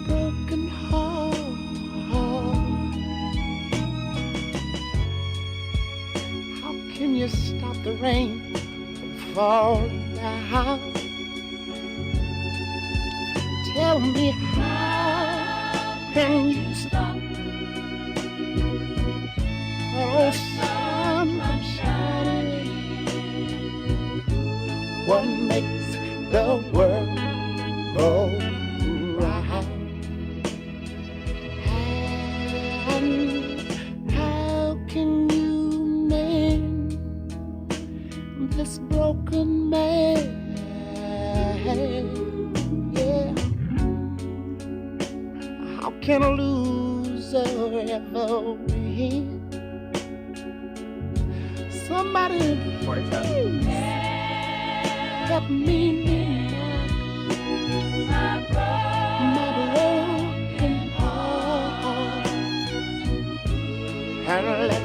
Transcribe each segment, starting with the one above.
broken heart. How can you stop the rain from falling down? Tell me, how can you stop oh sun from shining? What makes the world go round? And how can you mend this broken man? Yeah. How can a loser ever win? Somebody please help me mend my broken heart and let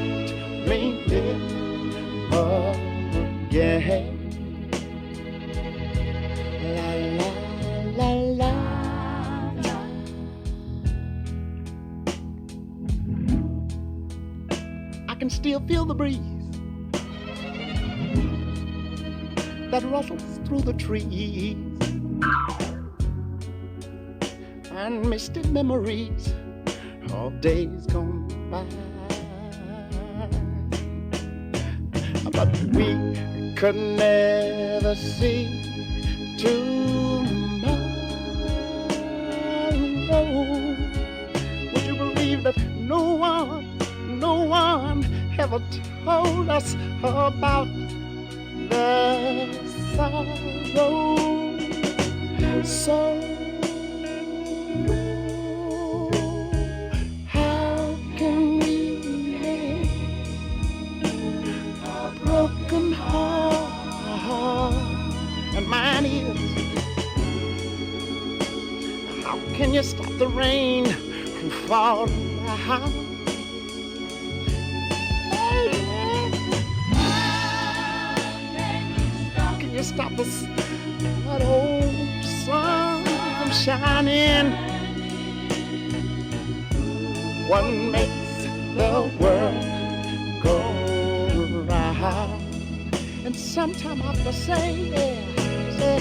me live again. La la la la. I can still feel the breeze that rustles through the trees and misty memories of days gone by. But we could never see tomorrow. Would you believe that no one ever told us about the sorrow? So how can we mend a broken heart? And mine is, how can you stop the rain from falling down? Stop us, that old sun from shining. What makes the world go round? And sometime I have to say, la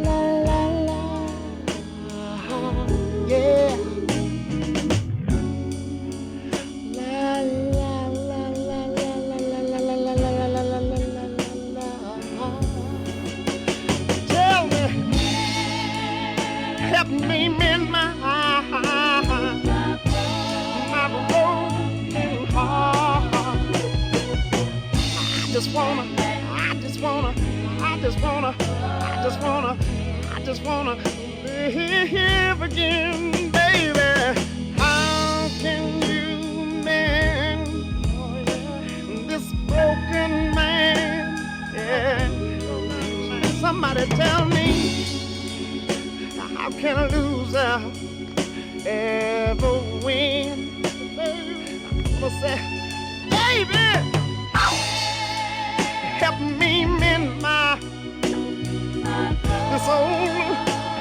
la la la la, yeah. Help me mend my broken heart. I just wanna live again, baby. How can you mend this broken man? Yeah. Somebody tell me, how can a loser ever win? I'm gonna say, baby, help me mend this old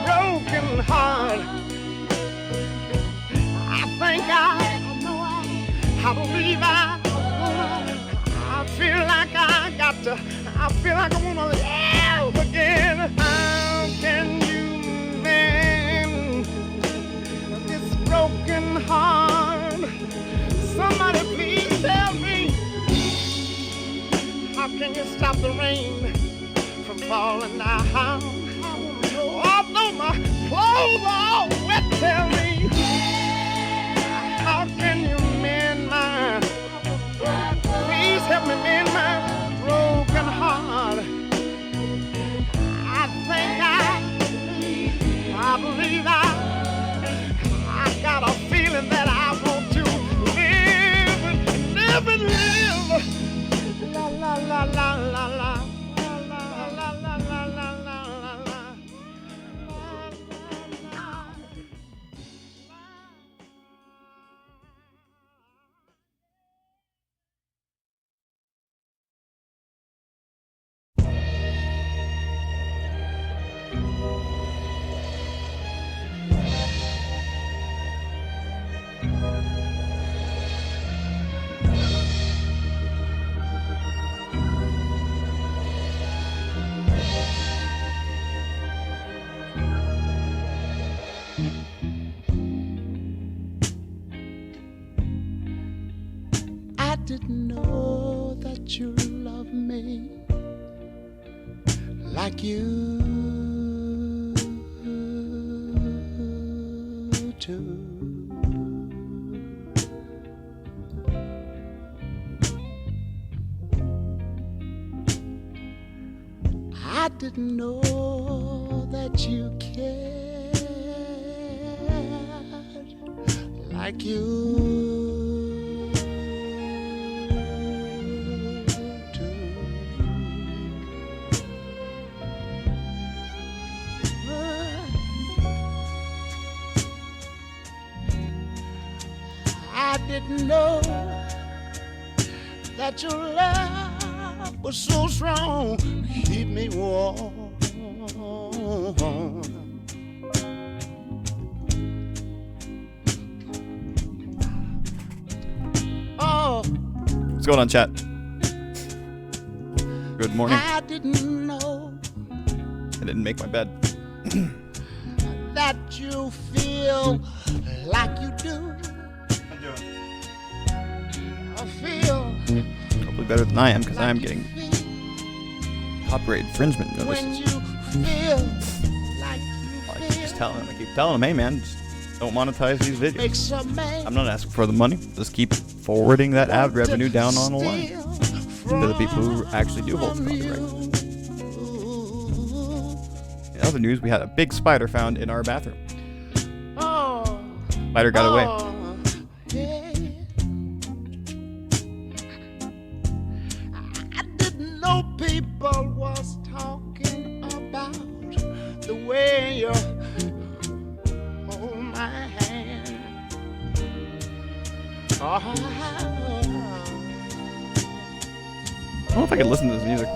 broken heart. I believe I feel like I wanna live again. How can you mend this broken heart? Somebody please tell me, how can you stop the rain from falling down? Although my clothes are all wet, tell me, how can you mend my, please help me mend my broken heart. I believe I got a feeling that I want to live and live. La la la la la la. like you too. I didn't know that you cared like you do. I didn't know that your love was so strong, keep me warm. Oh, what's going on, chat? Good morning. I didn't know I didn't make my bed. that you feel like you do. I'm doing I feel hopefully better than I am, because I am like you getting feel copyright infringement when notices. you feel like you I feel. just telling them, I keep telling them, hey man, just don't monetize these videos. Makes a man I'm not asking for the money. Just keep forwarding that ad revenue down on the line to the people who actually do hold the copyright. In other news, we had a big spider found in our bathroom. Oh, Spider got away. yeah. I didn't know people was talking about the way you hold my hand. Oh, I don't know if I can listen to this music.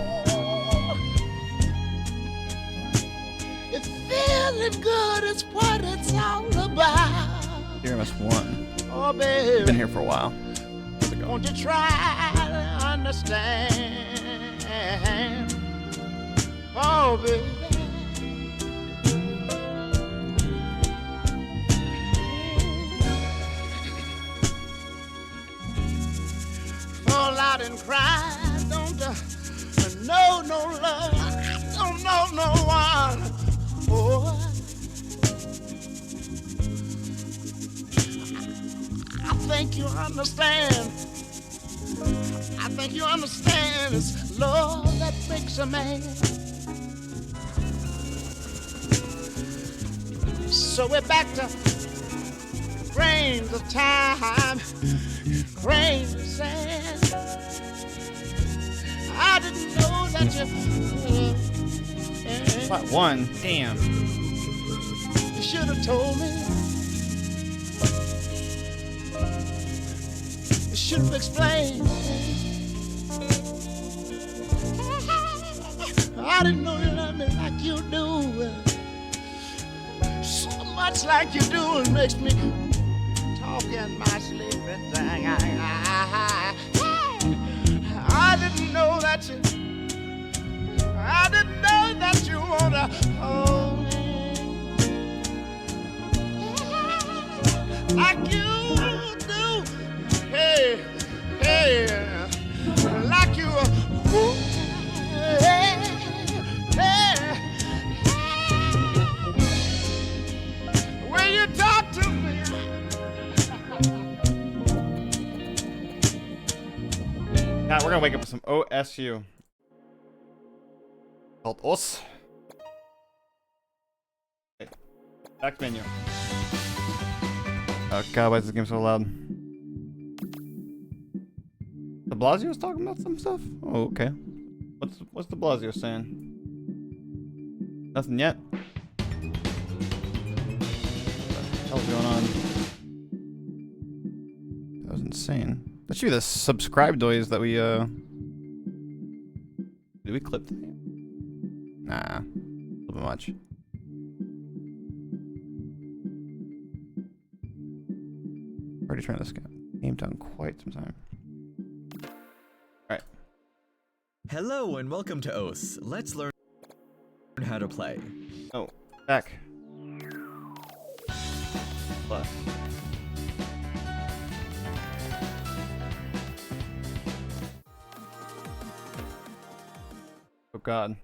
it's feeling good is what it's all about. Here MS1. Oh, baby. Been here for a while. How's it going? Won't you try to understand? Oh, baby. Fall out and cry. Don't know no love. Don't know no one. Oh, I think you understand. I think you understand. It's love that makes a man. So we're back to grains of time, grains of sand. I didn't know that you. Spot one. Damn. You should have told me. You should have explained. I didn't know you loved me like you do. So much like you do, it makes me talk in my sleep and sing. I didn't know that you. I didn't know that you wanna hold me like you do. Hey, hey, like you. Ooh, hey, hey, when you talk to me. Now we're gonna wake up with some OSU. Called OS. Okay. Back menu. Oh god, why is this game so loud? De Blasio's talking about some stuff? Oh, okay. What's De Blasio saying? Nothing yet. What the hell's going on? That was insane. That should be the subscribe noise that we did we clip that? Nah. A little bit much. Already turned this game down quite some time. Alright. Hello and welcome to OS. Let's learn how to play. Oh, back. Plus. Oh god.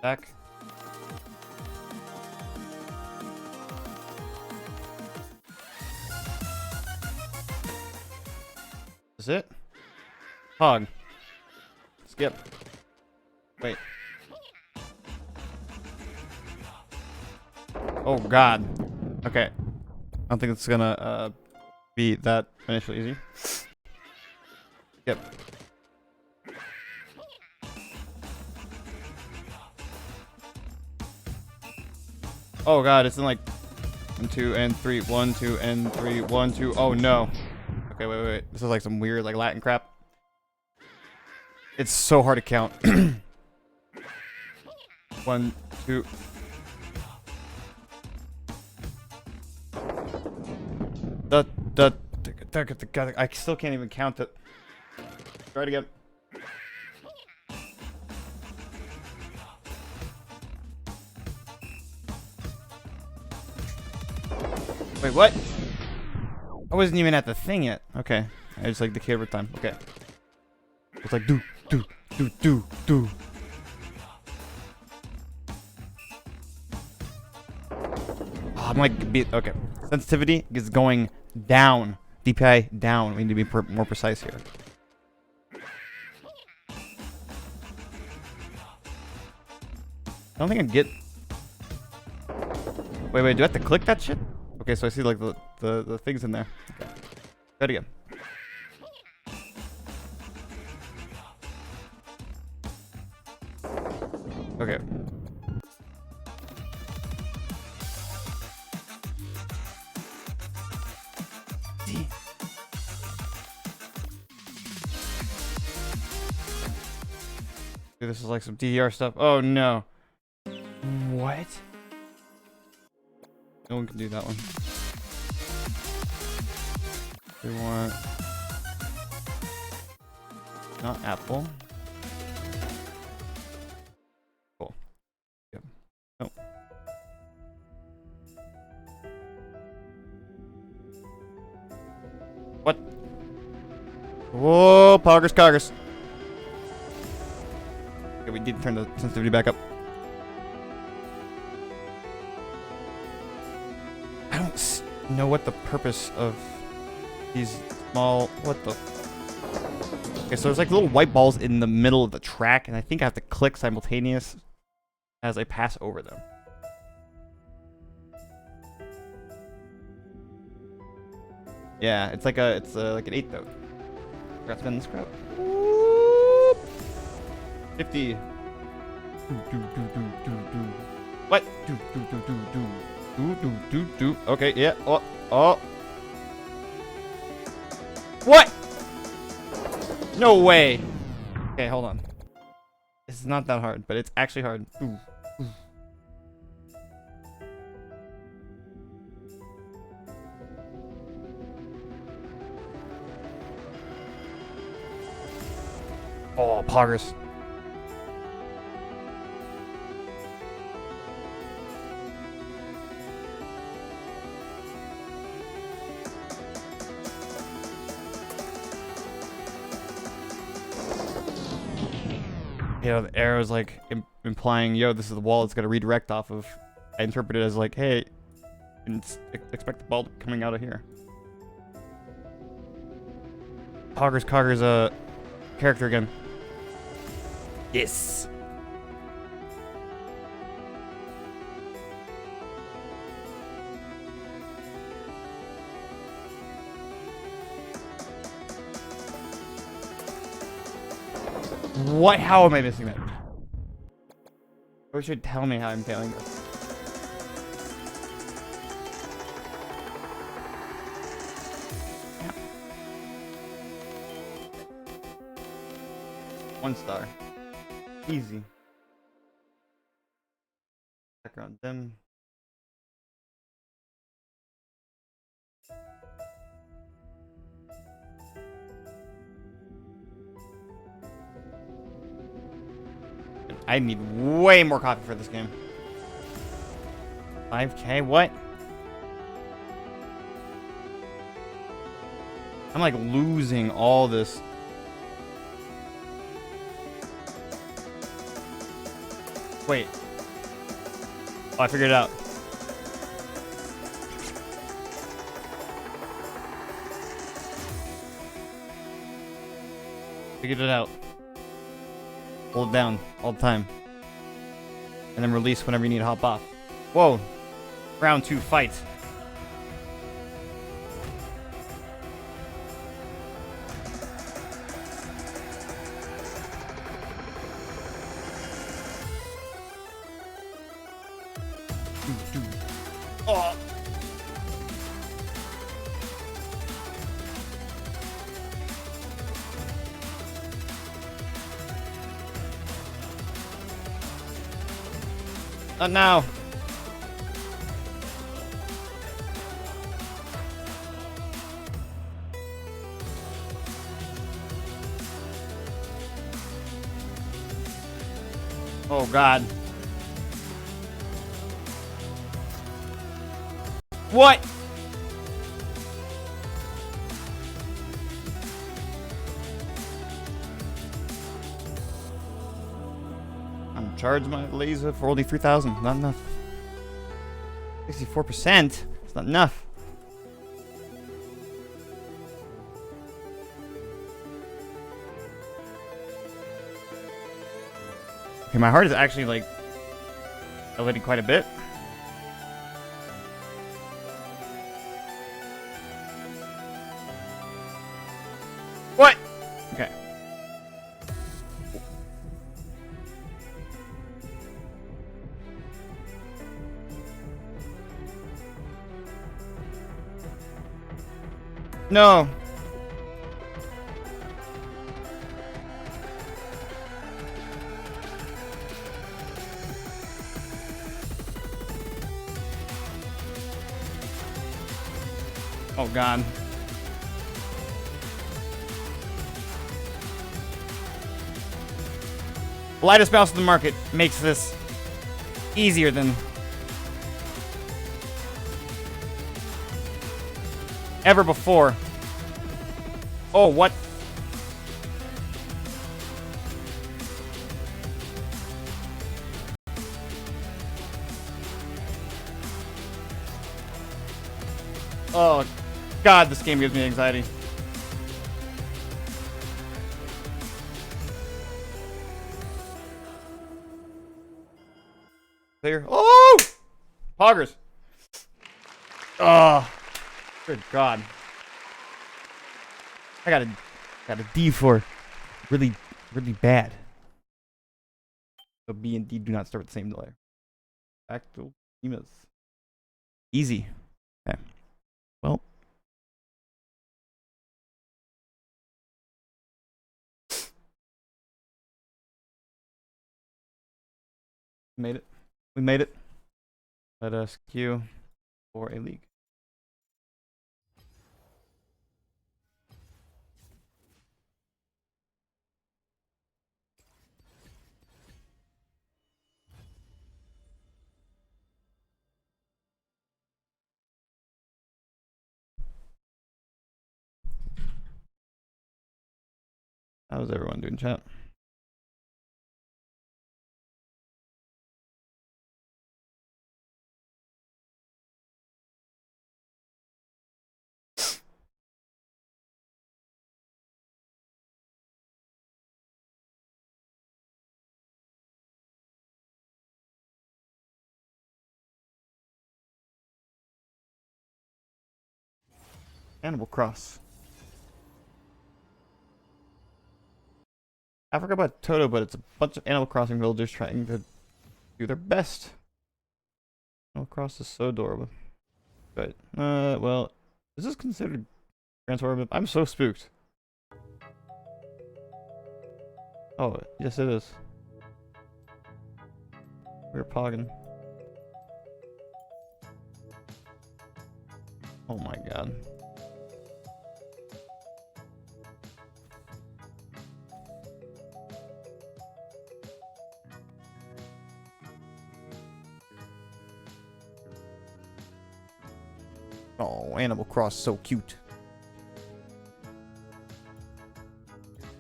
Back. Is it? Hog. Skip. Wait. Oh god. Okay. I don't think it's gonna be that initially easy. Skip. Oh god, it's in like 1, 2, and 3. 1, 2, and 3. 1, 2. Oh no. Okay, wait. This is like some weird like Latin crap. It's so hard to count. 1, 2. I still can't even count it. Try it again. Wait, what? I wasn't even at the thing yet. Okay. I just like the keyboard time. Okay. It's like do. Oh, I'm like, okay. Sensitivity is going down. DPI down. We need to be more precise here. I don't think I get. Wait, do I have to click that shit? Okay, so I see like the things in there. Okay. Try it again. Okay. Dude, this is like some DDR stuff. Oh no. What? No one can do that one. We want not Apple. Cool. Yep. No. What? Whoa, poggers. Okay, we did turn the sensitivity back up. I don't know what the purpose of these small... What the... Okay, so there's like little white balls in the middle of the track, and I think I have to click simultaneous as I pass over them. Yeah, it's like a... It's like an 8 though. Forgot to spin this crap. 50. What? Okay, yeah. Oh. What? No way. Okay, hold on. This is not that hard, but it's actually hard. Oh, poggers. You know, the arrow's like implying, yo, this is the wall it's gonna redirect off of. I interpret it as like, hey, expect the ball coming out of here. Cogger's character again. Yes. What? How am I missing that? Or should tell me how I'm failing this. Yeah. 1 star. Easy. Background dim. I need way more coffee for this game. 5K? What? I'm like losing all this. Wait. Oh, I figured it out. Figured it out. Hold it down all the time. And then release whenever you need to hop off. Whoa. Round 2 fight. Oh. Not now. Oh God. What? I'm charged my laser for only 3,000. Not enough. 64%. It's not enough. Okay, my heart is actually like elevating quite a bit. What? Okay. No. Oh God. Lightest mouse in the market makes this easier than ever before. Oh, what? Oh, God, this game gives me anxiety. Clear. Oh! Poggers. Oh, good God. I got a D for really bad. So B and D do not start with the same letter. Back to schemas. Easy. Okay. Well. Made it. We made it. Let us queue for a league. How's everyone doing, chat? Animal Cross. I forgot about Toto, but it's a bunch of Animal Crossing villagers trying to do their best. Animal Cross is so adorable. But, well, is this considered transformative? I'm so spooked. Oh, yes it is. We're pogging. Oh my God. Oh, Animal Cross, so cute.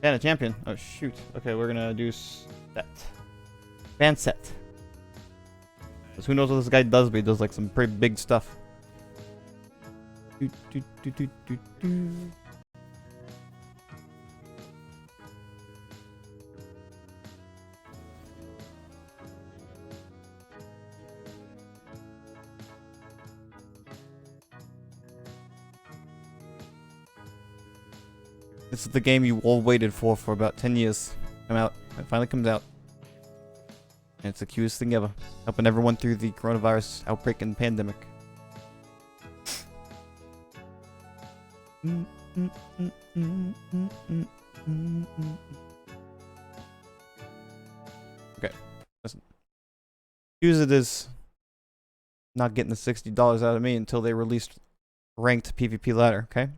And a champion. Oh, shoot. Okay, we're gonna do set. Band set. 'Cause who knows what this guy does, but he does like some pretty big stuff. This is the game you all waited for about 10 years. Come out. It finally comes out. And it's the cutest thing ever. Helping everyone through the coronavirus outbreak and pandemic. Okay. Listen. Use it as not getting the $60 out of me until they released ranked PvP ladder, okay?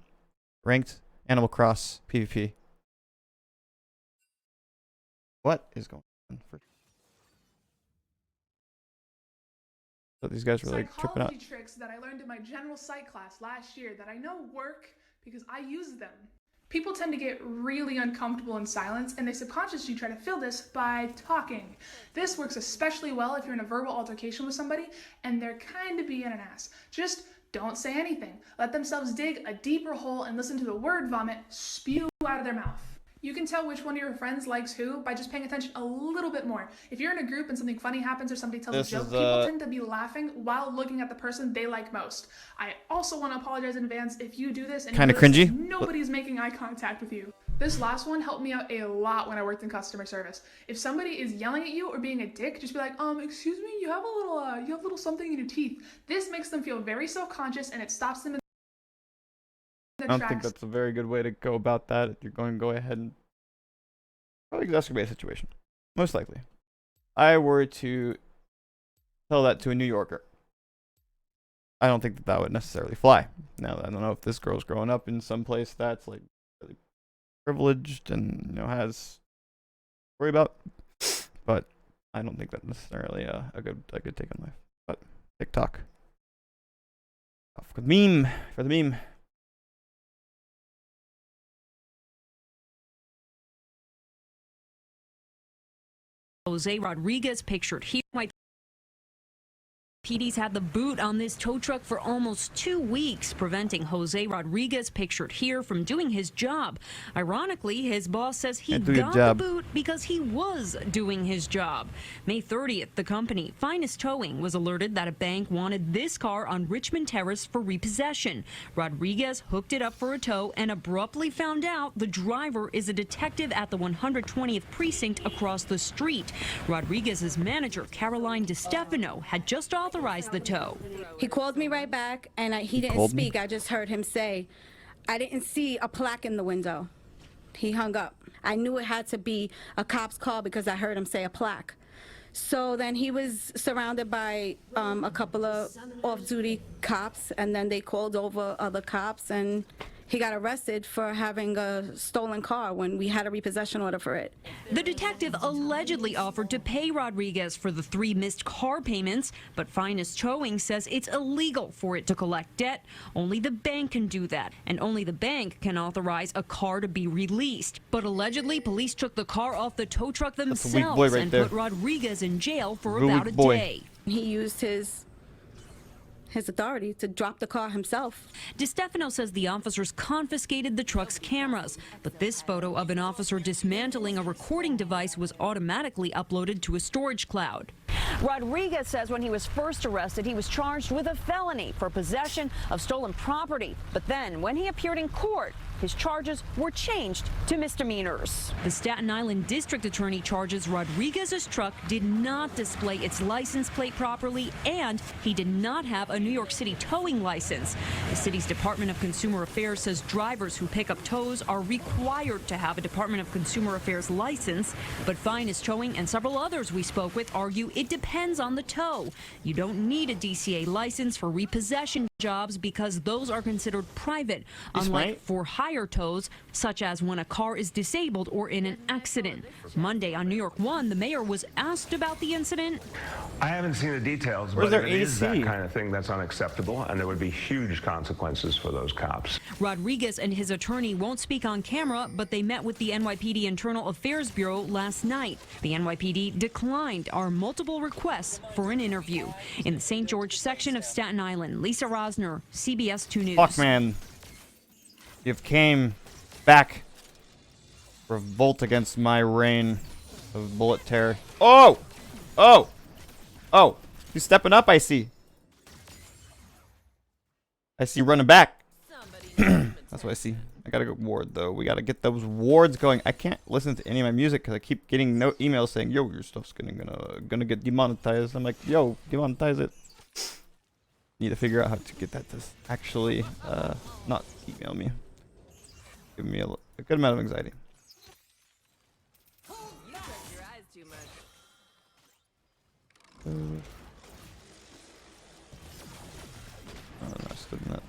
Ranked Animal Cross PvP. What is going on? So these guys were like tripping out. Psychology tricks that I learned in my general psych class last year that I know work because I use them. People tend to get really uncomfortable in silence, and they subconsciously try to fill this by talking. This works especially well if you're in a verbal altercation with somebody and they're kind of being an ass. Just don't say anything. Let themselves dig a deeper hole and listen to the word vomit spew out of their mouth. You can tell which one of your friends likes who by just paying attention a little bit more. If you're in a group and something funny happens or somebody tells a joke, people tend to be laughing while looking at the person they like most. I also want to apologize in advance if you do this and kind of cringy. Nobody's making eye contact with you. This last one helped me out a lot when I worked in customer service. If somebody is yelling at you or being a dick, just be like, excuse me, you have a little something in your teeth. This makes them feel very self-conscious and it stops them in I don't think that's a very good way to go about that. If you're going to go ahead and probably exacerbate a situation. Most likely. I were to tell that to a New Yorker, I don't think that would necessarily fly. Now, I don't know if this girl's growing up in some place that's like really privileged and has to worry about, but I don't think that's necessarily a good take on life. But TikTok. For the meme. Jose Rodriguez pictured here. PD's had the boot on this tow truck for almost 2 weeks, preventing Jose Rodriguez, pictured here, from doing his job. Ironically, his boss says he got the boot because he was doing his job. May 30th, the company, Finest Towing, was alerted that a bank wanted this car on Richmond Terrace for repossession. Rodriguez hooked it up for a tow and abruptly found out the driver is a detective at the 120th precinct across the street. Rodriguez's manager, Caroline DeStefano, had just authorized the tow. He called me right back, and he didn't speak. I just heard him say, I didn't see a plaque in the window. He hung up. I knew it had to be a cop's call because I heard him say a plaque. So then he was surrounded by a couple of off-duty cops, and then they called over other cops, and he got arrested for having a stolen car when we had a repossession order for it. The detective allegedly offered to pay Rodriguez for the 3 missed car payments, but Finest Towing says it's illegal for it to collect debt. Only the bank can do that, and only the bank can authorize a car to be released. But allegedly, police took the car off the tow truck themselves and put Rodriguez in jail for about a day. He used his authority to drop the car himself. DeStefano says the officers confiscated the truck's cameras, but this photo of an officer dismantling a recording device was automatically uploaded to a storage cloud. Rodriguez says when he was first arrested, he was charged with a felony for possession of stolen property. But then when he appeared in court, his charges were changed to misdemeanors. The Staten Island District Attorney charges Rodriguez's truck did not display its license plate properly, and he did not have a New York City towing license. The city's Department of Consumer Affairs says drivers who pick up tows are required to have a Department of Consumer Affairs license, but Finest Towing and several others we spoke with argue it depends on the tow. You don't need a DCA license for repossession. jobs because those are considered private, unlike for hire tows, such as when a car is disabled or in an accident. Monday on New York One, the mayor was asked about the incident. I haven't seen the details, but if it is that kind of thing, that's unacceptable, and there would be huge consequences for those cops. Rodriguez and his attorney won't speak on camera, but they met with the NYPD Internal Affairs Bureau last night. The NYPD declined our multiple requests for an interview. In the St. George section of Staten Island, Lisa Rosner, CBS 2 News. Fuck, man. You've came back. Revolt against my reign of bullet terror. Oh! Oh! Oh! He's stepping up, I see. I see running back. That's what I see. I gotta go ward, though. We gotta get those wards going. I can't listen to any of my music because I keep getting no emails saying, yo, your stuff's gonna get demonetized. I'm like, yo, demonetize it. Need to figure out how to get that to actually not email me. Give me a good amount of anxiety. Oh, no, I stood in that.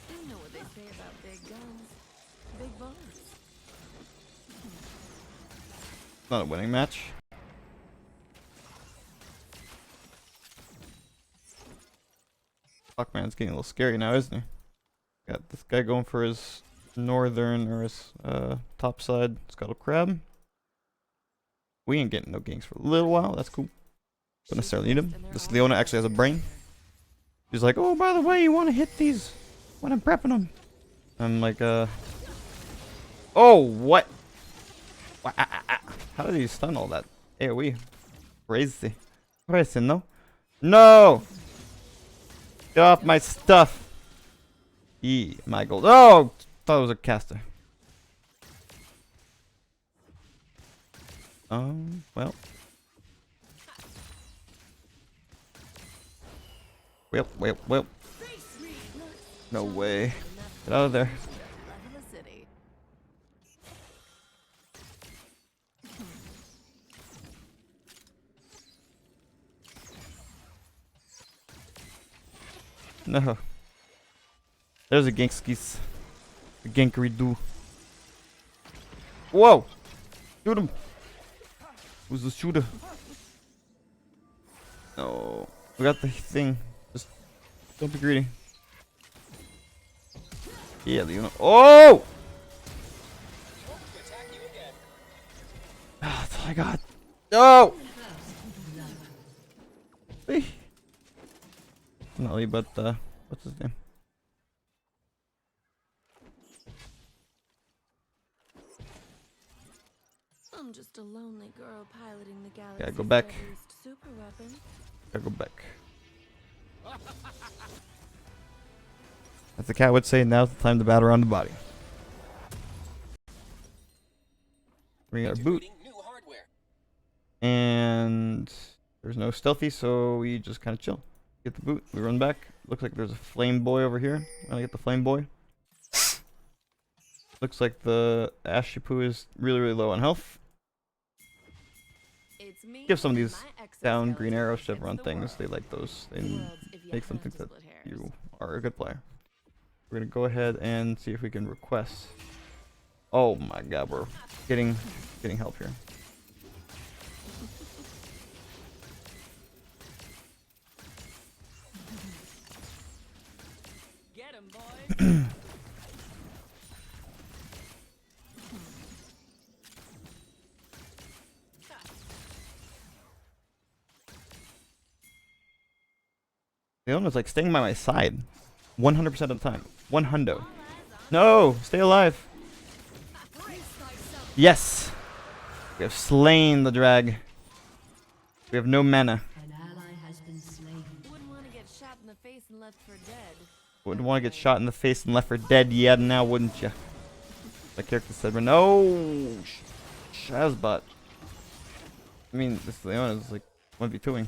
You know what they say about big guns, big bullets. Not a winning match. Fuck, man, it's getting a little scary now, isn't he? Got this guy going for his northern or his top side scuttle crab. We ain't getting no ganks for a little while. That's cool. Don't necessarily need him. This Leona actually has a brain. She's like, oh, by the way, you want to hit these when I'm prepping them. I'm like, oh, what? How did he stun all that? AoE. Crazy. Crazy, no? No! Get off my stuff. My gold. Oh! Thought it was a caster. Well. Well. No way. Get out of there. No. There's a Gankskis. A Gankery-doo. Whoa! Shoot him! Who's the shooter? No. We got the thing. Just don't be greedy. Yeah, Leona. Oh! Ah, that's all I got. No! Not Lee, but what's his name? I'm just a lonely girl piloting the galaxy. Gotta go back. Super weapon. Gotta go back. As the cat would say, now's the time to bat around the body. We got our boot. And there's no stealthy, so we just kind of chill. Get the boot, we run back. Looks like there's a flame boy over here. I'm gonna get the flame boy. Looks like the Ashipu is really, really low on health. Give some of these down green arrow chevron things. They like those. They make them think that you are a good player. We're gonna go ahead and see if we can request. Oh my god, we're getting help here. Get him, boys. Leona's like staying by my side 100% of the time. 100. No! Stay alive! Yes! We have slain the drag. We have no mana. An ally has been slain. Wouldn't want to get shot in the face and left for dead. Wouldn't want to get shot in the face and left for dead, yeah, now wouldn't ya? My character said, no! Shazbot. I mean, this Leona is like 1v2ing.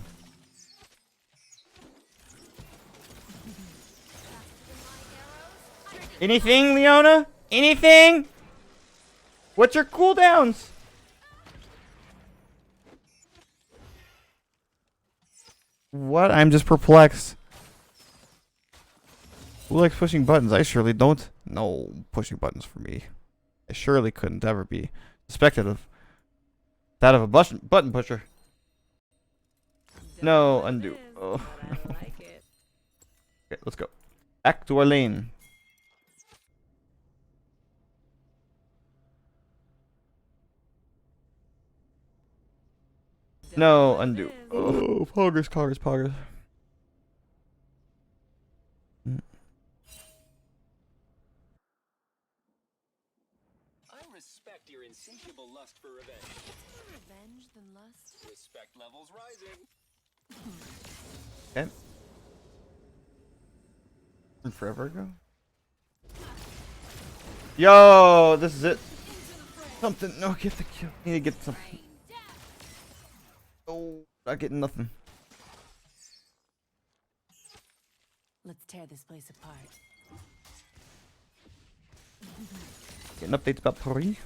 Anything, Leona? Anything? What's your cooldowns? What? I'm just perplexed. Who likes pushing buttons? I surely don't. No pushing buttons for me. I surely couldn't ever be suspected of that of a button pusher. No, undo. Oh. Okay, let's go. Back to our lane. No, undo. Oh, poggers, poggers, poggers. I respect your insatiable lust for revenge. More revenge than lust. Respect levels rising. Okay. From forever ago. Yo, this is it. Something. No, get the kill. Need to get something. Oh, not getting nothing. Let's tear this place apart. Getting updates about Paris.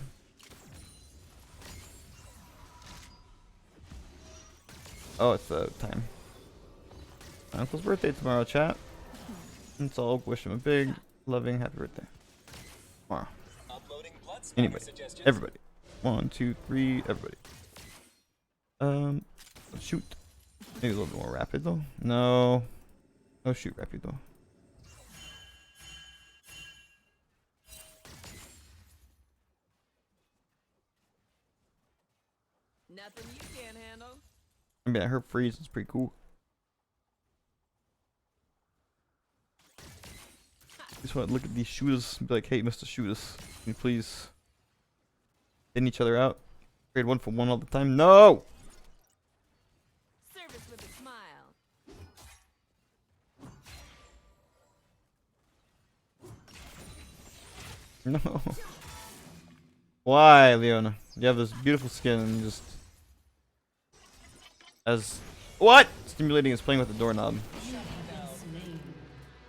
Oh, it's time. My uncle's birthday tomorrow, chat. Let's all wish him a big, loving, happy birthday. Tomorrow. Anybody. Everybody. 1, 2, 3, everybody. Shoot. Maybe a little bit more rapid though. No. No shoot rapid though. Nothing you can't handle. I mean, her freeze is pretty cool. Just want to look at these shooters and be like, hey, Mr. Shooters, can you please thin each other out? Trade 1 for 1 all the time? No! Service with a smile. No. Why, Leona? You have this beautiful skin and just... As... What? Stimulating is playing with the doorknob.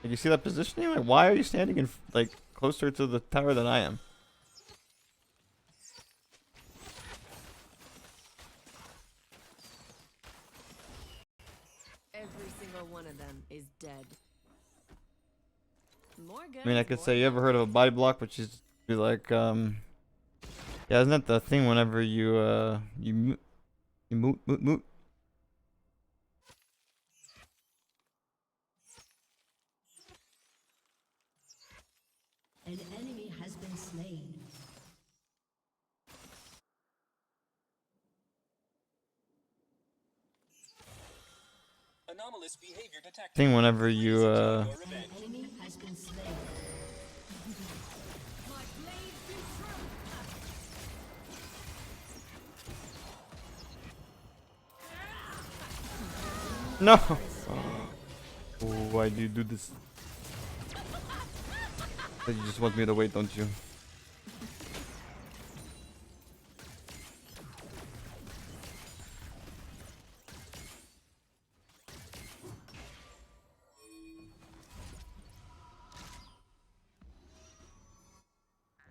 Did you see that positioning? Like, why are you standing in, like, closer to the tower than I am? Every single one of them is dead. More guns, I mean, I could say, you ever heard of a body block, which is be like, yeah, isn't that the thing whenever you moot? An enemy has been slain. Anomalous behavior detected. Thing whenever you An enemy has been slain. No. Oh, why do you do this? You just want me to wait, don't you?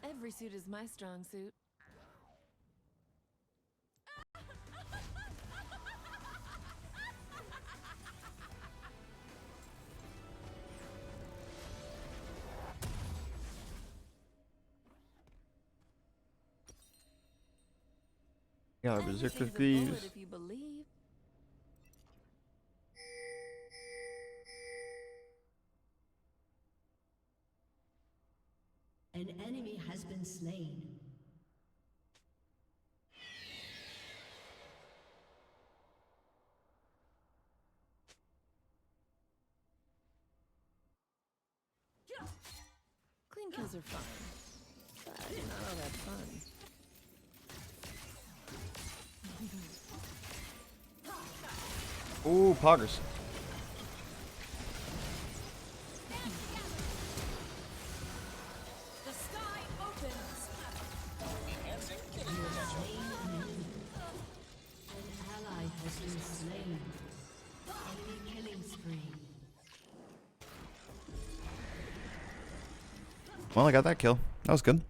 Every suit is my strong suit. Got our berserker thieves. If you believe. An enemy has been slain. Clean kills are fun, but not all that fun. Ooh, poggers. The sky opens. Enhancing killing potential. An ally has been slain. Enemy killing spree. Well, I got that kill. That was good.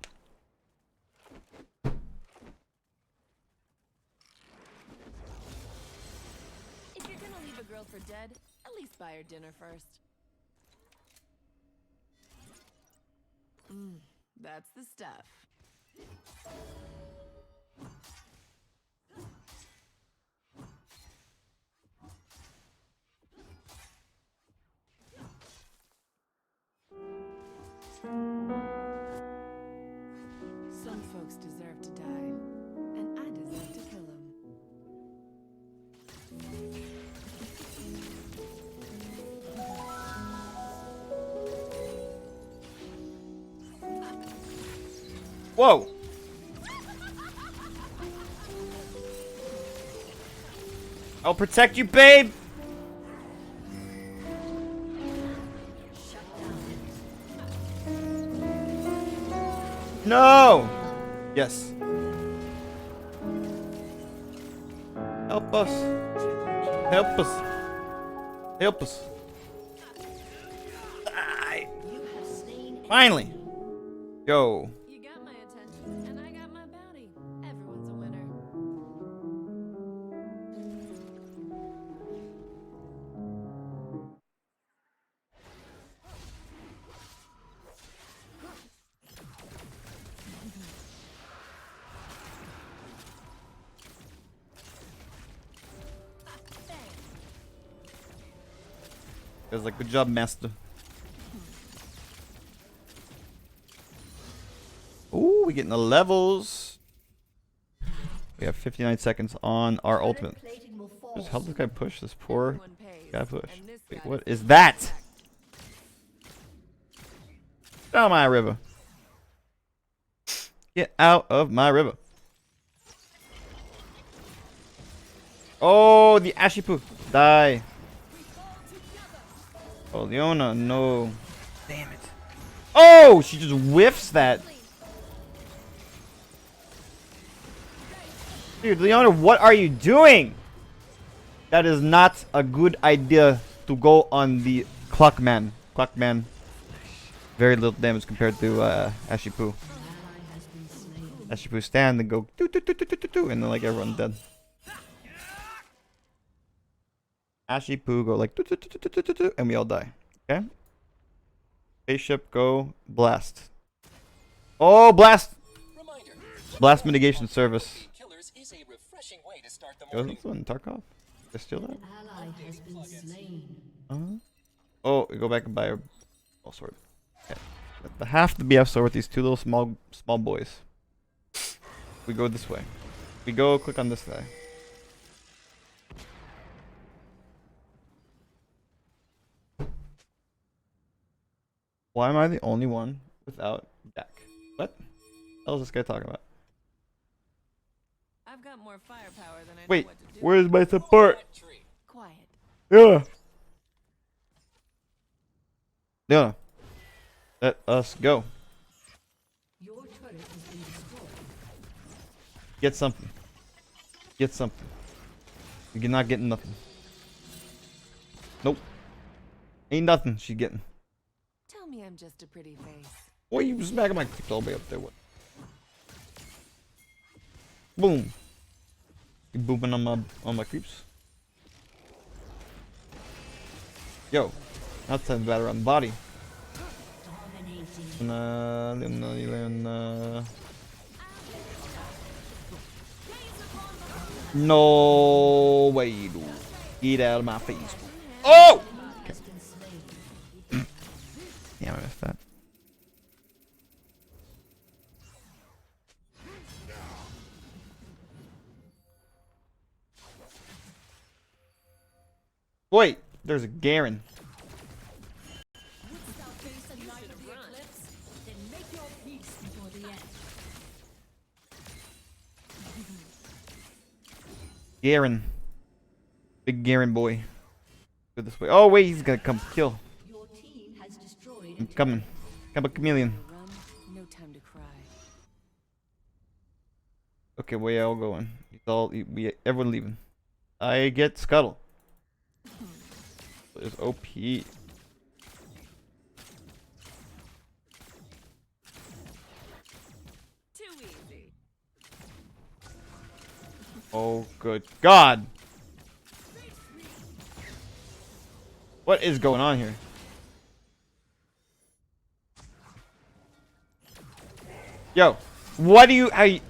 If you're gonna leave a girl left for dead, at least buy her dinner first. That's the stuff. Some folks deserve to die, and I deserve to kill them. Whoa! I'll protect you, babe! No! Yes. Help us. Help us. Help us. Finally! Go. You got my attention, and I got my bounty. Everyone's a winner. It was like, good job, master. Ooh, we getting the levels. We have 59 seconds on our ultimate. Just help this guy push, this poor guy push. Wait, what is that? Get out of my river. Get out of my river. Oh, the Ashipu. Die. Oh, Leona, no. Damn it. Oh, she just whiffs that. Dude, Leona, what are you doing? That is not a good idea to go on the Clockman. Clockman. Very little damage compared to Ashipu. Ashipu stand and go doo doo doo doo doo doo, and then like everyone dead. Ashipu go like doo doo doo doo doo doo doo, and we all die. Okay. Spaceship go blast. Oh, blast! Blast mitigation service. Yo, this one Tarkov? Did I steal that? Oh, we go back and buy a ball sword. Okay. The half the BF sword with these two little small boys. We go this way. We go click on this guy. Why am I the only one without deck? What the hell is this guy talking about? I've got more firepower than I know Wait, what to do. where's my support? Quiet. Yeah. Yeah. Let us go. Your turret has been destroyed. Get something. Get something. You're not getting nothing. Nope. Ain't nothing she's getting. Tell me I'm just a pretty face. What are you smacking my creeps all the way up there? What? Boom. You booping on my creeps. Yo. That's time to batter on the body. No way, dude. Get out of my face. Oh! Okay. Damn, I missed that. Wait, there's a Garen. Garen. Big Garen boy. Go this way. Oh wait, he's gonna come kill. I'm coming. Come a chameleon. No time to cry. Okay, where y'all going? Everyone leaving. I get Scuttle. There's OP. Too easy. Oh good God. What is going on here? Yo, what do you?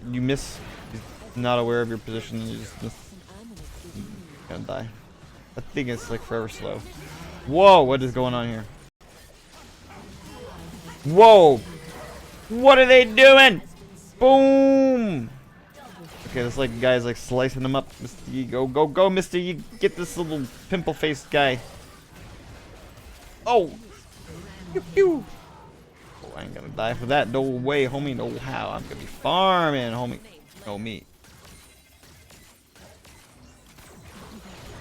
You miss? You're not aware of your position. And you just miss. You're gonna die. That thing is like forever slow. Whoa! What is going on here? Whoa! What are they doing? Boom! Okay, this like guy's like slicing them up. Mr. Yi, go, go, go, Mr. Yi, get this little pimple-faced guy. Oh! Pew, pew. Oh, I ain't gonna die for that. No way, homie. No how. I'm gonna be farming, homie. No me.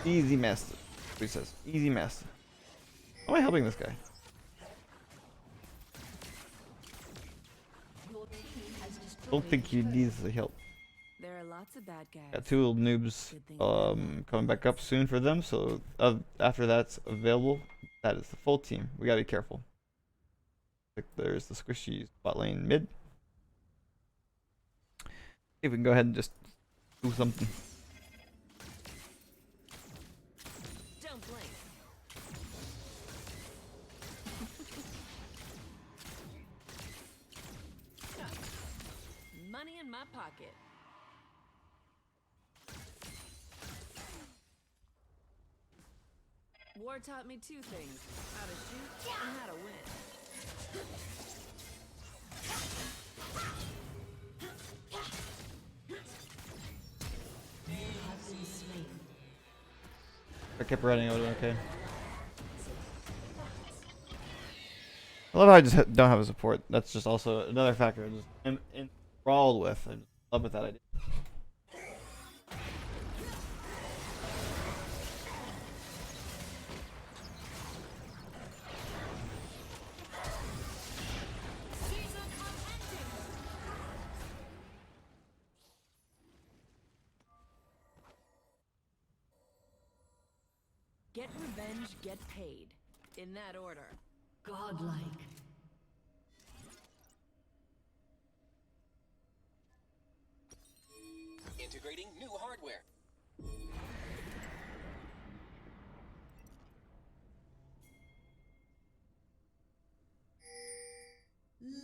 Easy master. That's what he says. Easy master. How am I helping this guy? Don't think he needs the help. There are lots of bad guys. Got 2 little noobs coming back up soon for them, so after that's available, that is the full team. We gotta be careful. Like there's the squishy bot lane mid. If we can go ahead and just do something. Don't blink. Money in my pocket. War taught me 2 things: how to shoot and how to win. I kept running over, okay. I love how I just don't have a support. That's just also another factor I just am enthralled with. I just love with that idea. Get revenge, get paid. In that order. Godlike. Integrating new hardware.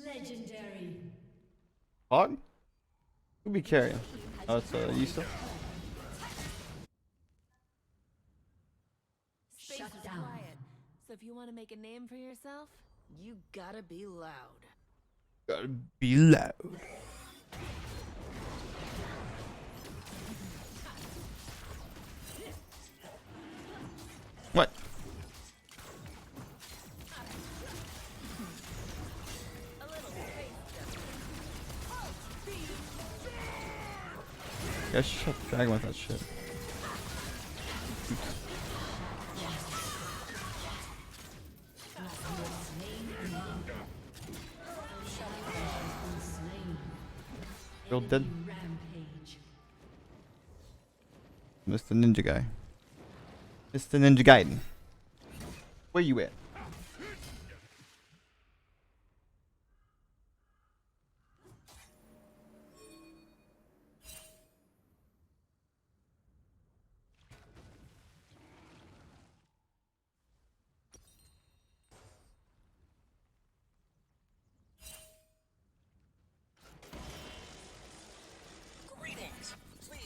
Legendary. Hog? Who'll be carrying? Oh, it's Yista. Shut down. Quiet. So if you want to make a name for yourself, you gotta be loud. Gotta be loud. What? Yeah, shut the dragon with that shit. Real dead. Mr. Ninja Guy. Mr. Ninja Gaiden. Where you at?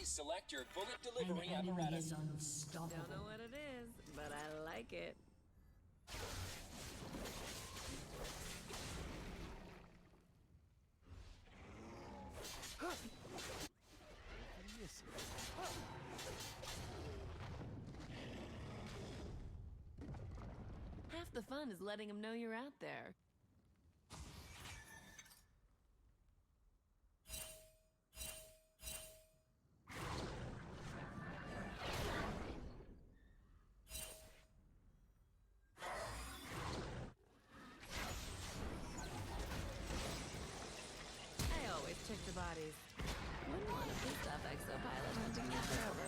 Select your bullet delivery apparatus. Don't know what it is, but I like it. Half the fun is letting them know you're out there. Check the bodies. Wouldn't want a pissed off exopilot hunting you forever.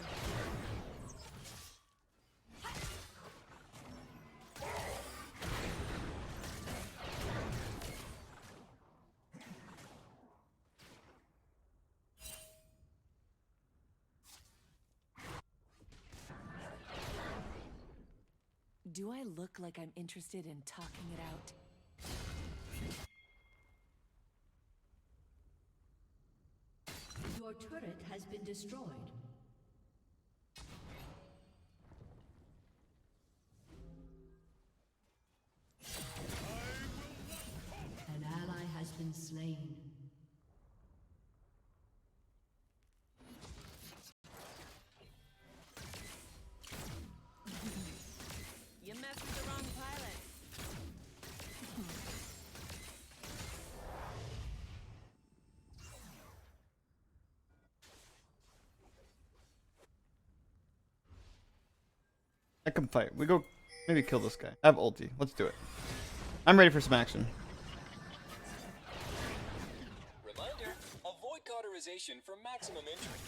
Do I look like I'm interested in talking it out? Your turret has been destroyed. An ally has been slain. You messed with the wrong pilot. I can fight. We go maybe kill this guy. I have ulti. Let's do it. I'm ready for some action. Reminder, avoid cauterization for maximum injury.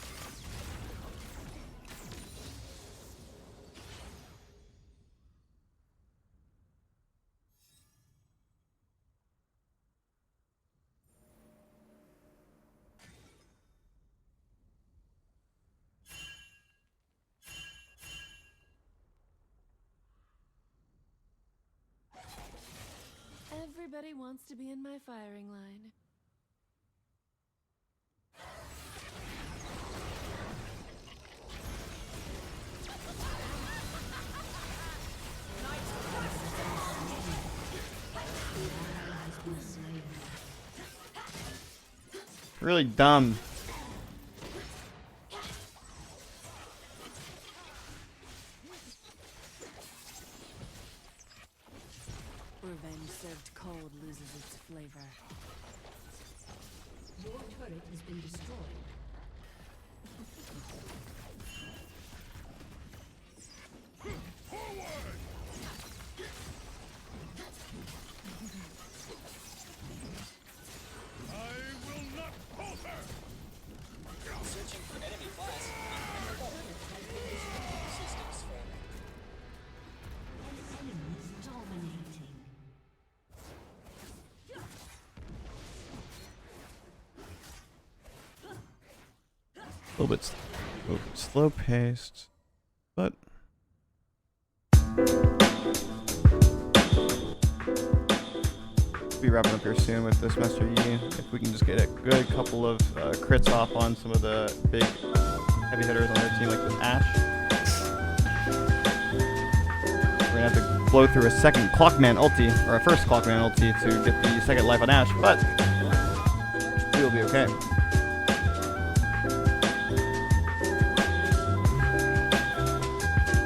Everybody wants to be in my firing line. Really dumb. Revenge served cold loses its flavor. Your turret has been destroyed. Searching for enemy class. Systems failure. An enemy is dominating. A little bit slow paced, but be wrapping up here soon with this Master Yi. If we can just get a good couple of crits off on some of the big heavy hitters on their team, like this Ashe. We're gonna have to blow through a second Clockman ulti, or a first Clockman ulti, to get the second life on Ashe, but we will be okay.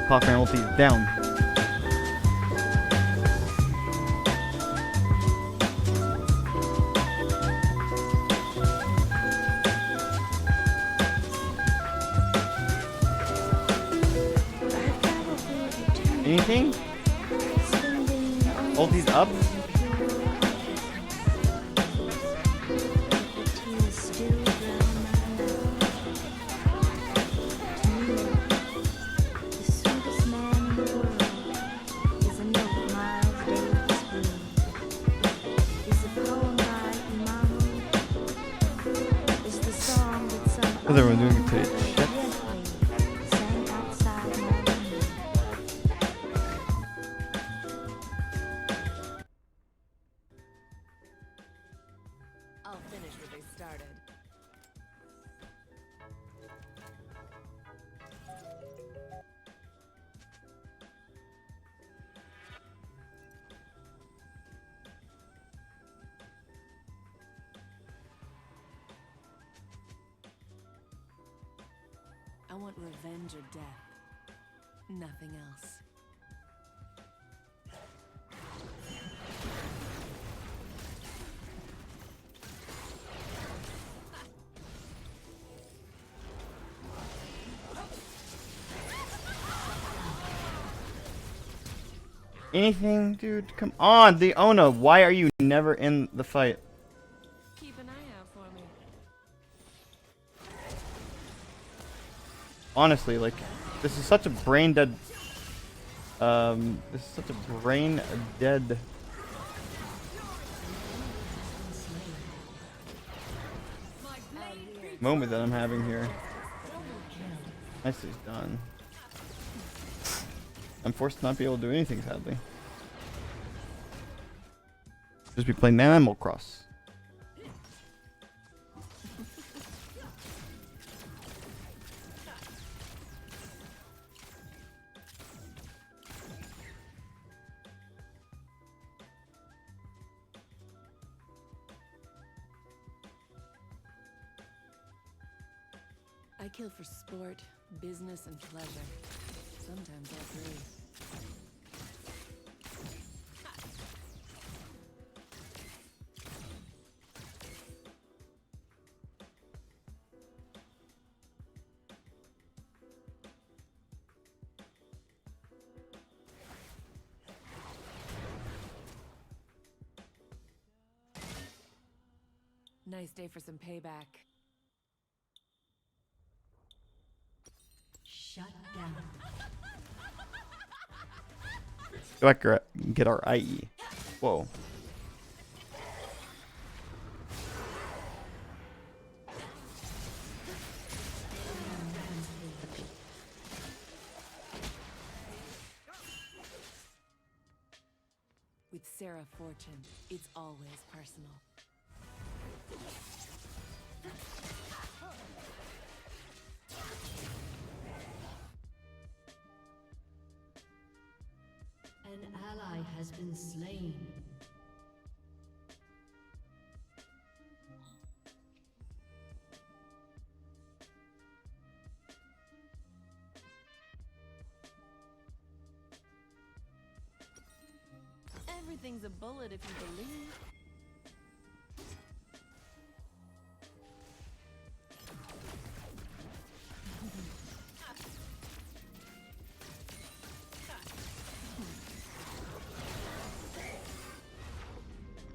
Clockman ulti down. Anything? Ulti's up. How's everyone doing today? I'll finish what they started. I want revenge or death. Nothing else. Anything, dude? Come on, the Ona. Why are you never in the fight? Keep an eye out for me. Honestly, like, this is such a brain dead. This is such a brain dead. Moment that I'm having here. Nicely done. I'm forced to not be able to do anything, sadly. Just be playing Animal Cross. I kill for sport, business, and pleasure. Sometimes all three. Nice day for some payback. Shut down. Go back and get our IE. Whoa. With Sarah Fortune, it's always personal. An ally has been slain. Everything's a bullet if you believe.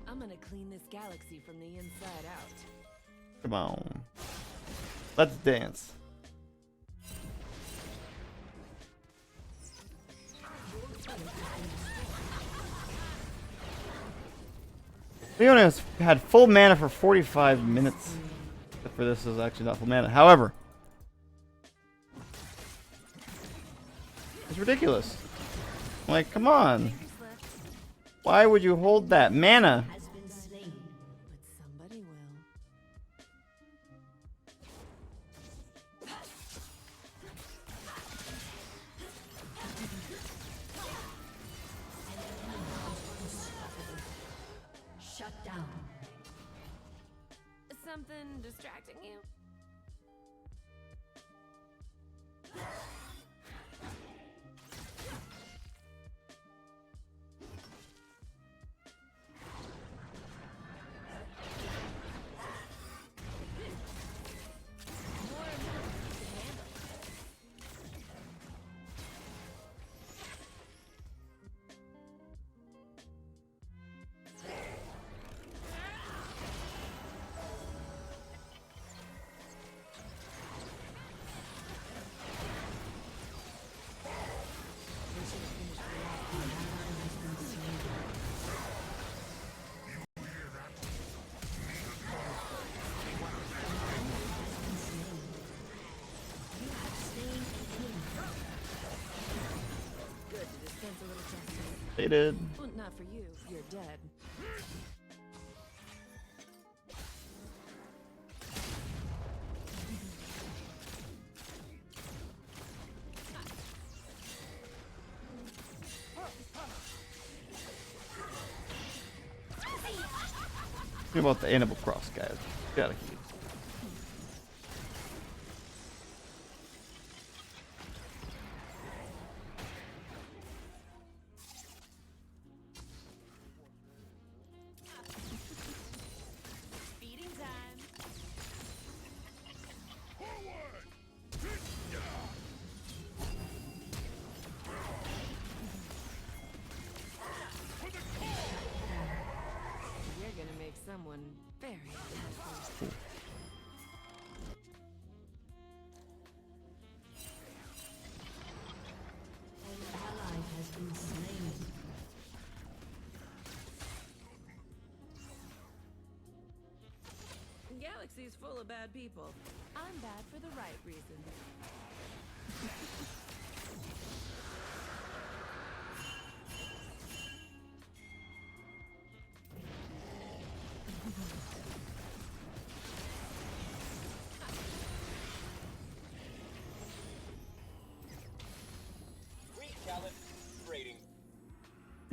I'm gonna clean this galaxy from the inside out. Come on. Let's dance. Leon has had full mana for 45 minutes. Except for this is actually not full mana. However, it's ridiculous. Like, come on. Why would you hold that mana? Has been slain. But somebody will. Shut down. Something distracting you? They did. Well, not for you. You're dead. What about the Animal Cross, guys? Get out of here. Feeding time. You're gonna make someone very happy. An ally has been slain. Galaxy's full of bad people. I'm bad for the right reasons.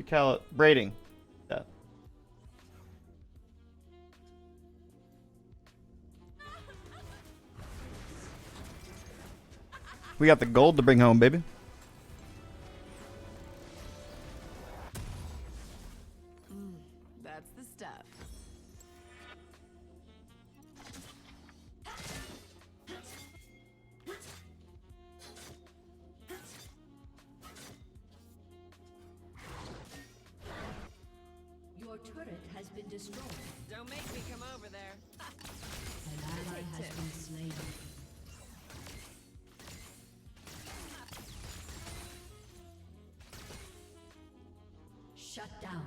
Recalibrating. Yeah. We got the gold to bring home, baby. That's the stuff. Your turret has been destroyed. Don't make me come over there. An ally has been slain. Shut down.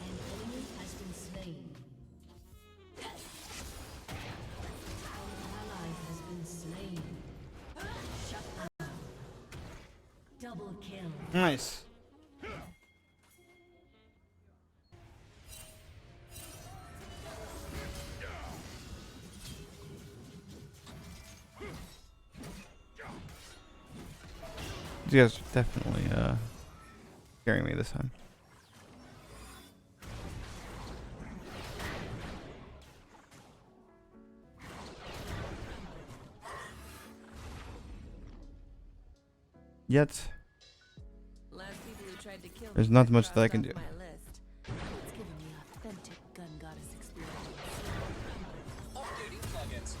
An enemy has been slain. An ally has been slain. Shut down. Double kill. Nice. You guys are definitely scaring me this time. Yet Last people who tried to kill there's me not got much that I crossed can off do. my list. It's giving me authentic gun goddess experience. Updating plugins.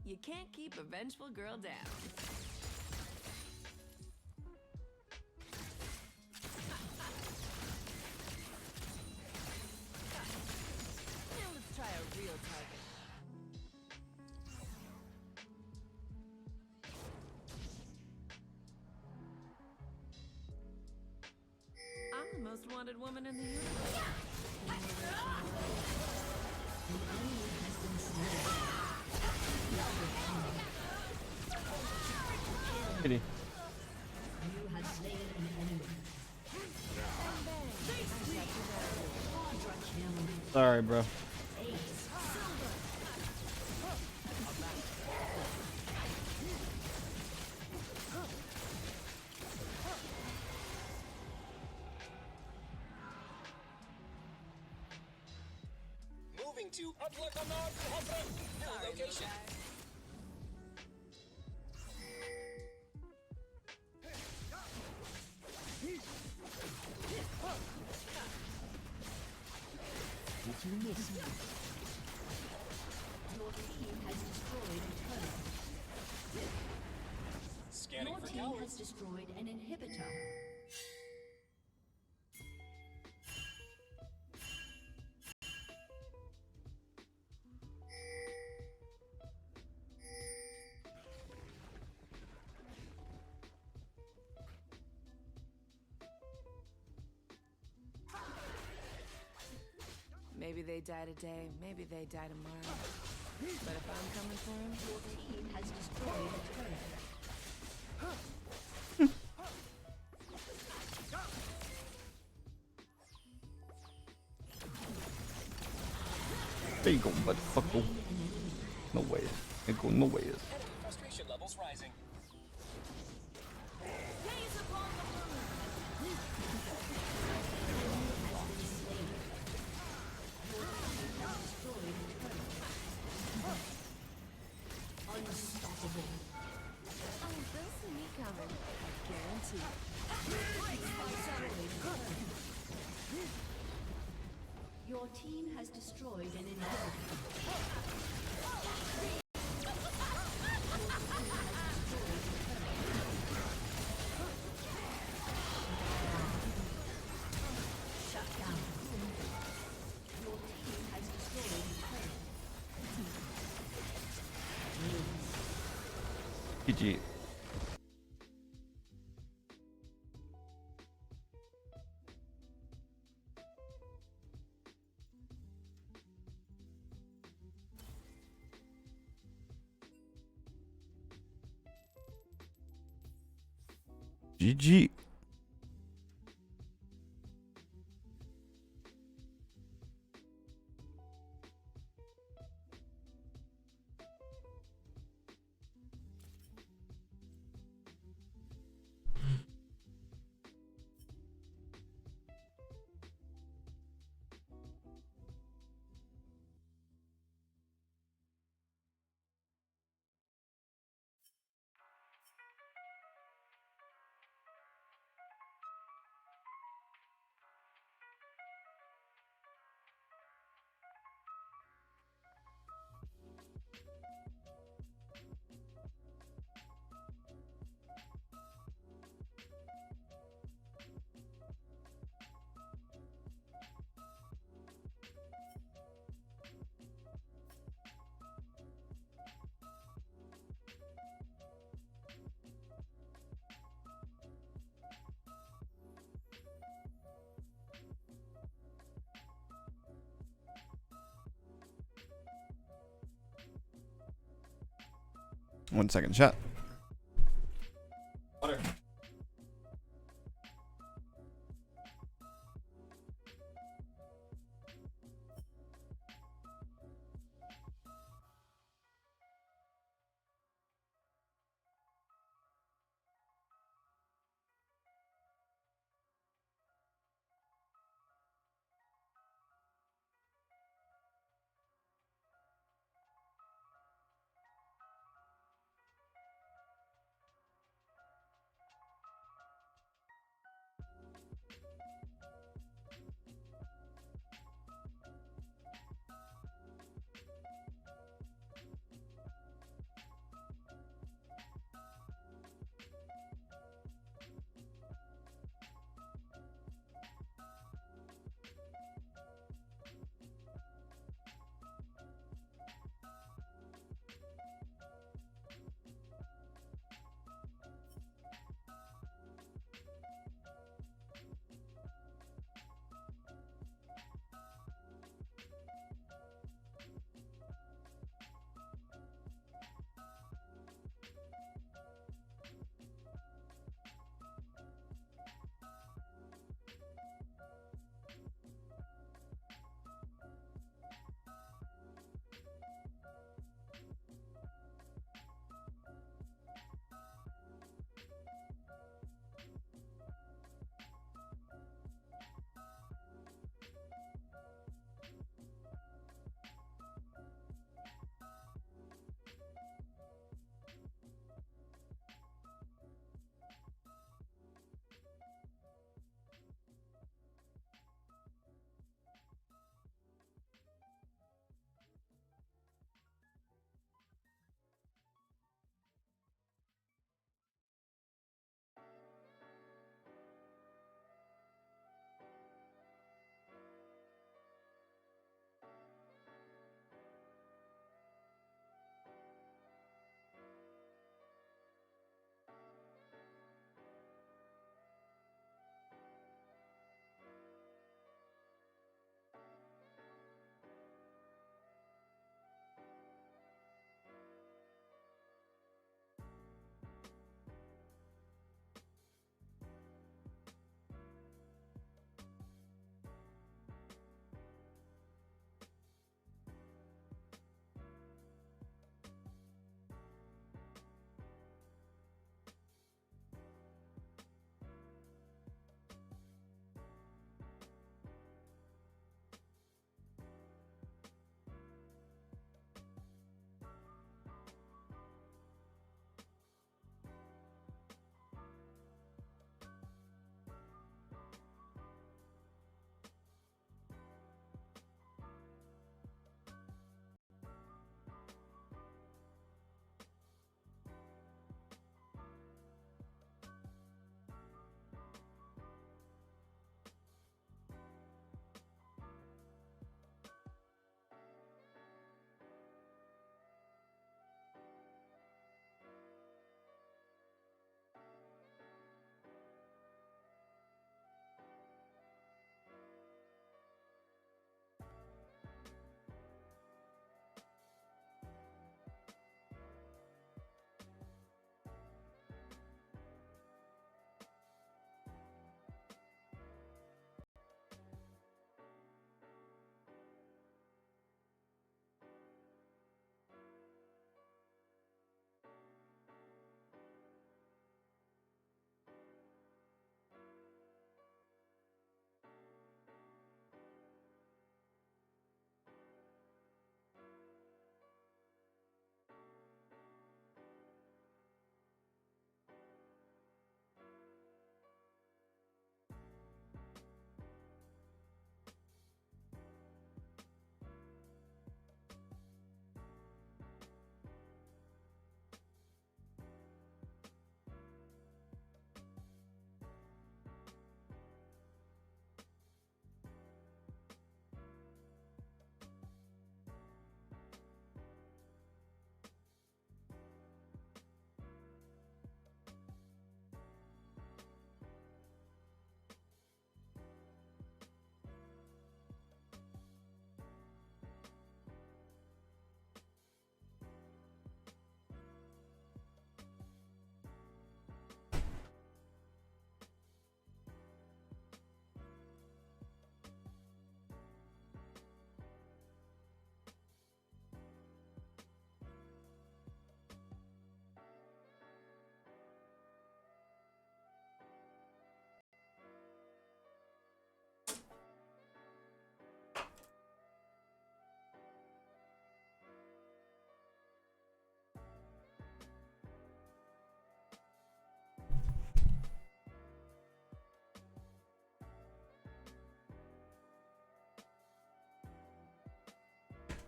You can't keep a vengeful girl down. Now let's try a real target. I'm the most wanted woman in the universe. Kitty. You have slain an enemy. Sorry, bro. Moving to new location. Your team has destroyed a turret. Scanning Your for team cowards. has destroyed an inhibitor. Maybe they die today, maybe they die tomorrow. But if I'm coming for him, Your team has destroyed a turret. There you go, motherfucker. No way. Ain't go no way. Enemy frustration levels rising. Unstoppable. oh, they'll see me coming. Guaranteed. Your team has destroyed an inhibitor. Shut down. Your team has destroyed a turret. GG. GG. One second, chat. Water.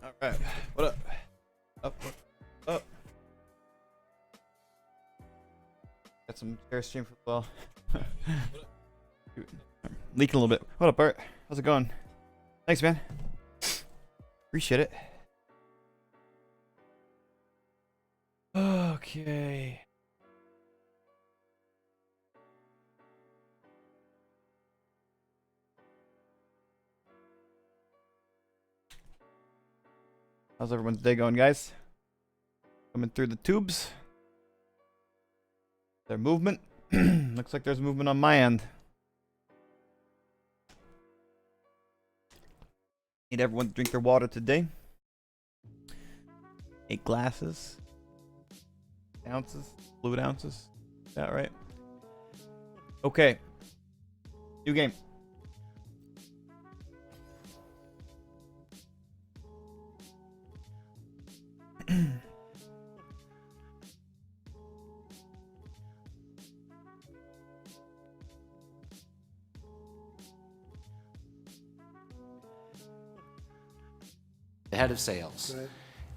All right. What up? Up. Up. Got some Airstream for well. Leaking a little bit. What up, Bart? How's it going? Thanks, man. Appreciate it. Okay. How's everyone's day going, guys? Coming through the tubes. Their movement. Looks like there's movement on my end. Need everyone to drink their water today. 8 glasses. Ounces. Fluid ounces. Is that right? Okay. New game. The head of sales. Right.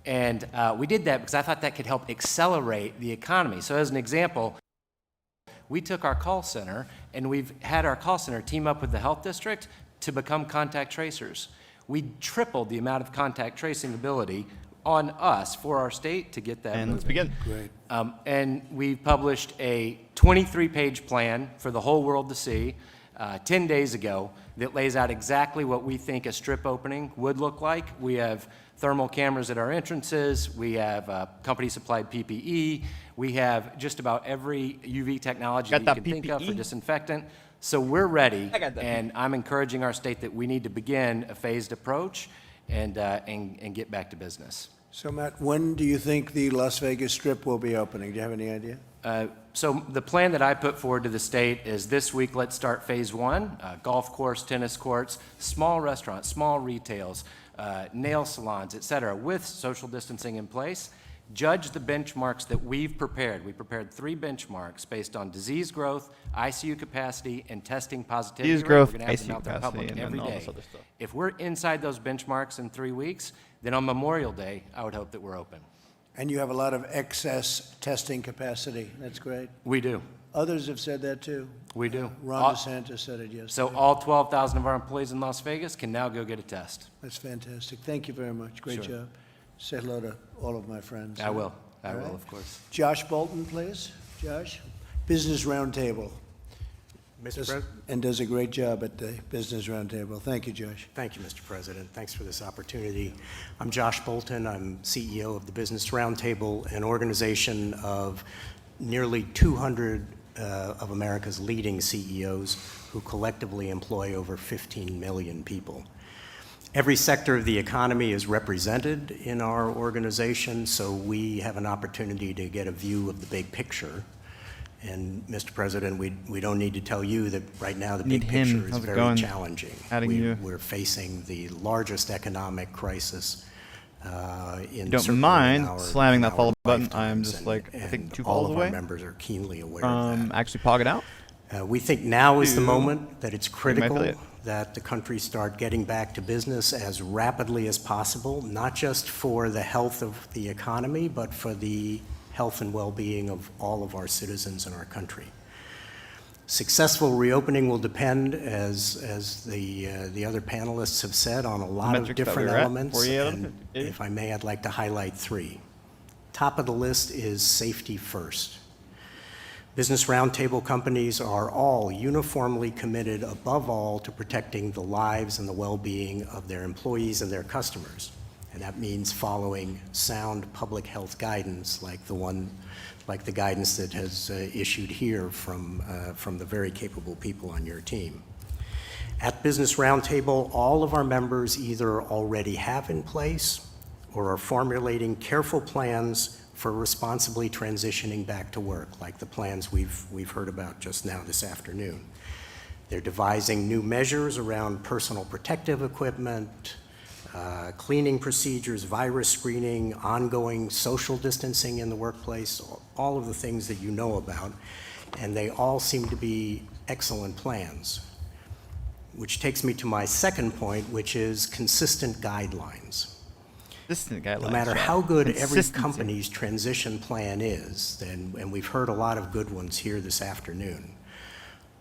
And we did that because I thought that could help accelerate the economy. So as an example, we took our call center and we've had our call center team up with the health district to become contact tracers. We tripled the amount of contact tracing ability on us for our state to get that moving. Let's begin. Great. And we published a 23-page plan for the whole world to see 10 days ago that lays out exactly what we think a strip opening would look like. We have thermal cameras at our entrances. We have company-supplied PPE. We have just about every UV technology that you can think of for disinfectant. So we're ready, and I'm encouraging our state that we need to begin a phased approach and get back to business. So, Matt, when do you think the Las Vegas Strip will be opening? Do you have any idea? So the plan that I put forward to the state is this week, let's start phase 1, golf course, tennis courts, small restaurants, small retails, nail salons, et cetera, with social distancing in place. Judge the benchmarks that we've prepared. We prepared 3 benchmarks based on disease growth, ICU capacity, and testing positivity. Disease growth, We're going to have them ICU out there in capacity, public and every then all day. this other stuff. If we're inside those benchmarks in 3 weeks, then on Memorial Day, I would hope that we're open. And you have a lot of excess testing capacity. That's great. We do. Others have said that too. We do. Ron DeSantis said it yesterday. So all 12,000 of our employees in Las Vegas can now go get a test. That's fantastic. Thank you very much. Great Sure. job. Say hello to all of my friends. I will. I All will, right. of course. Josh Bolton, please. Josh, Business Roundtable. Mr. President? And does a great job at the Business Roundtable. Thank you, Josh. Thank you, Mr. President. Thanks for this opportunity. I'm Josh Bolton. I'm CEO of the Business Roundtable, an organization of nearly 200 of America's leading CEOs who collectively employ over 15 million people. Every sector of the economy is represented in our organization, so we have an opportunity to get a view of the big picture. And Mr. President, we don't need to tell you that right now the big picture is very challenging. We're facing the largest economic crisis in don't mind slamming that follow button. I'm just like, I think 2 follows away. All of our members are keenly aware of that. Actually pog it out. We think now is the moment that it's critical that the country start getting back to business as rapidly as possible, not just for the health of the economy, but for the health and well-being of all of our citizens in our country. Successful reopening will depend, as the other panelists have said, on a lot of different elements. And if I may, I'd like to highlight 3. Top of the list is safety first. Business Roundtable companies are all uniformly committed, above all, to protecting the lives and the well-being of their employees and their customers. And that means following sound public health guidance like the guidance that has issued here from the very capable people on your team. At Business Roundtable, all of our members either already have in place or are formulating careful plans for responsibly transitioning back to work, like the plans we've heard about just now this afternoon. They're devising new measures around personal protective equipment, cleaning procedures, virus screening, ongoing social distancing in the workplace, all of the things that you know about, and they all seem to be excellent plans. Which takes me to my second point, which is consistent guidelines. No matter how good every company's transition plan is, and we've heard a lot of good ones here this afternoon,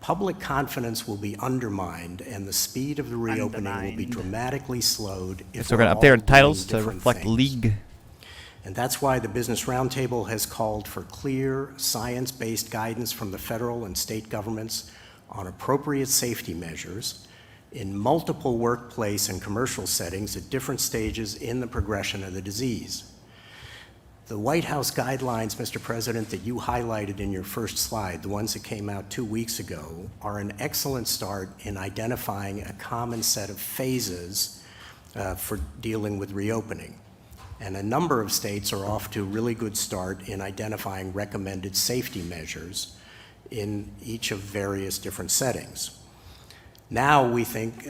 public confidence will be undermined and the speed of the reopening will be dramatically slowed if so we're going to update our titles to reflect League. And that's why the Business Roundtable has called for clear, science-based guidance from the federal and state governments on appropriate safety measures in multiple workplace and commercial settings at different stages in the progression of the disease. The White House guidelines, Mr. President, that you highlighted in your first slide, the ones that came out 2 weeks ago, are an excellent start in identifying a common set of phases for dealing with reopening. And a number of states are off to a really good start in identifying recommended safety measures in each of various different settings. Now we think,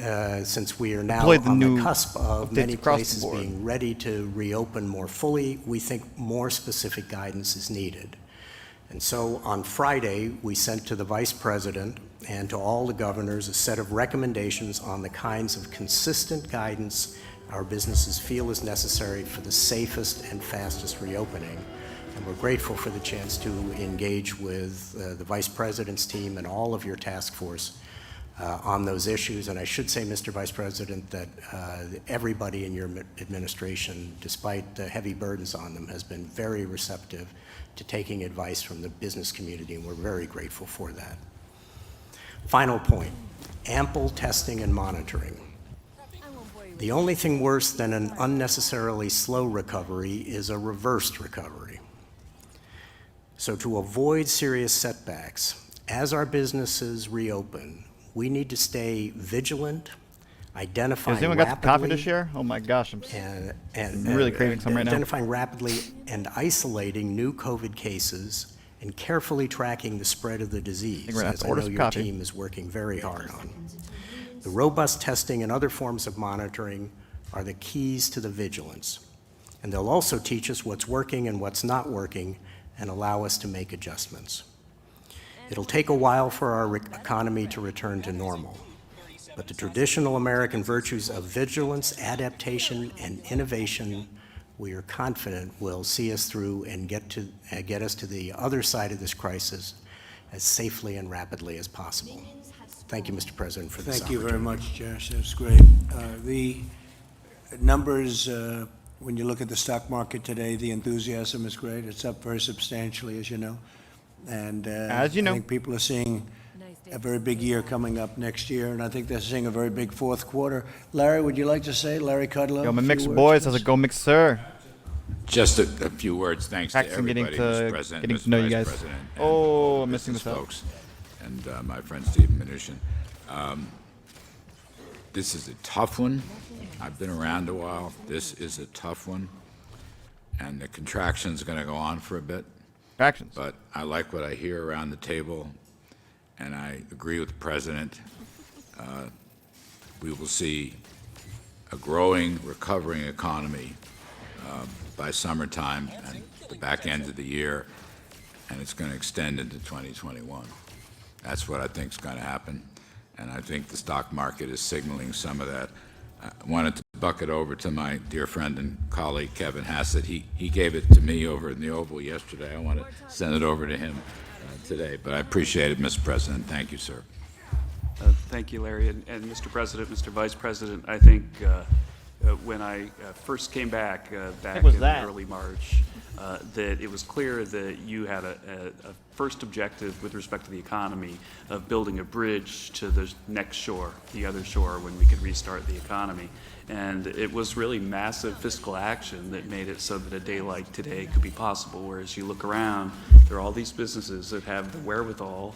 since we are now on the cusp of many places being ready to reopen more fully, we think more specific guidance is needed. And so on Friday, we sent to the Vice President and to all the governors a set of recommendations on the kinds of consistent guidance our businesses feel is necessary for the safest and fastest reopening. And we're grateful for the chance to engage with the Vice President's team and all of your task force on those issues. And I should say, Mr. Vice President, that everybody in your administration, despite the heavy burdens on them, has been very receptive to taking advice from the business community, and we're very grateful for that. Final point, ample testing and monitoring. The only thing worse than an unnecessarily slow recovery is a reversed recovery. So to avoid serious setbacks, as our businesses reopen, we need to stay vigilant, identifying Has anyone rapidly. got the coffee to share? Oh my gosh, I'm really craving some right now. Identifying rapidly and isolating new COVID cases and carefully tracking the spread of the disease, as I know your team is working very hard on. The robust testing and other forms of monitoring are the keys to the vigilance. And they'll also teach us what's working and what's not working and allow us to make adjustments. It'll take a while for our economy to return to normal, but the traditional American virtues of vigilance, adaptation, and innovation, we are confident will see us through and get us to the other side of this crisis as safely and rapidly as possible. Thank you, Mr. President, for this opportunity. Thank you very much, Josh. That's great. The numbers, when you look at the stock market today, the enthusiasm is great. It's up very substantially, as you know. And as you know, I think people are seeing a very big year coming up next year, and I think they're seeing a very big fourth quarter. Larry, would you like to say, Larry Kudlow? Yo, my mix boys, how's it go, mixer? Just a few words, thanks to everybody, Mr. President, getting to know you guys. President, oh, I'm missing this folks, and my friend Steve Mnuchin. This is a tough one. I've been around a while. This is a tough one, and the contraction's going to go on for a bit. But I like what I hear around the table, and I agree with the President. We will see a growing, recovering economy by summertime and the back end of the year, and it's going to extend into 2021. That's what I think is going to happen, and I think the stock market is signaling some of that. I wanted to buck it over to my dear friend and colleague, Kevin Hassett. He gave it to me over in the Oval yesterday. I want to send it over to him today, but I appreciate it, Mr. President. Thank you, sir. Thank you, Larry. And Mr. President, Mr. Vice President, I think when I first came back in early March, that it was clear that you had a first objective with respect to the economy of building a bridge to the next shore, the other shore, when we could restart the economy. And it was really massive fiscal action that made it so that a day like today could be possible, whereas you look around, there are all these businesses that have the wherewithal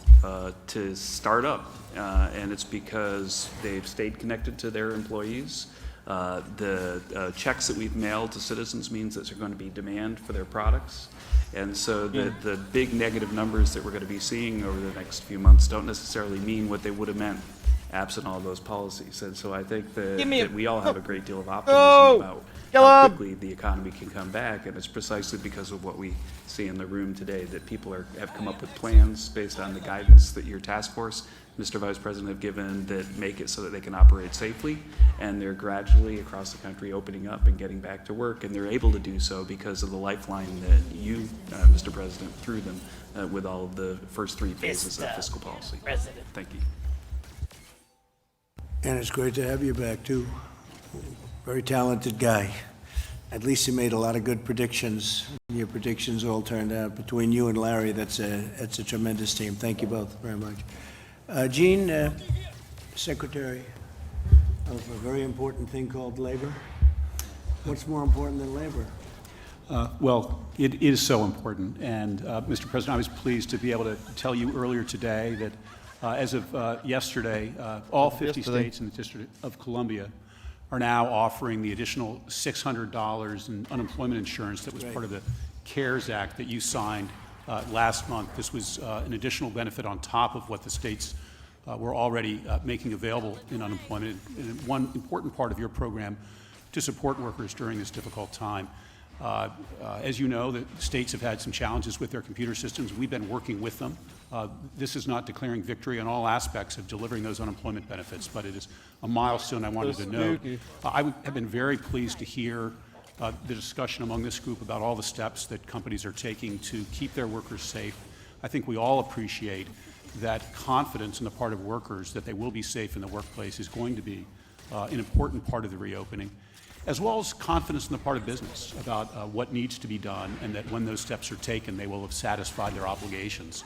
to start up, and it's because they've stayed connected to their employees. The checks that we've mailed to citizens means that there's going to be demand for their products. And so the big negative numbers that we're going to be seeing over the next few months don't necessarily mean what they would have meant absent all those policies. And so I think that we all have a great deal of optimism about how quickly the economy can come back, and it's precisely because of what we see in the room today that people have come up with plans based on the guidance that your task force, Mr. Vice President, have given that make it so that they can operate safely, and they're gradually across the country opening up and getting back to work, and they're able to do so because of the lifeline that you, Mr. President, threw them with all of the first 3 phases of fiscal policy. Thank you. And it's great to have you back, too. Very talented guy. At least you made a lot of good predictions. Your predictions all turned out. Between you and Larry, that's a tremendous team. Thank you both very much. Gene, Secretary of a very important thing called labor. What's more important than labor? Well, it is so important. And, Mr. President, I was pleased to be able to tell you earlier today that as of yesterday, all 50 states in the District of Columbia are now offering the additional $600 in unemployment insurance that was part of the CARES Act that you signed last month. This was an additional benefit on top of what the states were already making available in unemployment, and one important part of your program to support workers during this difficult time. As you know, the states have had some challenges with their computer systems. We've been working with them. This is not declaring victory on all aspects of delivering those unemployment benefits, but it is a milestone I wanted to note. I have been very pleased to hear the discussion among this group about all the steps that companies are taking to keep their workers safe. I think we all appreciate that confidence on the part of workers that they will be safe in the workplace is going to be an important part of the reopening, as well as confidence on the part of business about what needs to be done, and that when those steps are taken, they will have satisfied their obligations.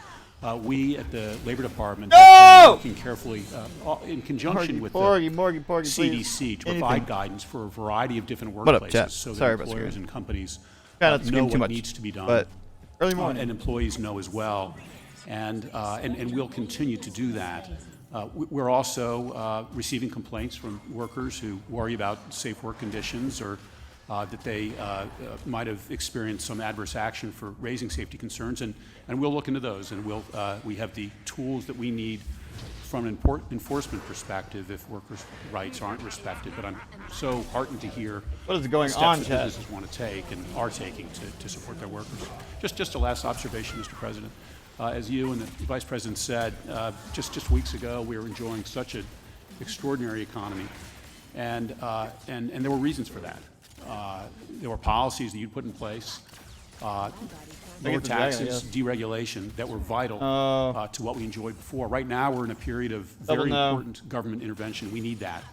We at the Labor Department have been working carefully in conjunction with the CDC to provide guidance for a variety of different workplaces so that employers and companies know what needs to be done, and employees know as well. And we'll continue to do that. We're also receiving complaints from workers who worry about safe work conditions, or that they might have experienced some adverse action for raising safety concerns, and we'll look into those, and we have the tools that we need from an enforcement perspective if workers' rights aren't respected. But I'm so heartened to hear what is going steps on, that businesses want to take and are taking to support their workers. Just a last observation, Mr. President. As you and the Vice President said, just weeks ago, we were enjoying such an extraordinary economy, and there were reasons for that. There were policies that you put in place, lower taxes, deregulation, that were vital to what we enjoyed before. Right now, we're in a period of very important government intervention. We need that.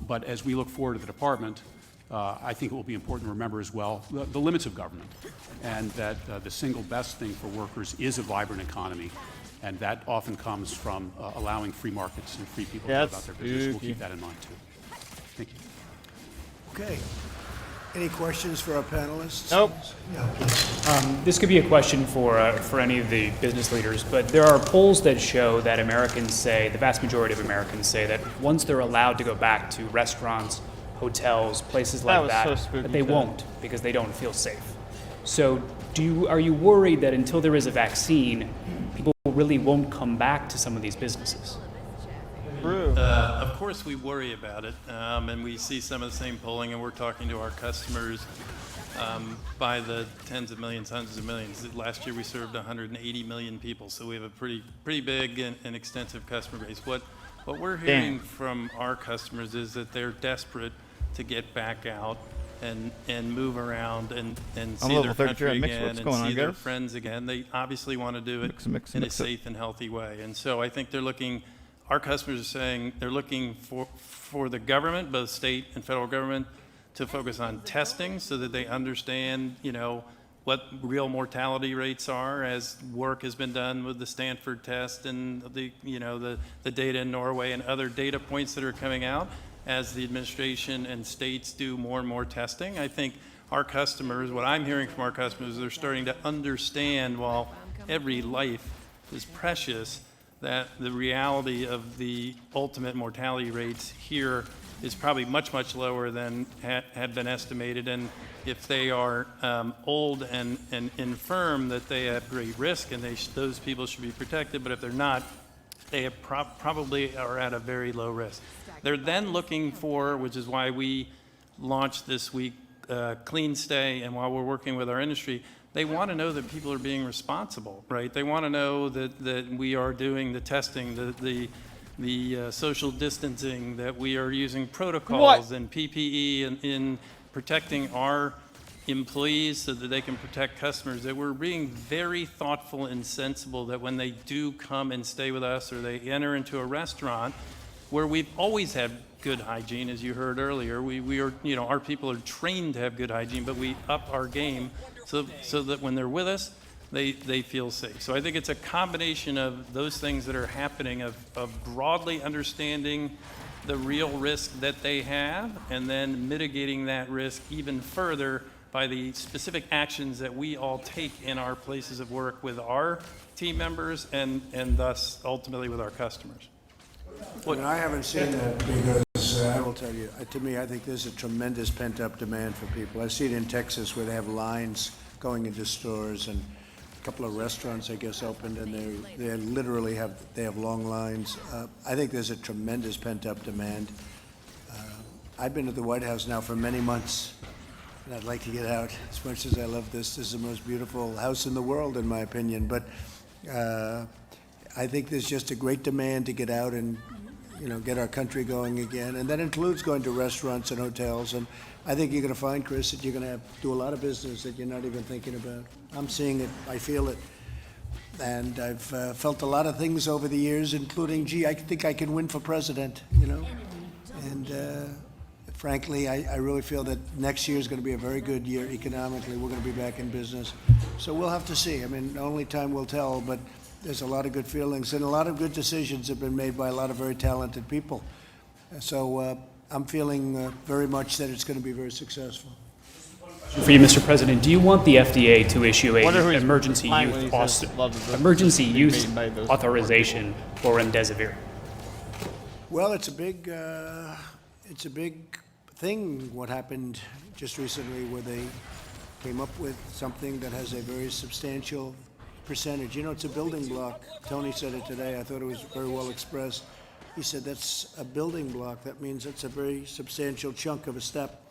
But as we look forward to the department, I think it will be important to remember as well the limits of government, and that the single best thing for workers is a vibrant economy, and that often comes from allowing free markets and free people to go about their business. We'll keep that in mind too. Thank you. Okay. Any questions for our panelists? Nope. This could be a question for any of the business leaders, but there are polls that show that Americans say, the vast majority of Americans say, that once they're allowed to go back to restaurants, hotels, places like that they won't, because they don't feel safe. So are you worried that until there is a vaccine, people really won't come back to some of these businesses? Of course we worry about it, and we see some of the same polling, and we're talking to our customers by the tens of millions, hundreds of millions. Last year we served 180 million people, so we have a pretty big and extensive customer base. What we're hearing from our customers is that they're desperate to get back out and move around and see their country again and see their friends again. They obviously want to do it in a safe and healthy way. And so I think our customers are saying they're looking for the government, both state and federal government, to focus on testing so that they understand, what real mortality rates are, as work has been done with the Stanford test and the data in Norway and other data points that are coming out as the administration and states do more and more testing. I think our customers, what I'm hearing from our customers, they're starting to understand, while every life is precious, that the reality of the ultimate mortality rates here is probably much, much lower than had been estimated. And if they are old and infirm, that they have great risk, and those people should be protected. But if they're not, they have probably are at a very low risk. They're then looking for, which is why we launched this week Clean Stay, and while we're working with our industry, they want to know that people are being responsible, right? They want to know that we are doing the testing, the social distancing, that we are using protocols and PPE in protecting our employees so that they can protect customers, that we're being very thoughtful and sensible that when they do come and stay with us or they enter into a restaurant where we've always had good hygiene, as you heard earlier, we are, you know, our people are trained to have good hygiene, but we up our game so that when they're with us, they feel safe. So I think it's a combination of those things that are happening, of broadly understanding the real risk that they have, and then mitigating that risk even further by the specific actions that we all take in our places of work with our team members and thus ultimately with our customers. Well, I haven't seen that because I will tell you, to me, I think there's a tremendous pent-up demand for people. I see it in Texas where they have lines going into stores, and a couple of restaurants, I guess, opened, and they literally have long lines. I think there's a tremendous pent-up demand. I've been at the White House now for many months, and I'd like to get out as much as I love this. This is the most beautiful house in the world, in my opinion. But I think there's just a great demand to get out and, you know, get our country going again. And that includes going to restaurants and hotels. And I think you're going to find, Chris, that you're going to do a lot of business that you're not even thinking about. I'm seeing it. I feel it. And I've felt a lot of things over the years, including, gee, I think I can win for president, you know. And frankly, I really feel that next year is going to be a very good year economically. We're going to be back in business. So we'll have to see. I mean, only time will tell, but there's a lot of good feelings and a lot of good decisions have been made by a lot of very talented people. So I'm feeling very much that it's going to be very successful. For you, Mr. President, do you want the FDA to issue an emergency use authorization for remdesivir? Well, it's a big thing, what happened just recently, where they came up with something that has a very substantial percentage. You know, it's a building block. Tony said it today. I thought it was very well expressed. He said that's a building block. That means it's a very substantial chunk of a step.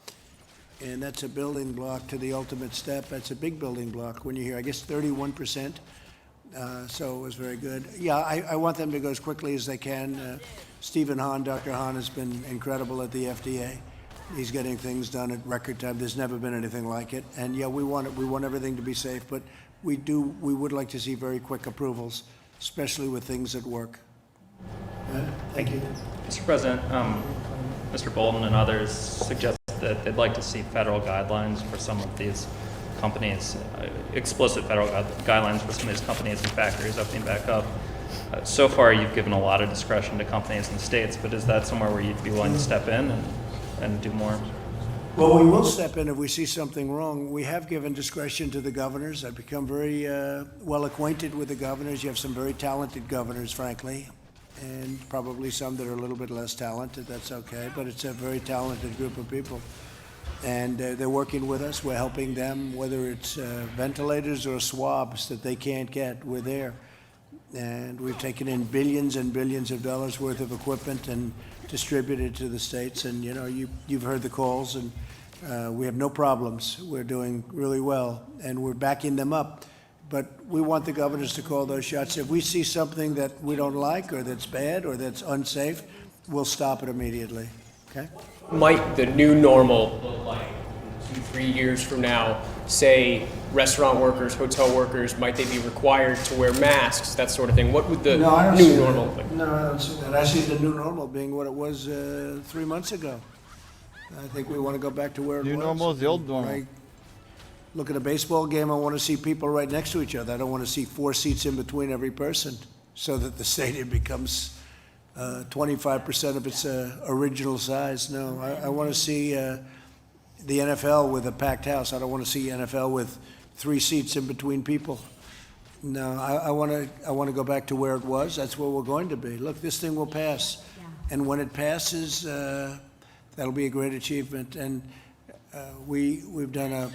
And that's a building block to the ultimate step. That's a big building block when you hear, I guess, 31%. So it was very good. Yeah, I want them to go as quickly as they can. Stephen Hahn, Dr. Hahn, has been incredible at the FDA. He's getting things done at record time. There's never been anything like it. And yeah, we want everything to be safe, but we would like to see very quick approvals, especially with things that work. Thank you. Mr. President, Mr. Bolton and others suggest that they'd like to see federal guidelines for some of these companies, explicit federal guidelines for some of these companies and factories opening back up. So far, you've given a lot of discretion to companies and states, but is that somewhere where you'd be willing to step in and do more? Well, we will step in if we see something wrong. We have given discretion to the governors. I've become very well acquainted with the governors. You have some very talented governors, frankly, and probably some that are a little bit less talented. That's okay, but it's a very talented group of people. And they're working with us. We're helping them, whether it's ventilators or swabs that they can't get, we're there. And we've taken in billions and billions of dollars worth of equipment and distributed to the states. And, you know, you've heard the calls, and we have no problems. We're doing really well, and we're backing them up. But we want the governors to call those shots. If we see something that we don't like or that's bad or that's unsafe, we'll stop it immediately, okay? Might the new normal look like 2-3 years from now? Say restaurant workers, hotel workers, might they be required to wear masks, that sort of thing? What would the new normal look like? No, I don't see that. I see the new normal being what it was 3 months ago. I think we want to go back to where it was. New normal is the old normal. When I look at a baseball game, I want to see people right next to each other. I don't want to see 4 seats in between every person so that the stadium becomes 25% of its original size. No, I want to see the NFL with a packed house. I don't want to see NFL with 3 seats in between people. No, I want to go back to where it was. That's where we're going to be. Look, this thing will pass. Yeah. And when it passes, that'll be a great achievement. And we've done a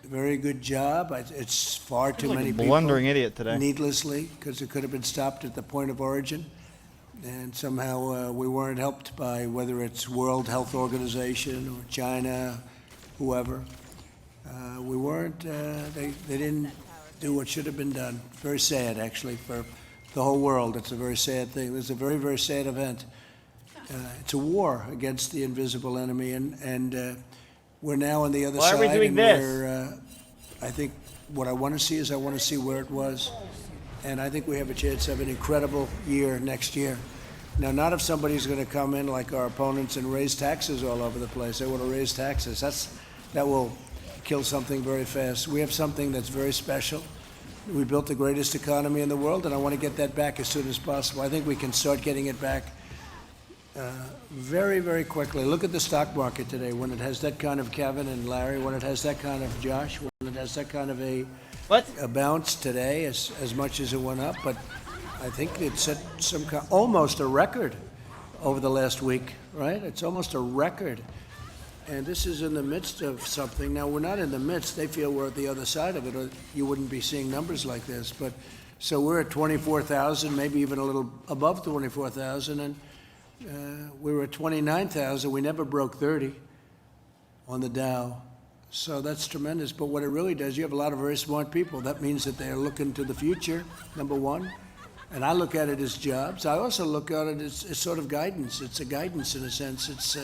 very good job. It's far too many people. Blundering idiot today. Needlessly, because it could have been stopped at the point of origin. and somehow we weren't helped by whether it's World Health Organization or China, whoever. We weren't, they didn't do what should have been done. Very sad, actually, for the whole world. It's a very sad thing. It's a very, very sad event. It's a war against the invisible enemy, and we're now on the other side. Why are we doing this? I think what I want to see is I want to see where it was, and I think we have a chance to have an incredible year next year. Now, not if somebody's going to come in like our opponents and raise taxes all over the place. They want to raise taxes. That will kill something very fast. We have something that's very special. We built the greatest economy in the world, and I want to get that back as soon as possible. I think we can start getting it back very, very quickly. Look at the stock market today. When it has that kind of Kevin and Larry, when it has that kind of Josh, when it has that kind of a bounce today, as much as it went up, but I think it set almost a record over the last week, right? It's almost a record. And this is in the midst of something. Now, we're not in the midst. They feel we're at the other side of it, or you wouldn't be seeing numbers like this. But so we're at 24,000, maybe even a little above 24,000, and we were at 29,000. We never broke 30 on the Dow. So that's tremendous. But what it really does, you have a lot of very smart people. That means that they're looking to the future, number one. And I look at it as jobs. I also look at it as sort of guidance. It's a guidance in a sense. It's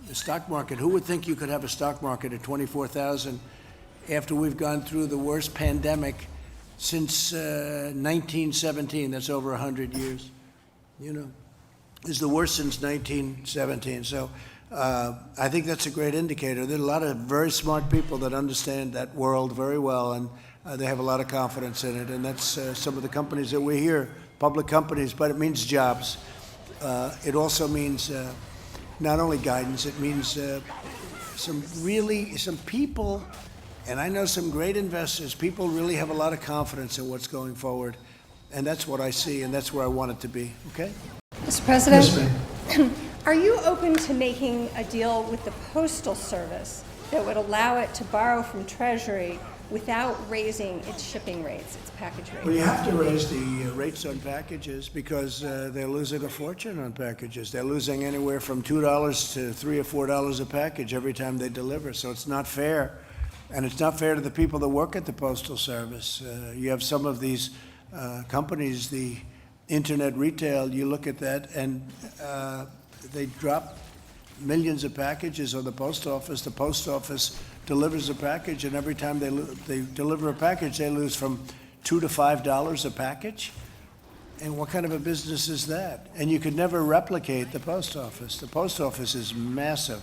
the stock market. Who would think you could have a stock market at 24,000 after we've gone through the worst pandemic since 1917? That's over 100 years. You know, it's the worst since 1917. So I think that's a great indicator. There are a lot of very smart people that understand that world very well, and they have a lot of confidence in it. And that's some of the companies that we hear, public companies, but it means jobs. It also means not only guidance, it means some people, and I know some great investors, people really have a lot of confidence in what's going forward. And that's what I see, and that's where I want it to be, okay? Mr. President, Yes, are you open to making a deal with the Postal Service that would allow it to borrow from Treasury without raising its shipping rates, its package rates? Well, you have to raise the rates on packages because they're losing a fortune on packages. They're losing anywhere from $2 to $3 or $4 a package every time they deliver. So it's not fair. And it's not fair to the people that work at the Postal Service. You have some of these companies, the internet retail, you look at that, and they drop millions of packages on the post office. The post office delivers a package, and every time they deliver a package, they lose from $2 to $5 a package. And what kind of a business is that? And you could never replicate the post office. The post office is massive,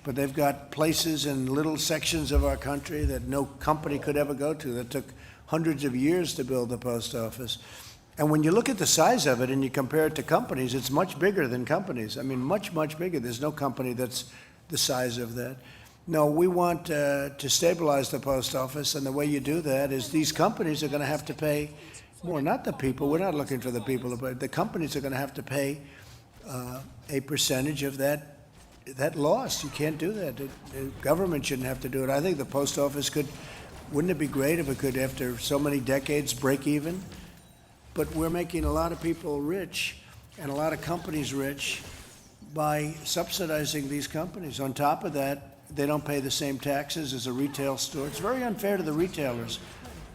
but they've got places in little sections of our country that no company could ever go to, that took hundreds of years to build the post office. And when you look at the size of it and you compare it to companies, it's much bigger than companies. I mean, much, much bigger. There's no company that's the size of that. No, we want to stabilize the post office, and the way you do that is these companies are going to have to pay more, not the people. We're not looking for the people, but the companies are going to have to pay a percentage of that loss. You can't do that. The government shouldn't have to do it. I think the post office could, wouldn't it be great if it could, after so many decades, break even? But we're making a lot of people rich and a lot of companies rich by subsidizing these companies. On top of that, they don't pay the same taxes as a retail store. It's very unfair to the retailers.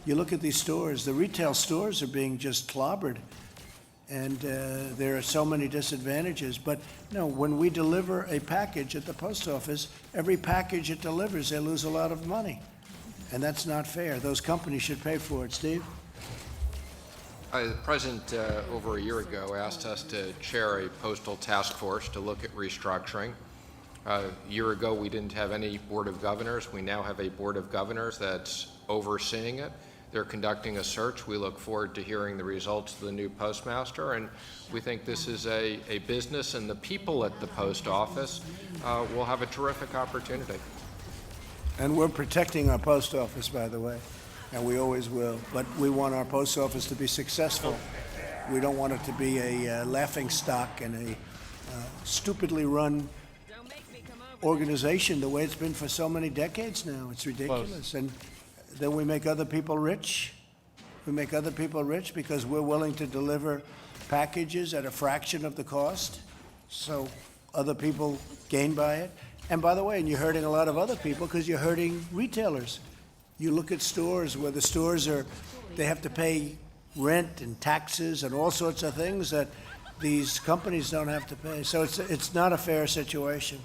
You look at these stores, the retail stores are being just clobbered, and there are so many disadvantages. But no, when we deliver a package at the post office, every package it delivers, they lose a lot of money. And that's not fair. Those companies should pay for it. Steve? The President, over a year ago, asked us to chair a postal task force to look at restructuring. A year ago, we didn't have any Board of Governors. We now have a Board of Governors that's overseeing it. They're conducting a search. We look forward to hearing the results of the new postmaster, and we think this is a business, and the people at the post office will have a terrific opportunity. And we're protecting our post office, by the way, and we always will. But we want our post office to be successful. We don't want it to be a laughing stock and a stupidly run organization the way it's been for so many decades now. It's ridiculous. And then we make other people rich. We make other people rich because we're willing to deliver packages at a fraction of the cost, so other people gain by it. And by the way, and you're hurting a lot of other people because you're hurting retailers. You look at stores where the stores they have to pay rent and taxes and all sorts of things that these companies don't have to pay. So it's not a fair situation.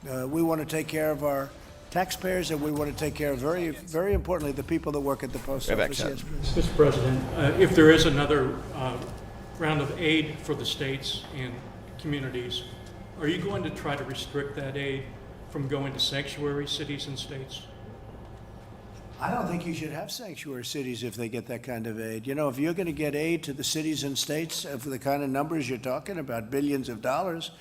We want to take care of our taxpayers, and we want to take care of, very, very importantly, the people that work at the post office. Yes, please. Mr. President, if there is another round of aid for the states and communities, are you going to try to restrict that aid from going to sanctuary cities and states? I don't think you should have sanctuary cities if they get that kind of aid. You know, if you're going to get aid to the cities and states for the kind of numbers you're talking about, billions of dollars,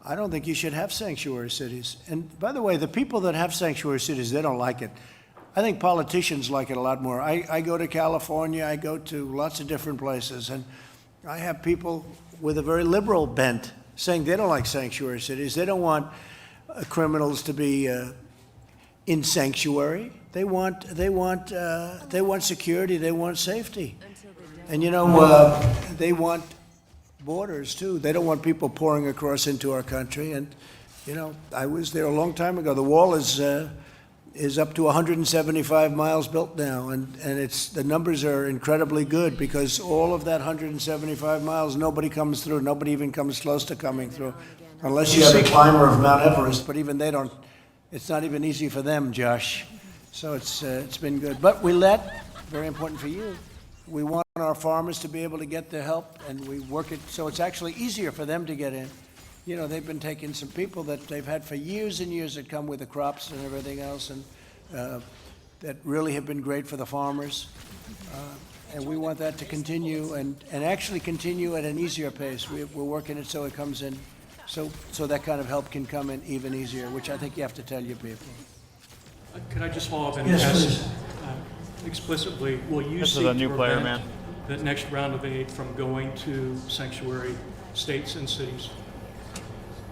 I don't think you should have sanctuary cities. And by the way, the people that have sanctuary cities, they don't like it. I think politicians like it a lot more. I go to California, I go to lots of different places, and I have people with a very liberal bent saying they don't like sanctuary cities. They don't want criminals to be in sanctuary. They want security. They want safety, and you know they want borders too. They don't want people pouring across into our country. And you know, I was there a long time ago. The wall is up to 175 miles built now, and the numbers are incredibly good because all of that 175 miles, nobody comes through. Nobody even comes close to coming through, unless you have a climber of Mount Everest. But even they don't. It's not even easy for them, Josh. So it's been good. But very important for you, we want our farmers to be able to get their help, and we work it so it's actually easier for them to get in. You know, they've been taking some people that they've had for years and years that come with the crops and everything else, and that really have been great for the farmers. And we want that to continue and actually continue at an easier pace. We're working it so it comes in, so that kind of help can come in even easier, which I think you have to tell your people. Could I just follow up and yes, ask explicitly, will you seek to prevent the next round of aid from going to sanctuary states and cities?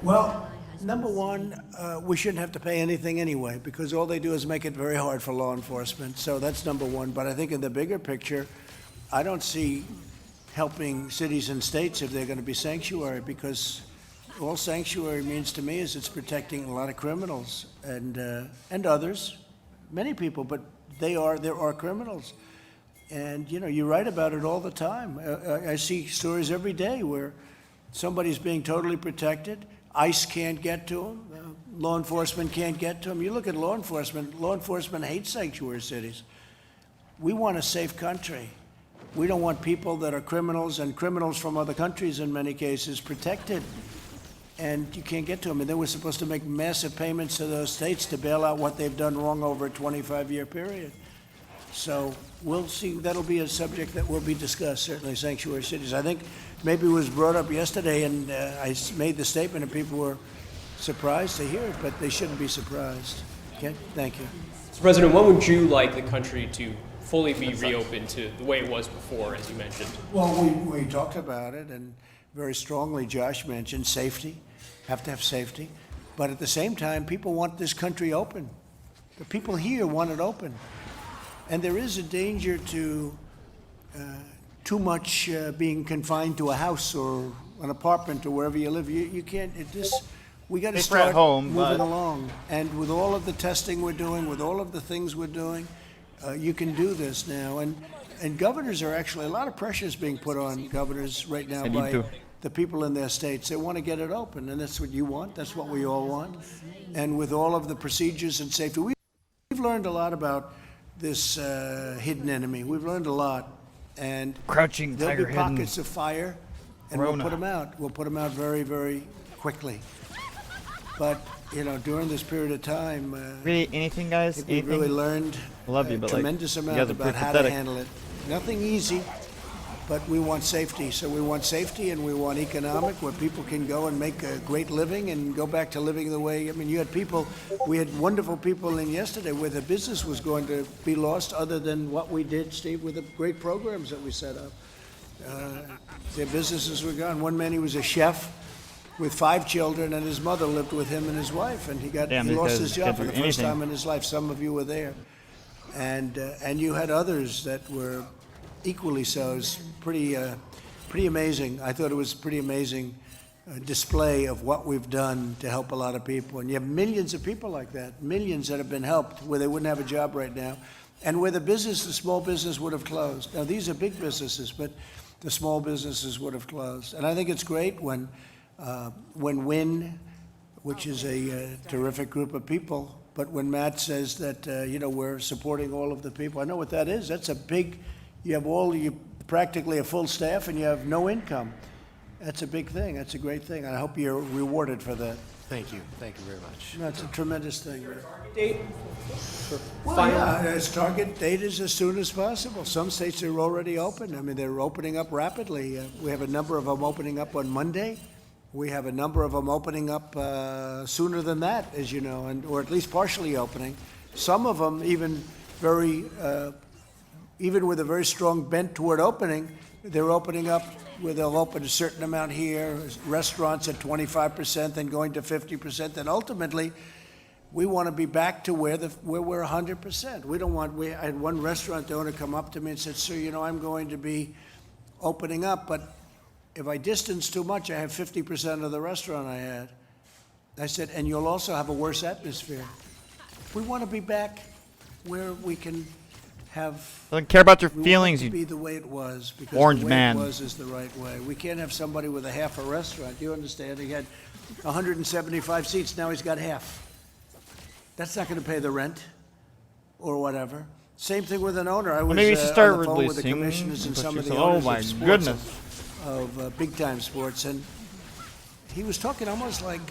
Well, number one, we shouldn't have to pay anything anyway, because all they do is make it very hard for law enforcement. So that's number one. But I think in the bigger picture, I don't see helping cities and states if they're going to be sanctuary, because all sanctuary means to me is it's protecting a lot of criminals and others, many people, but there are criminals. And, you know, you write about it all the time. I see stories every day where somebody's being totally protected. ICE can't get to them. Law enforcement can't get to them. You look at law enforcement hates sanctuary cities. We want a safe country. We don't want people that are criminals and criminals from other countries in many cases protected. And you can't get to them. And then we're supposed to make massive payments to those states to bail out what they've done wrong over a 25-year period. So we'll see. That'll be a subject that will be discussed, certainly, sanctuary cities. I think maybe it was brought up yesterday, and I made the statement, and people were surprised to hear it, but they shouldn't be surprised. Okay? Thank you. Mr. President, when would you like the country to fully be reopened to the way it was before, as you mentioned? Well, we talked about it, and very strongly Josh mentioned safety. Have to have safety. But at the same time, people want this country open. The people here want it open. And there is a danger to too much being confined to a house or an apartment or wherever you live. You can't, we got to start moving along. And with all of the testing we're doing, with all of the things we're doing, you can do this now. And governors are actually, a lot of pressure is being put on governors right now by the people in their states. They want to get it open, and that's what you want. That's what we all want. And with all of the procedures and safety, we've learned a lot about this hidden enemy. We've learned a lot. And crouching tiger, there'll be pockets of fire, and Corona. we'll put them out. We'll put them out very, very quickly. But, you know, during this period of time, really, anything, guys? I think we really learned a tremendous amount about how to handle it. Nothing easy, but we want safety. So we want safety, and we want economic, where people can go and make a great living and go back to living the way. I mean, you had people, we had wonderful people in yesterday where the business was going to be lost, other than what we did, Steve, with the great programs that we set up. Their businesses were gone. One man, he was a chef with 5 children, and his mother lived with him and his wife, and he lost his job for the first time in his life. Some of you were there. And you had others that were equally so. It's pretty pretty amazing. I thought it was pretty amazing display of what we've done to help a lot of people. And you have millions of people like that, millions that have been helped where they wouldn't have a job right now, and where the small business would have closed. Now, these are big businesses, but the small businesses would have closed. And I think it's great when WIN, which is a terrific group of people, but when Matt says that, we're supporting all of the people, I know what that is. That's a big, you practically a full staff and you have no income. That's a big thing. That's a great thing. And I hope you're rewarded for that. Thank you. Thank you very much. That's a tremendous thing. Date? Well, yeah, its target date is as soon as possible. Some states are already open. I mean, they're opening up rapidly. We have a number of them opening up on Monday. We have a number of them opening up sooner than that, as you know, or at least partially opening. Some of them even with a very strong bent toward opening, they're opening up where they'll open a certain amount here, restaurants at 25%, then going to 50%, then ultimately we want to be back to where we're 100%. We don't want. I had one restaurant owner come up to me and said, "Sir, I'm going to be opening up, but if I distance too much, I have 50% of the restaurant I had." I said, "And you'll also have a worse atmosphere." We want to be back where we can have. Doesn't care about your feelings. You be the way it was, because orange the way man. It was is the right way. We can't have somebody with a half a restaurant. You understand? He had 175 seats. Now he's got half. That's not going to pay the rent, or whatever. Same thing with an owner. I was maybe you should start on the phone with the releasing, commissioners and some of the oh owners my of sports, goodness. of big time sports, and he was talking almost like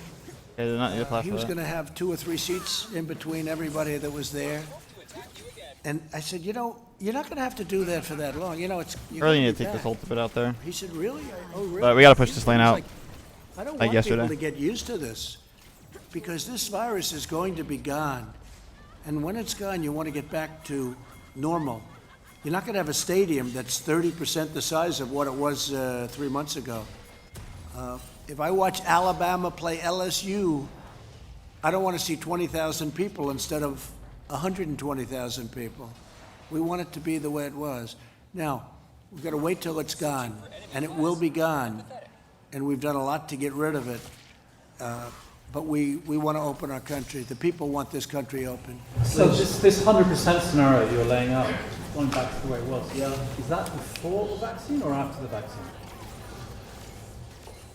he was going to have 2 or 3 seats in between everybody that was there. And I said, you're not going to have to do that for that long. It's Really need to take this whole bit out there. He said, really? Oh, really? But we got to push this lane out. I don't like want yesterday. people to get used to this, because this virus is going to be gone. And when it's gone, you want to get back to normal. You're not going to have a stadium that's 30% the size of what it was 3 months ago. If I watch Alabama play LSU, I don't want to see 20,000 people instead of 120,000 people. We want it to be the way it was. Now, we've got to wait till it's gone, and it will be gone. And we've done a lot to get rid of it. But we want to open our country. The people want this country open. So this 100% scenario you're laying out, going back to the way it was, is that before the vaccine or after the vaccine?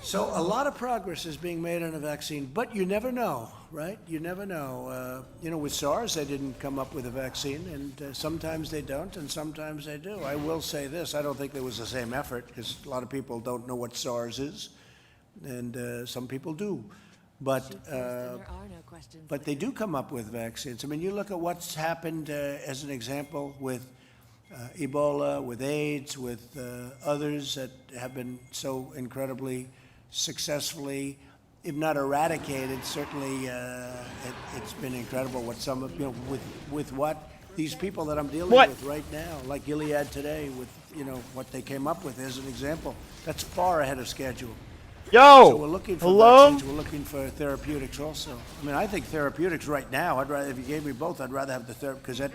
So a lot of progress is being made on a vaccine, but you never know, right? You never know. With SARS, they didn't come up with a vaccine, and sometimes they don't, and sometimes they do. I will say this, I don't think there was the same effort, because a lot of people don't know what SARS is, and some people do. But they do come up with vaccines. I mean, you look at what's happened as an example with Ebola, with AIDS, with others that have been so incredibly successfully, if not eradicated, certainly it's been incredible what some of, with what these people that I'm dealing with right now, like Gilead today, with, what they came up with as an example. That's far ahead of schedule. So we're looking for vaccines, we're looking for therapeutics also. I mean, I think therapeutics right now, if you gave me both, I'd rather have the therapy, because that,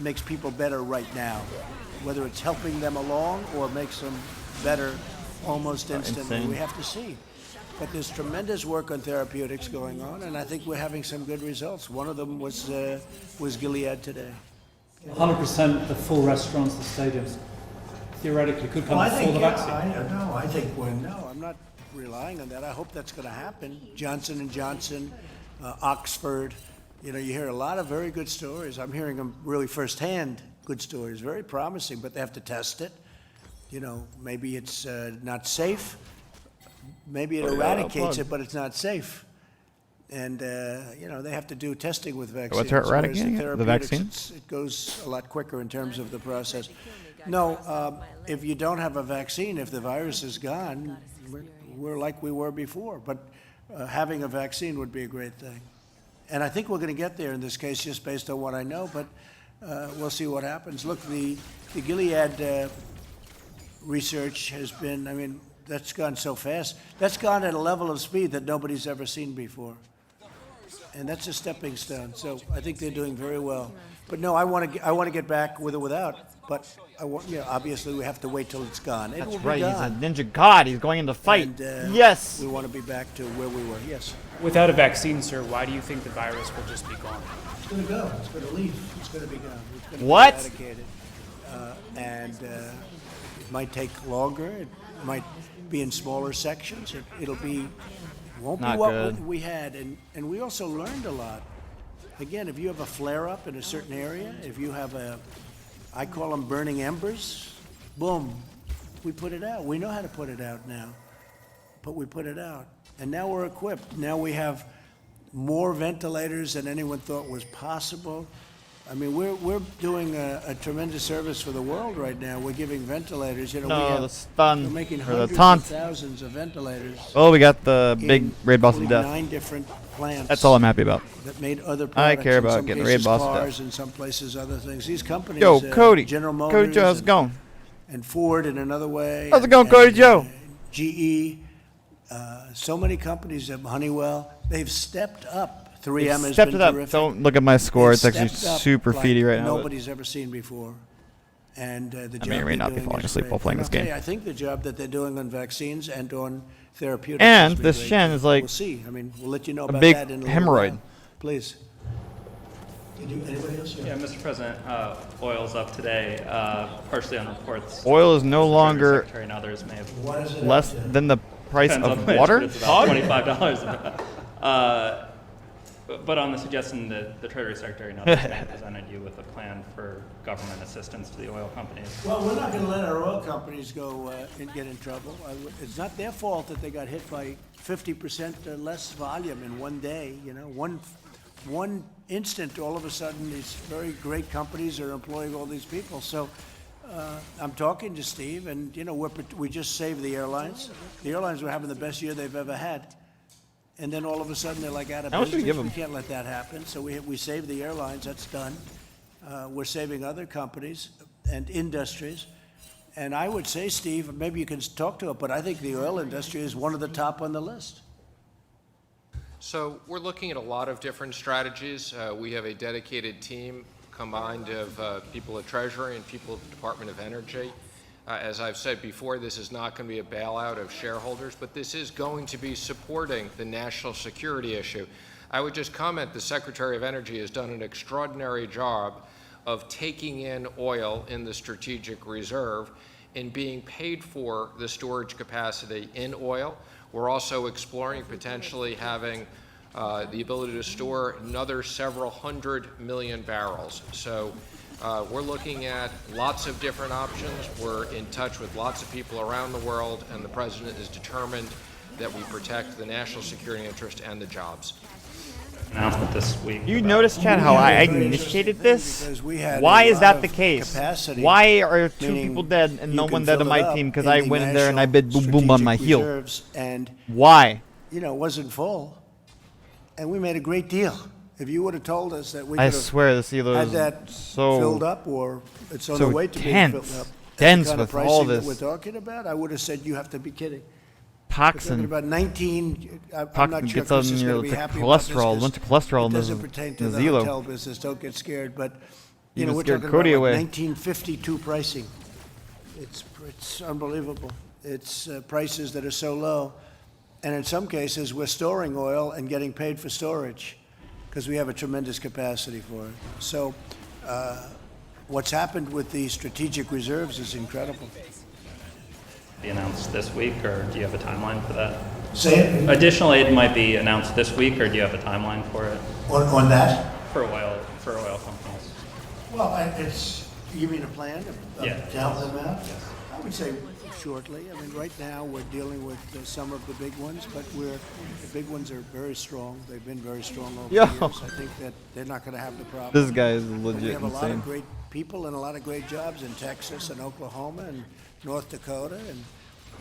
makes people better right now. Whether it's helping them along or makes them better almost instantly, we have to see. But there's tremendous work on therapeutics going on, and I think we're having some good results. One of them was Gilead today. 100% the full restaurants, the stadiums, theoretically could come before the vaccine. I'm not relying on that. I hope that's going to happen. Johnson & Johnson, Oxford, you hear a lot of very good stories. I'm hearing them really firsthand, good stories, very promising, but they have to test it. Maybe it's not safe. Maybe it eradicates it, but it's not safe. And, they have to do testing with vaccines. What's eradicating the vaccine? It goes a lot quicker in terms of the process. No, if you don't have a vaccine, if the virus is gone, we're like we were before. But having a vaccine would be a great thing. And I think we're going to get there in this case, just based on what I know, but we'll see what happens. Look, the Gilead research has been, that's gone so fast. That's gone at a level of speed that nobody's ever seen before. And that's a stepping stone. So I think they're doing very well. But no, I want to get back with or without. But obviously we have to wait till it's gone. It That's will be right. He's a gone. ninja god. He's going into fight. And, yes. We want to be back to where we were. Yes. Without a vaccine, sir, why do you think the virus will just be gone? It's going to go. It's going to leave. It's going to be gone. It's going to What? be eradicated. It might take longer. It might be in smaller sections. Won't Not be what good. we had. And we also learned a lot. Again, if you have a flare-up in a certain area, if you have I call them burning embers, boom, we put it out. We know how to put it out now, but we put it out. And now we're equipped. Now we have more ventilators than anyone thought was possible. I mean, we're doing a tremendous service for the world right now. We're giving ventilators. You know, the stun we're making or the hundreds taunt. of thousands of ventilators. Oh, we got the big raid boss of in death. 9 different plants. That's all I'm happy about. That made other products. I care in about some getting cases raid boss of cars, death. in some places other things. These companies. Yo, Cody. General Motors. Cody Joe, how's it going? And Ford in another way. How's it going, Cody Joe? GE. So many companies have Honeywell. They've stepped up. 3M has Stepped been it up. terrific. Don't look at my score. It's They've actually stepped up super like feedy right now. but- Nobody's ever seen before. And the job may or may they're not be doing falling is asleep great. while playing And this I'll tell game. you, I think the job that they're doing on vaccines and on therapeutics. And has been this great. Shen is like We'll see. I mean, we'll let you know a about big that in a little hemorrhoid. while. Please. Anybody else? Yeah, Mr. President, oil's up today, partially on reports. Oil is no Mr. longer Secretary and others may have What is it less up to? than the price Depends of on which, water. but it's about $25. But on the suggestion that the Treasury Secretary and others may have presented you with a plan for government assistance to the oil companies. Well, we're not going to let our oil companies go and get in trouble. It's not their fault that they got hit by 50% less volume in one day. You know, one instant, all of a sudden, these very great companies are employing all these people. So I'm talking to Steve, and you know, we just saved the airlines. The airlines were having the best year they've ever had. And then all of a sudden they're like out of How much do we business. give them? We can't let that happen. So we saved the airlines. That's done. We're saving other companies and industries. And I would say, Steve, maybe you can talk to it, but I think the oil industry is one of the top on the list. So we're looking at a lot of different strategies. We have a dedicated team combined of people at Treasury and people at the Department of Energy. As I've said before, this is not going to be a bailout of shareholders, but this is going to be supporting the national security issue. I would just comment the Secretary of Energy has done an extraordinary job of taking in oil in the strategic reserve and being paid for the storage capacity in oil. We're also exploring potentially having the ability to store another several 100 million barrels. So we're looking at lots of different options. We're in touch with lots of people around the world, and the President is determined that we protect the national security interest and the jobs. Announcement this week. You notice, Chad, how I initiated this? Because we had Why a is lot that of the case? capacity, Why are 2 meaning people dead and no you one can dead on fill my it up team because in I the went in there and I national bid boom boom on my strategic heel? reserves, and Why? you know, it wasn't full, and we made a great deal. If you would have told us that we I could have swear the seal had is that so filled up, or it's on so the way to being tense. filled up, Dense the kind with of all pricing this that we're talking about, I would have said you have to be kidding. We're toxin. talking about 19. I'm Toxin not sure gets on Chris is your going to be like happy about this cholesterol, a 'cause bunch of cholesterol in it the doesn't pertain to the Zelo. hotel business. Don't get scared, but You know just we're scared talking Cody about like away. 1952 pricing. It's unbelievable. It's prices that are so low, and in some cases we're storing oil and getting paid for storage because we have a tremendous capacity for it. So what's happened with the strategic reserves is incredible. Be announced this week, or do you have a timeline for that? Say it. Additional aid might be announced this week, or do you have a timeline for it? On that? For oil companies. Well, you mean a plan Yeah. to help them out? I would say shortly. I mean, right now we're dealing with some of the big ones, but the big ones are very strong. They've been very strong over Yo. the years. I think that they're not going to have the problem. This guy is But legit we have a lot insane. of great people and a lot of great jobs in Texas and Oklahoma and North Dakota and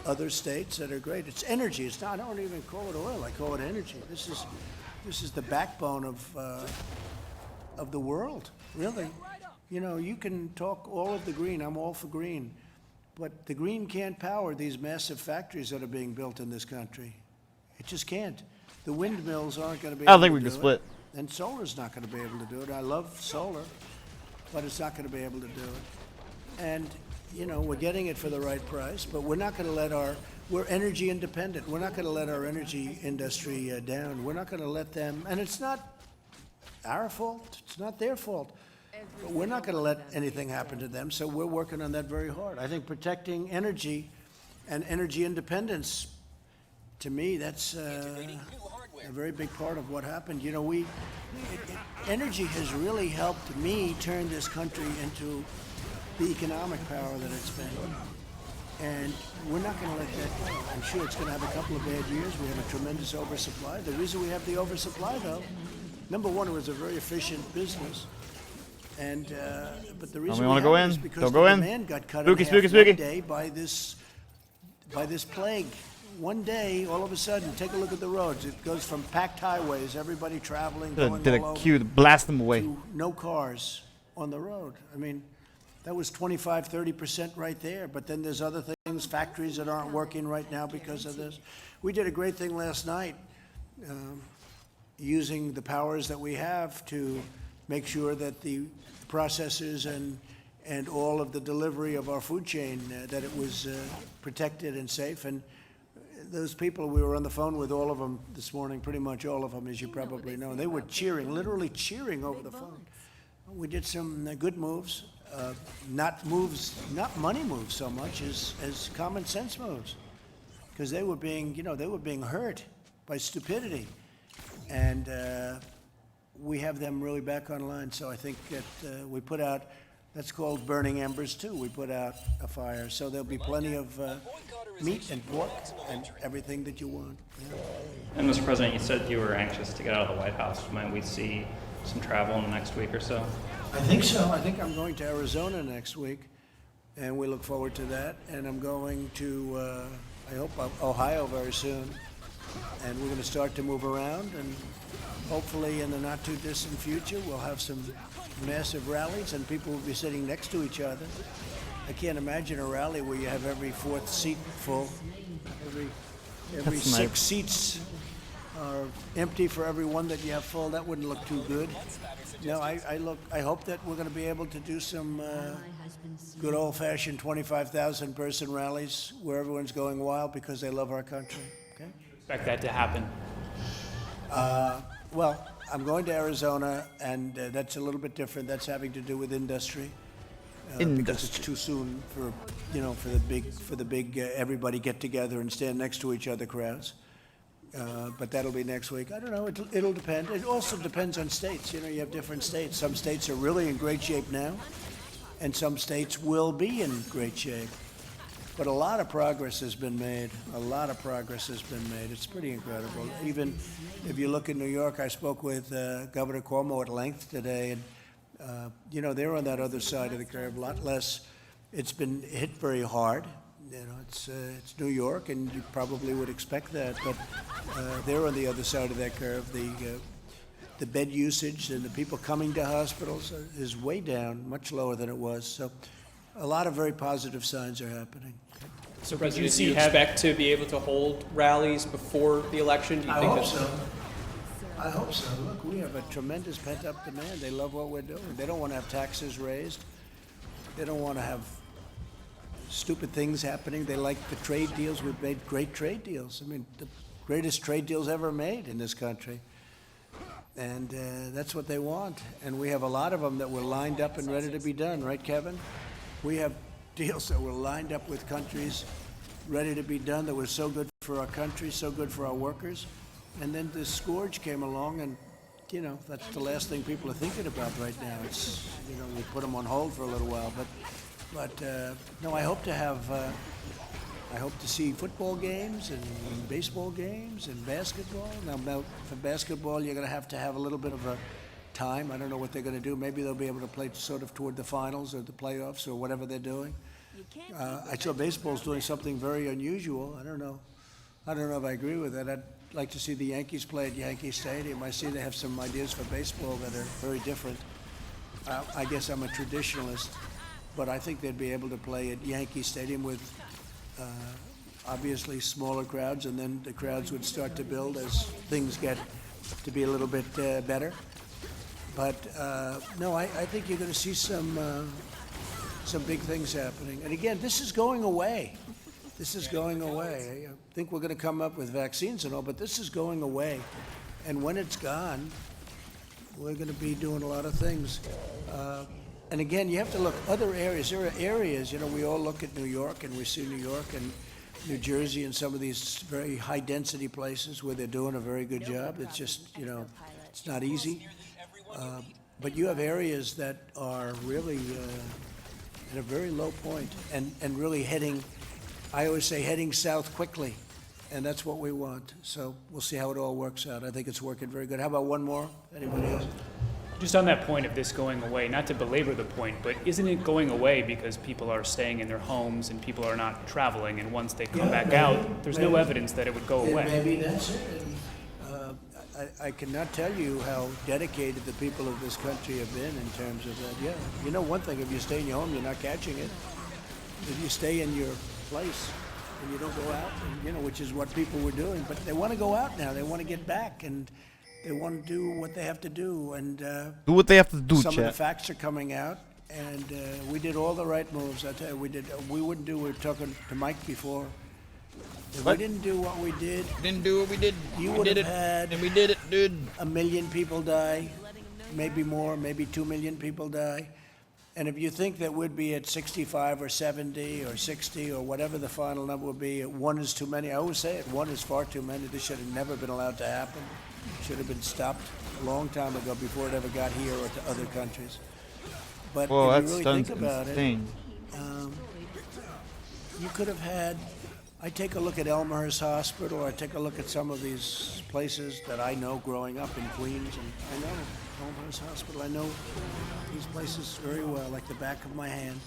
other states that are great. It's energy. It's not. I don't even call it oil. I call it energy. This is the backbone of the world, really. You know, you can talk all of the green. I'm all for green. But the green can't power these massive factories that are being built in this country. It just can't. The windmills aren't going to be I able don't to think we do can split. it. And solar's not going to be able to do it. I love solar, but it's not going to be able to do it. And, you know, we're getting it for the right price, but we're not going to let we're energy independent. We're not going to let our energy industry down. We're not going to let them, and it's not our fault. It's not their fault. But we're not going to let anything happen to them, so we're working on that very hard. I think protecting energy and energy independence, to me, that's a very big part of what happened. You know, energy has really helped me turn this country into the economic power that it's been. And we're not going to let that go. I'm sure it's going to have a couple of bad years. We have a tremendous oversupply. The reason we have the oversupply, though, number one, it was a very efficient business. And but the reason we want to go in. is because Don't the go in. demand got cut Spooky, in half spooky, one spooky. day by this plague. One day, all of a sudden, take a look at the roads. It goes from packed highways, everybody traveling, going Did all a over, cue to blast them away. to no cars on the road. I mean, that was 25, 30% right there. But then there's other things, factories that aren't working right now because of this. We did a great thing last night, using the powers that we have to make sure that the processors and all of the delivery of our food chain, that it was protected and safe. And those people, we were on the phone with all of them this morning, pretty much all of them, as you probably know. And they were cheering, literally cheering over the phone. We did some good moves. Not money moves so much as common sense moves, because they were being hurt by stupidity, and we have them really back online. So I think that we put out, that's called burning embers too. We put out a fire, so there'll be plenty of meat and pork and everything that you want. Yeah. And Mr. President, you said you were anxious to get out of the White House. Might we see some travel in the next week or so? I think so. I think I'm going to Arizona next week, and we look forward to that. And I'm going to, I hope, Ohio very soon. And we're going to start to move around, and hopefully in the not-too-distant future, we'll have some massive rallies, and people will be sitting next to each other. I can't imagine a rally where you have every fourth seat full, every six seats are empty for every one that you have full. That wouldn't look too good. No, I hope that we're going to be able to do some good old-fashioned 25,000 person rallies where everyone's going wild because they love our country. Okay. Expect that to happen. Well, I'm going to Arizona, and that's a little bit different. That's having to do with industry. Because it's too soon for the big everybody get together and stand next to each other crowds. But that'll be next week. I don't know. It'll depend. It also depends on states. You know, you have different states. Some states are really in great shape now, and some states will be in great shape. But a lot of progress has been made. A lot of progress has been made. It's pretty incredible. Even if you look in New York, I spoke with Governor Cuomo at length today, and they're on that other side of the curve, a lot less. It's been hit very hard. You know, it's New York, and you probably would expect that, but they're on the other side of that curve. The bed usage and the people coming to hospitals is way down, much lower than it was. So a lot of very positive signs are happening. So, President, do you expect to be able to hold rallies before the election? Do you think so. I hope so. Look, we have a tremendous pent-up demand. They love what we're doing. They don't want to have taxes raised. They don't want to have stupid things happening. They like the trade deals. We've made great trade deals. I mean, the greatest trade deals ever made in this country. And that's what they want. And we have a lot of them that were lined up and ready to be done, right, Kevin? We have deals that were lined up with countries ready to be done that were so good for our country, so good for our workers. And then this scourge came along, and, that's the last thing people are thinking about right now. It's, we put them on hold for a little while. But no, I hope to see football games and baseball games and basketball. Now for basketball, you're going to have a little bit of a time. I don't know what they're going to do. Maybe they'll be able to play sort of toward the finals or the playoffs or whatever they're doing. I saw baseball's doing something very unusual. I don't know if I agree with that. I'd like to see the Yankees play at Yankee Stadium. I see they have some ideas for baseball that are very different. I guess I'm a traditionalist, but I think they'd be able to play at Yankee Stadium with obviously smaller crowds, and then the crowds would start to build as things get to be a little bit better. But no, I think you're going to see some big things happening. And again, this is going away. This is going away. I think we're going to come up with vaccines and all, but this is going away. And when it's gone, we're going to be doing a lot of things. And again, you have to look other areas. There are areas, you know, we all look at New York and we see New York and New Jersey and some of these very high density places where they're doing a very good job. It's just, you know, it's not easy. But you have areas that are really at a very low point and really heading, I always say heading south quickly. And that's what we want. So we'll see how it all works out. I think it's working very good. How about one more? Anybody else? Just on that point of this going away, not to belabor the point, but isn't it going away because people are staying in their homes and people are not traveling, and once they come back out, there's no evidence that it would go away? Maybe that's it. I cannot tell you how dedicated the people of this country have been in terms of that. Yeah, you know one thing, if you stay in your home, you're not catching it. If you stay in your place and you don't go out, and, you know, which is what people were doing, but they want to go out now. They want to get back, and they want to do what they have to do, and do what they have to do. Some of the facts are coming out, and we did all the right moves. I tell you, we did. We wouldn't do. We were talking to Mike before. If we didn't do what we did, you would have had, and we did it, dude. 1 million people die, maybe more, maybe 2 million people die. And if you think that we'd be at 65 or 70 or 60 or whatever the final number would be, 1 is too many. I always say it, 1 is far too many. This should have never been allowed to happen. Should have been stopped a long time ago before it ever got here or to other countries. But if you really think about it, you could have had, I take a look at Elmhurst Hospital, I take a look at some of these places that I know growing up in Queens, and I know Elmhurst Hospital, I know these places very well, like the back of my hand.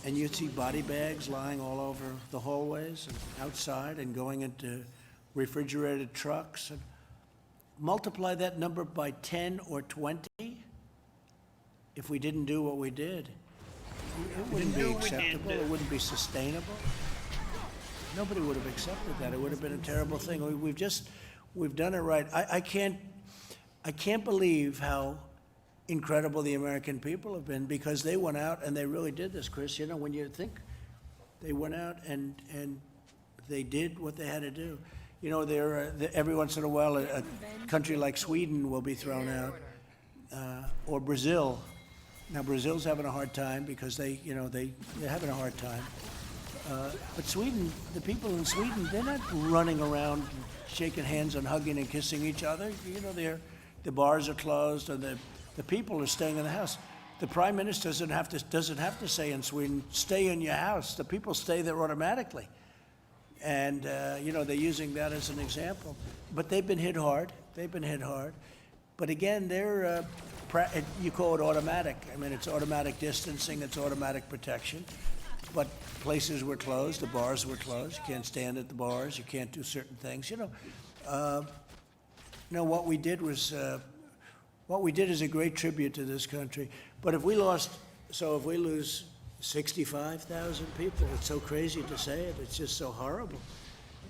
And you'd see body bags lying all over the hallways and outside and going into refrigerated trucks. And multiply that number by 10 or 20 if we didn't do what we did. It wouldn't be acceptable. It wouldn't be sustainable. Nobody would have accepted that. It would have been a terrible thing. We've done it right. I can't believe how incredible the American people have been, because they went out and they really did this, Chris. You know, when you think they went out and they did what they had to do. You know, every once in a while, a country like Sweden will be thrown out, or Brazil. Now, Brazil's having a hard time because they're having a hard time. But Sweden, the people in Sweden, they're not running around shaking hands and hugging and kissing each other. You know, the bars are closed and the people are staying in the house. The prime minister doesn't have to say in Sweden, stay in your house. The people stay there automatically. And, you know, they're using that as an example. But they've been hit hard. They've been hit hard. But again, you call it automatic. I mean, it's automatic distancing, it's automatic protection. But places were closed, the bars were closed. You can't stand at the bars, you can't do certain things. You know, what we did is a great tribute to this country. But if we lose 65,000 people, it's so crazy to say it, it's just so horrible.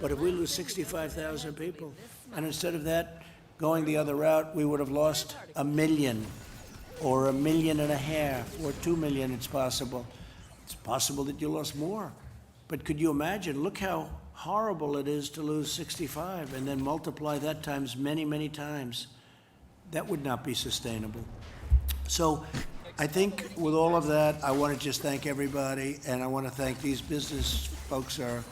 But if we lose 65,000 people, and instead of that going the other route, we would have lost 1 million or 1.5 million or 2 million, it's possible. It's possible that you lost more. But could you imagine, look how horrible it is to lose 65 and then multiply that times many, many times. That would not be sustainable. So I think with all of that, I want to just thank everybody, and I want to thank these business folks are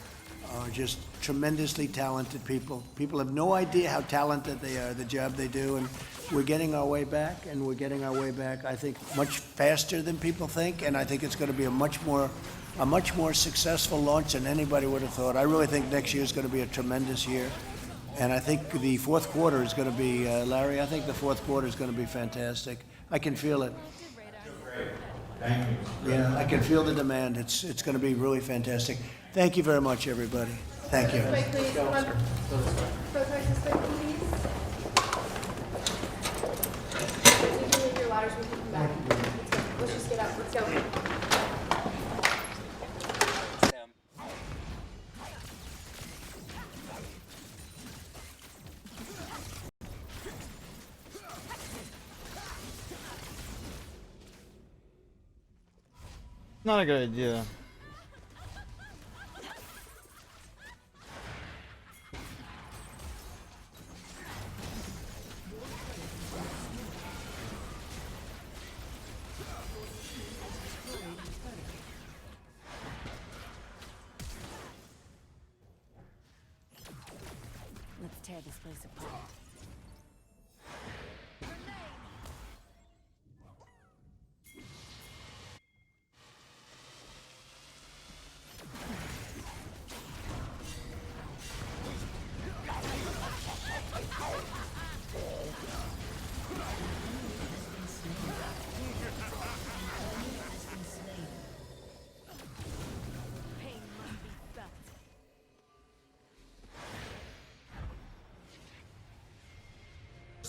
just tremendously talented people. People have no idea how talented they are, the job they do, and we're getting our way back, and we're getting our way back, I think, much faster than people think, and I think it's going to be a much more successful launch than anybody would have thought. I really think next year is going to be a tremendous year, and I think the fourth quarter is going to be, Larry, I think the fourth quarter is going to be fantastic. I can feel it. Thank you. Yeah, I can feel the demand. It's going to be really fantastic. Thank you very much, everybody. Thank you. Let's just get up. Let's go. Not a good idea. Let's tear this place apart.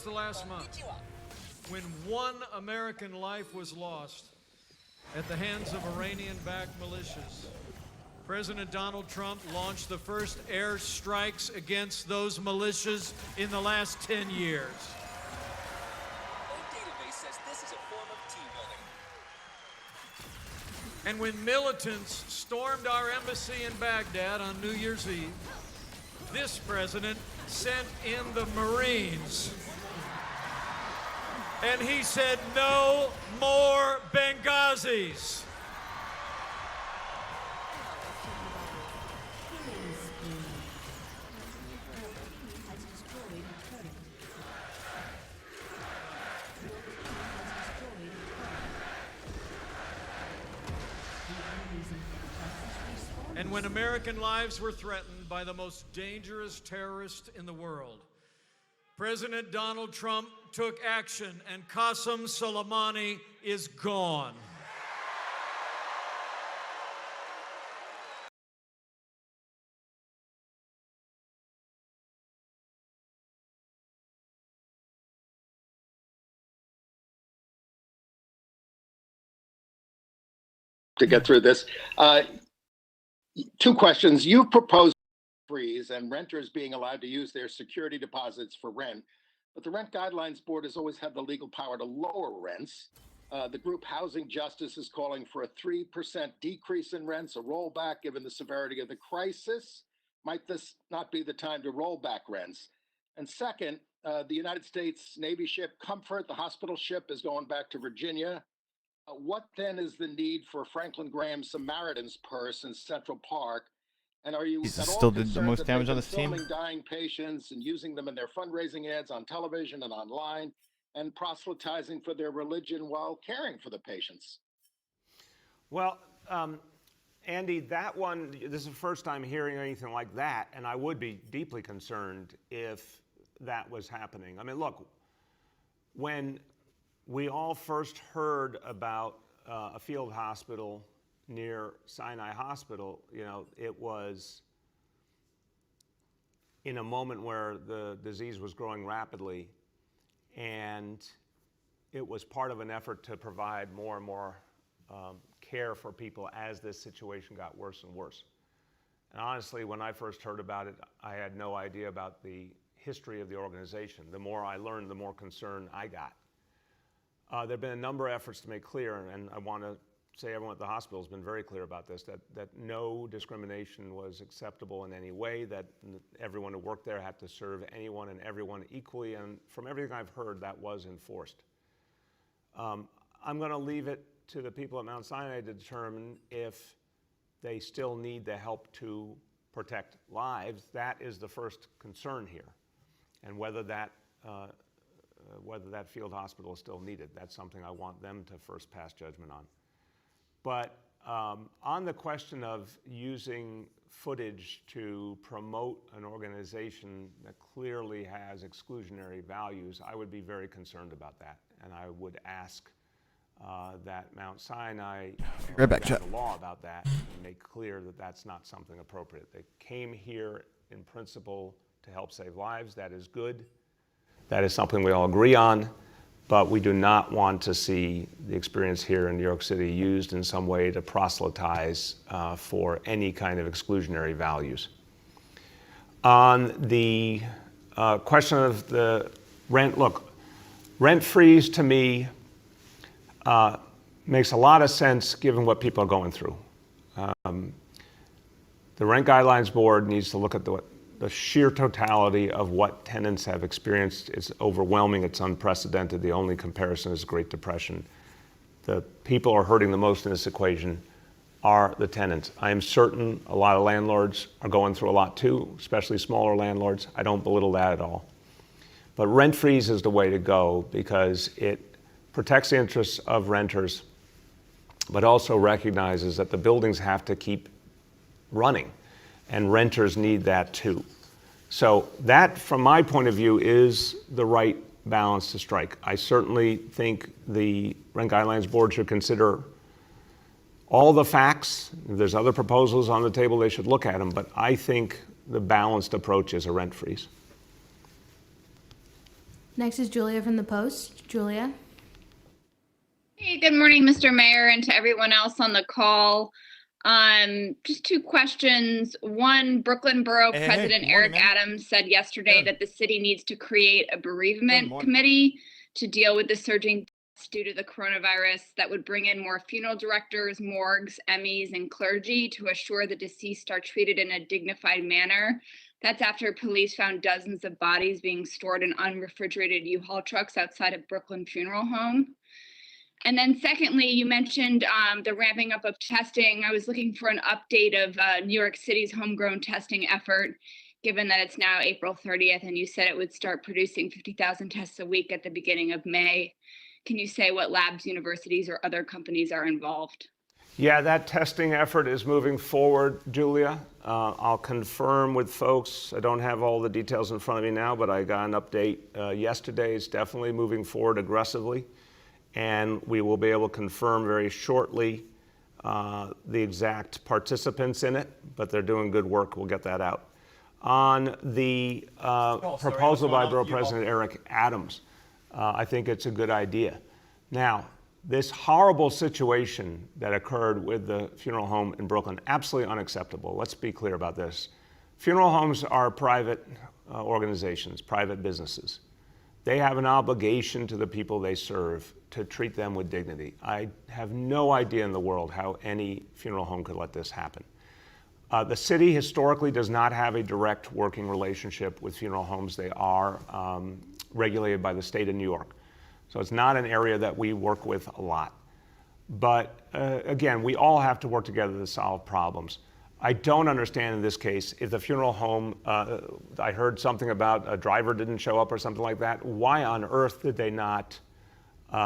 The last month, when one American life was lost at the hands of Iranian-backed militias, President Donald Trump launched the first air strikes against those militias in the last 10 years. Our database says this is a form of team building. And when militants stormed our embassy in Baghdad on New Year's Eve, this president sent in the Marines. And he said, no more Benghazis. And when American lives were threatened by the most dangerous terrorist in the world, President Donald Trump took action, and Qasem Soleimani is gone. To get through this, two questions. You've proposed freeze and renters being allowed to use their security deposits for rent, but the Rent Guidelines Board has always had the legal power to lower rents. The group Housing Justice is calling for a 3% decrease in rents, a rollback given the severity of the crisis. Might this not be the time to roll back rents? And second, the United States Navy ship Comfort, the hospital ship, is going back to Virginia. What then is the need for Franklin Graham's Samaritan's Purse in Central Park? And are you Jesus at all still did the concerned most that damage they've on been this team? filming dying patients and using them in their fundraising ads on television and online and proselytizing for their religion while caring for the patients? Well, Andy, that one, this is the first time hearing anything like that, and I would be deeply concerned if that was happening. I mean, look, when we all first heard about a field hospital near Sinai Hospital, you know, it was in a moment where the disease was growing rapidly, and it was part of an effort to provide more and more care for people as this situation got worse and worse. And honestly, when I first heard about it, I had no idea about the history of the organization. The more I learned, the more concerned I got. There have been a number of efforts to make clear, and I want to say everyone at the hospital has been very clear about this, that no discrimination was acceptable in any way, that everyone who worked there had to serve anyone and everyone equally, and from everything I've heard, that was enforced. I'm going to leave it to the people at Mount Sinai to determine if they still need the help to protect lives. That is the first concern here, and whether that field hospital is still needed. That's something I want them to first pass judgment on. But on the question of using footage to promote an organization that clearly has exclusionary values, I would be very concerned about that. And I would ask that Mount Sinai pass a law about that and make clear that that's not something appropriate. They came here in principle to help save lives. That is good. That is something we all agree on. But we do not want to see the experience here in New York City used in some way to proselytize for any kind of exclusionary values. On the question of the rent, look, rent freeze to me makes a lot of sense given what people are going through. The Rent Guidelines Board needs to look at the sheer totality of what tenants have experienced. It's overwhelming, it's unprecedented. The only comparison is the Great Depression. The people who are hurting the most in this equation are the tenants. I am certain a lot of landlords are going through a lot too, especially smaller landlords. I don't belittle that at all. But rent freeze is the way to go because it protects the interests of renters, but also recognizes that the buildings have to keep running, and renters need that too. So that, from my point of view, is the right balance to strike. I certainly think the Rent Guidelines Board should consider all the facts. If there's other proposals on the table, they should look at them, but I think the balanced approach is a rent freeze. Next is Julia from the Post. Julia. Hey, good morning, Mr. Mayor, and to everyone else on the call. Just two questions. One, Brooklyn Borough President Eric Adams said yesterday that the city needs to create a bereavement committee to deal with the surging deaths due to the coronavirus that would bring in more funeral directors, morgues, MEs, and clergy to assure the deceased are treated in a dignified manner. That's after police found dozens of bodies being stored in unrefrigerated U-Haul trucks outside of Brooklyn Funeral Home. And then secondly, you mentioned the ramping up of testing. I was looking for an update of New York City's homegrown testing effort, given that it's now April 30th, and you said it would start producing 50,000 tests a week at the beginning of May. Can you say what labs, universities, or other companies are involved? Yeah, that testing effort is moving forward, Julia. I'll confirm with folks. I don't have all the details in front of me now, but I got an update yesterday. It's definitely moving forward aggressively. And we will be able to confirm very shortly the exact participants in it, but they're doing good work. We'll get that out. On the proposal by Borough President Eric Adams, I think it's a good idea. Now, this horrible situation that occurred with the funeral home in Brooklyn, absolutely unacceptable. Let's be clear about this. Funeral homes are private organizations, private businesses. They have an obligation to the people they serve to treat them with dignity. I have no idea in the world how any funeral home could let this happen. The city historically does not have a direct working relationship with funeral homes. They are regulated by the state of New York. So it's not an area that we work with a lot. But again, we all have to work together to solve problems. I don't understand in this case if the funeral home, I heard something about a driver didn't show up or something like that. Why on earth did they not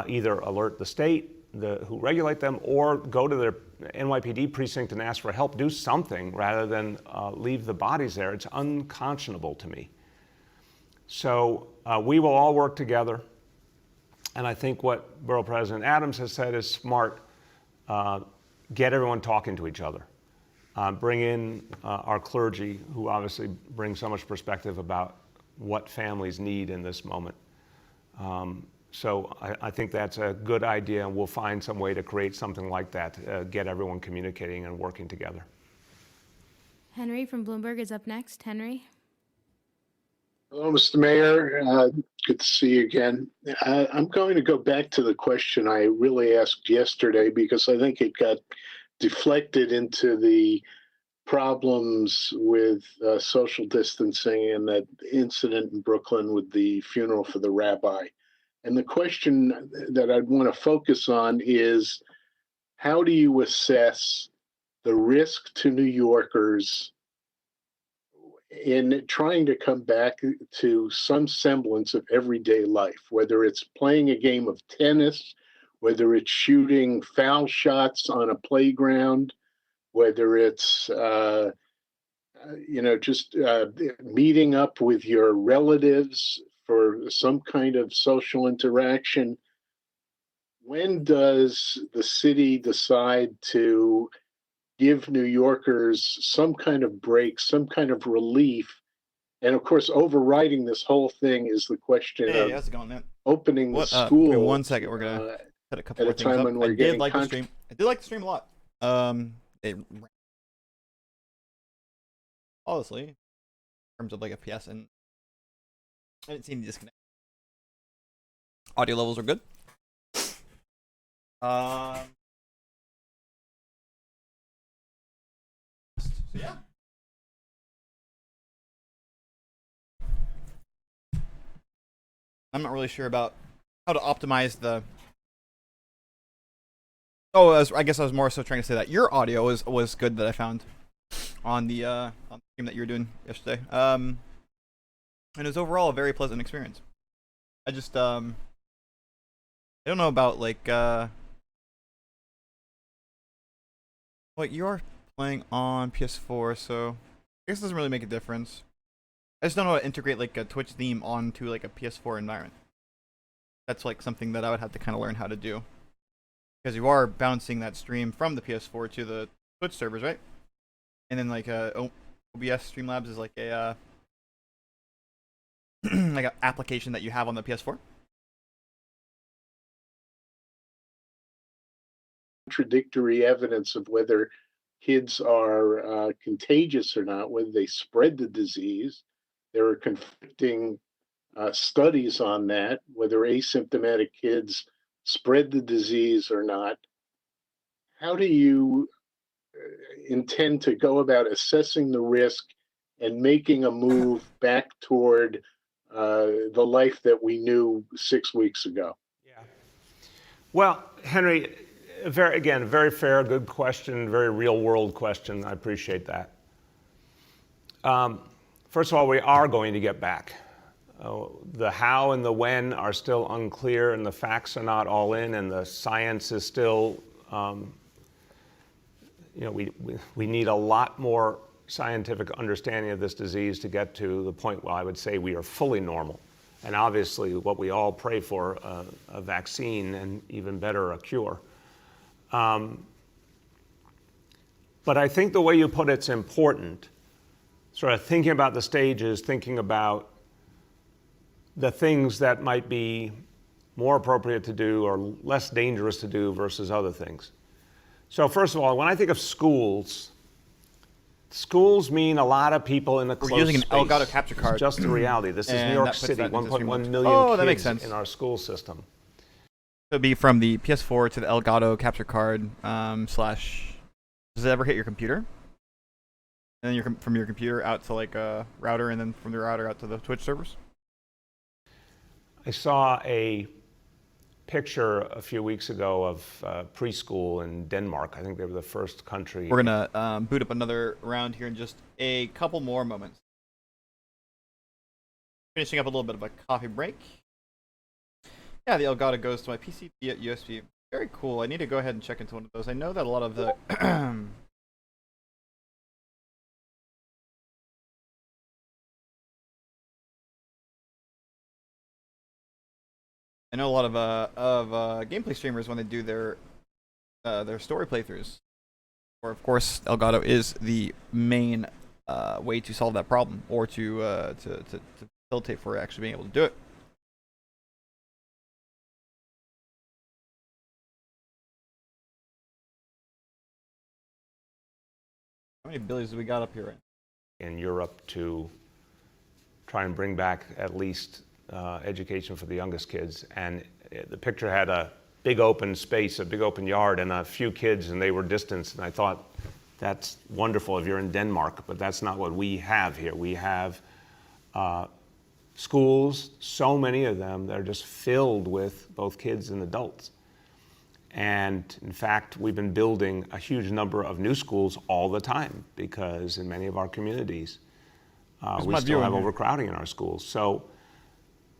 either alert the state, who regulate them, or go to their NYPD precinct and ask for help? Do something rather than leave the bodies there. It's unconscionable to me. So we will all work together. And I think what Borough President Adams has said is smart. Get everyone talking to each other. Bring in our clergy, who obviously bring so much perspective about what families need in this moment. So I think that's a good idea, and we'll find some way to create something like that, get everyone communicating and working together. Henry from Bloomberg is up next. Henry. Hello, Mr. Mayor. Good to see you again. I'm going to go back to the question I really asked yesterday because I think it got deflected into the problems with social distancing and that incident in Brooklyn with the funeral for the rabbi. And the question that I'd want to focus on is, how do you assess the risk to New Yorkers in trying to come back to some semblance of everyday life, whether it's playing a game of tennis, whether it's shooting foul shots on a playground, whether it's just meeting up with your relatives for some kind of social interaction. When does the city decide to give New Yorkers some kind of break, some kind of relief? And of course, overriding this whole thing is the question of how's it going, man? opening the school. Give me 1 second. We're gonna set a couple more things up. I did like the stream. I did like the stream a lot. Honestly, in terms of like FPS, and I didn't see any disconnect. Audio levels are good. So yeah. I'm not really sure about how to optimize the. Oh, I guess I was more so trying to say that your audio was good that I found on the stream that you were doing yesterday. And it was overall a very pleasant experience. I just I don't know about like what you are playing on PS4, so I guess it doesn't really make a difference. I just don't know how to integrate like a Twitch theme onto like a PS4 environment. That's like something that I would have to kind of learn how to do. Because you are bouncing that stream from the PS4 to the Twitch servers, right? And then like OBS Streamlabs is like a like an application that you have on the PS4. Contradictory evidence of whether kids are contagious or not, whether they spread the disease. There are conflicting studies on that, whether asymptomatic kids spread the disease or not. How do you intend to go about assessing the risk and making a move back toward the life that we knew 6 weeks ago? Well, Henry, very fair, good question, very real world question. I appreciate that. First of all, we are going to get back. The how and the when are still unclear, and the facts are not all in, and the science is still, we need a lot more scientific understanding of this disease to get to the point where I would say we are fully normal. And obviously, what we all pray for, a vaccine, and even better, a cure. But I think the way you put it's important, sort of thinking about the stages, thinking about the things that might be more appropriate to do or less dangerous to do versus other things. So first of all, when I think of schools mean a lot of people in a close space. We're using an Elgato capture card. It's just the reality. This is New York City, 1.1 million kids in our school system. So it'd be from the PS4 to the Elgato capture card slash. Does it ever hit your computer? And then from your computer out to like a router, and then from the router out to the Twitch servers? I saw a picture a few weeks ago of preschool in Denmark. I think they were the first country. We're gonna boot up another round here in just a couple more moments. Finishing up a little bit of a coffee break. Yeah, the Elgato goes to my PC via USB. Very cool. I need to go ahead and check into one of those. I know that a lot of the I know a lot of gameplay streamers, when they do their story playthroughs, or of course Elgato is the main way to solve that problem, or to facilitate for actually being able to do it. How many billies do we got up here? In Europe to try and bring back at least education for the youngest kids, and the picture had a big open space, a big open yard, and a few kids, and they were distanced. And I thought, that's wonderful if you're in Denmark, but that's not what we have here. We have schools, so many of them, that are just filled with both kids and adults. And in fact, we've been building a huge number of new schools all the time, because in many of our communities, we still have overcrowding in our schools. So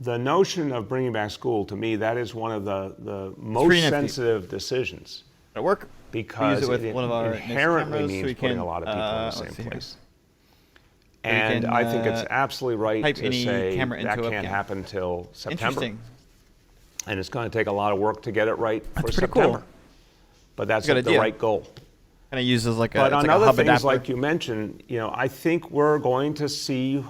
the notion of bringing back school, to me, that is one of the most sensitive decisions. At work, because we use it with one of our inherently means putting a lot of people in the same place. And I think it's absolutely right to say that can't happen until September. Interesting. And it's going to take a lot of work to get it right for pretty September. cool. But that's the right goal. Kind of uses like a. But on like other a hub things, adapter. like you mentioned, I think we're going to see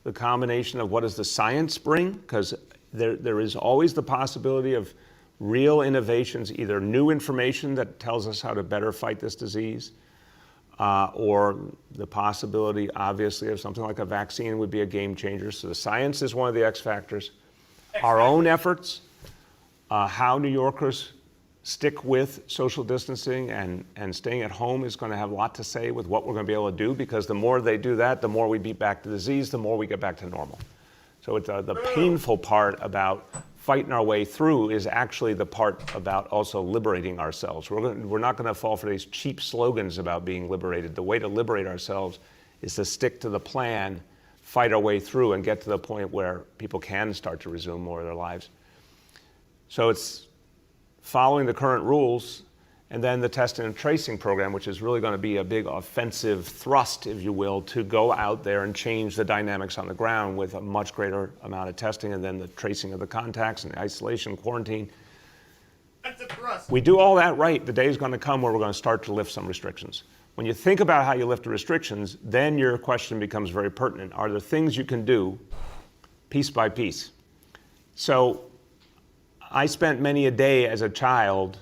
the combination of what does the science bring, because there is always the possibility of real innovations, either new information that tells us how to better fight this disease, or the possibility, obviously, of something like a vaccine would be a game changer. So the science is one of the X factors. Our own efforts, how New Yorkers stick with social distancing and staying at home is going to have a lot to say with what we're going to be able to do, because the more they do that, the more we beat back the disease, the more we get back to normal. So it's the painful part about fighting our way through is actually the part about also liberating ourselves. We're not going to fall for these cheap slogans about being liberated. The way to liberate ourselves is to stick to the plan, fight our way through, and get to the point where people can start to resume more of their lives. So it's following the current rules, and then the testing and tracing program, which is really going to be a big offensive thrust, if you will, to go out there and change the dynamics on the ground with a much greater amount of testing, and then the tracing of the contacts and isolation, quarantine. We do all that right, the day is going to come where we're going to start to lift some restrictions. When you think about how you lift the restrictions, then your question becomes very pertinent. Are there things you can do piece by piece? So I spent many a day as a child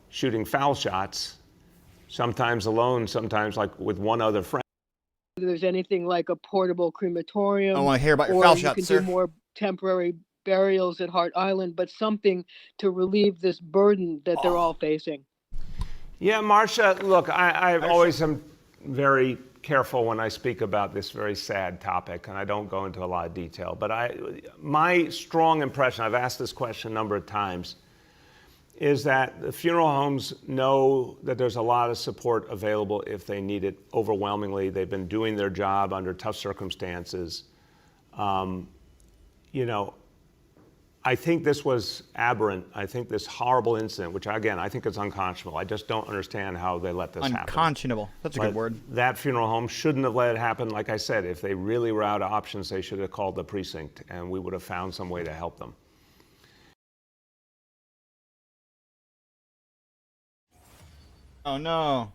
shooting foul shots, sometimes alone, sometimes like with one other friend. If there's anything like a portable crematorium, I don't want to hear about your or foul you shots, can sir. do more temporary burials at Hart Island, but something to relieve this burden that they're all facing. Yeah, Marcia, look, I always am very careful when I speak about this very sad topic, and I don't go into a lot of detail. But my strong impression, I've asked this question a number of times, is that the funeral homes know that there's a lot of support available if they need it overwhelmingly. They've been doing their job under tough circumstances. You know, I think this was aberrant. I think this horrible incident, which again, I think it's unconscionable. I just don't understand how they let this happen. Unconscionable. That's a good word. That funeral home shouldn't have let it happen. Like I said, if they really were out of options, they should have called the precinct and we would have found some way to help them. Oh no.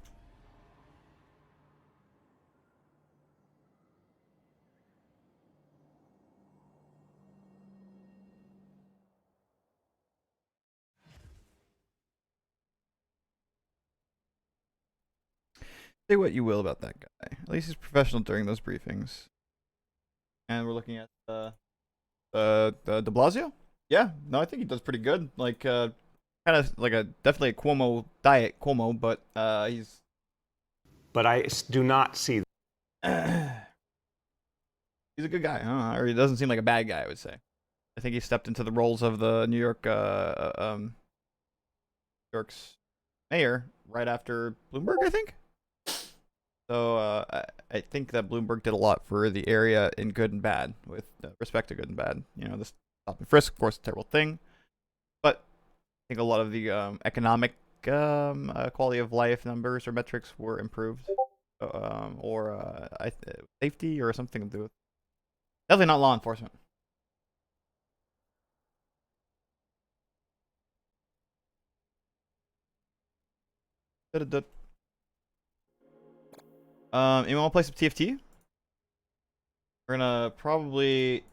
Say what you will about that guy. At least he's professional during those briefings. And we're looking at de Blasio? Yeah, no, I think he does pretty good. Like kind of like definitely a Cuomo diet Cuomo, but he's. But I do not see. He's a good guy, huh? Or he doesn't seem like a bad guy, I would say. I think he stepped into the roles of the New York's mayor right after Bloomberg, I think. So I think that Bloomberg did a lot for the area in good and bad, with respect to good and bad. You know, this stop and frisk, of course, a terrible thing, but I think a lot of the economic quality of life numbers or metrics were improved, or safety or something to do with. Definitely not law enforcement. You want to play some TFT? We're gonna probably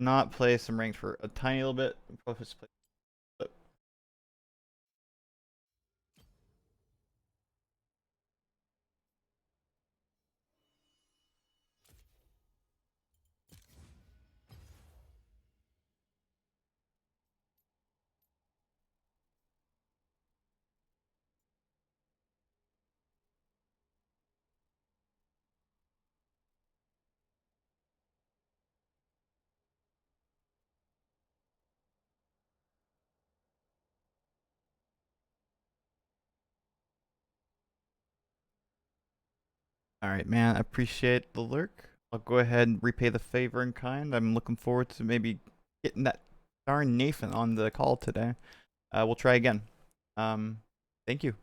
not play some ranked for a tiny little bit. We'll probably just play. All right, man. I appreciate the lurk. I'll go ahead and repay the favor in kind. I'm looking forward to maybe getting that darn Nathan on the call today. We'll try again. Thank you.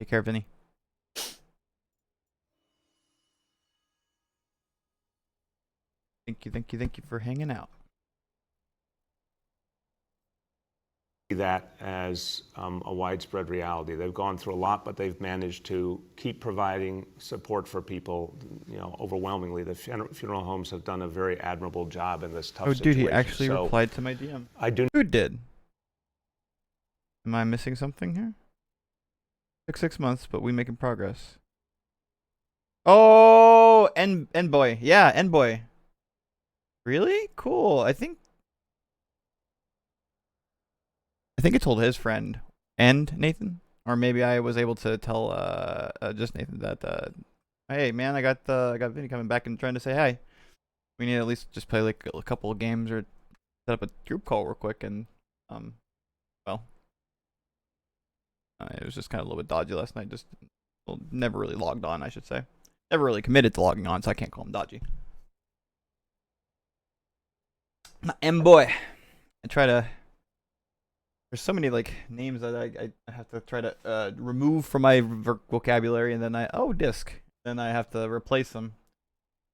Take care, Vinny. Thank you for hanging out. That as a widespread reality. They've gone through a lot, but they've managed to keep providing support for people. You know, overwhelmingly, the funeral homes have done a very admirable job in this tough situation. Oh, dude, he actually replied to my DM. I do. Who did? Am I missing something here? Took 6 months, but we making progress. Oh, N-boy. Yeah, N-boy. Really? Cool. I think I told his friend and Nathan, or maybe I was able to tell just Nathan that hey man, I got Vinny coming back and trying to say hi. We need to at least just play like a couple of games or set up a group call real quick, and well, it was just kind of a little bit dodgy last night. Just never really logged on, I should say. Never really committed to logging on, so I can't call him dodgy. Boy, I try to. There's so many like names that I have to try to remove from my vocabulary, and then disc. Then I have to replace them.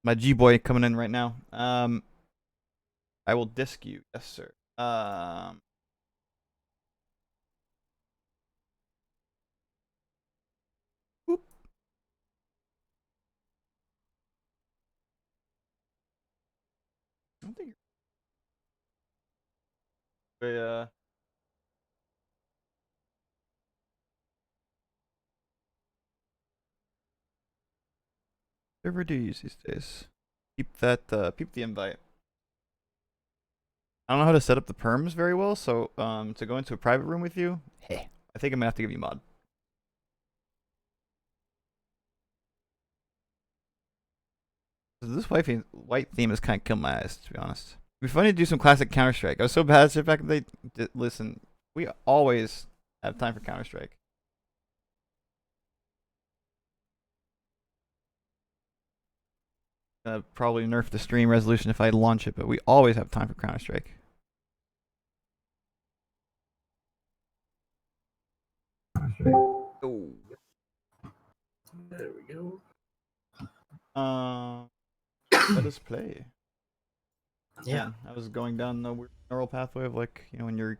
My G boy coming in right now. I will disc you, yes sir. Whoop. I don't think. Whatever do you use these days? Keep the invite. I don't know how to set up the perms very well, so to go into a private room with you, hey, I think I'm gonna have to give you mod. This white theme has kind of killed my eyes, to be honest. It'd be funny to do some classic Counter-Strike. I was so bad at it back in the day. Listen, we always have time for Counter-Strike. Probably nerf the stream resolution if I launch it, but we always have time for Counter-Strike. Oh. There we go. Let us play. Yeah. Man, I was going down the neural pathway of like, you know, when you're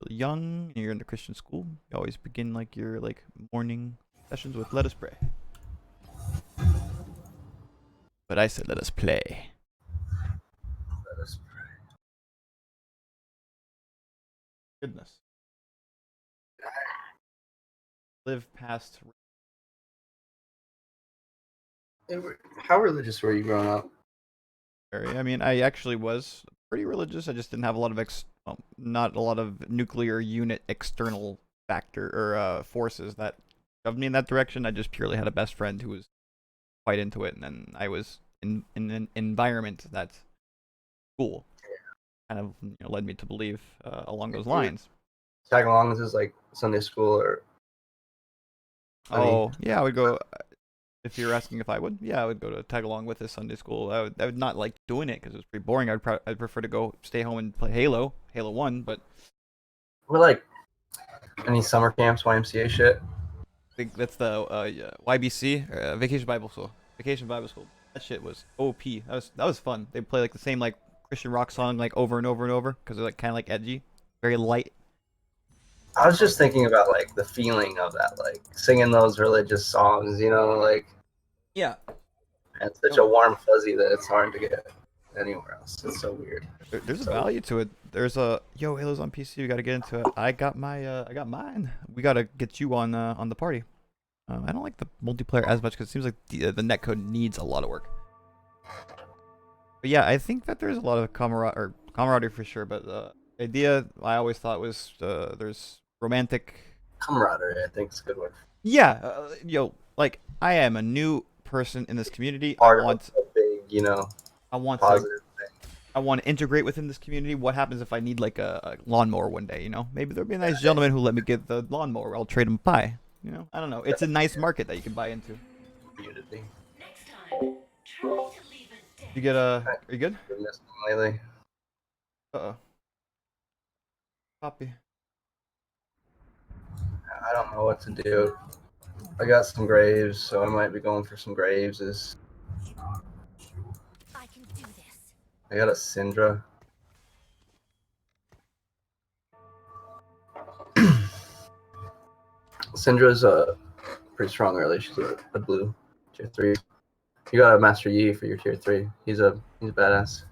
young and you're in the Christian school, you always begin like your like morning sessions with "Let us pray." But I said, "Let us play." Let us pray. Goodness. Live past. How religious were you growing up? I mean, I actually was pretty religious. I just didn't have a lot of not a lot of nuclear unit external factor or forces that shoved me in that direction. I just purely had a best friend who was quite into it, and then I was in an environment that's cool. Kind of led me to believe along those lines. Tag along, this is like Sunday school or. Oh yeah, I would go. If you're asking if I would, yeah, I would go to tag along with this Sunday school. I would not like doing it because it was pretty boring. I'd prefer to go stay home and play Halo 1. But we're like any summer camps, YMCA shit. I think that's the YBC, Vacation Bible School. Vacation Bible School. That shit was OP. That was fun. They play like the same like Christian rock song like over and over and over because they're like kind of like edgy, very light. I was just thinking about like the feeling of that, like singing those religious songs, you know, like. Yeah. And it's such a warm fuzzy that it's hard to get anywhere else. It's so weird. There's a value to it. There's a Halo's on PC. We gotta get into it. I got mine. We gotta get you on the party. I don't like the multiplayer as much because it seems like the netcode needs a lot of work. But yeah, I think that there's a lot of camaraderie for sure. But the idea I always thought was there's romantic camaraderie. I think it's a good word. Yeah, like I am a new person in this community. I want a big, I want positive thing. I want to integrate within this community. What happens if I need like a lawnmower one day? Maybe there'll be a nice gentleman who let me get the lawnmower. I'll trade him a pie. I don't know. It's a nice market that you can buy into. Community. You get Are you good? Been missing lately. Copy. I don't know what to do. I got some graves, so I might be going for some graves. I got a Syndra. Syndra's pretty strong early. She's a blue tier 3. You got a Master Yi for your tier 3. He's a badass.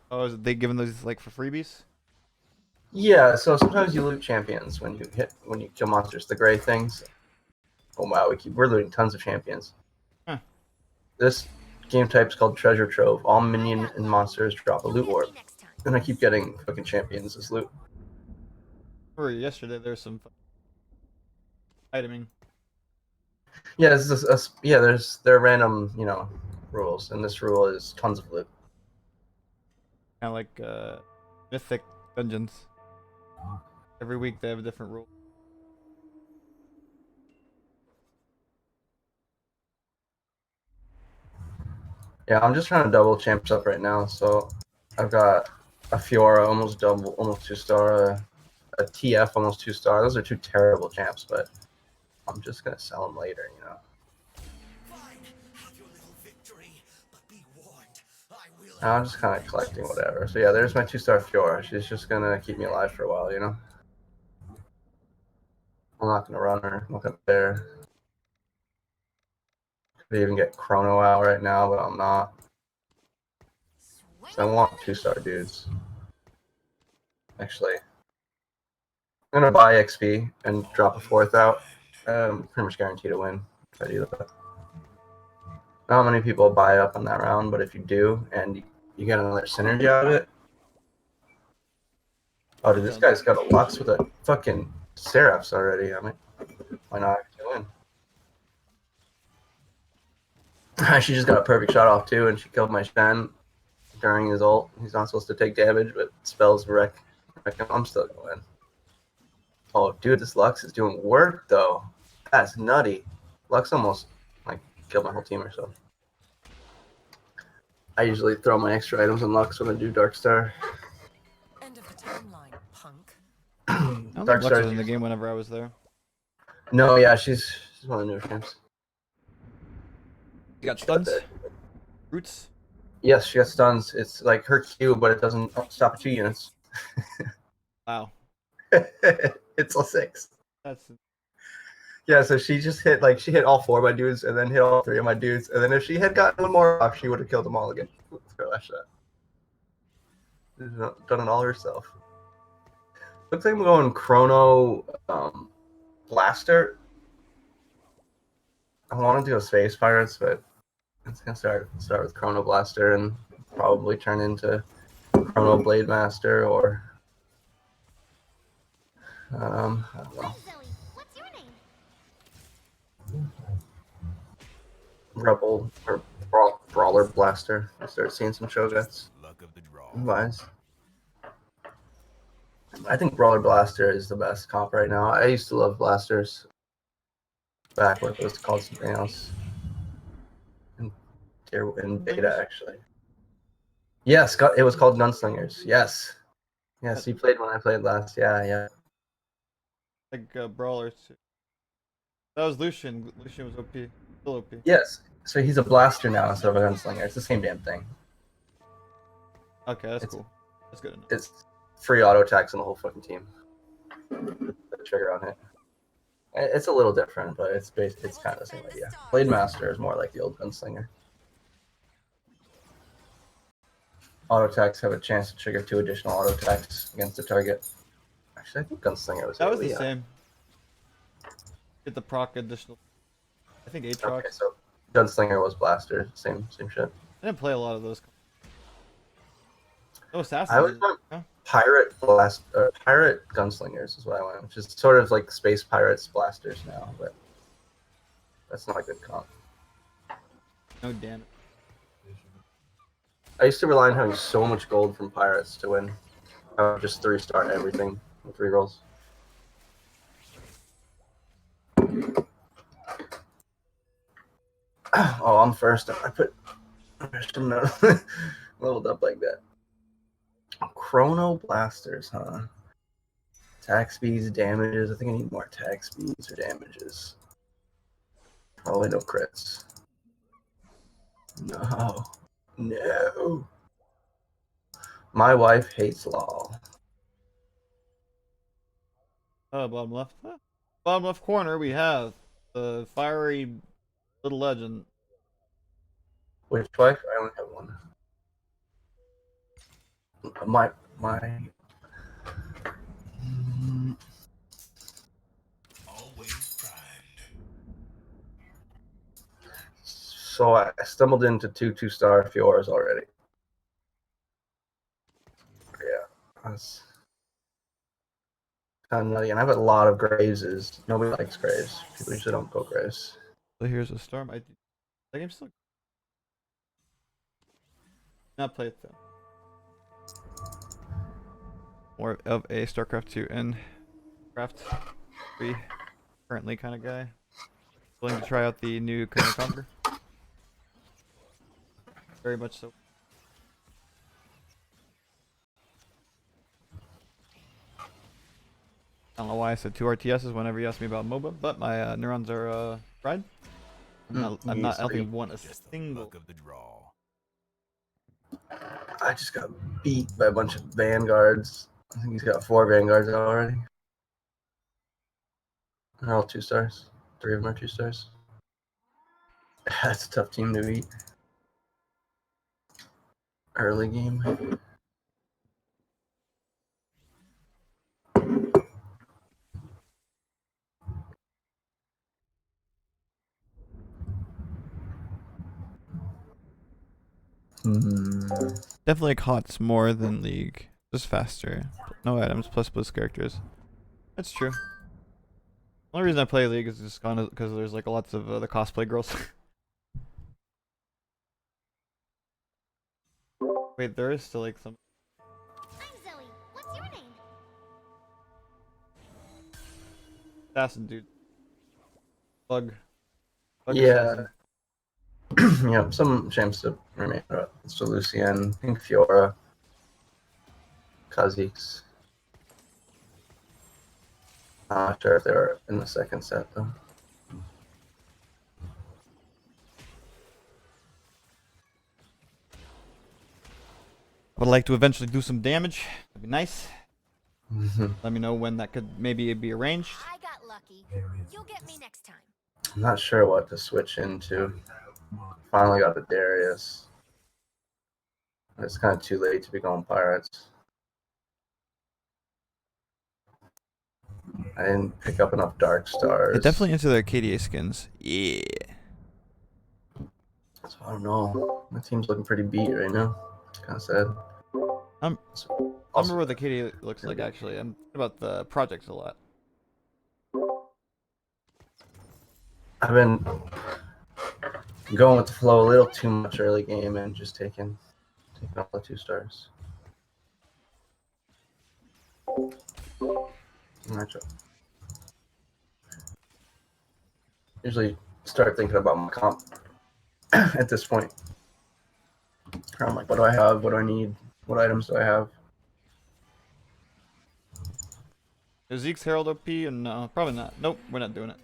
Oh, is they giving those like for freebies? Yeah, so sometimes you loot champions when you kill monsters, the gray things. Oh wow, we're looting tons of champions. Huh. This game type's called Treasure Trove. All minion and monsters drop a loot orb. And I keep getting fucking champions as loot. Or yesterday there's some iteming. Yeah, there are random, rules, and this rule is tons of loot. Kind of like Mythic Dungeons. Every week they have a different rule. Yeah, I'm just trying to double champs up right now. So I've got a Fiora almost double, almost 2-star, a TF almost 2-star. Those are 2 terrible champs, but I'm just gonna sell them later, I'm just kind of collecting whatever. So yeah, there's my 2-star Fiora. She's just gonna keep me alive for a while, I'm not gonna run her. I'm not gonna bear. Could even get Chrono out right now, but I'm not. So I want 2-star dudes. Actually, I'm gonna buy XP and drop a 4th out. Pretty much guaranteed to win if I do that. Not many people buy up on that round, but if you do, and you get another synergy out of it. Oh, dude, this guy's got a Lux with a fucking Seraphs already. I mean, why not actually win? She just got a perfect shot off too, and she killed my Shen during his ult. He's not supposed to take damage, but spells wreck him. I'm still gonna win. Oh, dude, this Lux is doing work though. That's nutty. Lux almost killed my whole team or so. I usually throw my extra items in Lux when I do Dark Star. End of the timeline, punk. I don't think Dark Lux Star was in the game whenever I was there. No, yeah, she's one of the newer champs. You got stuns? Roots? Yes, she got stuns. It's like her Q, but it doesn't stop at 2 units. Wow. It's a 6. That's Yeah, so she just hit she hit all 4 of my dudes and then hit all 3 of my dudes, and then if she had gotten one more off, she would have killed them all again. Let's go that shot. She's done it all herself. Looks like I'm going Chrono Blaster. I wanted to go Space Pirates, but it's gonna start with Chrono Blaster and probably turn into Chrono Blade Master or I don't know. Rebel or Brawler Blaster. I start seeing some Shoguns. Nice. I think Brawler Blaster is the best comp right now. I used to love Blasters back when it was called something else. In beta, actually. Yes, it was called Gunslingers. Yes. Yes, he played when I played last. Yeah. like brawlers. That was Lucian. Lucian was OP. Still OP. Yes. So he's a blaster now instead of a gunslinger. It's the same damn thing. Okay, that's cool. That's good enough. It's free auto attacks on the whole fucking team. The trigger on it. It's a little different, but it's kind of the same idea. Blade Master is more like the old gunslinger. Auto attacks have a chance to trigger 2 additional auto attacks against the target. Actually, I think gunslinger was. That was the same. Get the proc additional. I think 8 procs. Okay, so gunslinger was blaster. Same shit. I didn't play a lot of those. Oh, assassin. I was pirate pirate gunslingers is what I went, which is sort of like space pirates blasters now, but that's not a good comp. No damage. I used to rely on having so much gold from pirates to win. I would just 3-star everything with rerolls. Oh, I'm first. I shouldn't have leveled up like that. Chrono Blasters, huh? Attack speeds, damages. I think I need more attack speeds or damages. Probably no crits. No. No. My wife hates law. Bottom left. Bottom left corner, we have the fiery little legend. Which wife? I only have one. My. So I stumbled into 2-star Fioras already. Yeah, that's kind of nutty. And I have a lot of Graves. Nobody likes Graves. People usually don't go Graves. So here's a storm. That game's still not played though. More of a StarCraft 2 and Craft 3 currently kind of guy. Willing to try out the new Command & Conquer. Very much so. I don't know why I said 2 RTSs whenever you ask me about MOBA, but my neurons are fried. I don't think I've won a single. I just got beat by a bunch of Vanguards. I think he's got 4 Vanguards already. They're all 2 stars. 3 of them are 2 stars. That's a tough team to beat. Early game. Definitely COTS more than League. Just faster. No items plus boost characters. That's true. The only reason I play League is just because there's like lots of the cosplay girls. Wait, there is still like some. I'm Zoe. What's your name? Assassin dude. Bug Yeah. assassin. Yeah, some champs to remain. So Lucian, I think Fiora, Kha'Zix. I'm not sure if they were in the second set though. Would like to eventually do some damage. That'd be nice. Let me know when that could maybe be arranged. I got lucky. You'll get me next time. I'm not sure what to switch into. Finally got the Darius. It's kind of too late to be going Pirates. I didn't pick up enough Dark Stars. They're definitely into their KDA skins. Yeah. So I don't know. My team's looking pretty beat right now. It's kind of sad. I remember what the KDA looks like actually. I'm thinking about the projects a lot. I've been going with the flow a little too much early game and just taking all the 2 stars. Usually start thinking about my comp at this point. I'm like, what do I have? What do I need? What items do I have? Is Zeke's Herald OP? And no, probably not. Nope, we're not doing it.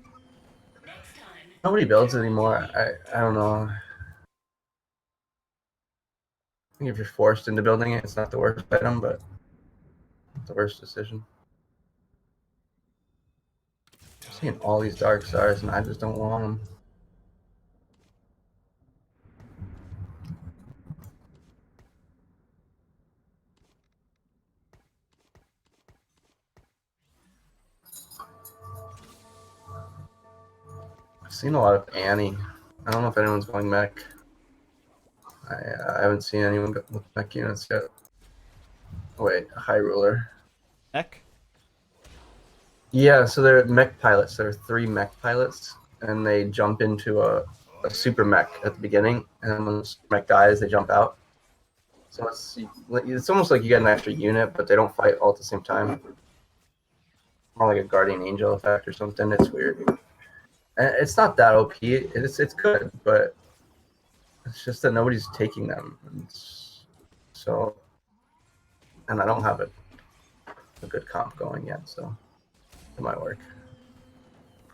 Nobody builds anymore. I don't know. I think if you're forced into building it, it's not the worst item, but it's the worst decision. I'm seeing all these Dark Stars, and I just don't want them. I've seen a lot of Annie. I don't know if anyone's going mech. I haven't seen anyone with mech units yet. Oh, wait, a High Ruler. Mech? Yeah, so they're mech pilots. There are 3 mech pilots, and they jump into a super mech at the beginning, and then when the super mech dies, they jump out. So it's almost like you get an extra unit, but they don't fight all at the same time. More like a Guardian Angel effect or something. It's weird. And it's not that OP. It's good, but it's just that nobody's taking them. And I don't have a good comp going yet, so it might work.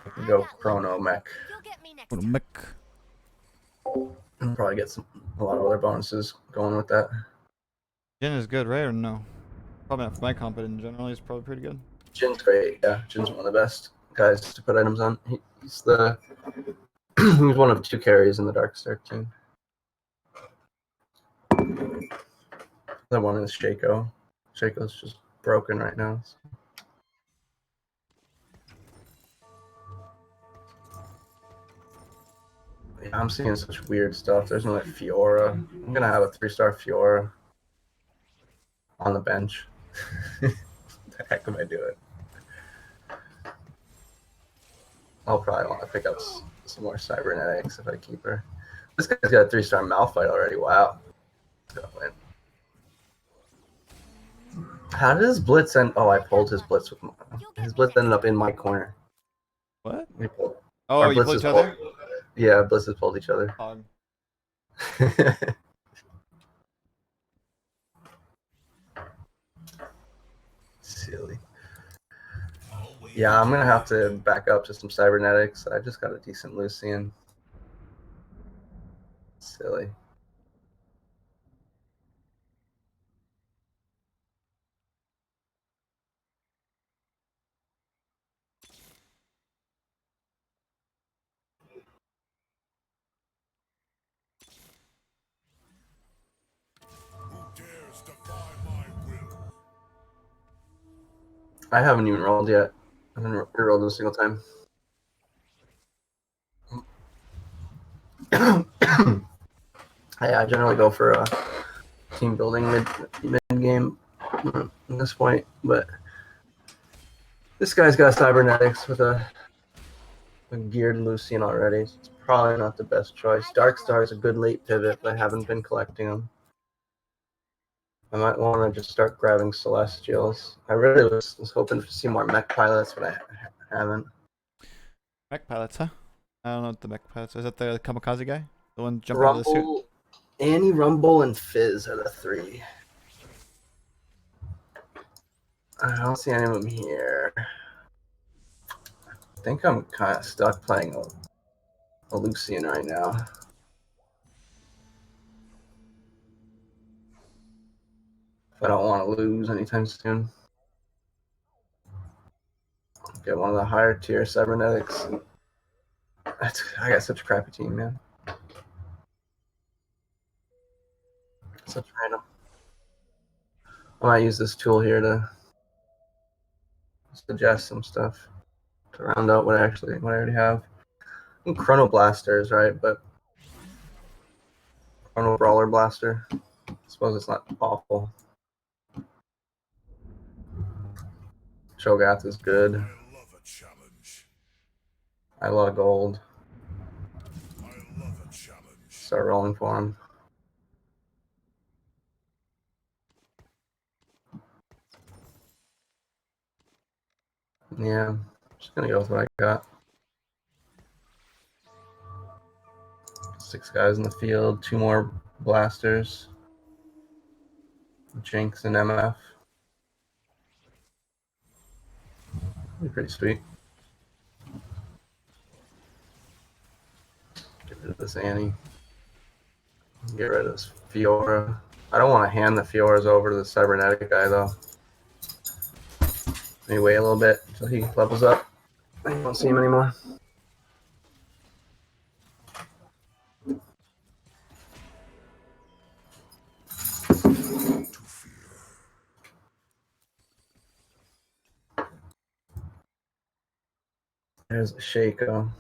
I can go Chrono Mech. Mech. And probably get a lot of other bonuses going with that. Jin is good, right? Or no? Probably not for my comp, but in general, he's probably pretty good. Jin's great. Yeah, Jin's one of the best guys to put items on. He's he's one of 2 carries in the Dark Star team. The one is Shaco. Shaco's just broken right now. So. Yeah, I'm seeing such weird stuff. There's no like Fiora. I'm gonna have a 3-star Fiora on the bench. What the heck am I doing? I'll probably want to pick up some more cybernetics if I keep her. This guy's got a 3-star Malphite already. Wow. Let's go win. How did his blitz end? Oh, I pulled his blitz with his blitz ended up in my corner. What? Oh, you pulled each other? Yeah, blitzes pulled each other. Silly. Yeah, I'm gonna have to back up to some cybernetics. I just got a decent Lucian. Silly. I haven't even rolled yet. I haven't rolled a single time. I generally go for a team building mid game at this point, but this guy's got cybernetics with a geared Lucian already. So it's probably not the best choice. Darkstar is a good late pivot, but I haven't been collecting them. I might want to just start grabbing Celestials. I really was hoping to see more mech pilots, but I haven't. Mech pilots, huh? I don't know what the mech pilots. Is that the kamikaze guy? The one jumping out of the suit? Annie, Rumble, and Fizz are the 3. I don't see any of them here. I think I'm kind of stuck playing a Lucian right now. If I don't want to lose anytime soon. Get one of the higher tier cybernetics. I got such a crappy team, man. Such random. I might use this tool here to suggest some stuff to round out what I already have. And Chrono Blasters, right? But Chrono Brawler Blaster. I suppose it's not awful. Cho'Gath is good. I love gold. Start rolling for him. Yeah, just gonna go with what I got. 6 guys in the field, 2 more blasters. Jinx and MF. Pretty sweet. Get rid of this Annie. Get rid of this Fiora. I don't want to hand the Fioras over to the cybernetic guy though. Maybe wait a little bit until he levels up. I don't see him anymore. There's a Shaco.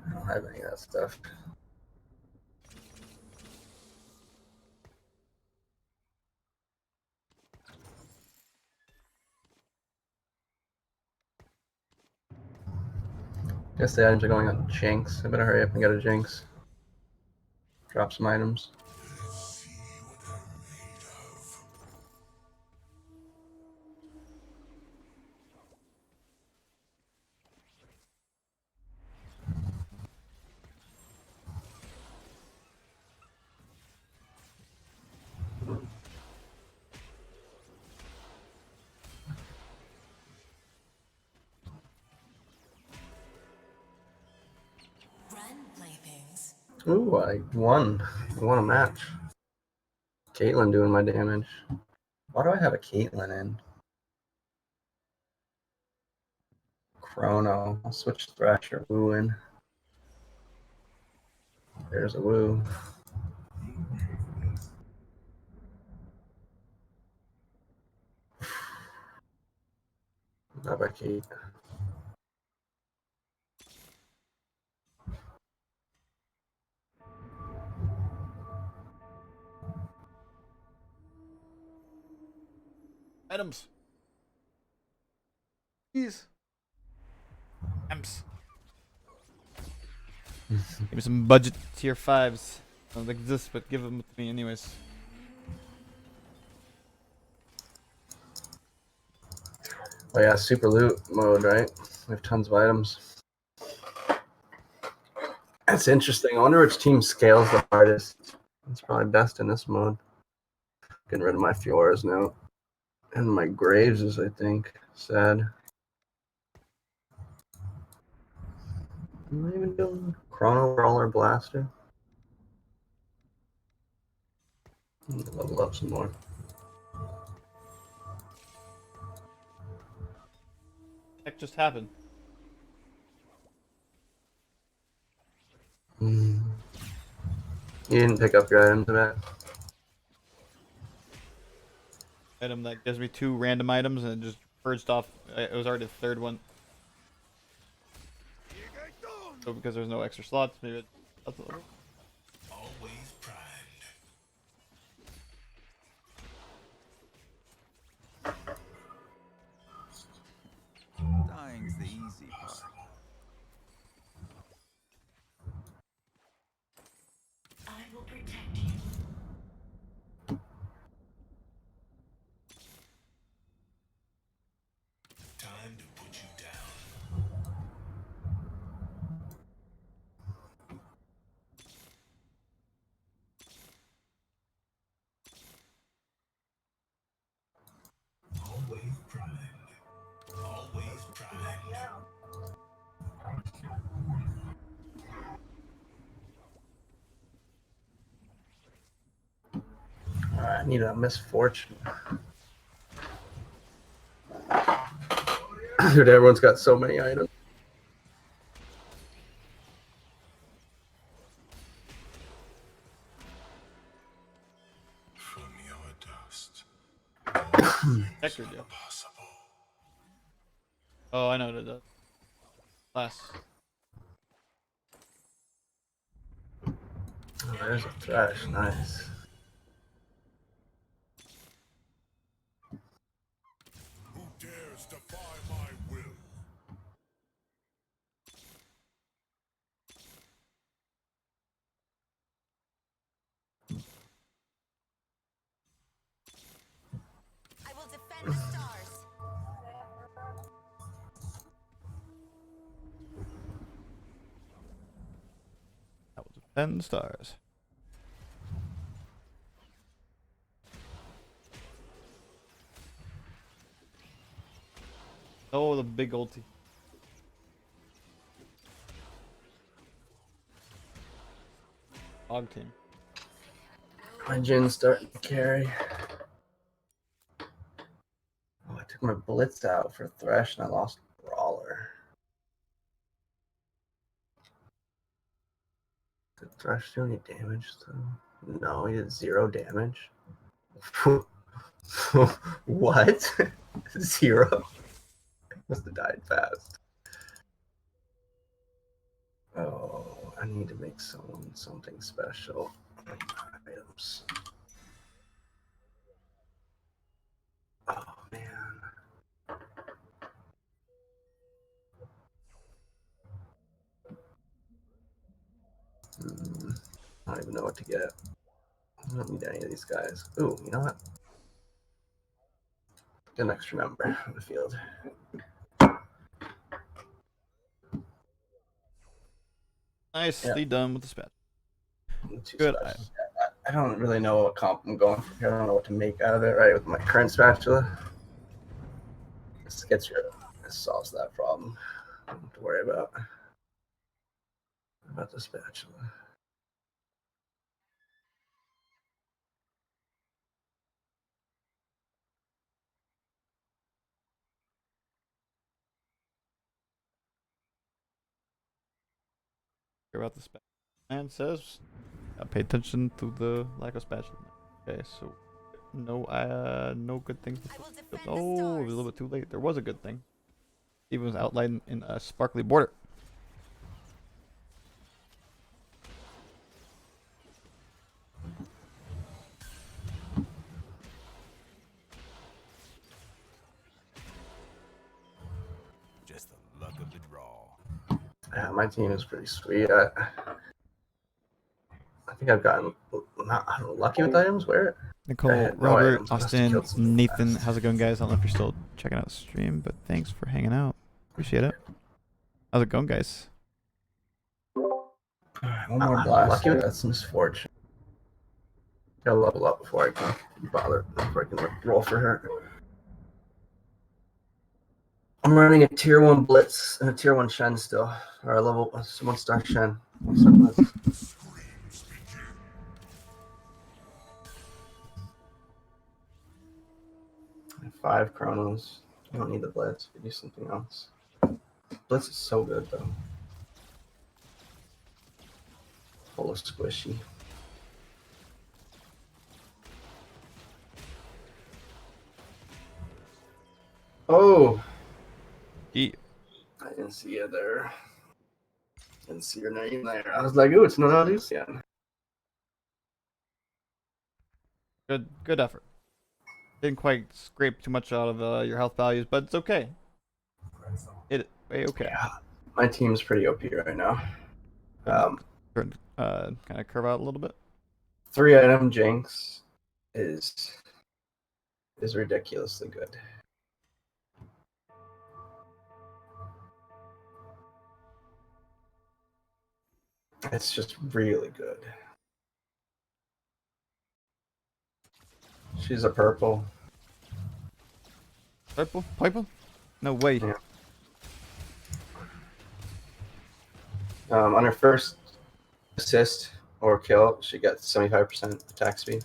I don't have any of that stuff. Guess the items are going on Jinx. I better hurry up and get a Jinx. Drop some items. Ooh, I won. I won a match. Caitlyn doing my damage. Why do I have a Caitlyn in? Chrono. I'll switch Thrasher Woo in. There's a Woo. Not by Kate. Items. Please. Amps. Give me some budget tier 5s. I don't exist, but give them to me anyways. Oh yeah, super loot mode, right? We have tons of items. That's interesting. I wonder which team scales the hardest. It's probably best in this mode. Getting rid of my Fioras now. And my Graves is, I think, sad. Am I even doing Chrono Brawler Blaster? Level up some more. Heck just happened. You didn't pick up your item today? Item that gives me 2 random items and it just purged off. It was already the 3rd one. So because there's no extra slots, maybe that's Always primed. Dying's the easy part. I will protect you. Time to put you down. Always primed. Always primed. I need a misfortune. Dude, everyone's got so many items. From your dust. Hector do. Oh, I know what it does. Last. Oh, there's a thrash. Nice. Who dares defy my will? I will defend the stars. That was 10 stars. Oh, the big ulti. Hog team. My Jin's starting to carry. Oh, I took my Blitz out for Thresh and I lost Brawler. Did Thresh do any damage though? No, he did 0 damage. What? 0? Must have died fast. Oh, I need to make something special. Items. Oh man. I don't even know what to get. I don't need any of these guys. Ooh, you know what? Get an extra member on the field. Nicely done with the spat. Good. I don't really know what comp I'm going for here. I don't know what to make out of it, right? With my current spatula. This solves that problem. I don't have to worry about the spatula. About the spatula. Man says, pay attention to the lack of spatula. Okay, so no good things. Oh, it was a little bit too late. There was a good thing. Even was outlined in a sparkly border. Just the luck of the draw. my team is pretty sweet. I think I've gotten I don't know, lucky with items. Where? I Nicole, had no Robert, items. Must have Austin, killed some Nathan, fast. how's it going, guys? I don't know if you're still checking out the stream, but thanks for hanging out. Appreciate it. How's it going, guys? Alright, one more blast. Lucky with that's misfortune. Gotta level up before I can bother. Before I can roll for her. I'm running a tier 1 Blitz and a tier 1 Shen still. Or a level 1-star Shen. 1-star Blitz. 5 chronos. I don't need the Blitz. We do something else. Blitz is so good though. Full of squishy. Oh! Yeah. I didn't see you there. Didn't see your name there. I was like, ooh, it's not Lucian. Good effort. Didn't quite scrape too much out of your health values, but it's okay. Okay. Yeah, my team's pretty OP right now. Kind of curve out a little bit. 3-item Jinx is ridiculously good. It's just really good. She's a purple. Purple? No way. Yeah. On her first assist or kill, she gets 75% attack speed.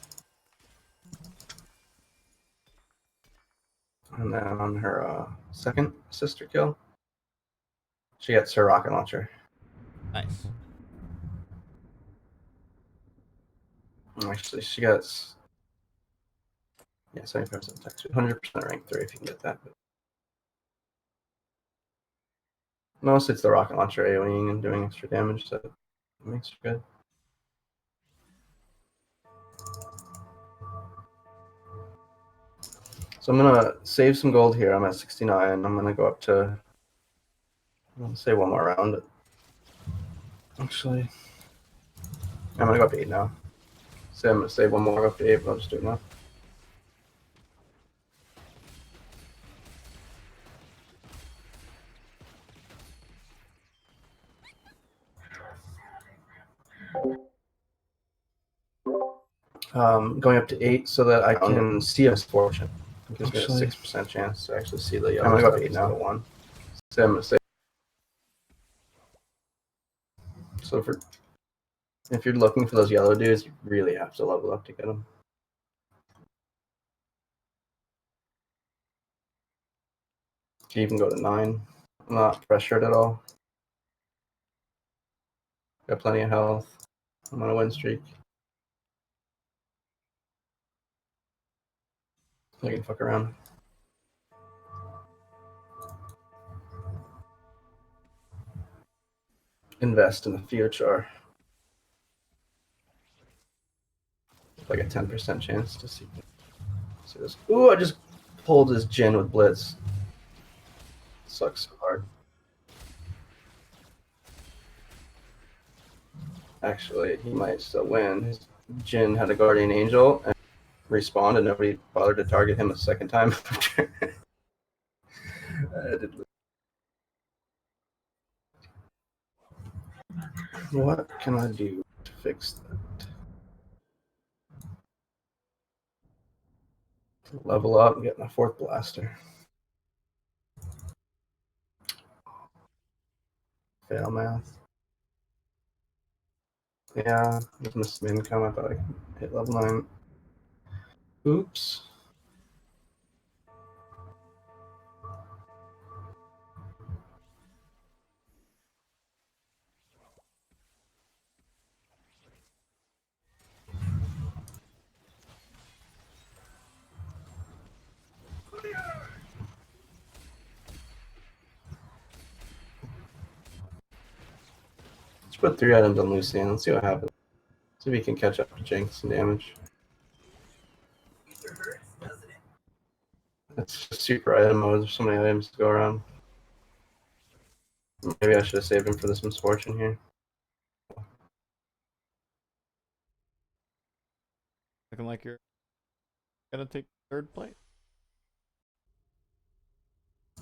And then on her second assist or kill, she gets her rocket launcher. Nice. Actually, she gets 75% attack speed, 100% rank 3 if you can get that. But mostly it's the rocket launcher AoEing and doing extra damage that makes her good. So I'm gonna save some gold here. I'm at 69. I'm gonna go up to, I'm gonna say one more round. Actually, I'm gonna go up to 8 now. So I'm gonna save one more up to 8, but I'll just do it now. Going up to 8 so that I can see a misfortune. It gives me a 6% chance to actually see the yellow. I'm gonna go up to 8 now. 1. So I'm gonna say. So if you're looking for those yellow dudes, you really have to level up to get them. You can even go to 9. I'm not pressured at all. Got plenty of health. I'm on a win streak. I can fuck around. Invest in the future. Like a 10% chance to see this. Ooh, I just pulled his Jin with Blitz. Sucks so hard. Actually, he might still win. His Jin had a Guardian Angel and respawned, and nobody bothered to target him a second time. What can I do to fix that? Level up and get my 4th blaster. Fail math. Yeah, there's my spin come. I thought I could hit level 9. Oops. Let's put 3 items on Lucian. Let's see what happens. See if we can catch up to Jinx and damage. That's just super item mode. There's so many items to go around. Maybe I should have saved him for this misfortune here. Looking like you're gonna take third place.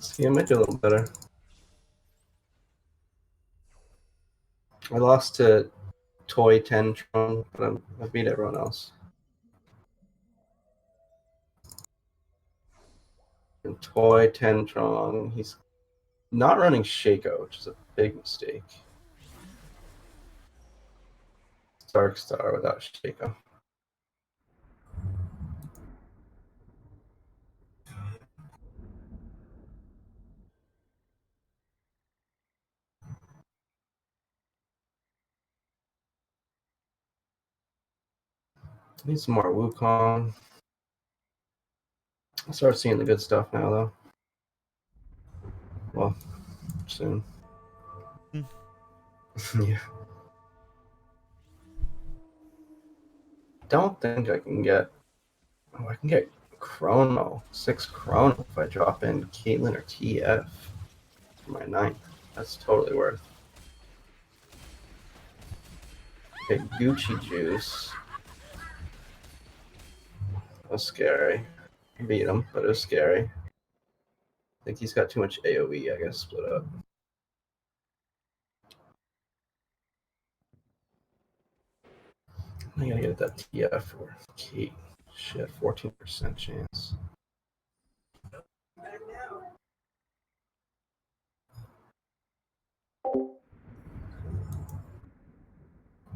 See, I might do a little better. I lost to Toy Tentron, but I beat everyone else. And Toy Tentron, he's not running Shaco, which is a big mistake. Dark Star without Shaco. Need some more Wukong. I'll start seeing the good stuff now, though. Well, soon. Yeah. Don't think I can get. Oh, I can get Chrono. 6 Chrono if I drop in Caitlyn or TF for my 9th. That's totally worth. Okay, Gucci Juice. That was scary. I beat him, but it was scary. I think he's got too much AoE, I guess, split up. I gotta get that TF for Kate. Shit, 14% chance.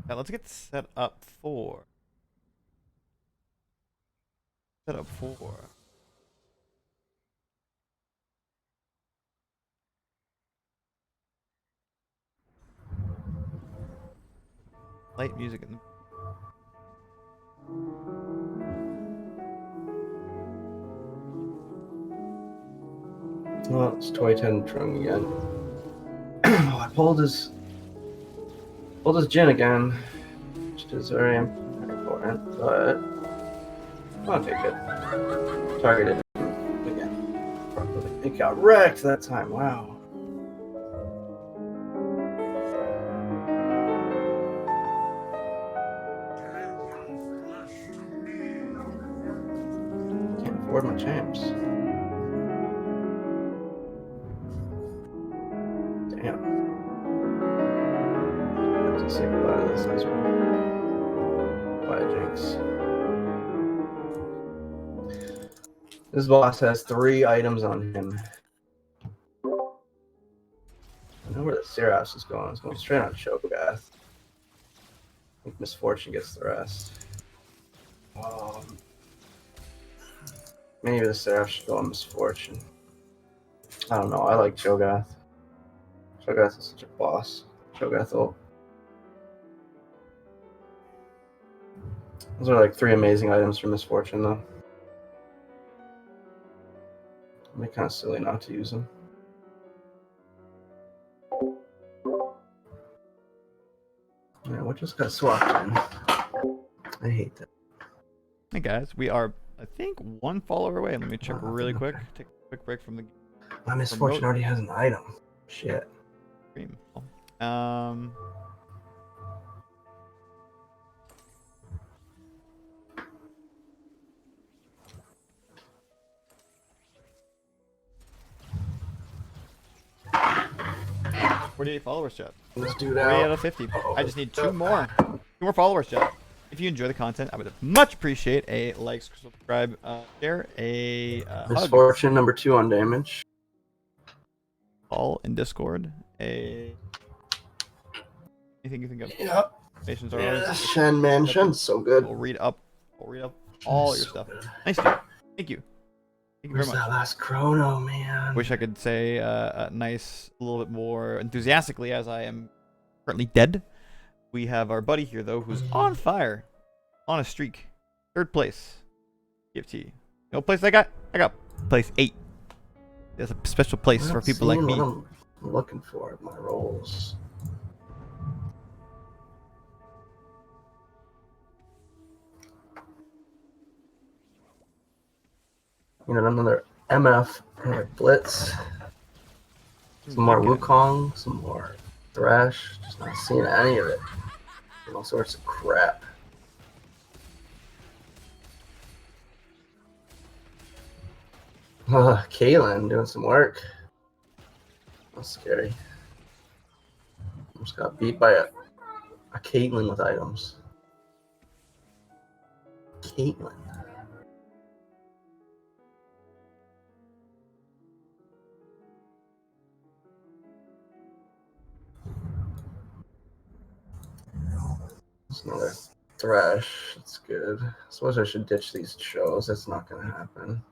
Now let's get set up for. Light music in the. Well, it's Toy Tentrum again. Oh, I pulled his Jin again, which is very important, but I'll take it. Targeted again. It got wrecked that time. Wow. Can't afford my champs. Damn. I have to say goodbye to this nice one. Bye, Jinx. This boss has 3 items on him. I know where the Seraphs is going. It's going straight on Cho'Gath. I think Misfortune gets the rest. Maybe the Seraph should go on Misfortune. I don't know. I like Cho'Gath. Cho'Gath is such a boss. Cho'Gath ult. Those are like 3 amazing items for Misfortune, though. It'd be kind of silly not to use them. Yeah, what just got swapped in? I hate that. Hey guys, we are, I think, 1 follower away. Let me check really quick. Take a quick break from the. My Misfortune already has an item. Shit. Stream. $48 followers, chat. Let's do 48 that. out of 50. I just need 2 more. 2 more followers, chat. If you enjoy the content, I would much appreciate a like, subscribe, share, a Misfortune hug. number 2 on damage. All in Discord. Anything you think of? Yep. Nations are Yeah, Shen Man, Shen's so good. We'll read up all your stuff. Nice, dude. Thank you. Thank you very Where's much. that last Chrono, man? Wish I could say a little bit more enthusiastically, as I am currently dead. We have our buddy here, though, who's on fire, on a streak. 3rd place. EFT. You know what place I got? I got place 8. There's a special place for people like me. What I'm looking for my rolls. You know, another MF, another Blitz. Some more Wukong, some more Thresh. Just not seeing any of it. All sorts of crap. Kaylin doing some work. That's scary. Almost got beat by a Caitlyn with items. Caitlyn. There's another Thresh. That's good. I suppose I should ditch these shows. That's not going to happen.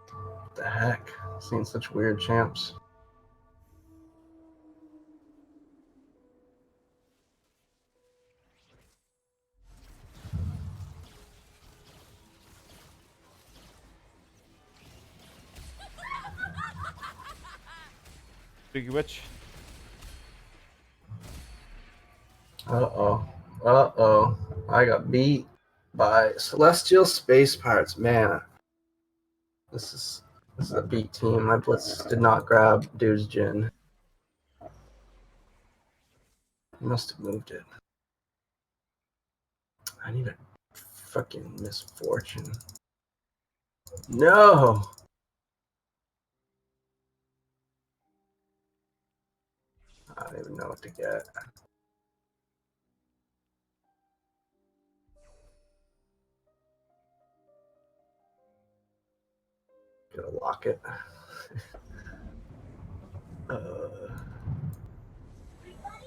What the heck? Seeing such weird champs. Biggie Witch. Uh-oh. Uh-oh. I got beat by Celestial Space Pirates. Man, this is a beat team. My blitz did not grab Dude's Jin. He must have moved it. I need a fucking misfortune. No! I don't even know what to get. Gotta lock it.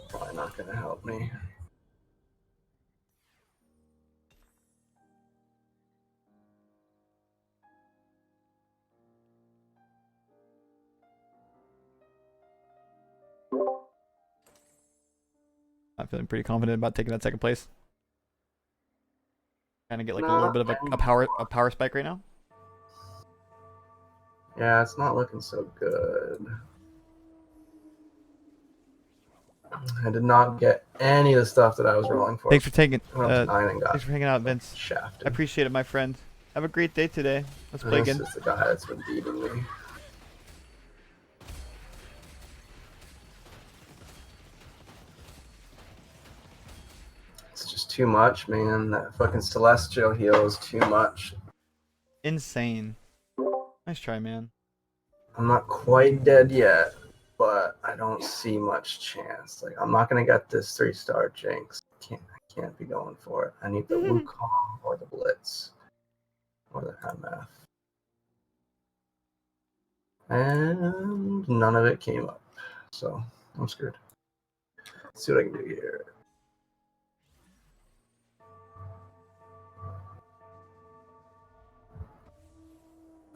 Probably not gonna help me. I'm feeling pretty confident about taking that second place. Kind of get like a little bit of a power spike right now. Yeah, it's not looking so good. I did not get any of the stuff that I was rolling for. Thanks for taking. Thanks for hanging out, Vince. Shafted. I appreciate it, my friend. Have a great day today. Let's play again. This is the guy that's been beating me. It's just too much, man. That fucking Celestial heal is too much. Insane. Nice try, man. I'm not quite dead yet, but I don't see much chance. Like, I'm not gonna get this 3-star Jinx. I can't be going for it. I need the Wukong or the Blitz or the MF. And none of it came up, so I'm screwed. Let's see what I can do here.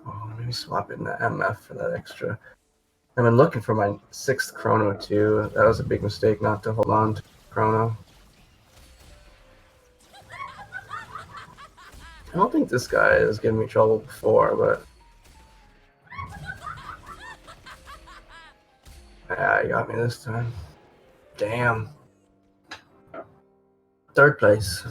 Oh, maybe swap in the MF for that extra. I've been looking for my 6th Chrono too. That was a big mistake not to hold on to Chrono. I don't think this guy has given me trouble before, but yeah, he got me this time. Damn. 3rd place.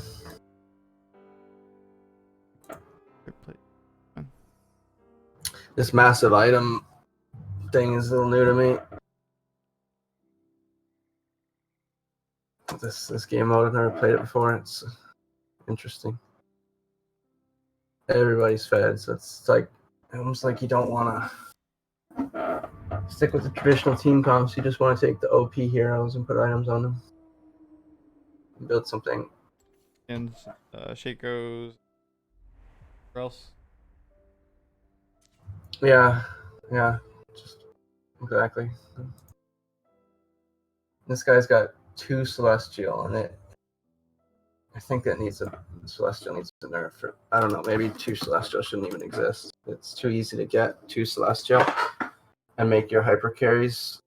This massive item thing is a little new to me. This game mode, I've never played it before. It's interesting. Everybody's fed, so it's like almost like you don't want to stick with the traditional team comps. You just want to take the OP heroes and put items on them. Build something. And Shaco's. Where else? Yeah, just exactly. This guy's got 2 Celestial, and I think that Celestial needs a nerf. I don't know, maybe 2 Celestial shouldn't even exist. It's too easy to get 2 Celestial and make your hyper carries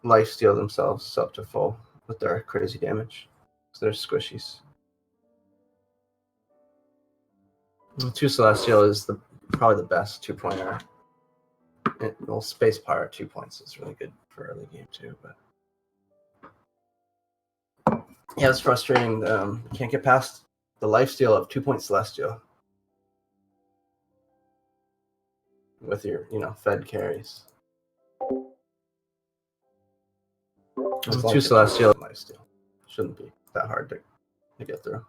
lifesteal themselves up to full with their crazy damage. So they're squishies. 2 Celestial is probably the best 2-pointer. Well, Space Pirate 2 points is really good for early game too, but yeah, it's frustrating. Can't get past the lifesteal of 2-point Celestial. with your, Fed carries. It's two celestial. Nice deal. Shouldn't be that hard to get through.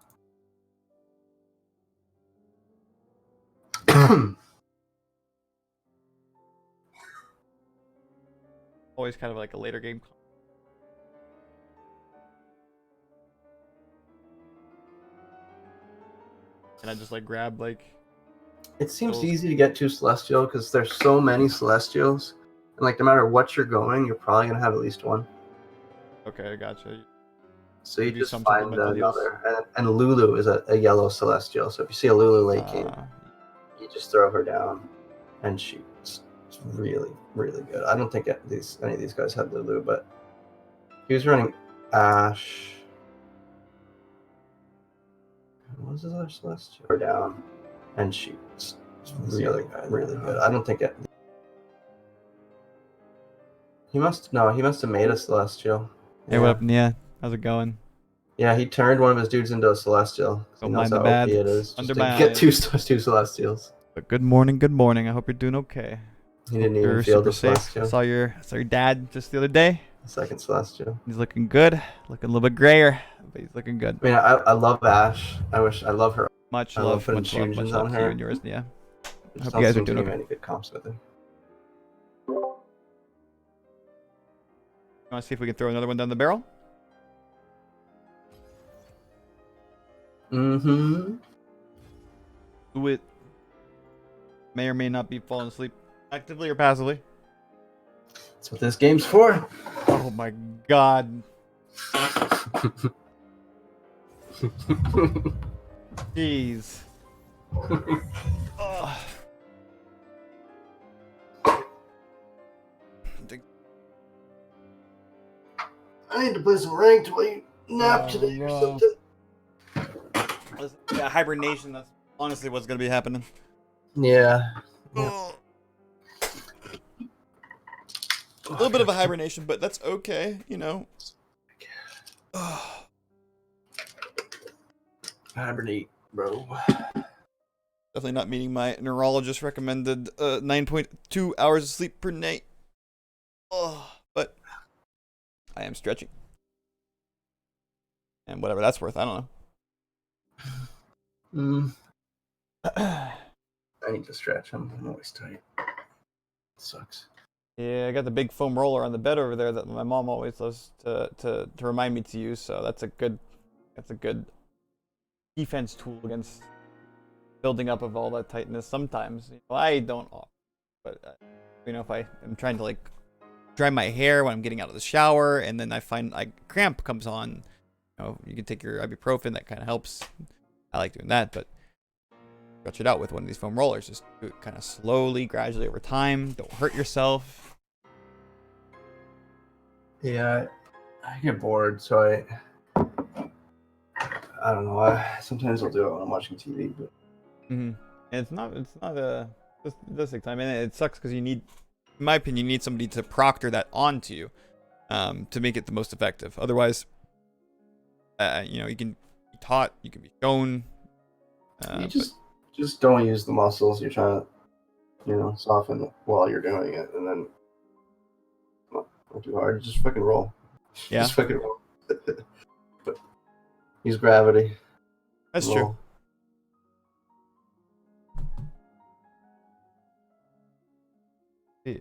Always kind of like a later game. And I just like grab like. It seems easy to get 2 celestial because there's so many celestials, and like no matter what you're going, you're probably gonna have at least one. Okay, I gotcha. So you just find another, and Lulu is a yellow celestial. So if you see a Lulu late game, you just throw her down, and it's really, really good. I don't think any of these guys had Lulu, but he was running Ash. What was his other celestial? Her down, and it's really, really good. I don't think he must have made a celestial. Hey, what up, Nia? How's it going? Yeah, he turned one of his dudes into a celestial. Don't He knows mind the how bad. OP it is. Just to Undermine. get two celestials. But good morning, good morning. I hope you're doing okay. He didn't Hope even you're feel super the safe. celestial. I saw your dad just the other day. Second celestial. He's looking good. Looking a little bit grayer, but he's looking good. I mean, I love Ash. I love her. Much I love, putting much love, much fusions love on to you her. and yours, Nia. I Just hope you guys are don't doing seem to okay. be any good comps with her. You want to see if we can throw another one down the barrel? Mm-hmm. Do it. May or may not be falling asleep, actively or passively. That's what this game's for. Oh my god. Jeez. Ugh. I need to play some ranked while you nap today or something. Yeah, hibernation, that's honestly what's going to be happening. Yeah. A little bit of a hibernation, but that's okay, you know. Hibernate, bro. Definitely not meeting my neurologist recommended 9.2 hours of sleep per night. But I am stretching. And whatever that's worth, I don't know. I need to stretch. I'm always tight. It sucks. Yeah, I got the big foam roller on the bed over there that my mom always loves to remind me to use. So that's a good defense tool against building up of all that tightness. Sometimes I don't, but if I am trying to like dry my hair when I'm getting out of the shower, and then I find like cramp comes on, you can take your ibuprofen. That kind of helps. I like doing that, but stretch it out with one of these foam rollers. Just do it kind of slowly, gradually over time. Don't hurt yourself. Yeah, I get bored, so I don't know. Sometimes I'll do it when I'm watching TV, but And it's not this time. And it sucks because you need, in my opinion, you need somebody to proctor that onto you, to make it the most effective. Otherwise, you can be taught, you can be shown. You just don't use the muscles you're trying to, soften while you're doing it, and then not too hard. Just fucking roll. Yeah. Just fucking roll. But use gravity. That's roll. true.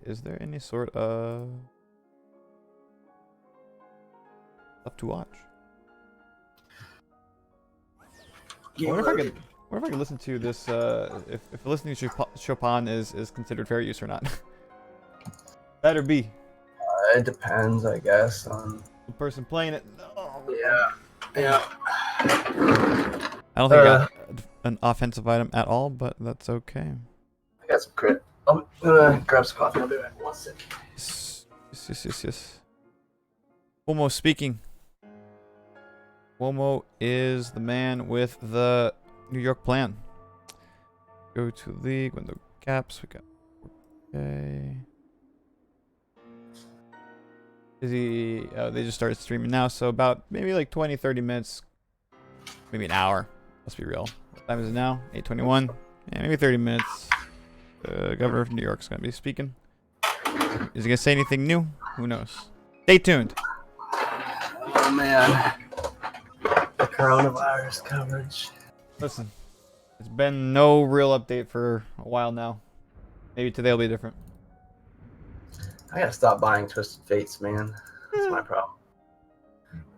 Is there any sort of stuff to watch? I wonder if I can listen to this. If listening to Chopin is considered fair use or not. Better be. It depends, I guess, on the person playing it. Yeah. I don't think I got an offensive item at all, but that's okay. I got some crit. I'm gonna grab some coffee. I'll be back. 1 sec. Yes. Cuomo speaking. Cuomo is the man with the New York plan. Go to league, window caps. We got. Okay. They just started streaming now, so about maybe like 20-30 minutes, maybe an hour. Let's be real. What time is it now? 8:21. Yeah, maybe 30 minutes. Governor of New York's gonna be speaking. Is he gonna say anything new? Who knows? Stay tuned. Oh man, the coronavirus coverage. Listen, it's been no real update for a while now. Maybe today will be different. I gotta stop buying Twisted Fates, man. That's my problem.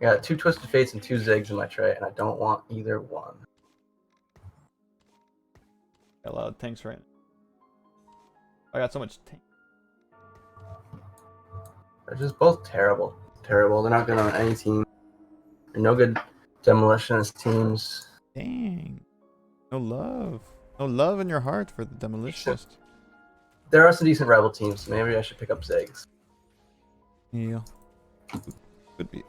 I got 2 Twisted Fates and 2 Zigs in my tray, and I don't want either one. Got a lot of tanks right now. I got so much tank. They're just both terrible. Terrible. They're not good on any team. They're no good demolitionist teams. Dang. No love. No love in your heart for the demolitionist. There are some decent rebel teams, so maybe I should pick up Zigs. Yeah. Could be.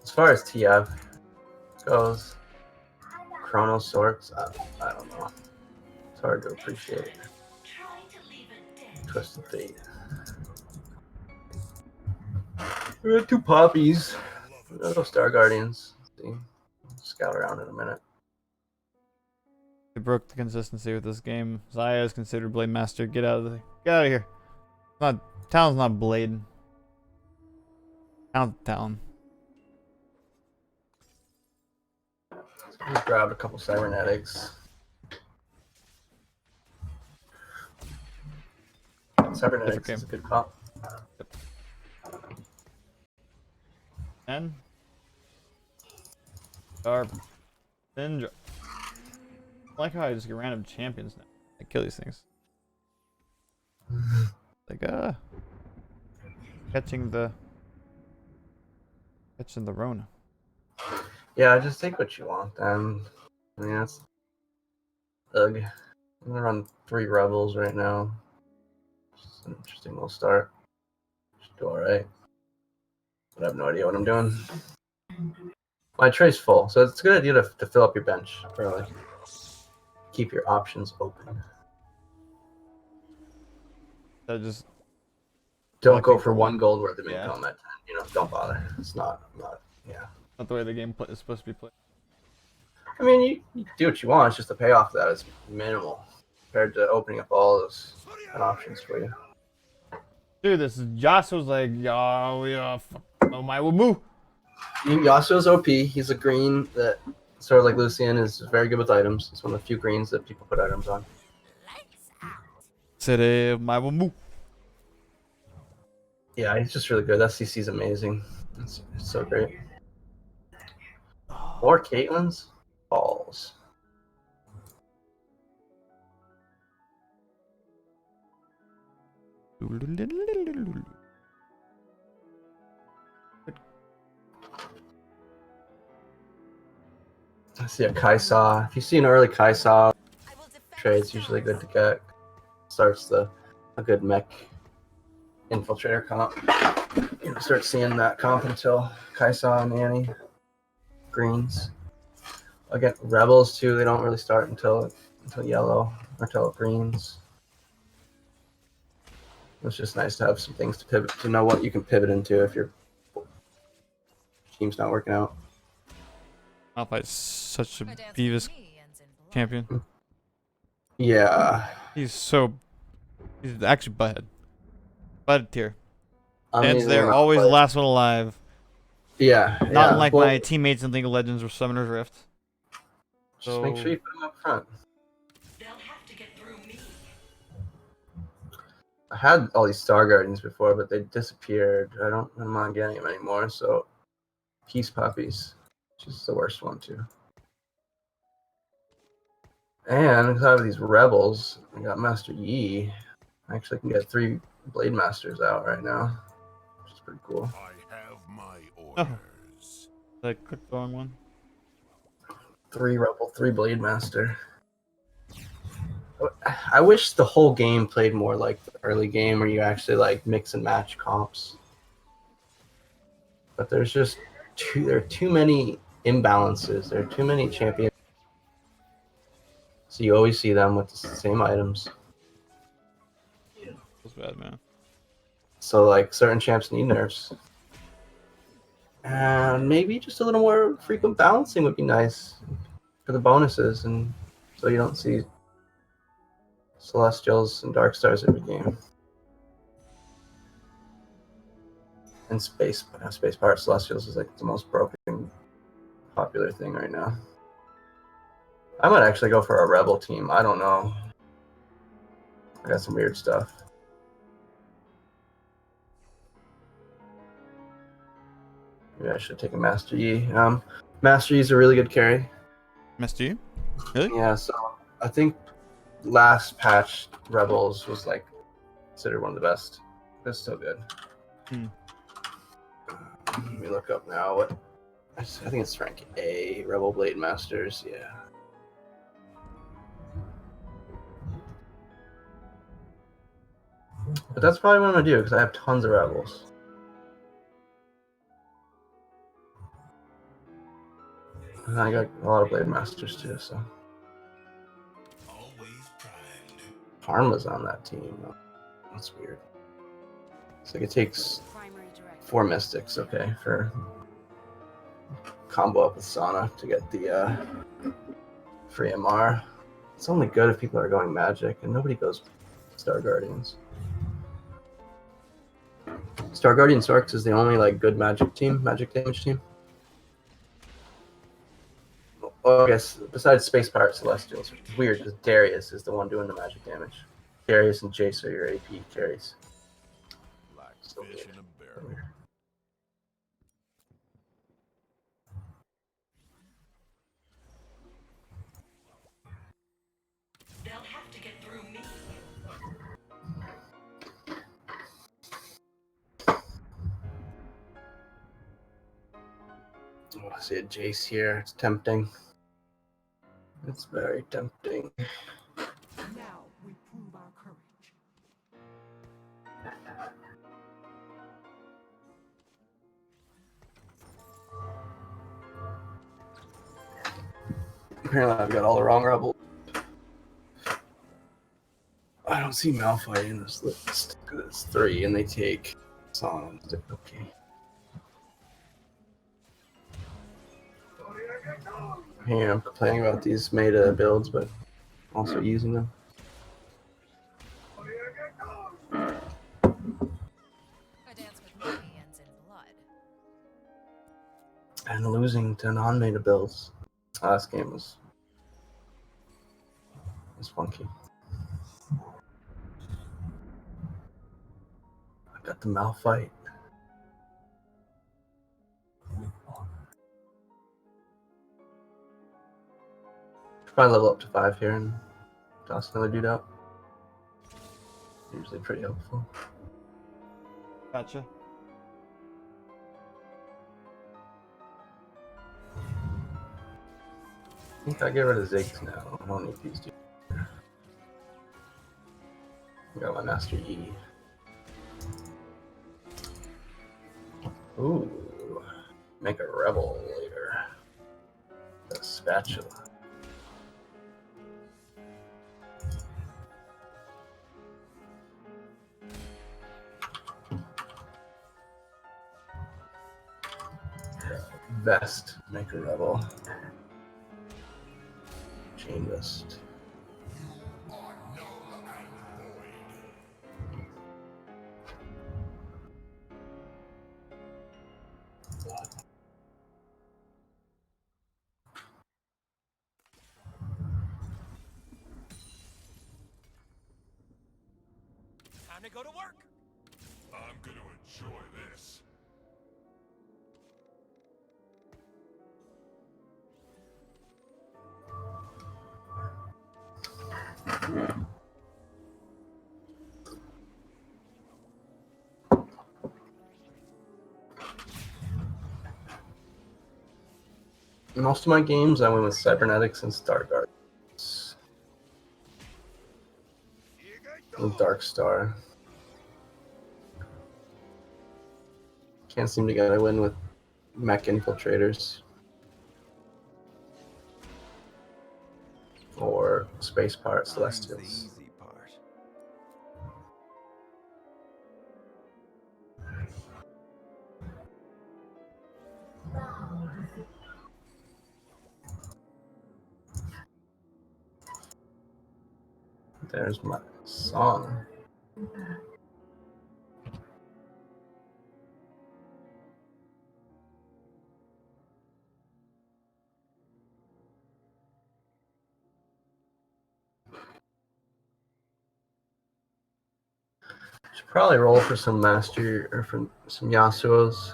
As far as TF goes, Chrono Sorts, I don't know. It's hard to appreciate. Twisted Fate. We got 2 poppies. We'll go Star Guardians. Let's see. Scout around in a minute. They broke the consistency with this game. Zaya is considered Blade Master. Get out of here. Town's not Blade. Town. Just grabbed a couple cybernetics. Cybernetics is a good comp. Yep. And Syndra. I like how I just get random champions now. I kill these things. Like catching the Rona. Yeah, just take what you want then. I mean, that's... Ugh. I'm gonna run 3 rebels right now. It's an interesting little start. Should do alright. But I have no idea what I'm doing. My tray's full, so it's a good idea to fill up your bench early. Keep your options open. So just don't go for 1 gold worth of income at 10. You know, don't bother. It's not yeah. Not the way the game is supposed to be played. I mean, you do what you want. It's just the payoff of that is minimal compared to opening up all those options for you. Dude, this Yasuo's like, oh my Wumu. Yasuo's OP. He's a green that, sort of like Lucian, is very good with items. It's one of the few greens that people put items on. Said my Wumu. Yeah, he's just really good. That CC's amazing. It's so great. More Caitlyn's? Balls. I see a Kai'Sa. If you see an early Kai'Sa trade, it's usually good to get. Starts a good mech infiltrator comp. You don't start seeing that comp until Kai'Sa and Annie. Greens. Again, rebels too. They don't really start until yellow or until greens. It's just nice to have some things to pivot, to know what you can pivot into if your team's not working out. Alphi's such a Beavis champion. Yeah. He's actually butthead. Butthead tier. Amazing Stands there, always the last one alive. Yeah. Not like my teammates in League of Legends or Summoner's Rift. Just make sure you put them up front. I had all these Star Guardians before, but they disappeared. I'm not getting them anymore, so Peace Puppies, which is the worst one too. And because I have these Rebels, I got Master Yi. I actually can get 3 Blade Masters out right now, which is pretty cool. I have my orders. That quick throwing one. 3 Rebel, 3 Blade Master. I wish the whole game played more like the early game where you actually like mix and match comps. But there's just there are too many imbalances. There are too many champions. So you always see them with the same items. That's bad, man. So like certain champs need nerfs. And maybe just a little more frequent balancing would be nice for the bonuses, and so you don't see Celestials and Dark Stars every game. And Space Pirate Celestials is like the most broken, popular thing right now. I might actually go for a Rebel team. I don't know. I got some weird stuff. Maybe I should take a Master Yi. Master Yi is a really good carry. Master Yi? Really? Yeah, so I think last patch Rebels was like considered one of the best. It's still good. Let me look up now what I think it's rank A, Rebel Blade Masters, yeah. But that's probably what I'm gonna do because I have tons of Rebels. And I got a lot of Blade Masters too, so. Karma's on that team. That's weird. It's like it takes 4 Mystics, okay, for combo up with Sana to get the free MR. It's only good if people are going Magic, and nobody goes Star Guardians. Star Guardian Sorks is the only like good Magic damage team. Oh, I guess besides Space Pirate Celestials, which is weird because Darius is the one doing the magic damage. Darius and Jace are your AP carries. So weird. They'll have to get through me. Oh, I see a Jace here. It's tempting. It's very tempting. Now we prove our courage. Apparently I've got all the wrong Rebels. I don't see Malphite in this list. It's 3 and they take Sana. Okay. Here, I'm complaining about these meta builds, but also using them. And losing to non-meta builds. Last game was funky. I got the Malphite. Probably level up to 5 here and toss another dude out. Usually pretty helpful. Gotcha. I think I get rid of Ziggs now. I don't need these two. I got my Master Yi. Ooh. Make a Rebel later. A spatula. Vest. Make a Rebel. Chain Vest. Time to go to work. I'm gonna enjoy this. In most of my games, I win with Cybernetics and Star Guardians. With Dark Star. Can't seem to get a win with Mech Infiltrators. Or Space Pirate Celestials. There's my song. Should probably roll for some master or for some Yasuos,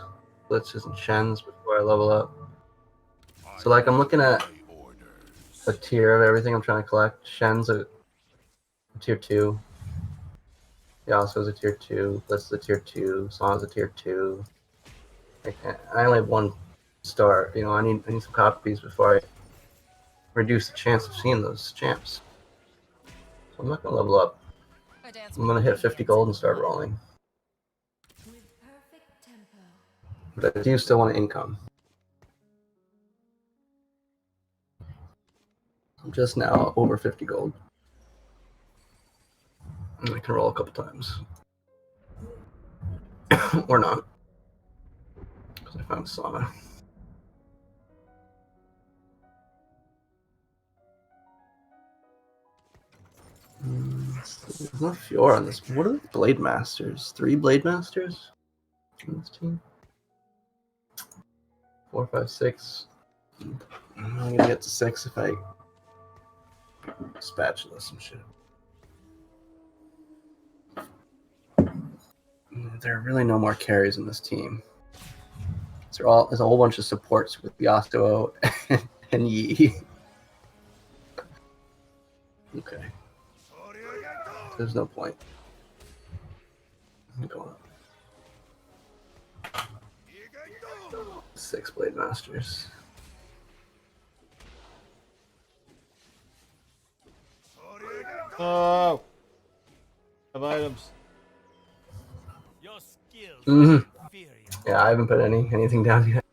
blitzes, and Shens before I level up. So like I'm looking at a tier of everything I'm trying to collect. Shen's a tier 2. Yasuo's a tier 2. Blitz is a tier 2. Song's a tier 2. I only have 1 star. You know, I need some copies before I reduce the chance of seeing those champs. So I'm not gonna level up. I'm gonna hit 50 gold and start rolling. But I do still want income. I'm just now over 50 gold. And I can roll a couple times. Or not. Because I found sauna. There's no Fiora on this. What are the Blade Masters? 3 Blade Masters on this team? 4, 5, 6. I'm gonna get to 6 if I spatula some shit. There are really no more carries in this team. There's a whole bunch of supports with Yasuo and Yi. Okay. There's no point. I'm going up. 6 Blade Masters. Oh! Have items. Yeah, I haven't put anything down yet.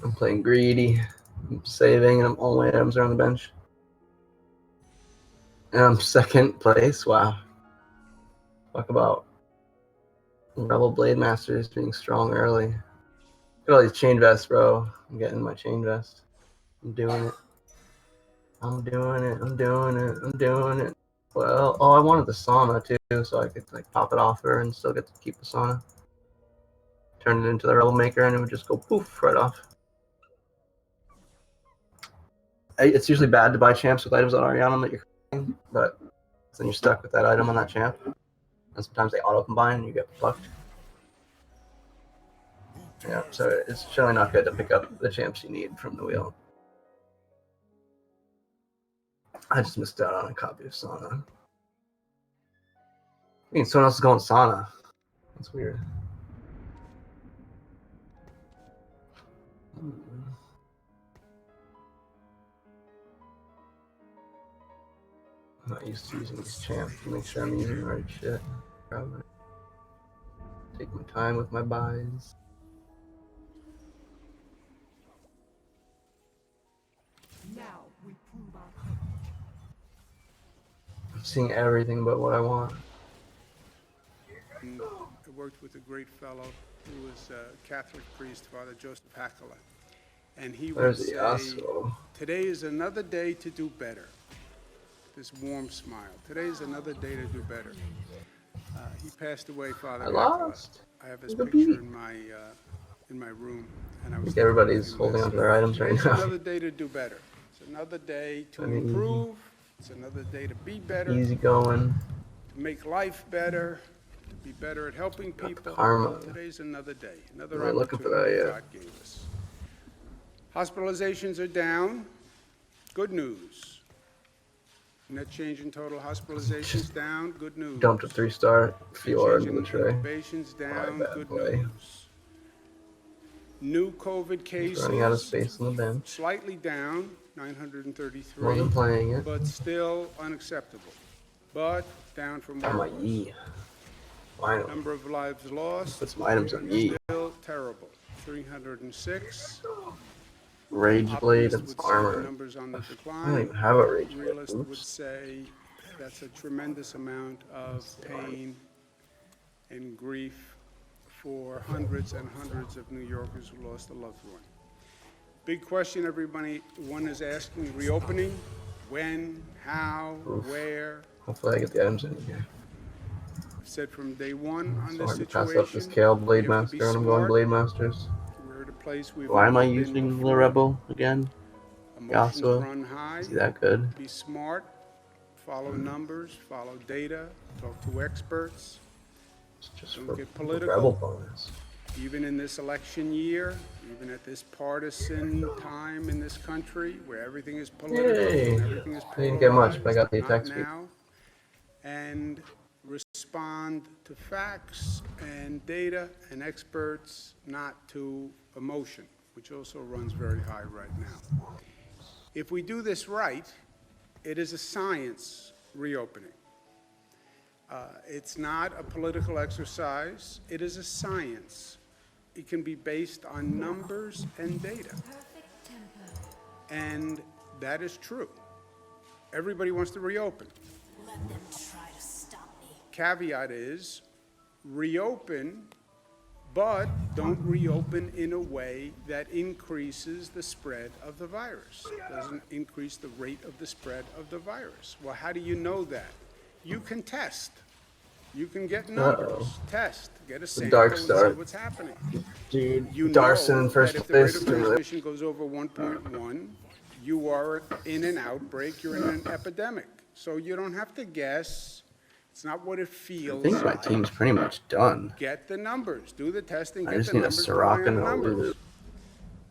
I'm playing greedy. I'm saving, and all my items are on the bench. And I'm 2nd place. Wow. Talk about Rebel Blade Masters being strong early. Look at all these chain vests, bro. I'm getting my chain vest. I'm doing it. I'm doing it. I'm doing it. I'm doing it. Well, oh, I wanted the sauna too, so I could like pop it off her and still get to keep the sauna. Turn it into the Rebel Maker, and it would just go poof right off. It's usually bad to buy champs with items that are already on them that you're collecting, but then you're stuck with that item on that champ. And sometimes they auto-combine and you get fucked. Yeah, so it's generally not good to pick up the champs you need from the wheel. I just missed out on a copy of Sauna. I mean, someone else is going Sauna. That's weird. I'm not used to using these champs to make sure I'm using the right shit. Probably. Take my time with my buys. Now we prove our I'm seeing everything but what I want. I worked with a great fellow who was a Catholic priest, Father Joseph Hakala. And he would say, today is another day to do better. This warm smile. Today is another day to do better. He passed away, Father Hakala. I have his picture in my room. And I think everybody's holding on to their items right now. It's another day to do better. It's another day to improve. It's another day to be better. Easy going. To make life better. To be better at helping people. Karma. Today's another day. Another I'm looking for that, God gave us. Hospitalizations are down. Good news. Net change in total hospitalizations down. Good news. Dumped a 3-star Fiora into the tray. Intubations down. Good news. New COVID cases. Running out of space on the bench. Slightly down, 933. Wasn't playing it. But still unacceptable. But down from Oh my Yi. Finally. Number of lives lost. Put some items on Yi. Still terrible. 306. Rage Blade and armor. Numbers on the decline. I don't even have a Rage Blade. Realists would say that's a tremendous amount of pain and grief for hundreds and hundreds of New Yorkers who lost a loved one. Big question everybody, one is asking, reopening, When, how, where. Hopefully I get the items in here. I've said from day one on So this hard to pass up this situation, Kale we Blade have to be Master when I'm going smart. Blade Masters. We're at a place we've Why am I never been using the before. Rebel again? Emotions Yasuo? run high. Is he that good? Be smart. Follow numbers. Follow data. Talk to experts. Just Don't for get the political. Rebel bonus. Even in this election year, even at this partisan time in this country where everything is political Yay! and everything is I didn't get much, but I got the not attack speed. now. And respond to facts and data and experts, not to emotion, which also runs very high right now. If we do this right, it is a science reopening. It's not a political exercise. It is a science. It can be based on numbers and data. And that is true. Everybody wants to reopen. Let them try to stop me. Caveat is, reopen, but don't reopen in a way that increases the spread of the virus. Doesn't increase the rate of the spread of the virus. Well, how do you know that? You can test. You can get numbers. Test. Get a sample Dark and see start. what's happening. Dude, You Darson know in first that if the rate place. of transmission goes over 1.1, you are in an outbreak, you're in an epidemic. So you don't have to guess. It's not what it I feels think my like. team's pretty much done. Get the numbers. Do the testing. I Get just the need a numbers. Sirach rely on and the a numbers. Lulu.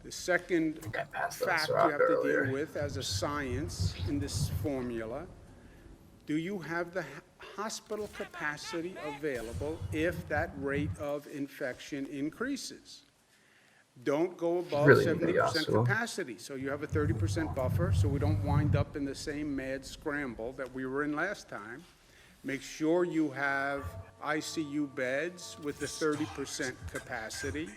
The second passed that fact you Sirach have to earlier. deal with as a science in this formula, do you have the hospital capacity available if that rate of infection increases? Don't go above Really 70% Yasuo. capacity. So you have a 30% buffer so we don't wind up in the same mad scramble that we were in last time. Make sure you have ICU beds with the 30% capacity,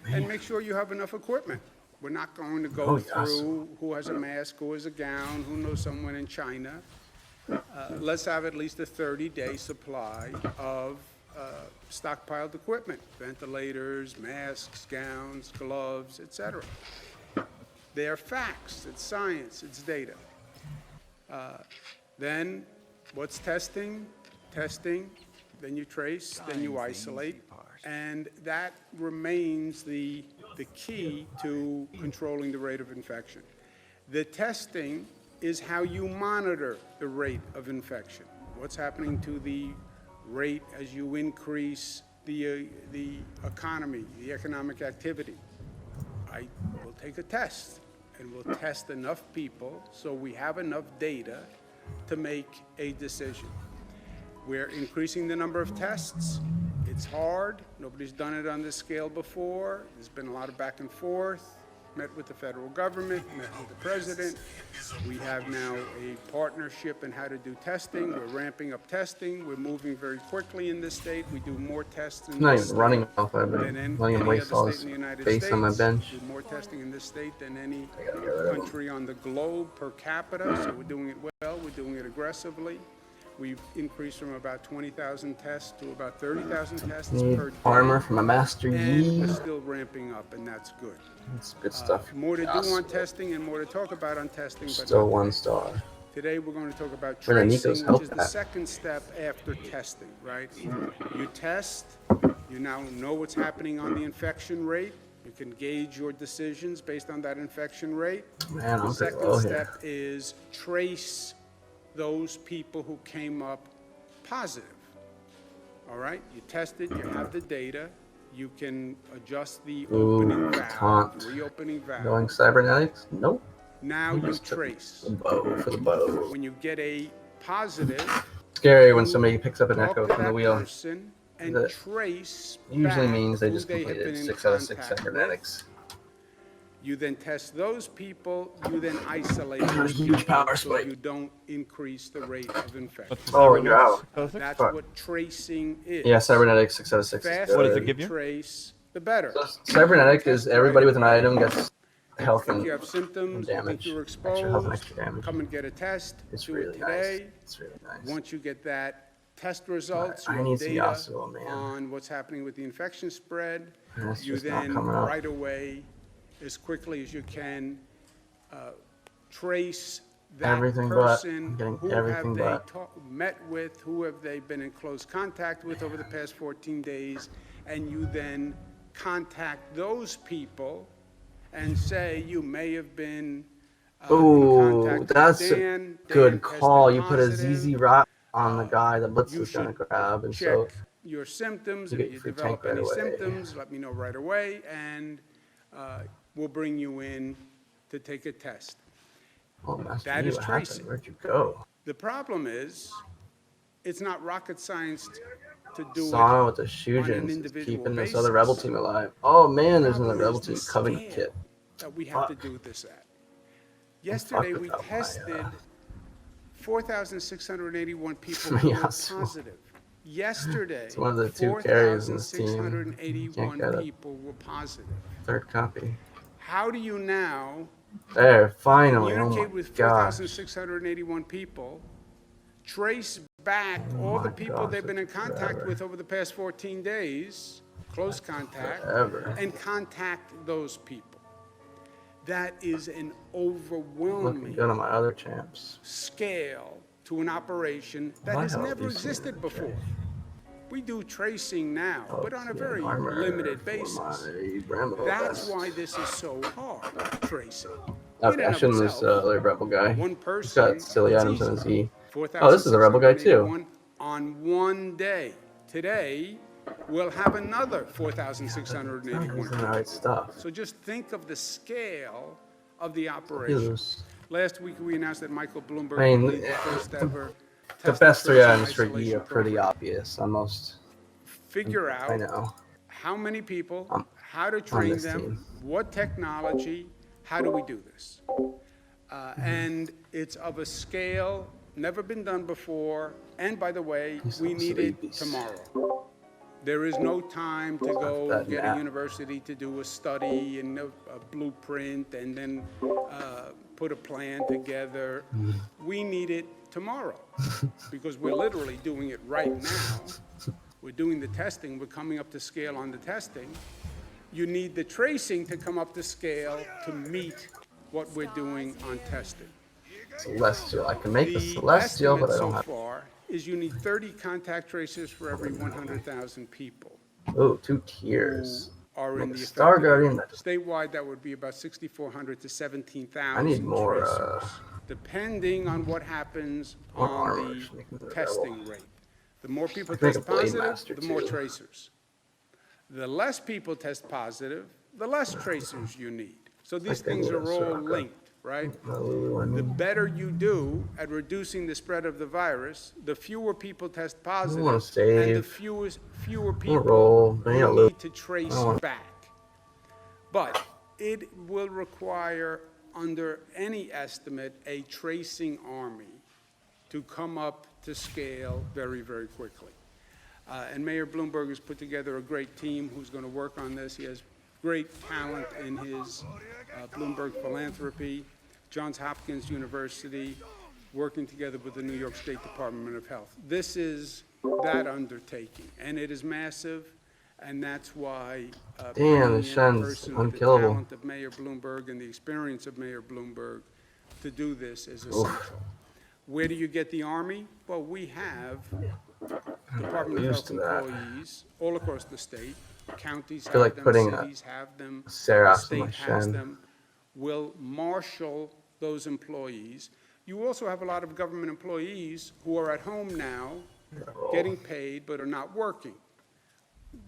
and make sure you have enough equipment. We're not going to go through who has a mask, who has a gown, who knows someone in China. Let's have at least a 30-day supply of stockpiled equipment, ventilators, masks, gowns, gloves, etc. They are facts, it's science, it's data. Then what's testing? Testing, then you trace, then you isolate, and that remains the key to controlling the rate of infection. The testing is how you monitor the rate of infection. What's happening to the rate as you increase the economy, the economic activity? I will take a test, and we'll test enough people so we have enough data to make a decision. We're increasing the number of tests. It's hard. Nobody's done it on this scale before. There's been a lot of back and forth. Met with the federal government, met with the president. We have now a partnership in how to do testing. We're ramping up testing. We're moving very quickly in this state. We do more tests in I'm not this even state running off. I've than been in letting him any waste other all state his in the United base States. on my bench. We do more testing in this state than any I gotta get rid of him. country on the globe per capita, so we're doing it well. We're doing it aggressively. We've increased from about 20,000 tests to about 30,000 tests Need per day. armor from a Master And Yi. we're still ramping up, and that's good. It's good stuff. More to do Yasuo. on testing and more to talk about on testing. But Still 1 star. today we're going to talk about Where the tracing, Nico's which health is the at? second step after testing, right? You test, you now know what's happening on the infection rate. You can gauge your decisions based on that infection rate. Man, I'm The pretty second low step here. is trace those people who came up positive. All right, you tested, you have the data, you can adjust the opening valve, taunt. reopening valve. Going cybernetics? Nope. Now I you just took trace. the bow for the bow. When you get a positive, Scary when somebody picks up an talk echo to from the that wheel. person and That trace usually back means they who just they have completed been in 6 out of 6 contact with. cybernetics. You then test those people, you then isolate There's those a huge people power so spike. you don't increase the rate of infection. Oh, wow. That's Fuck. what tracing is. Yeah, cybernetics 6 out of 6 is Faster good. you trace, the better. Cybernetic is everybody with an item gets health If and you have symptoms, you think damage. you're Extra health and exposed, extra damage. come and get a test. It's do really it nice. today. It's really nice. Once you get that test results, I you have need some data Yasuo, man. on what's happening with the infection spread. That's You just not then coming up. right away, as quickly as you can, trace that Everything but. person, I'm getting who everything have they but. met with, who have they been in close contact with over the past 14 days, and you then contact those people and say you may have been in Oh, contact with that's a Dan. good Dan call. tested You put a positive. ZZ Rock on the guy that Blitz You is going to should grab, and check so your symptoms, you and get if you your free develop tank right any away. symptoms, let me know right away, and we'll bring you in to take a test. Oh, Master That Yi, is what tracing. happened? Where'd you go? The problem is, it's not rocket science to do Sauna it with the on an Shujins is individual keeping basis. this other rebel team alive. Oh man, there's another Problem rebel is the team Covenant scale kit. that we have to Fuck. do this at. I'm Yesterday fucked we without my, tested 4,681 people who were Yasuo. positive. Yesterday, It's one of the two carriers in this team. Can't 4,681 get it. people were positive. Third copy. How do you now There, finally. Oh communicate my with gosh. 4,681 people, trace back all the people gosh, they've been in that's contact forever. with over the past 14 days, close contact, Forever. and contact those people? That is an Looking overwhelming good on my other champs. scale to an operation that Why has hell never you see existed the before. We do tracing now, Oh, but on a yeah, very armor limited for basis. my Rambo That's vest. why this is so hard, tracing. Okay, I of shouldn't lose itself, the other rebel guy. one He's person, got silly it's items in easy. his E. Oh, this is a rebel guy too. 4,681 on one day. Today, we'll have another He's 4,681. using the right stuff. So just think of the scale of the operation. Healers. Last week, we announced that Michael Bloomberg I mean, will lead the first ever The tested best three person items for E isolation are pretty program. obvious. Almost. Figure I out know. how many people, how to on train this them, team. what technology, how do we do this? And it's of a scale never been done before. And by the way, we need it tomorrow. There is no time to go get a university to do a study and a blueprint and then put a plan together. We need it tomorrow because we're literally doing it right now. We're doing the testing. We're coming up to scale on the testing. You need the tracing to come up to scale to meet what we're doing on testing. Celestial. I can make the The Celestial, but I estimate don't so have. far is you need 30 contact tracers for every 100,000 people Oh, 2 tiers. are in Make the a Star affected Guardian. area. Statewide, that would be about 6,400 to 17,000 I need more. tracers, depending on what happens More on armor. Just make me the the testing rebel. rate. The more people I can make test a Blade positive, Master, the more too. tracers. The less people test positive, the less tracers you need. So these think things we'll are all Soraka. linked, right? Lululemon. The better you do at reducing the spread of the virus, the fewer people test positive, wanna and the save. fewer people roll, but I you don't need to I trace don't wanna- back. But it will require, under any estimate, a tracing army to come up to scale very, very quickly. And Mayor Bloomberg has put together a great team who's going to work on this. He has great talent in his Bloomberg Philanthropy, Johns Hopkins University, working together with the New York State Department of Health. This is that undertaking, and it is massive, and that's why Damn, bringing the in a Shen's person with the unkillable. talent of Mayor Bloomberg and the experience of Mayor Bloomberg to do this is essential. Where do you get the Army? Well, we have Department of used Health to that. employees all across the state. Counties I feel have like them, putting a cities have them, the Seraphs in my state has Shen. them. Will marshal those employees. You also have a lot of government employees who are at home now, getting paid but are not working.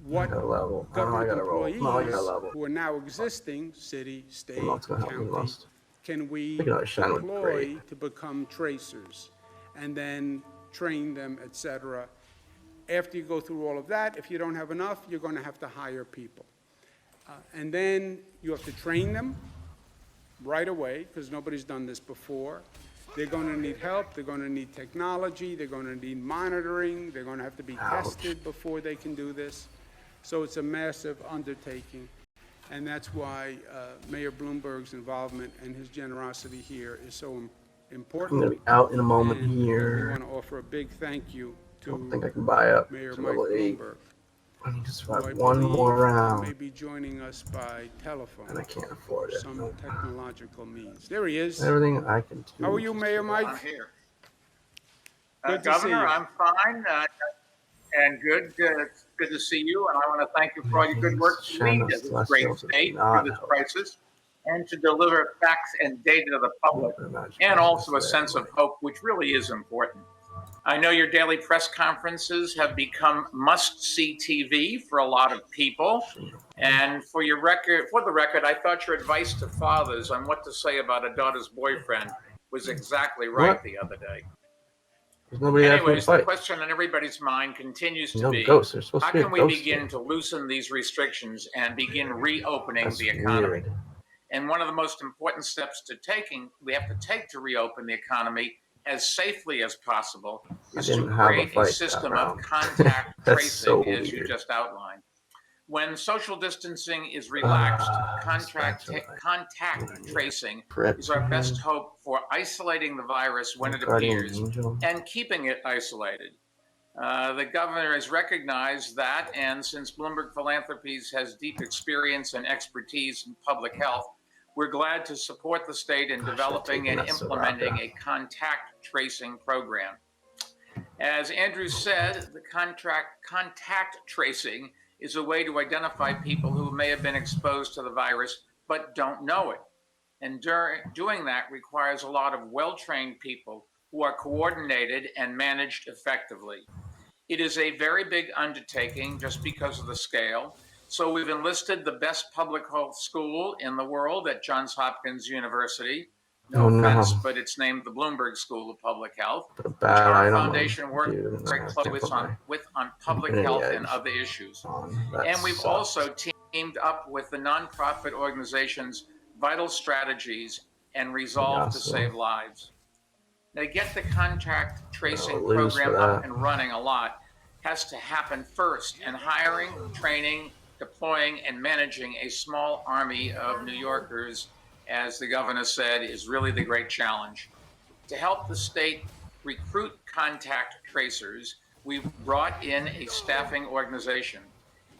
What gotta level. I government gotta roll. employees No, I gotta level. who are now existing, city, state, What's gonna help me county, most? can we Thinking another Shen would be deploy great. to become tracers and then train them, et cetera? After you go through all of that, if you don't have enough, you're going to have to hire people. And then you have to train them right away, because nobody's done this before. They're going to need help. They're going to need technology. They're going to need monitoring. They're going to have to be tested before they can do this. So it's a massive undertaking. And that's why Mayor Bloomberg's involvement and his generosity here is so important. I'm gonna be out in a moment And here. we want to offer a big thank you Don't to think I can buy up Mayor to Mike level 8. Bloomberg. I need to who survive I one more believe round. may be joining us by telephone. And I can't afford it. Some technological means. There he is. Everything I can do. How are you, Mayor Mike? I'm here. Good to see Governor, you. I'm fine and good. It's good to see you, and I want to thank you for all your good work to lead this great state through this crisis and to deliver facts and data to the public, and also a sense of hope, which really is important. I know your daily press conferences have become must-see TV for a lot of people. And for the record, I thought your advice to fathers on what to say about a daughter's boyfriend was exactly right What? the other day. There's nobody there for me to Anyways, the fight. question on everybody's mind continues to No be, ghosts. There's supposed how to be a can we ghost begin here. to loosen these restrictions and begin reopening That's the economy? weird. And one of the most important steps we have to take to reopen the economy as safely as possible I is to didn't have a create fight a that system of round. contact That's tracing, so as you weird. just outlined. When social distancing is relaxed, contact tracing is our best hope for isolating the virus when it Guardian appears angel. and keeping it isolated. The governor has recognized that, and since Bloomberg Philanthropies has deep experience and expertise in public health, we're glad to support the state in developing and implementing a contact tracing program. As Andrew said, the contact tracing is a way to identify people who may have been exposed to the virus but don't know it. And doing that requires a lot of well-trained people who are coordinated and managed effectively. It is a very big undertaking just because of the scale. So we've enlisted the best public health school in the world at Johns Hopkins University. No offense, but it's named the Bloomberg School of Public Health, Put a which bad our item foundation works very closely with on public health and other issues. And we've also teamed up with the nonprofit organizations Vital Strategies and Resolve to Save Lives. Now, to get the contact tracing program up and running a lot has to happen first, and hiring, training, deploying, and managing a small army of New Yorkers, as the governor said, is really the great challenge. To help the state recruit contact tracers, we've brought in a staffing organization.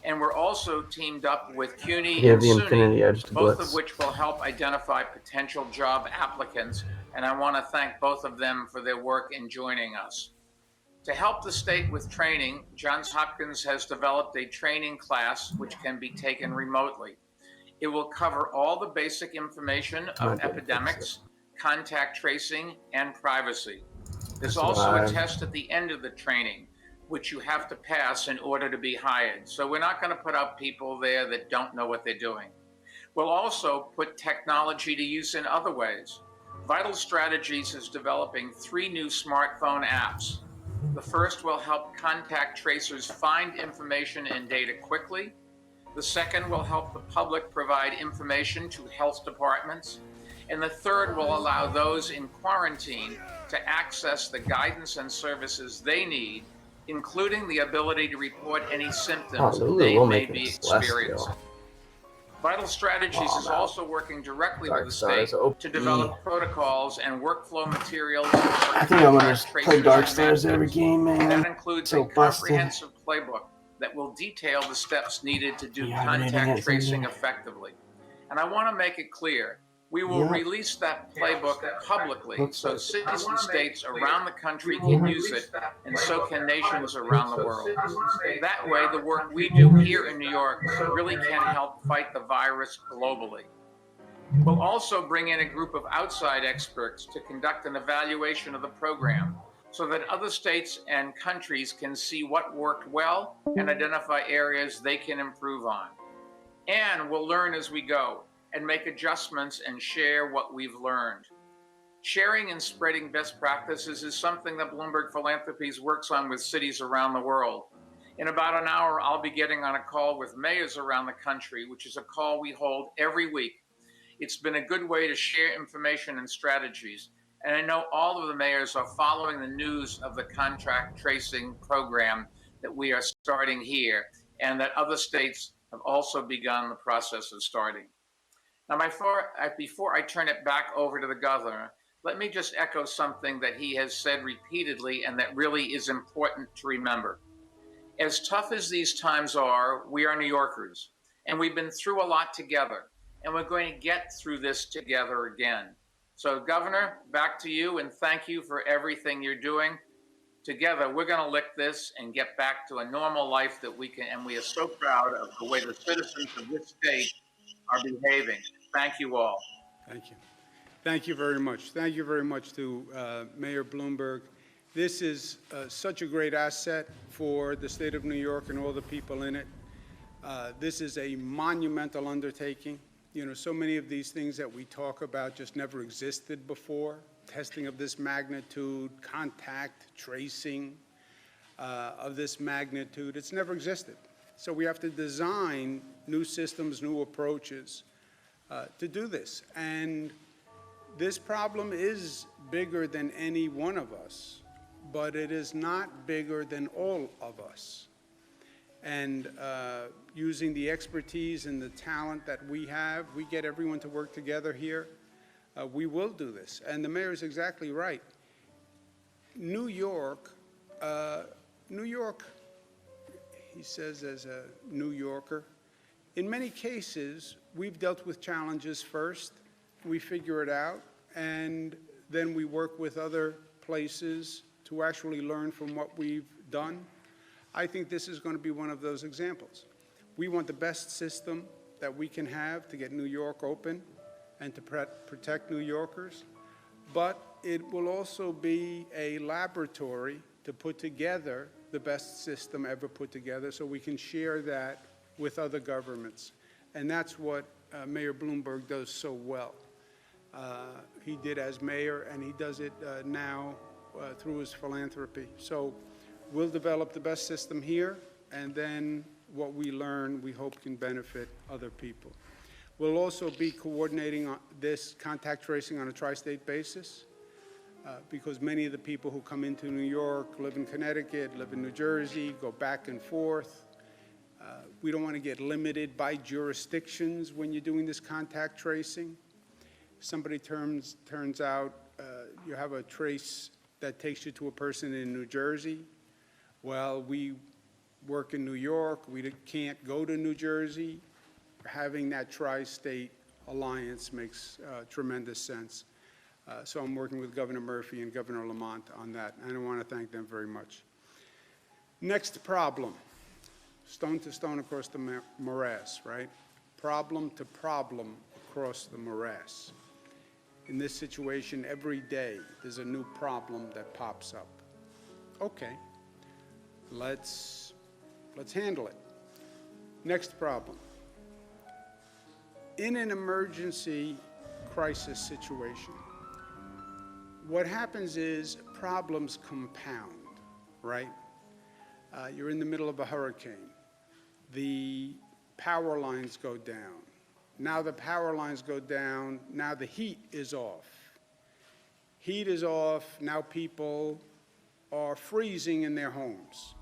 And we're also teamed up with CUNY and SUNY, both of which will help identify potential job applicants. And I want to thank both of them for their work in joining us. To help the state with training, Johns Hopkins has developed a training class which can be taken remotely. It will cover all the basic information of epidemics, contact tracing, and privacy. There's also a test at the end of the training, which you have to pass in order to be hired. So we're not going to put out people there that don't know what they're doing. We'll also put technology to use in other ways. Vital Strategies is developing 3 new smartphone apps. The first will help contact tracers find information and data quickly. The second will help the public provide information to health departments. And the third will allow those in quarantine to access the guidance and services they need, including the ability to report any symptoms they may be experiencing. Vital Strategies is also working directly with the state to develop protocols and workflow materials. I think I'm gonna play Dark Stairs every game, man. That includes a comprehensive playbook that will detail the steps needed to do contact tracing effectively. And I want to make it clear, we will release that playbook publicly so cities and states around the country can use it, and so can nations around the world. That way, the work we do here in New York really can help fight the virus globally. We'll also bring in a group of outside experts to conduct an evaluation of the program so that other states and countries can see what worked well and identify areas they can improve on. And we'll learn as we go and make adjustments and share what we've learned. Sharing and spreading best practices is something that Bloomberg Philanthropies works on with cities around the world. In about an hour, I'll be getting on a call with mayors around the country, which is a call we hold every week. It's been a good way to share information and strategies. And I know all of the mayors are following the news of the contact tracing program that we are starting here, and that other states have also begun the process of starting. Now, before I turn it back over to the governor, let me just echo something that he has said repeatedly and that really is important to remember. As tough as these times are, we are New Yorkers, and we've been through a lot together, and we're going to get through this together again. So, Governor, back to you, and thank you for everything you're doing. Together, we're going to lick this and get back to a normal life that we can, and we are so proud of the way the citizens of this state are behaving. Thank you all. Thank you. Thank you very much. Thank you very much to Mayor Bloomberg. This is such a great asset for the state of New York and all the people in it. This is a monumental undertaking. You know, so many of these things that we talk about just never existed before. Testing of this magnitude, contact tracing of this magnitude, it's never existed. So we have to design new systems, new approaches to do this. And this problem is bigger than any one of us, but it is not bigger than all of us. And using the expertise and the talent that we have, we get everyone to work together here. We will do this. And the mayor is exactly right. New York, he says as a New Yorker, in many cases, we've dealt with challenges first. We figure it out, and then we work with other places to actually learn from what we've done. I think this is going to be one of those examples. We want the best system that we can have to get New York open and to protect New Yorkers, but it will also be a laboratory to put together the best system ever put together so we can share that with other governments. And that's what Mayor Bloomberg does so well. He did as mayor, and he does it now through his philanthropy. So we'll develop the best system here, and then what we learn, we hope can benefit other people. We'll also be coordinating this contact tracing on a tri-state basis because many of the people who come into New York live in Connecticut, live in New Jersey, go back and forth. We don't want to get limited by jurisdictions when you're doing this contact tracing. Somebody turns out you have a trace that takes you to a person in New Jersey. Well, we work in New York. We can't go to New Jersey. Having that tri-state alliance makes tremendous sense. So I'm working with Governor Murphy and Governor Lamont on that, and I want to thank them very much. Next problem, stone to stone across the morass, right? Problem to problem across the morass. In this situation, every day there's a new problem that pops up. Okay, let's handle it. Next problem. In an emergency crisis situation, what happens is problems compound, right? You're in the middle of a hurricane. The power lines go down. Now the power lines go down. Now the heat is off. Heat is off. Now people are freezing in their homes.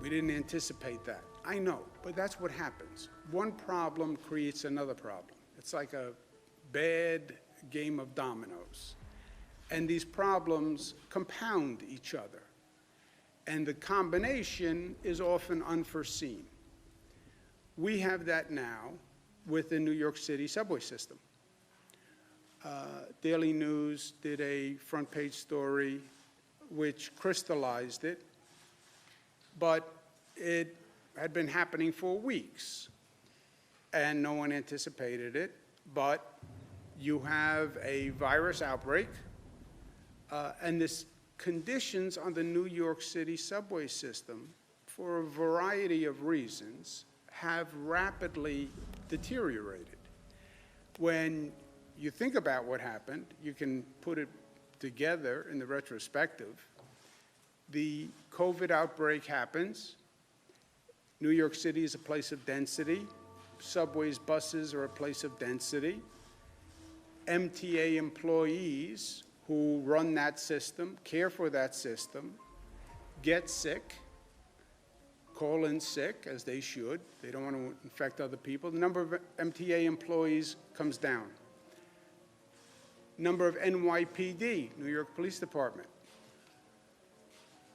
We didn't anticipate that. I know, but that's what happens. One problem creates another problem. It's like a bad game of dominoes. And these problems compound each other. And the combination is often unforeseen. We have that now with the New York City subway system. Daily News did a front page story which crystallized it, but it had been happening for weeks and no one anticipated it. But you have a virus outbreak and this conditions on the New York City subway system, for a variety of reasons, have rapidly deteriorated. When you think about what happened, you can put it together in the retrospective. The COVID outbreak happens. New York City is a place of density. Subways, buses are a place of density. MTA employees who run that system, care for that system, get sick, call in sick, as they should. They don't want to infect other people. The number of MTA employees comes down. Number of NYPD, New York Police Department.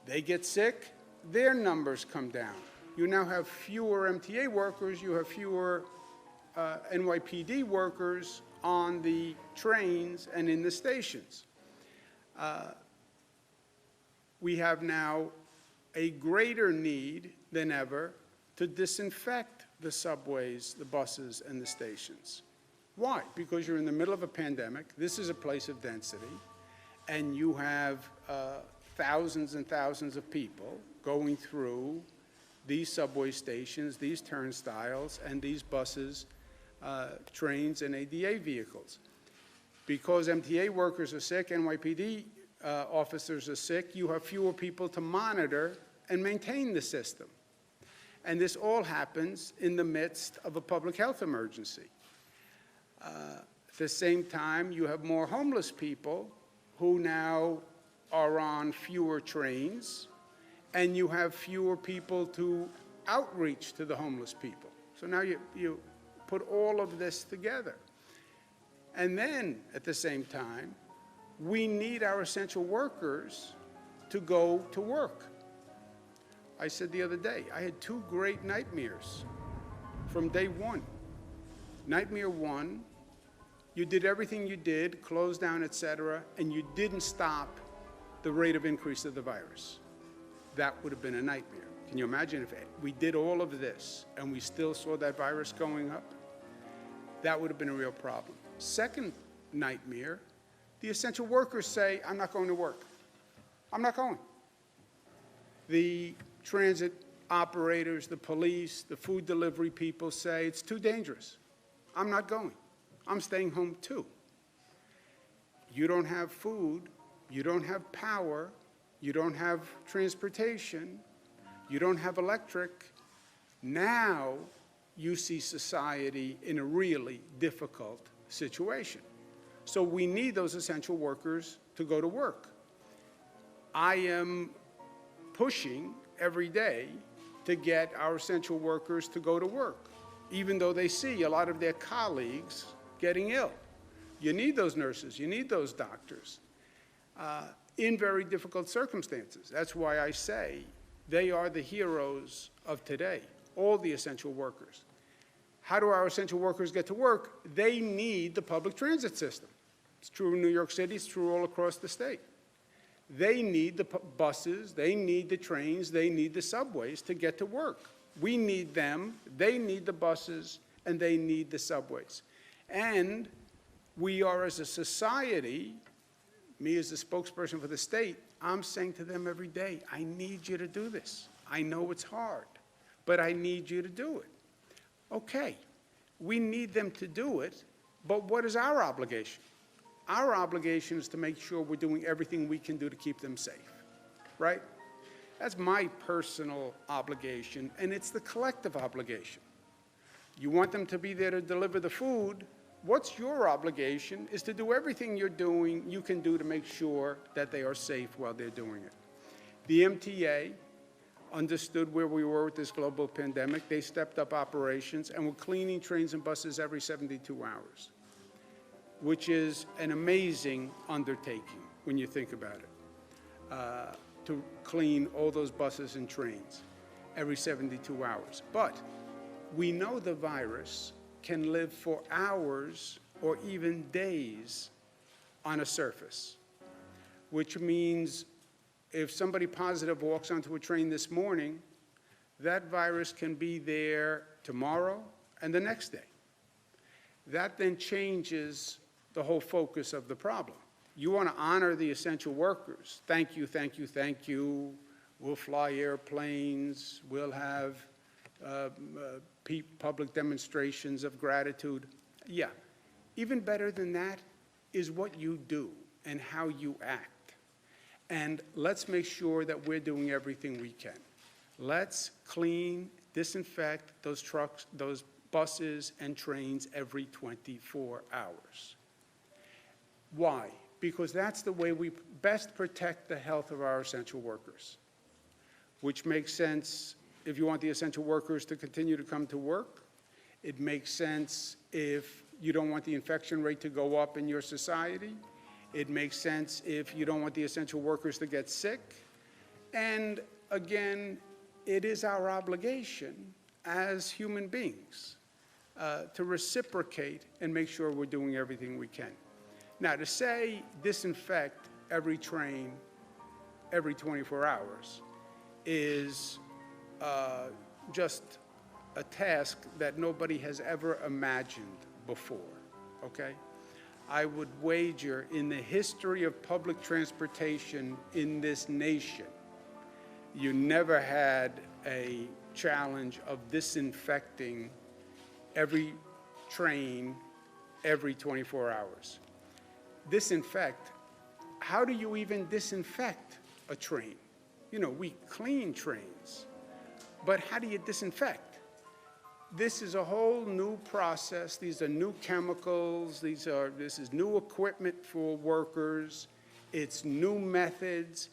They get sick, their numbers come down. You now have fewer MTA workers, you have fewer NYPD workers on the trains and in the stations. We have now a greater need than ever to disinfect the subways, the buses, and the stations. Why? Because you're in the middle of a pandemic. This is a place of density, and you have thousands and thousands of people going through these subway stations, these turnstiles, and these buses, trains, and ADA vehicles. Because MTA workers are sick, NYPD officers are sick, you have fewer people to monitor and maintain the system. And this all happens in the midst of a public health emergency. At the same time, you have more homeless people who now are on fewer trains, and you have fewer people to outreach to the homeless people. So now you put all of this together. And then, at the same time, we need our essential workers to go to work. I said the other day, I had 2 great nightmares from day one. Nightmare 1, you did everything you did, closed down, etc., and you didn't stop the rate of increase of the virus. That would have been a nightmare. Can you imagine if we did all of this and we still saw that virus going up? That would have been a real problem. Second nightmare, the essential workers say, I'm not going to work. I'm not going. The transit operators, the police, the food delivery people say, it's too dangerous. I'm not going. I'm staying home too. You don't have food, you don't have power, you don't have transportation, you don't have electric. Now you see society in a really difficult situation. So we need those essential workers to go to work. I am pushing every day to get our essential workers to go to work, even though they see a lot of their colleagues getting ill. You need those nurses, you need those doctors in very difficult circumstances. That's why I say they are the heroes of today, all the essential workers. How do our essential workers get to work? They need the public transit system. It's true in New York City, it's true all across the state. They need the buses, they need the trains, they need the subways to get to work. We need them, they need the buses, and they need the subways. And we are, as a society, me as the spokesperson for the state, I'm saying to them every day, I need you to do this. I know it's hard, but I need you to do it. Okay, we need them to do it, but what is our obligation? Our obligation is to make sure we're doing everything we can do to keep them safe, right? That's my personal obligation, and it's the collective obligation. You want them to be there to deliver the food. What's your obligation is to do everything you can do to make sure that they are safe while they're doing it. The MTA understood where we were with this global pandemic. They stepped up operations and were cleaning trains and buses every 72 hours, which is an amazing undertaking when you think about it, to clean all those buses and trains every 72 hours. But we know the virus can live for hours or even days on a surface, which means if somebody positive walks onto a train this morning, that virus can be there tomorrow and the next day. That then changes the whole focus of the problem. You want to honor the essential workers. Thank you, thank you, thank you. We'll fly airplanes. We'll have public demonstrations of gratitude. Yeah. Even better than that is what you do and how you act. And let's make sure that we're doing everything we can. Let's clean, disinfect those trucks, those buses and trains every 24 hours. Why? Because that's the way we best protect the health of our essential workers, which makes sense if you want the essential workers to continue to come to work. It makes sense if you don't want the infection rate to go up in your society. It makes sense if you don't want the essential workers to get sick. And again, it is our obligation as human beings to reciprocate and make sure we're doing everything we can. Now, to say disinfect every train every 24 hours is just a task that nobody has ever imagined before, okay? I would wager in the history of public transportation in this nation, you never had a challenge of disinfecting every train every 24 hours. Disinfect, how do you even disinfect a train? You know, we clean trains, but how do you disinfect? This is a whole new process. These are new chemicals. This is new equipment for workers. It's new methods.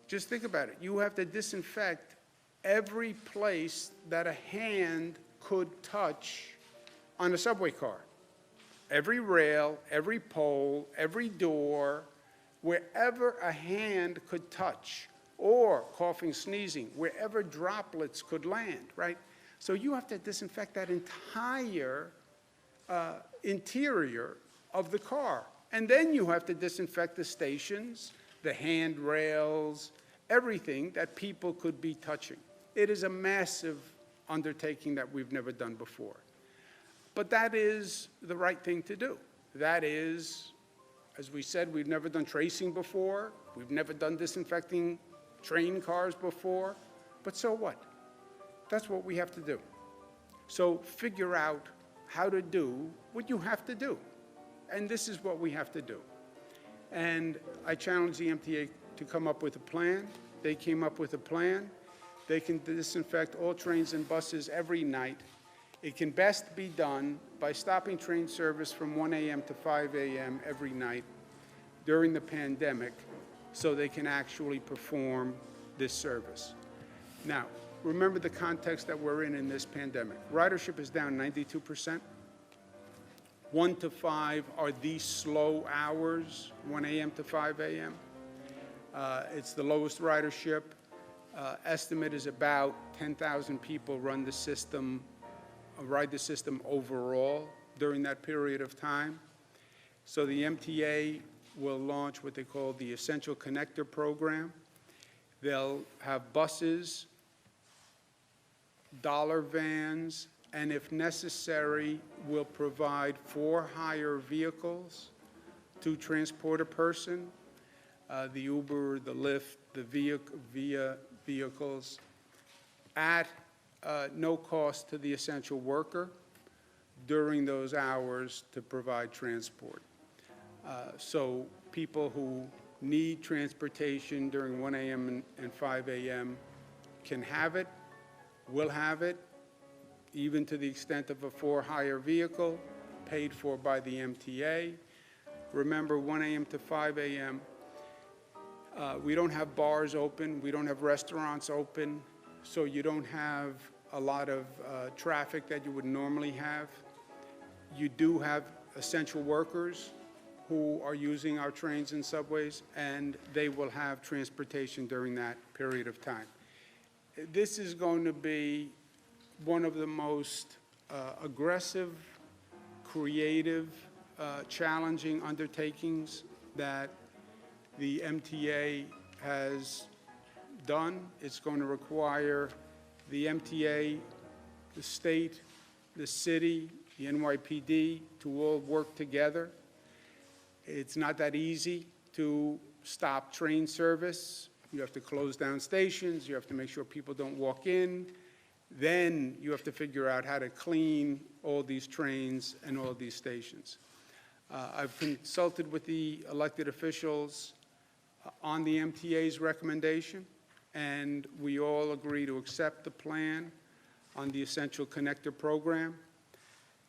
Just think about it. You have to disinfect every place that a hand could touch on a subway car. Every rail, every pole, every door, wherever a hand could touch, or coughing, sneezing, wherever droplets could land, right? So you have to disinfect that entire interior of the car. And then you have to disinfect the stations, the handrails, everything that people could be touching. It is a massive undertaking that we've never done before. But that is the right thing to do. That is, as we said, we've never done tracing before. We've never done disinfecting train cars before. But so what? That's what we have to do. So figure out how to do what you have to do. And this is what we have to do. And I challenged the MTA to come up with a plan. They came up with a plan. They can disinfect all trains and buses every night. It can best be done by stopping train service from 1 a.m. to 5 a.m. every night during the pandemic so they can actually perform this service. Now, remember the context that we're in this pandemic. Ridership is down 92%. 1 to 5 are these slow hours, 1 a.m. to 5 a.m. It's the lowest ridership. Estimate is about 10,000 people ride the system overall during that period of time. So the MTA will launch what they call the Essential Connector Program. They'll have buses, dollar vans, and if necessary, will provide for-hire vehicles to transport a person, the Uber, the Lyft, the Via vehicles, at no cost to the essential worker during those hours to provide transport. So people who need transportation during 1 a.m. and 5 a.m. can have it, will have it, even to the extent of a for-hire vehicle paid for by the MTA. Remember, 1 a.m. to 5 a.m., we don't have bars open, we don't have restaurants open, so you don't have a lot of traffic that you would normally have. You do have essential workers who are using our trains and subways, and they will have transportation during that period of time. This is going to be one of the most aggressive, creative, challenging undertakings that the MTA has done. It's going to require the MTA, the state, the city, the NYPD to all work together. It's not that easy to stop train service. You have to close down stations. You have to make sure people don't walk in. Then you have to figure out how to clean all these trains and all these stations. I've consulted with the elected officials on the MTA's recommendation, and we all agree to accept the plan on the Essential Connector Program.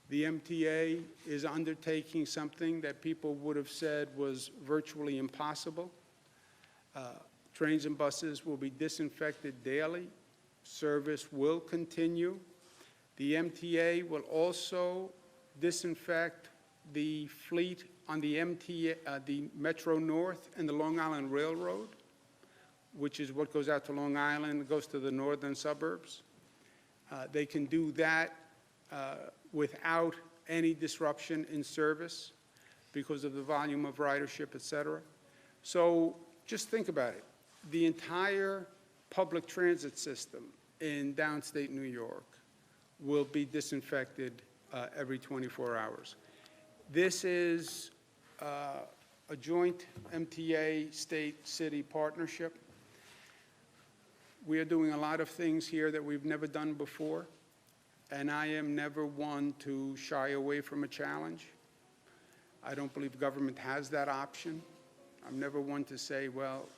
The MTA is undertaking something that people would have said was virtually impossible. Trains and buses will be disinfected daily. Service will continue. The MTA will also disinfect the fleet on the the Metro North and the Long Island Railroad, which is what goes out to Long Island, goes to the northern suburbs. They can do that without any disruption in service because of the volume of ridership, et cetera. So just think about it. The entire public transit system in downstate New York will be disinfected every 24 hours. This is a joint MTA state-city partnership. We are doing a lot of things here that we've never done before, and I am never one to shy away from a challenge. I don't believe government has that option. I'm never one to say, well,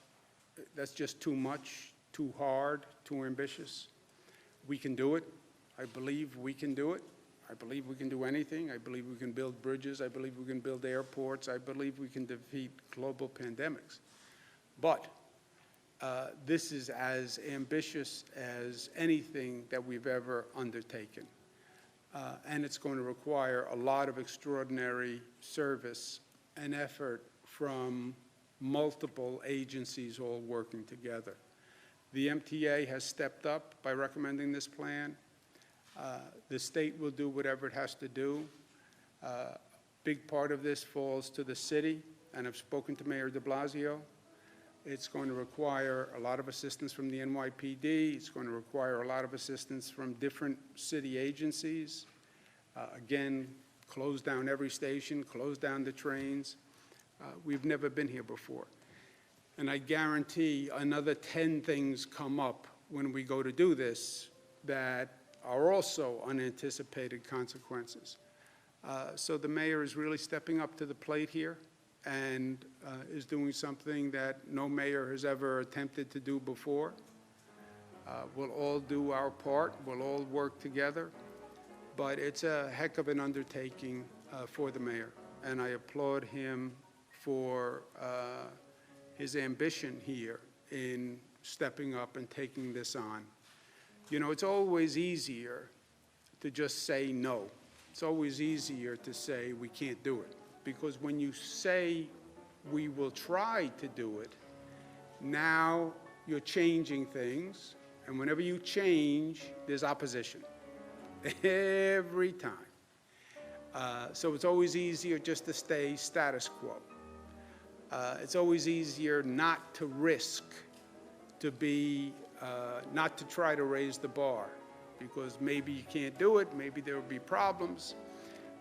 that's just too much, too hard, too ambitious. We can do it. I believe we can do it. I believe we can do anything. I believe we can build bridges. I believe we can build airports. I believe we can defeat global pandemics. But this is as ambitious as anything that we've ever undertaken. And it's going to require a lot of extraordinary service and effort from multiple agencies all working together. The MTA has stepped up by recommending this plan. The state will do whatever it has to do. Big part of this falls to the city, and I've spoken to Mayor de Blasio. It's going to require a lot of assistance from the NYPD. It's going to require a lot of assistance from different city agencies. Again, close down every station, close down the trains. We've never been here before. And I guarantee another 10 things come up when we go to do this that are also unanticipated consequences. So the mayor is really stepping up to the plate here and is doing something that no mayor has ever attempted to do before. We'll all do our part. We'll all work together. But it's a heck of an undertaking for the mayor, and I applaud him for his ambition here in stepping up and taking this on. You know, it's always easier to just say no. It's always easier to say we can't do it, because when you say we will try to do it, now you're changing things, and whenever you change, there's opposition. Every time. So it's always easier just to stay status quo. It's always easier not to risk, to be, not to try to raise the bar, because maybe you can't do it, maybe there will be problems.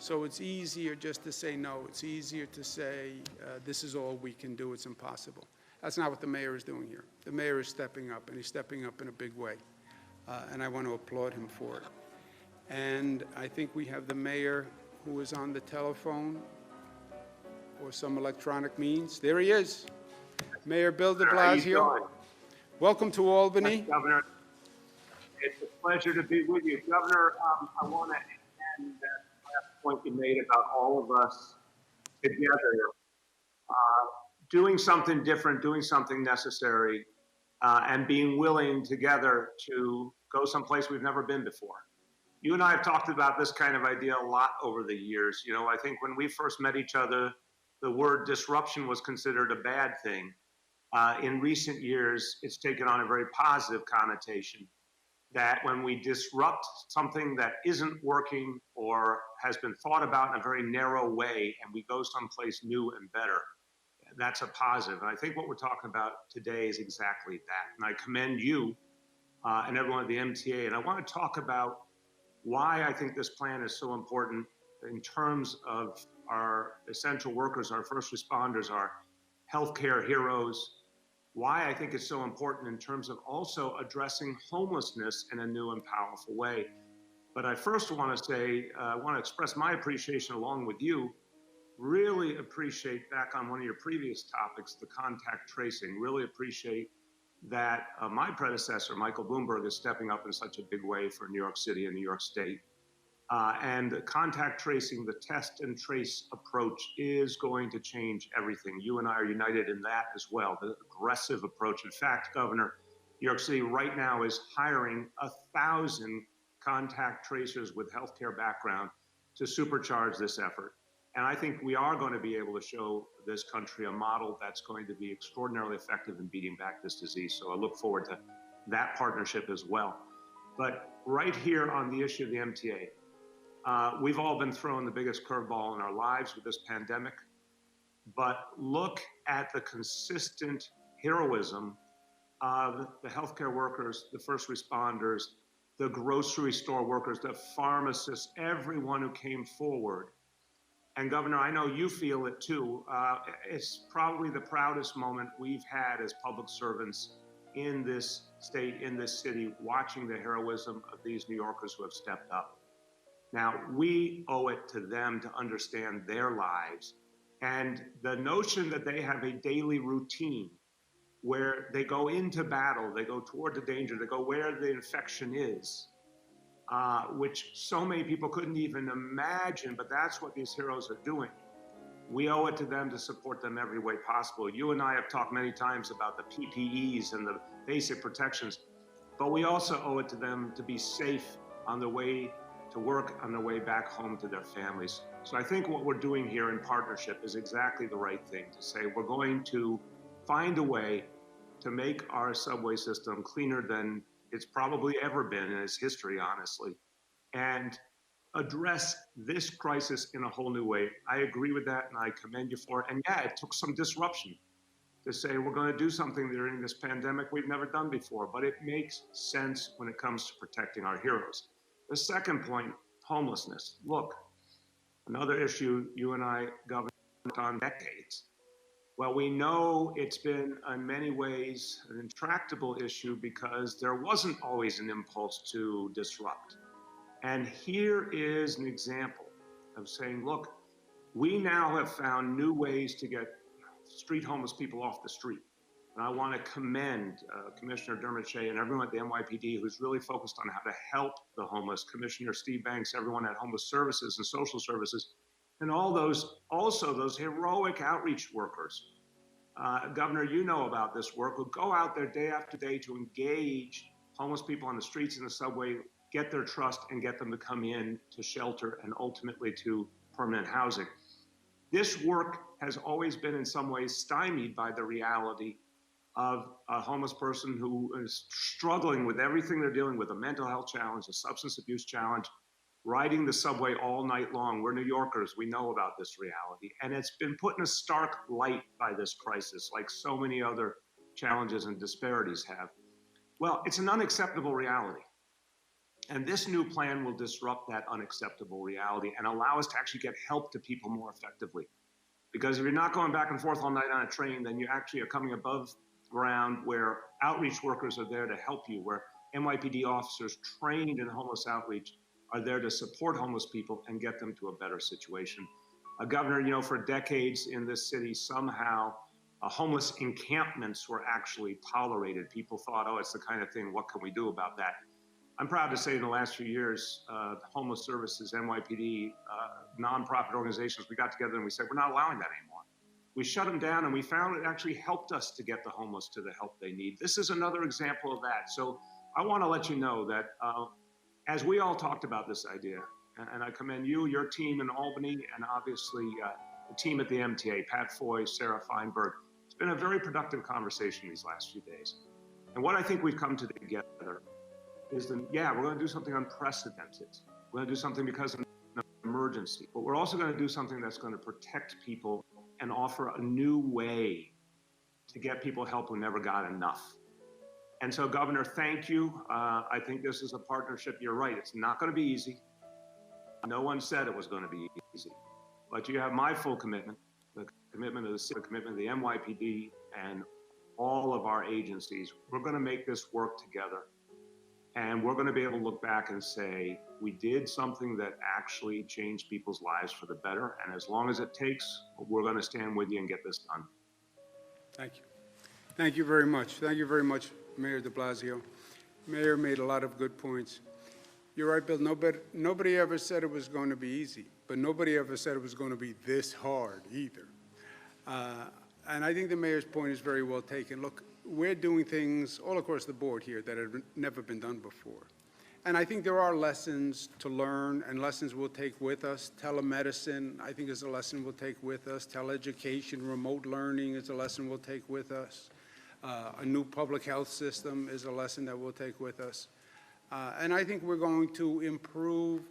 So it's easier just to say no. It's easier to say this is all we can do, it's impossible. That's not what the mayor is doing here. The mayor is stepping up, and he's stepping up in a big way. And I want to applaud him for it. And I think we have the mayor who is on the telephone or some electronic means. There he is. Mayor Bill de Blasio. Welcome to Albany. Thanks, Governor. It's a pleasure to be with you. Governor, I want to end that last point you made about all of us together, doing something different, doing something necessary, and being willing together to go someplace we've never been before. You and I have talked about this kind of idea a lot over the years. You know, I think when we first met each other, the word disruption was considered a bad thing. In recent years, it's taken on a very positive connotation, that when we disrupt something that isn't working or has been thought about in a very narrow way, and we go someplace new and better, that's a positive. And I think what we're talking about today is exactly that. And I commend you and everyone at the MTA. And I want to talk about why I think this plan is so important in terms of our essential workers, our first responders, our healthcare heroes, why I think it's so important in terms of also addressing homelessness in a new and powerful way. But I first want to say, I want to express my appreciation along with you, really appreciate, back on one of your previous topics, the contact tracing, really appreciate that my predecessor, Michael Bloomberg, is stepping up in such a big way for New York City and New York State. And the contact tracing, the test and trace approach is going to change everything. You and I are united in that as well, the aggressive approach. In fact, Governor, New York City right now is hiring 1,000 contact tracers with healthcare background to supercharge this effort. And I think we are going to be able to show this country a model that's going to be extraordinarily effective in beating back this disease. So I look forward to that partnership as well. But right here on the issue of the MTA, we've all been thrown the biggest curveball in our lives with this pandemic. But look at the consistent heroism of the healthcare workers, the first responders, the grocery store workers, the pharmacists, everyone who came forward. And Governor, I know you feel it too. It's probably the proudest moment we've had as public servants in this state, in this city, watching the heroism of these New Yorkers who have stepped up. Now, we owe it to them to understand their lives. And the notion that they have a daily routine where they go into battle, they go toward the danger, they go where the infection is, which so many people couldn't even imagine, but that's what these heroes are doing. We owe it to them to support them every way possible. You and I have talked many times about the PPEs and the basic protections, but we also owe it to them to be safe on their way to work, on their way back home to their families. So I think what we're doing here in partnership is exactly the right thing to say. We're going to find a way to make our subway system cleaner than it's probably ever been in its history, honestly, and address this crisis in a whole new way. I agree with that, and I commend you for it. And yeah, it took some disruption to say we're going to do something during this pandemic we've never done before, but it makes sense when it comes to protecting our heroes. The second point, homelessness. Look, another issue you and I governed on decades. Well, we know it's been in many ways an intractable issue because there wasn't always an impulse to disrupt. And here is an example of saying, look, we now have found new ways to get street homeless people off the street. And I want to commend Commissioner Dermot Shea and everyone at the NYPD who's really focused on how to help the homeless, Commissioner Steve Banks, everyone at Homeless Services and Social Services, and all those, also those heroic outreach workers. Governor, you know about this work, who go out there day after day to engage homeless people on the streets and the subway, get their trust and get them to come in to shelter and ultimately to permanent housing. This work has always been in some ways stymied by the reality of a homeless person who is struggling with everything they're dealing with, a mental health challenge, a substance abuse challenge, riding the subway all night long. We're New Yorkers, we know about this reality. And it's been put in a stark light by this crisis, like so many other challenges and disparities have. Well, it's an unacceptable reality. And this new plan will disrupt that unacceptable reality and allow us to actually get help to people more effectively. Because if you're not going back and forth all night on a train, then you actually are coming above ground where outreach workers are there to help you, where NYPD officers trained in homeless outreach are there to support homeless people and get them to a better situation. Governor, you know, for decades in this city, somehow homeless encampments were actually tolerated. People thought, oh, it's the kind of thing, what can we do about that? I'm proud to say in the last few years, Homeless Services, NYPD, nonprofit organizations, we got together and we said, we're not allowing that anymore. We shut them down and we found it actually helped us to get the homeless to the help they need. This is another example of that. So I want to let you know that as we all talked about this idea, and I commend you, your team in Albany, and obviously the team at the MTA, Pat Foy, Sarah Feinberg, it's been a very productive conversation these last few days. And what I think we've come to together is that, yeah, we're going to do something unprecedented. We're going to do something because of an emergency, but we're also going to do something that's going to protect people and offer a new way to get people help who never got enough. And so, Governor, thank you. I think this is a partnership. You're right. It's not going to be easy. No one said it was going to be easy. But you have my full commitment, the commitment of the city, the commitment of the NYPD, and all of our agencies. We're going to make this work together. And we're going to be able to look back and say, we did something that actually changed people's lives for the better. And as long as it takes, we're going to stand with you and get this done. Thank you. Thank you very much. Thank you very much, Mayor de Blasio. Mayor made a lot of good points. You're right, Bill. Nobody ever said it was going to be easy, but nobody ever said it was going to be this hard either. And I think the mayor's point is very well taken. Look, we're doing things all across the board here that have never been done before. And I think there are lessons to learn and lessons we'll take with us. Telemedicine, I think, is a lesson we'll take with us. Teleeducation, remote learning is a lesson we'll take with us. A new public health system is a lesson that we'll take with us. And I think we're going to improve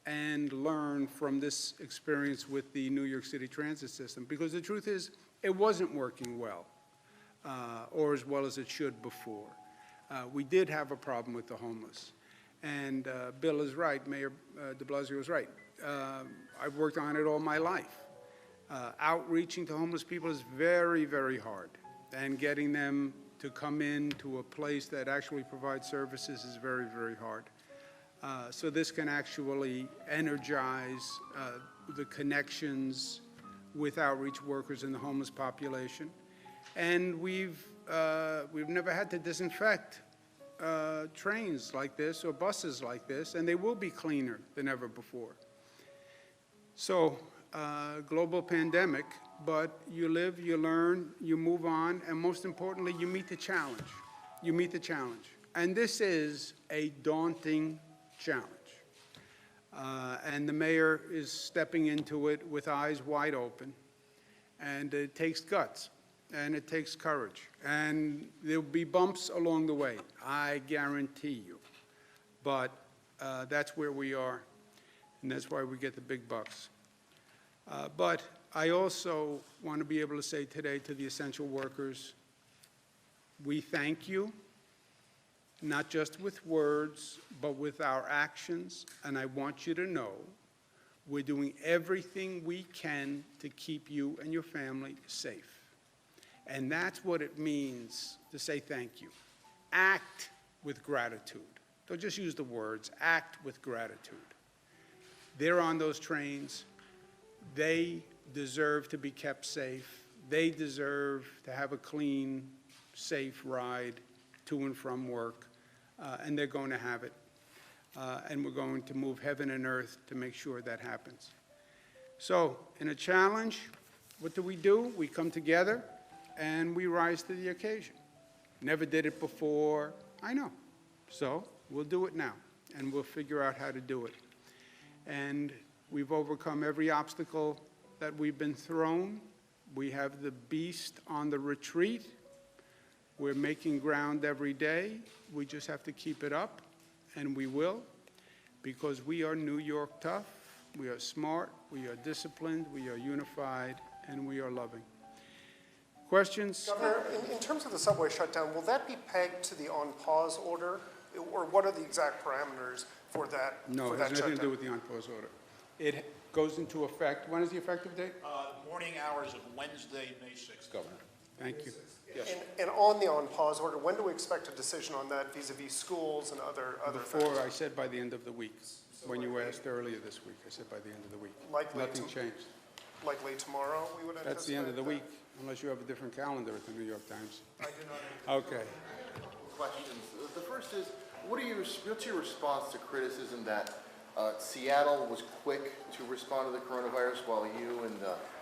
and learn from this experience with the New York City transit system, because the truth is it wasn't working well or as well as it should before. We did have a problem with the homeless. And Bill is right, Mayor de Blasio is right. I've worked on it all my life. Outreaching to homeless people is very, very hard. And getting them to come in to a place that actually provides services is very, very hard. So this can actually energize the connections with outreach workers in the homeless population. And we've never had to disinfect trains like this or buses like this, and they will be cleaner than ever before. So, global pandemic, but you live, you learn, you move on, and most importantly, you meet the challenge. You meet the challenge. And this is a daunting challenge. And the mayor is stepping into it with eyes wide open, and it takes guts. And it takes courage. And there'll be bumps along the way, I guarantee you. But that's where we are, and that's why we get the big bucks. But I also want to be able to say today to the essential workers, we thank you, not just with words, but with our actions. And I want you to know we're doing everything we can to keep you and your family safe. And that's what it means to say thank you. Act with gratitude. Don't just use the words, act with gratitude. They're on those trains. They deserve to be kept safe. They deserve to have a clean, safe ride to and from work, and they're going to have it. And we're going to move heaven and earth to make sure that happens. So, in a challenge, what do? We come together and we rise to the occasion. Never did it before, I know. So we'll do it now, and we'll figure out how to do it. And we've overcome every obstacle that we've been thrown. We have the beast on the retreat. We're making ground every day. We just have to keep it up, and we will, because we are New York tough, we are smart, we are disciplined, we are unified, and we are loving. Questions? Governor, in terms of the subway shutdown, will that be pegged to the on-pause order, or what are the exact parameters for that? No, it has nothing to do with the on-pause order. It goes into effect. When is the effective date? Morning hours of Wednesday, May 6th, Governor. Thank you. Yes. And on the on-pause order, when do we expect a decision on that vis-a-vis schools and other Before, I said by the end of the week. When you asked earlier this week, I said by the end of the week. Nothing changed. Likely tomorrow, we would anticipate? That's the end of the week, unless you have a different calendar at the New York Times. I do not. Okay. Questions. The first is, what's your response to criticism that Seattle was quick to respond to the coronavirus while you and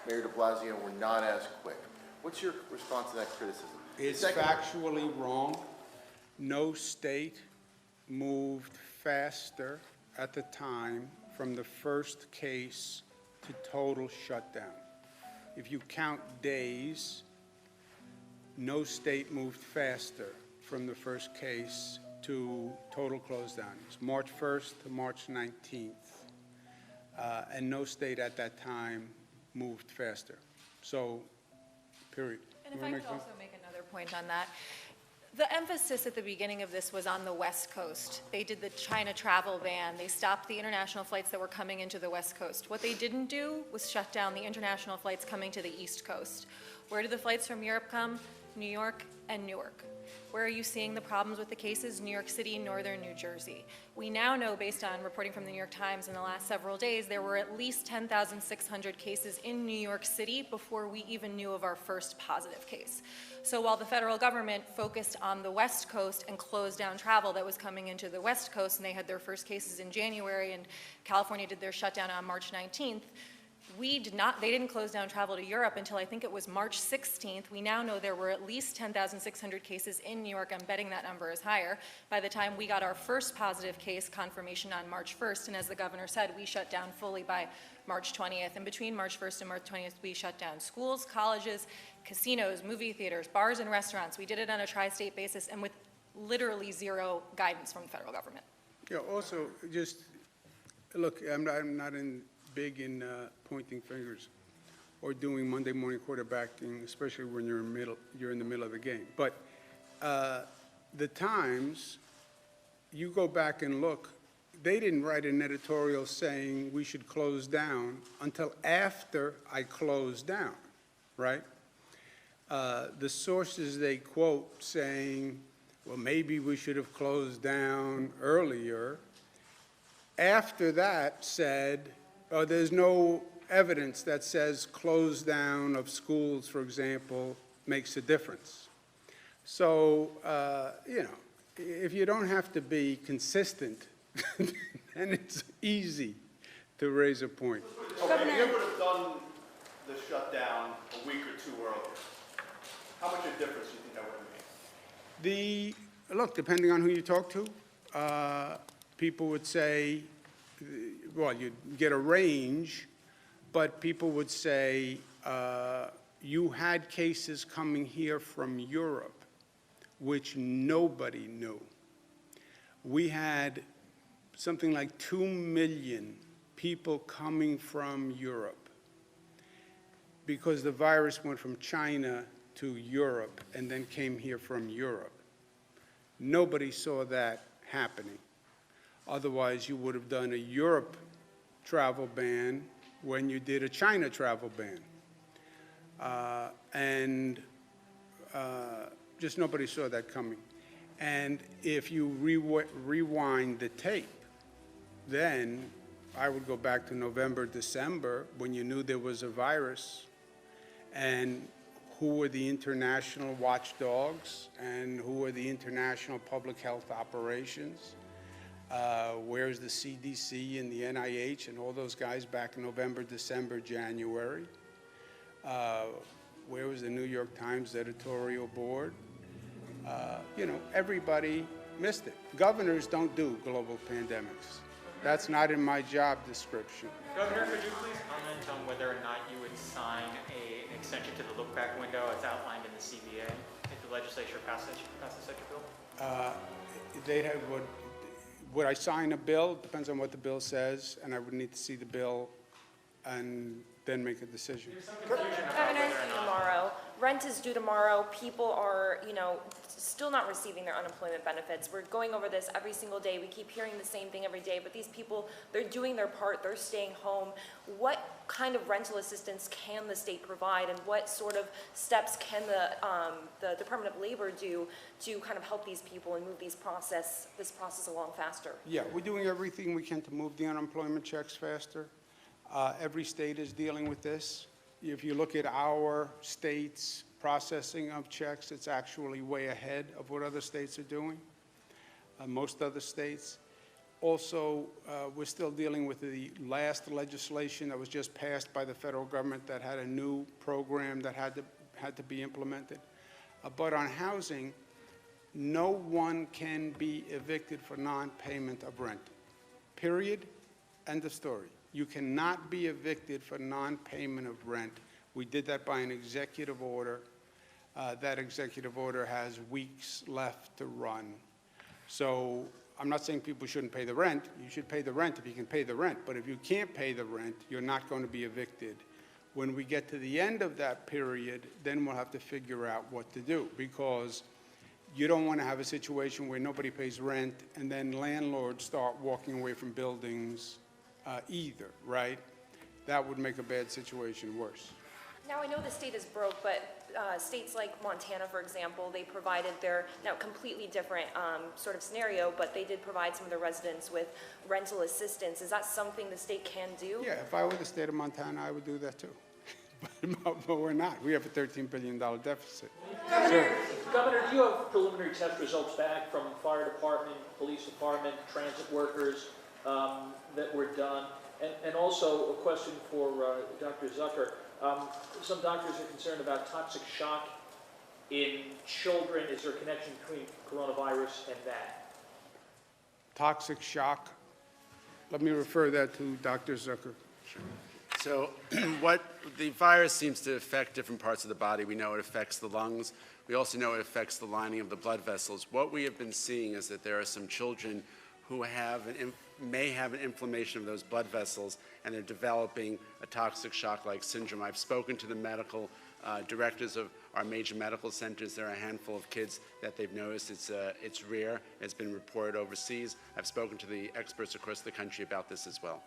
Mayor de Blasio were not as quick? What's your response to that criticism? It's factually wrong. No state moved faster at the time from the first case to total shutdown. If you count days, no state moved faster from the first case to total close down. It's March 1st to March 19th. And no state at that time moved faster. So, period. And if I could also make another point on that. The emphasis at the beginning of this was on the West Coast. They did the China travel ban. They stopped the international flights that were coming into the West Coast. What they didn't do was shut down the international flights coming to the East Coast. Where do the flights from Europe come? New York and Newark. Where are you seeing the problems with the cases? New York City, northern New Jersey. We now know, based on reporting from the New York Times in the last several days, there were at least 10,600 cases in New York City before we even knew of our first positive case. So while the federal government focused on the West Coast and closed down travel that was coming into the West Coast, and they had their first cases in January, and California did their shutdown on March 19th, they didn't close down travel to Europe until I think it was March 16th. We now know there were at least 10,600 cases in New York. I'm betting that number is higher. By the time we got our first positive case confirmation on March 1st, and as the governor said, we shut down fully by March 20th. And between March 1st and March 20th, we shut down schools, colleges, casinos, movie theaters, bars and restaurants. We did it on a tri-state basis and with literally zero guidance from the federal government. Yeah, also, just, look, I'm not big in pointing fingers or doing Monday morning quarterbacking, especially when you're in the middle of the game. But the Times, you go back and look, they didn't write an editorial saying we should close down until after I closed down, right? The sources they quote saying, well, maybe we should have closed down earlier, after that said, oh, there's no evidence that says close down of schools, for example, makes a difference. So, you know, if you don't have to be consistent, then it's easy to raise a point. Okay, you would have done the shutdown a week or two earlier. How much of a difference do you think that would have made? Look, depending on who you talk to, people would say, well, you'd get a range, but people would say, you had cases coming here from Europe, which nobody knew. We had something like 2 million people coming from Europe because the virus went from China to Europe and then came here from Europe. Nobody saw that happening. Otherwise, you would have done a Europe travel ban when you did a China travel ban. Just nobody saw that coming. And if you rewind the tape, then I would go back to November, December, when you knew there was a virus, and who were the international watchdogs, and who were the international public health operations. Where's the CDC and the NIH and all those guys back in November, December, January? Where was the New York Times editorial board? You know, everybody missed it. Governors don't do global pandemics. That's not in my job description. Governor, could you please comment on whether or not you would sign an extension to the look-back window as outlined in the CBA if the legislature passes such a bill? Would I sign a bill? Depends on what the bill says, and I would need to see the bill and then make a decision. Governor, tomorrow. Rent is due tomorrow. People are, you know, still not receiving their unemployment benefits. We're going over this every single day. We keep hearing the same thing every day, but these people, they're doing their part. They're staying home. What kind of rental assistance can the state provide, and what sort of steps can the Department of Labor do to kind of help these people and move this process along faster? Yeah, we're doing everything we can to move the unemployment checks faster. Every state is dealing with this. If you look at our state's processing of checks, it's actually way ahead of what other states are doing, most other states. Also, we're still dealing with the last legislation that was just passed by the federal government that had a new program that had to be implemented. But on housing, no one can be evicted for non-payment of rent. Period. End of story. You cannot be evicted for non-payment of rent. We did that by an executive order. That executive order has weeks left to run. So I'm not saying people shouldn't pay the rent. You should pay the rent if you can pay the rent. But if you can't pay the rent, you're not going to be evicted. When we get to the end of that period, then we'll have to figure out what to do, because you don't want to have a situation where nobody pays rent and then landlords start walking away from buildings either, right? That would make a bad situation worse. Now, I know the state is broke, but states like Montana, for example, they provided their, now completely different sort of scenario, but they did provide some of their residents with rental assistance. Is that something the state can do? Yeah, if I were the state of Montana, I would do that too. But we're not. We have a $13 billion deficit. Governor, do you have preliminary test results back from fire department, police department, transit workers that were done? And also a question for Dr. Zucker. Some doctors are concerned about toxic shock in children. Is there a connection between coronavirus and that? Toxic shock. Let me refer that to Dr. Zucker. So what the virus seems to affect different parts of the body. We know it affects the lungs. We also know it affects the lining of the blood vessels. What we have been seeing is that there are some children who may have an inflammation of those blood vessels, and they're developing a toxic shock-like syndrome. I've spoken to the medical directors of our major medical centers. There are a handful of kids that they've noticed. It's rare. It's been reported overseas. I've spoken to the experts across the country about this as well.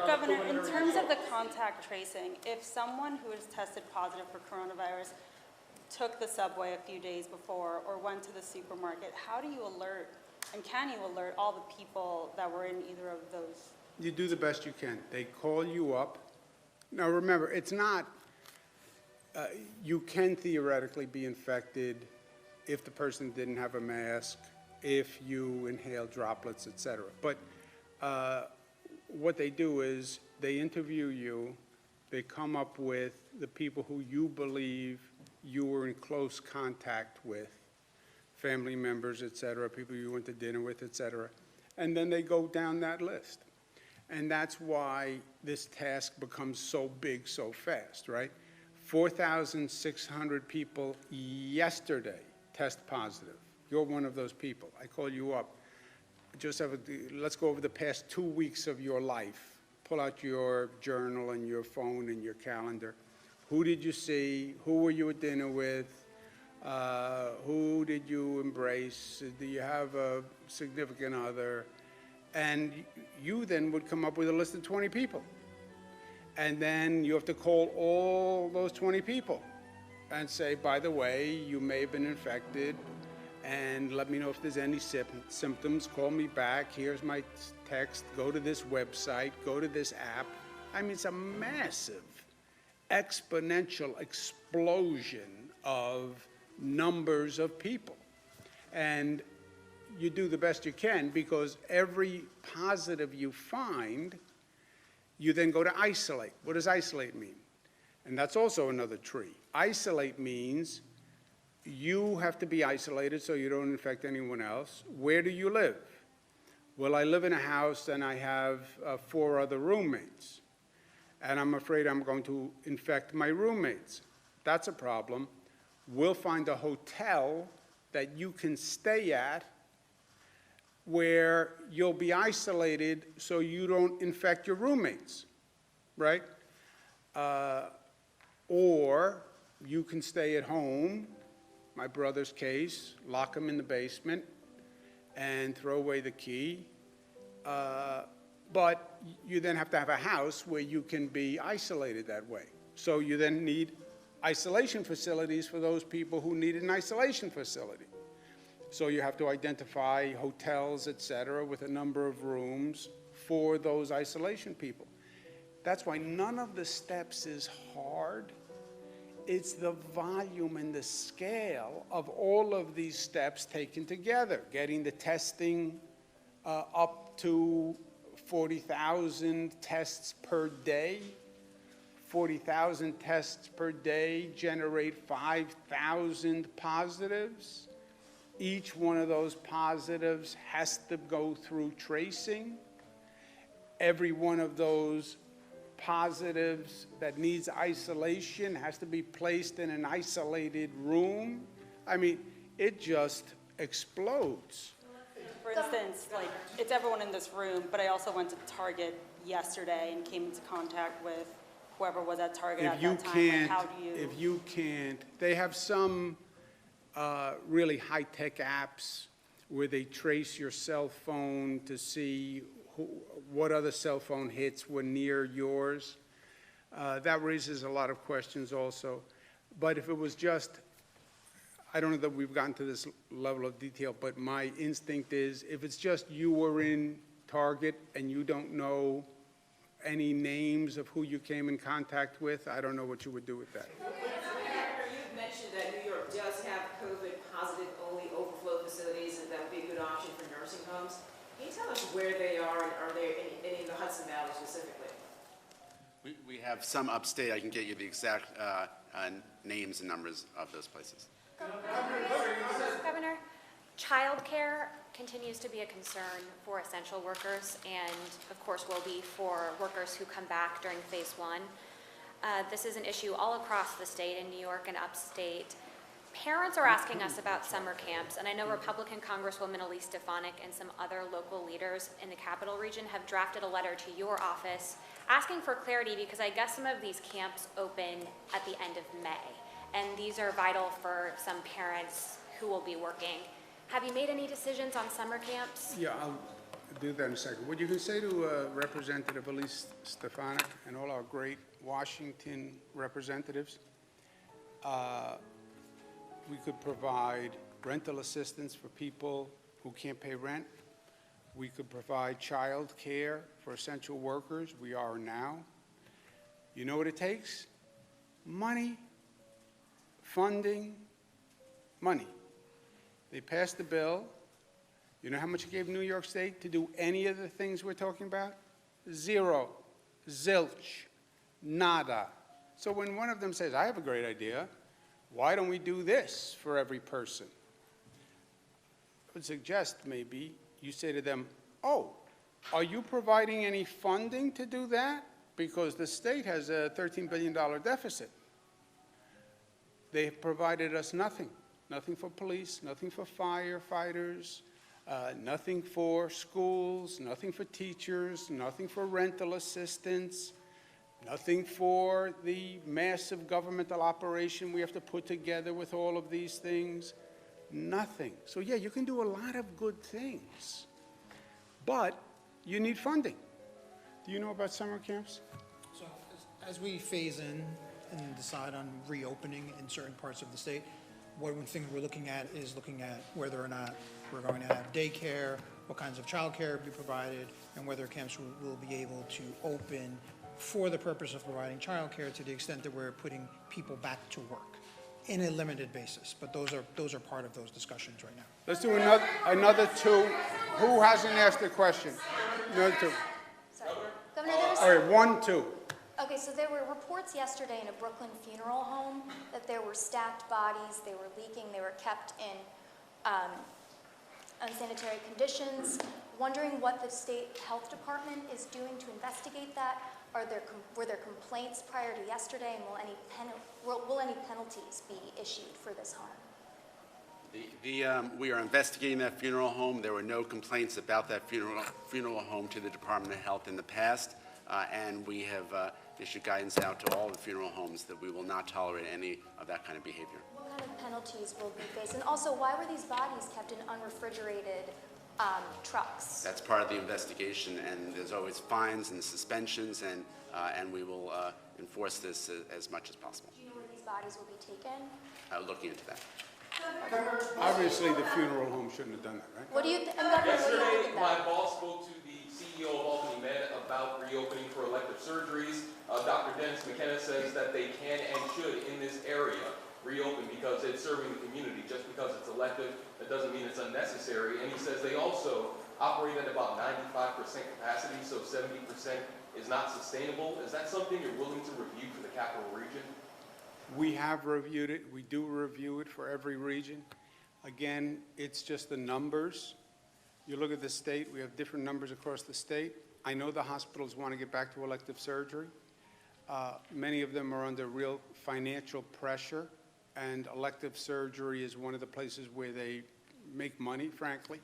Governor, in terms of the contact tracing, if someone who is tested positive for coronavirus took the subway a few days before or went to the supermarket, how do you alert, and can you alert all the people that were in either of those? You do the best you can. They call you up. Now remember, it's not, you can theoretically be infected if the person didn't have a mask, if you inhale droplets, etc. But what they do is they interview you, they come up with the people who you believe you were in close contact with, family members, etc., people you went to dinner with, etc., and then they go down that list. And that's why this task becomes so big so fast, right? 4,600 people yesterday test positive. You're one of those people. I call you up. Let's go over the past 2 weeks of your life. Pull out your journal and your phone and your calendar. Who did you see? Who were you at dinner with? Who did you embrace? Do you have a significant other? And you then would come up with a list of 20 people. And then you have to call all those 20 people and say, by the way, you may have been infected, and let me know if there's any symptoms. Call me back. Here's my text. Go to this website. Go to this app. I mean, it's a massive, exponential explosion of numbers of people. And you do the best you can, because every positive you find, you then go to isolate. What does isolate mean? And that's also another tree. Isolate means you have to be isolated so you don't infect anyone else. Where do you live? Well, I live in a house and I have 4 other roommates, and I'm afraid I'm going to infect my roommates. That's a problem. We'll find a hotel that you can stay at where you'll be isolated so you don't infect your roommates, right? Or you can stay at home, my brother's case, lock him in the basement and throw away the key. But you then have to have a house where you can be isolated that way. So you then need isolation facilities for those people who need an isolation facility. So you have to identify hotels, et cetera, with a number of rooms for those isolation people. That's why none of the steps is hard. It's the volume and the scale of all of these steps taken together, getting the testing up to 40,000 tests per day. 40,000 tests per day generate 5,000 positives. Each one of those positives has to go through tracing. Every one of those positives that needs isolation has to be placed in an isolated room. I mean, it just explodes. For instance, like, it's everyone in this room, but I also went to Target yesterday and came into contact with whoever was at Target at that time. Like, how do you... If you can't, they have some really high-tech apps where they trace your cell phone to see what other cell phone hits were near yours. That raises a lot of questions also. But if it was just, I don't know that we've gotten to this level of detail, but my instinct is if it's just you were in Target and you don't know any names of who you came in contact with, I don't know what you would do with that. You've mentioned that New York does have COVID positive only overflow facilities, and that would be a good option for nursing homes. tell us where they are, and are they in the Hudson Valley specifically? We have some upstate. I can get you the exact names and numbers of those places. Governor, childcare continues to be a concern for essential workers and, of course, will be for workers who come back during phase one. This is an issue all across the state in New York and upstate. Parents are asking us about summer camps, and I know Republican Congresswoman Elise Stefanik and some other local leaders in the Capital Region have drafted a letter to your office asking for clarity because I guess some of these camps open at the end of May, and these are vital for some parents who will be working. Have you made any decisions on summer camps? Yeah, I'll do that in a second. What you can say to Representative Elise Stefanik and all our great Washington representatives, we could provide rental assistance for people who can't pay rent. We could provide child care for essential workers. We are now. You know what it takes? Money, funding, money. They passed the bill. You know how much it gave New York State to do any of the things we're talking about? Zero, zilch, nada. So when one of them says, I have a great idea, why don't we do this for every person? I would suggest maybe you say to them, oh, are you providing any funding to do that? Because the state has a $13 billion deficit. They have provided us nothing. Nothing for police, nothing for firefighters, nothing for schools, nothing for teachers, nothing for rental assistance, nothing for the massive governmental operation we have to put together with all of these things. Nothing. So yeah, you can do a lot of good things, but you need funding. Do you know about summer camps? So as we phase in and decide on reopening in certain parts of the state, one thing we're looking at is whether or not we're going to have daycare, what kinds of childcare will be provided, and whether camps will be able to open for the purpose of providing childcare to the extent that we're putting people back to work in a limited basis. But those are part of those discussions right now. Let's do another two. Who hasn't asked a question? Another two. Sorry. Governor, there's... All right, 1, 2. Okay, so there were reports yesterday in a Brooklyn funeral home that there were stacked bodies, they were leaking, they were kept in unsanitary conditions. Wondering what the state health department is doing to investigate that. Were there complaints prior to yesterday, and will any penalties be issued for this harm? We are investigating that funeral home. There were no complaints about that funeral home to the Department of Health in the past, and we have issued guidance out to all the funeral homes that we will not tolerate any of that kind of behavior. What kind of penalties will be faced? And also, why were these bodies kept in unrefrigerated trucks? That's part of the investigation, and there's always fines and suspensions, and we will enforce this as much as possible. Do you know where these bodies will be taken? Looking into that. Obviously, the funeral home shouldn't have done that, right? What do you think? Yesterday, my boss spoke to the CEO of Albany Med about reopening for elective surgeries. Dr. Dennis McKenna says that they can and should, in this area, reopen because it's serving the community. Just because it's elective, that doesn't mean it's unnecessary. And he says they also operate at about 95% capacity, so 70% is not sustainable. Is that something you're willing to review for the Capital Region? We have reviewed it. We do review it for every region. Again, it's just the numbers. You look at the state, we have different numbers across the state. I know the hospitals want to get back to elective surgery. Many of them are under real financial pressure, and elective surgery is one of the places where they make money, frankly.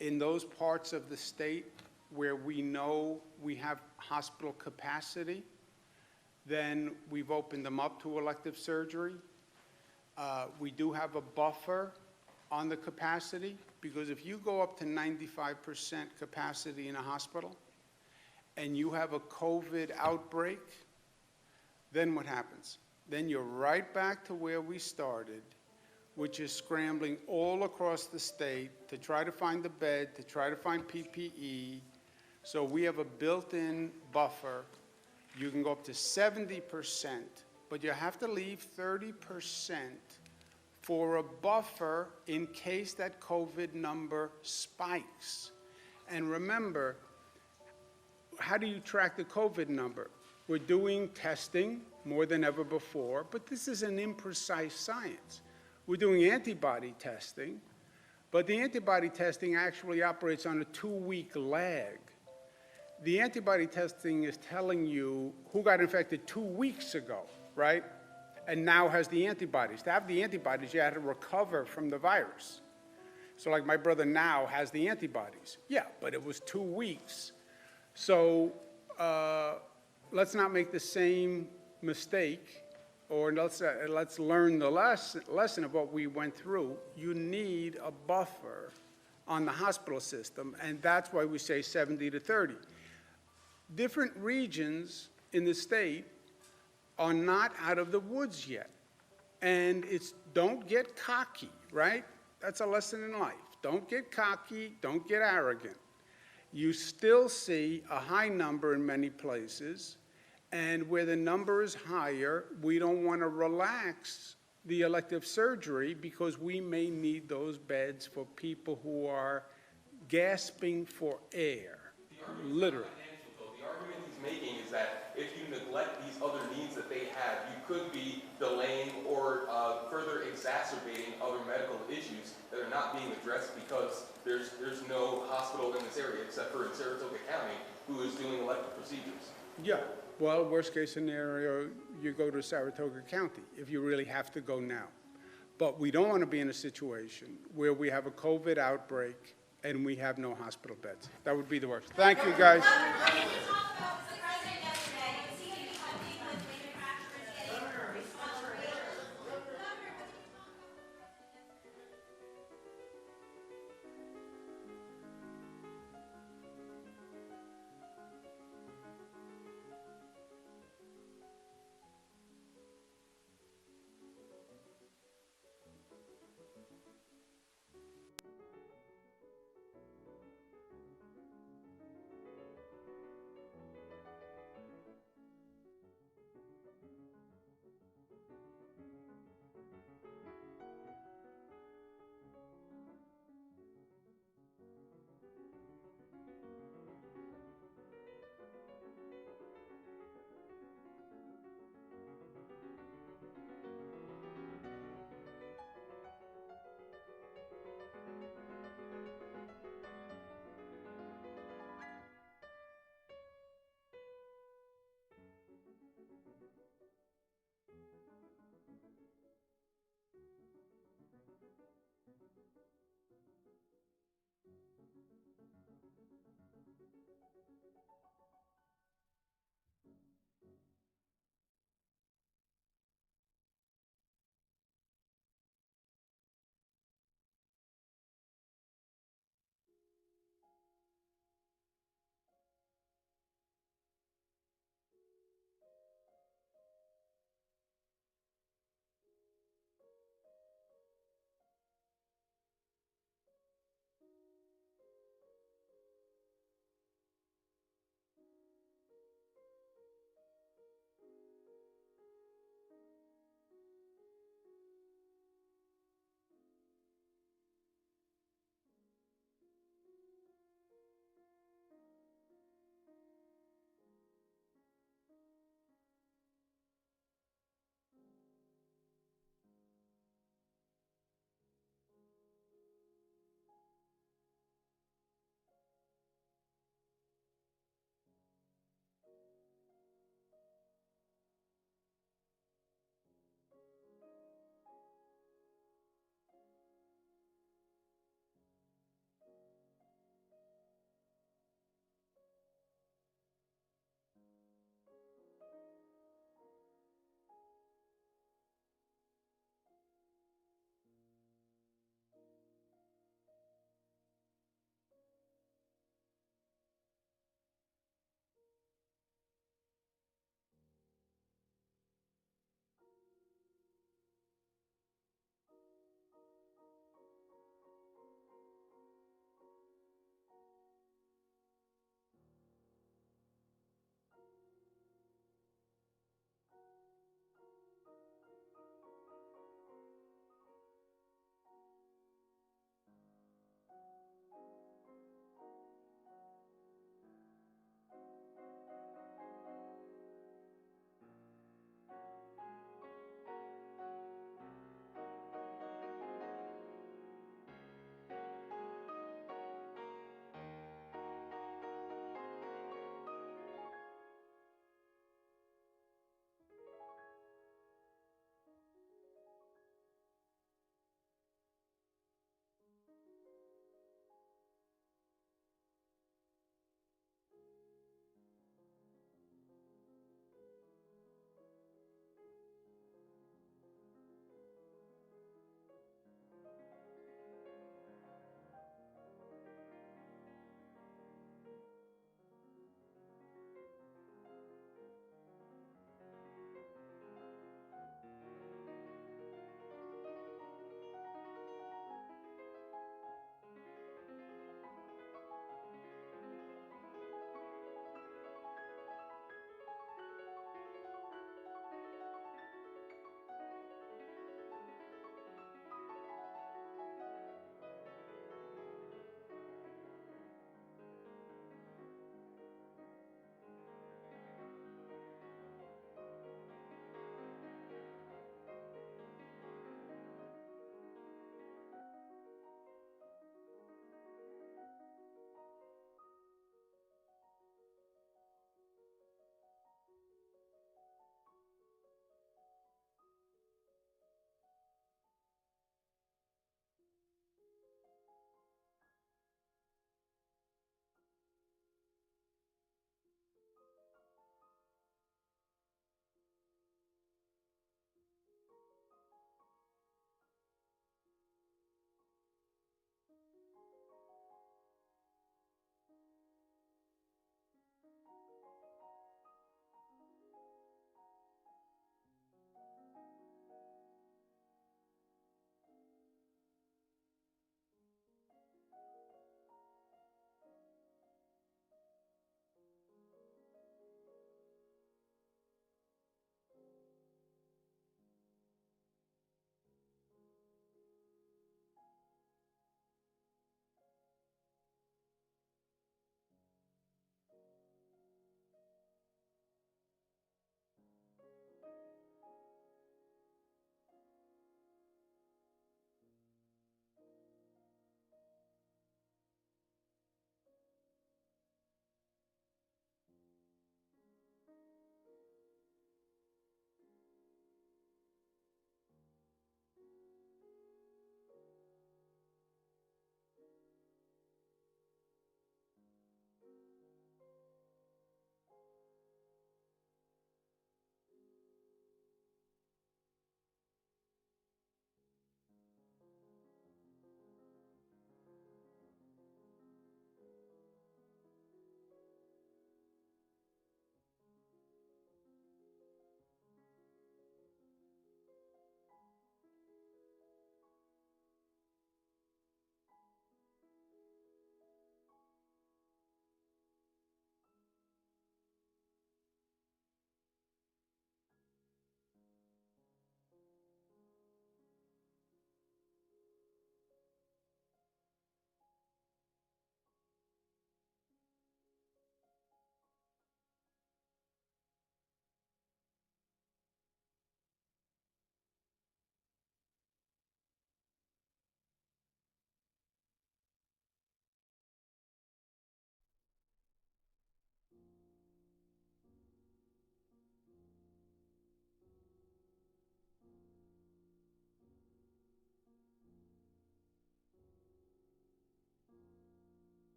In those parts of the state where we know we have hospital capacity, then we've opened them up to elective surgery. We do have a buffer on the capacity, because if you go up to 95% capacity in a hospital and you have a COVID outbreak, then what happens? Then you're right back to where we started, which is scrambling all across the state to try to find the bed, to try to find PPE. So we have a built-in buffer. You can go up to 70%, but you have to leave 30% for a buffer in case that COVID number spikes. And remember, how do you track the COVID number? We're doing testing more than ever before, but this is an imprecise science. We're doing antibody testing, but the antibody testing actually operates on a 2-week lag. The antibody testing is telling you who got infected 2 weeks ago, right? And now has the antibodies. To have the antibodies, you had to recover from the virus. So like my brother now has the antibodies. Yeah, but it was 2 weeks. So let's not make the same mistake, or let's learn the lesson of what we went through. You need a buffer on the hospital system, and that's why we say 70 to 30. Different regions in the state are not out of the woods yet. And it's don't get cocky, right? That's a lesson in life. Don't get cocky, don't get arrogant. You still see a high number in many places, and where the number is higher, we don't want to relax the elective surgery because we may need those beds for people who are gasping for air, literally. The argument he's making is that if you neglect these other needs that they have, you could be delaying or further exacerbating other medical issues that are not being addressed because there's no hospital in this area except for in Saratoga County who is doing elective procedures. Yeah, well, worst case scenario, you go to Saratoga County if you really have to go now. But we don't want to be in a situation where we have a COVID outbreak and we have no hospital beds. That would be the worst. Thank you, guys.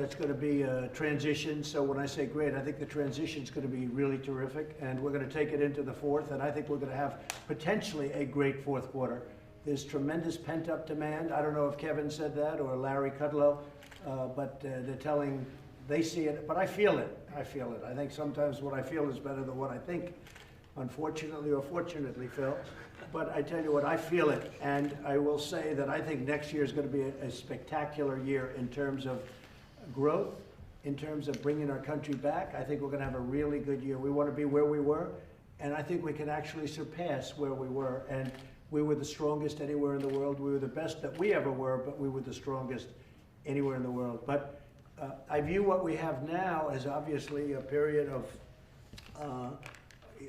it's going to be a transition. So when I say great, I think the transition is going to be really terrific, and we're going to take it into the fourth, and I think we're going to have potentially a great fourth quarter. There's tremendous pent-up demand. I don't know if Kevin said that or Larry Kudlow, but they see it, but I feel it. I feel it. I think sometimes what I feel is better than what I think, unfortunately or fortunately, Phil. But I tell you what, I feel it, and I will say that I think next year is going to be a spectacular year in terms of growth, in terms of bringing our country back. I think we're going to have a really good year. We want to be where we were, and I think we can actually surpass where we were. And we were the strongest anywhere in the world. We were the best that we ever were, but we were the strongest anywhere in the world. But I view what we have now as obviously a period of,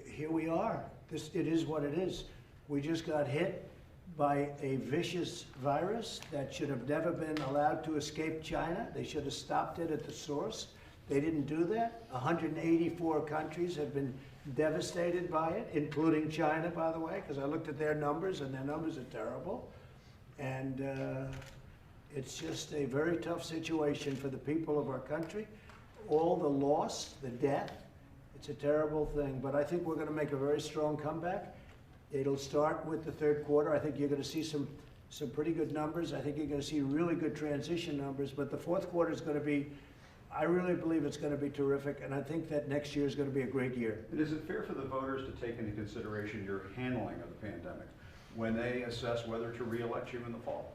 here we are. It is what it is. We just got hit by a vicious virus that should have never been allowed to escape China. They should have stopped it at the source. They didn't do that. 184 countries have been devastated by it, including China, by the way, because I looked at their numbers, and their numbers are terrible. And it's just a very tough situation for the people of our country. All the loss, the death, it's a terrible thing. But I think we're going to make a very strong comeback. It'll start with the third quarter. I think you're going to see some pretty good numbers. I think you're going to see really good transition numbers. But the fourth quarter is going to be, I really believe it's going to be terrific. And I think that next year is going to be a great year. And is it fair for the voters to take into consideration your handling of the pandemic when they assess whether to re-elect you in the fall?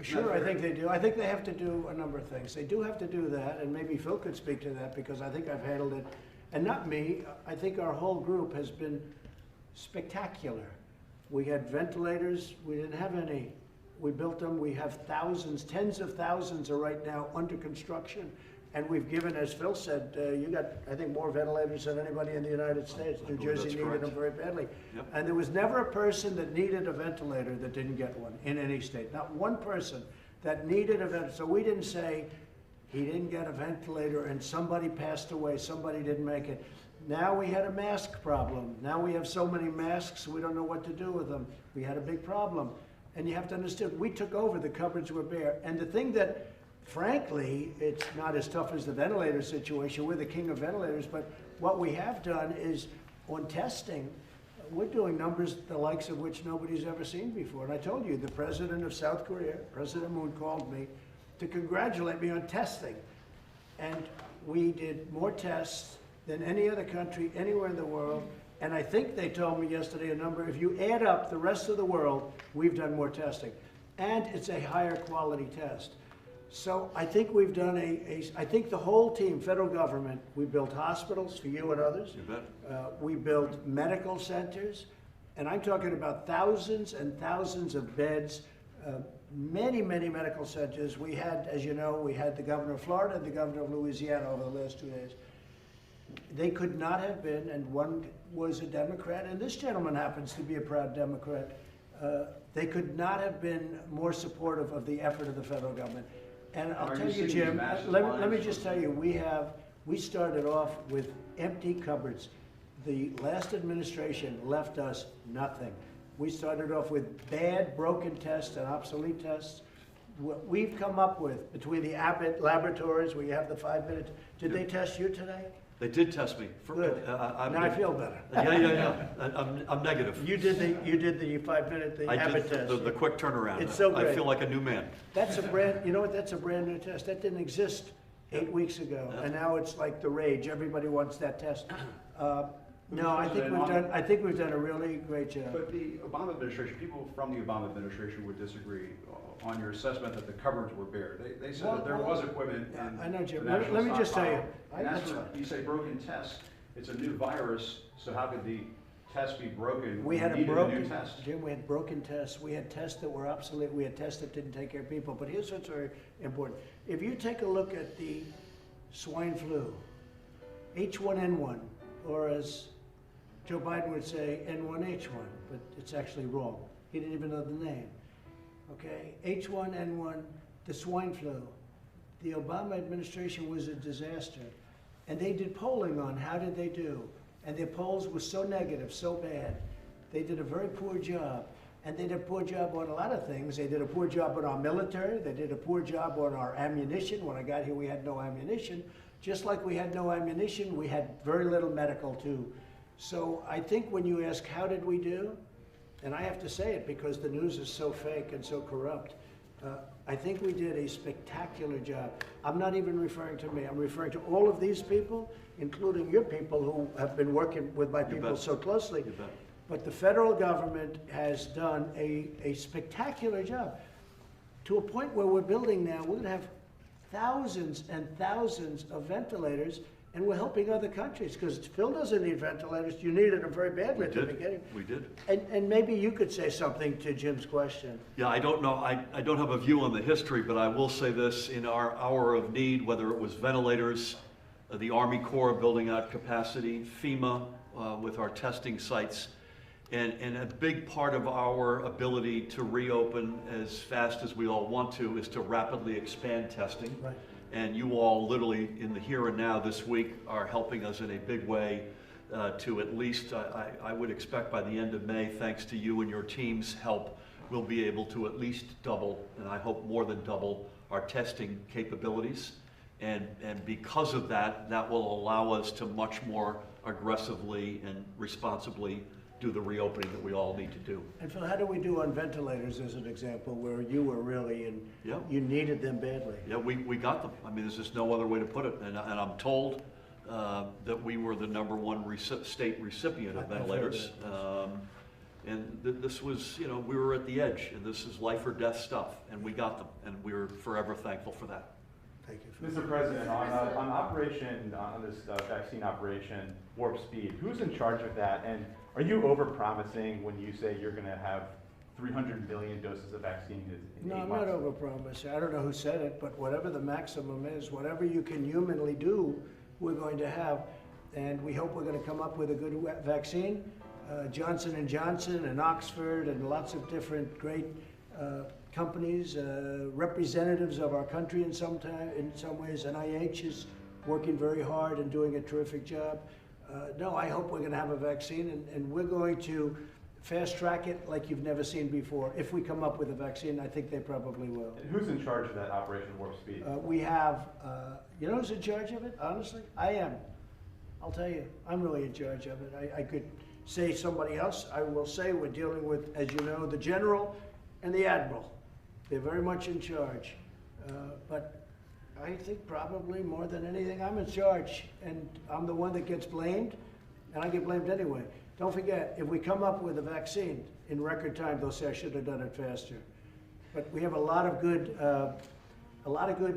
Sure, I think they do. I think they have to do a number of things. They do have to do that, and maybe Phil could speak to that because I think I've handled it. And not me. I think our whole group has been spectacular. We had ventilators. We didn't have any. We built them. We have thousands, tens of thousands are right now under construction. And we've given, as Phil said, you got, I think, more ventilators than anybody in the United States. New Jersey needed them very badly. Yep. And there was never a person that needed a ventilator that didn't get one in any state. Not one person that needed a ventilator. So we didn't say he didn't get a ventilator and somebody passed away, somebody didn't make it. Now we had a mask problem. Now we have so many masks, we don't know what to do with them. We had a big problem. And you have to understand, we took over, the cupboards were bare. And the thing that, frankly, it's not as tough as the ventilator situation. We're the king of ventilators, but what we have done is on testing, we're doing numbers the likes of which nobody's ever seen before. And I told you, the president of South Korea, President Moon, called me to congratulate me on testing. And we did more tests than any other country anywhere in the world. And I think they told me yesterday a number, if you add up the rest of the world, we've done more testing. And it's a higher quality test. So I think we've done I think the whole team, federal government, we built hospitals for you and others. You bet. We built medical centers, and I'm talking about thousands and thousands of beds, many, many medical centers. We had, as you know, we had the governor of Florida and the governor of Louisiana over the last 2 days. They could not have been, and one was a Democrat, and this gentleman happens to be a proud Democrat. They could not have been more supportive of the effort of the federal government. And I'll tell you, Jim, let me just tell you, we started off with empty cupboards. The last administration left us nothing. We started off with bad, broken tests and obsolete tests. What we've come up with between the Abbott laboratories, where you have the 5 minutes, did they test you today? They did test me. Good. Now I feel better. Yeah. I'm negative. You did the 5 minute, the Abbott test. The quick turnaround. It's so great. I feel like a new man. That's a brand, you know what, that's a brand new test. That didn't exist 8 weeks ago. And now it's like the rage. Everybody wants that test. No, I think we've done a really great job. But the Obama administration, people from the Obama administration would disagree on your assessment that the cupboards were bare. They said that there was equipment in I know, Jim. the national Let me just tell you. And that's what you say, broken tests. It's a new virus, so how could the test be broken? We had needed a new test. Jim, we had broken tests. We had tests that were obsolete. We had tests that didn't take care of people. But here's what's very important. If you take a look at the swine flu, H1N1, or as Joe Biden would say, N1H1, but it's actually wrong. He didn't even know the name. Okay, H1N1, the swine flu. The Obama administration was a disaster. And they did polling on how did they do. And their polls were so negative, so bad. They did a very poor job. and they did a poor job on a lot of things. They did a poor job on our military. They did a poor job on our ammunition. When I got here, we had no ammunition. Just like we had no ammunition, we had very little medical too. So I think when you ask, how did we do? And I have to say it because the news is so fake and so corrupt. I think we did a spectacular job. I'm not even referring to me. I'm referring to all of these people, including your people who have been working with my people so closely. But the federal government has done a spectacular job to a point where we're building now, we're going to have thousands and thousands of ventilators, and we're helping other countries because Phil doesn't need ventilators. You needed them very badly at the beginning. We did. And maybe you could say something to Jim's question. Yeah, I don't know. I don't have a view on the history, but I will say this: in our hour of need, whether it was ventilators, the Army Corps building out capacity, FEMA with our testing sites, and a big part of our ability to reopen as fast as we all want to is to rapidly expand testing. Right. And you all literally in the here and now this week are helping us in a big way to at least, I would expect by the end of May, thanks to you and your team's help, we'll be able to at least double, and I hope more than double, our testing capabilities. And because of that, that will allow us to much more aggressively and responsibly do the reopening that we all need to do. And Phil, how do we do on ventilators as an example, where you were really, and you needed them badly? Yeah, we got them. I mean, there's just no other way to put it. And I'm told that we were the #1 state recipient of ventilators. And this was, you know, we were at the edge, and this is life or death stuff, and we got them, and we're forever thankful for that. Thank you, Mr. President, on operation, on this vaccine operation, Warp Speed, who's in charge of that? And are you over-promising when you say you're going to have 300 million doses of vaccine in 8 months? No, I'm not over-promising. I don't know who said it, but whatever the maximum is, whatever you can humanly do, we're going to have. And we hope we're going to come up with a good vaccine. Johnson & Johnson and Oxford and lots of different great companies, representatives of our country in some ways. NIH is working very hard and doing a terrific job. No, I hope we're going to have a vaccine, and we're going to fast track it like you've never seen before. If we come up with a vaccine, I think they probably will. And who's in charge of that Operation Warp Speed? We have, you know who's in charge of it, honestly? I am. I'll tell you, I'm really in charge of it. I could say somebody else. I will say we're dealing with, as you know, the General and the Admiral. They're very much in charge. But I think probably more than anything, I'm in charge, and I'm the one that gets blamed, and I get blamed anyway. Don't forget, if we come up with a vaccine in record time, they'll say I should have done it faster. But we have a lot of good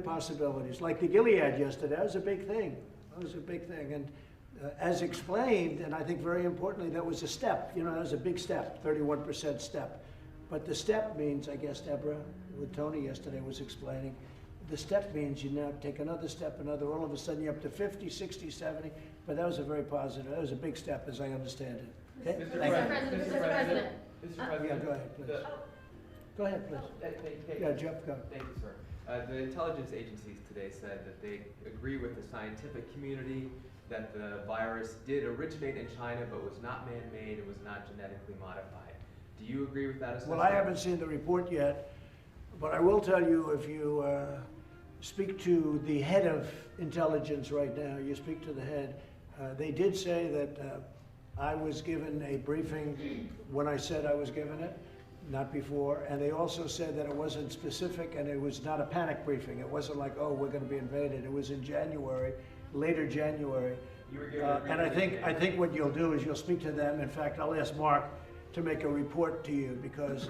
possibilities. Like the Gilead yesterday, that was a big thing. That was a big thing, and as explained, and I think very importantly, that was a step. You know, that was a big step, 31% step. But the step means, I guess, Deborah, with Tony yesterday was explaining, the step means you now take another step, all of a sudden you're up to 50, 60, 70, but that was a very positive, that was a big step as I understand it. Okay? Mr. President. Yeah, go ahead, please. Go ahead, please. Yeah, Jeff, go. Thank you, sir. The intelligence agencies today said that they agree with the scientific community that the virus did originate in China but was not man-made, it was not genetically modified. Do you agree with that assessment? Well, I haven't seen the report yet, but I will tell you, if you speak to the head of intelligence right now, you speak to the head, they did say that I was given a briefing when I said I was given it, not before, and they also said that it wasn't specific and it was not a panic briefing. It wasn't like, oh, we're going to be invaded. It was in January, later January. And I think what you'll do is you'll speak to them. In fact, I'll ask Mark to make a report to you because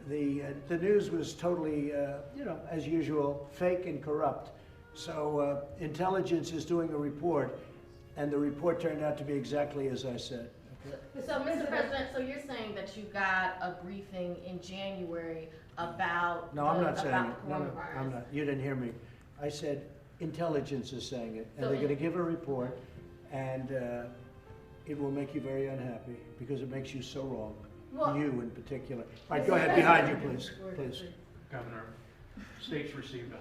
the news was totally, you know, as usual, fake and corrupt. So intelligence is doing a report, and the report turned out to be exactly as I said. Okay? So, Mr. President, so you're saying that you got a briefing in January about No, I'm not saying it. No, coronavirus. I'm not. You didn't hear me. I said intelligence is saying it, and they're going to give a report, and it will make you very unhappy because it makes you so wrong. Well, you in particular. All right, go ahead. Behind you, please. Please. Governor, states received $150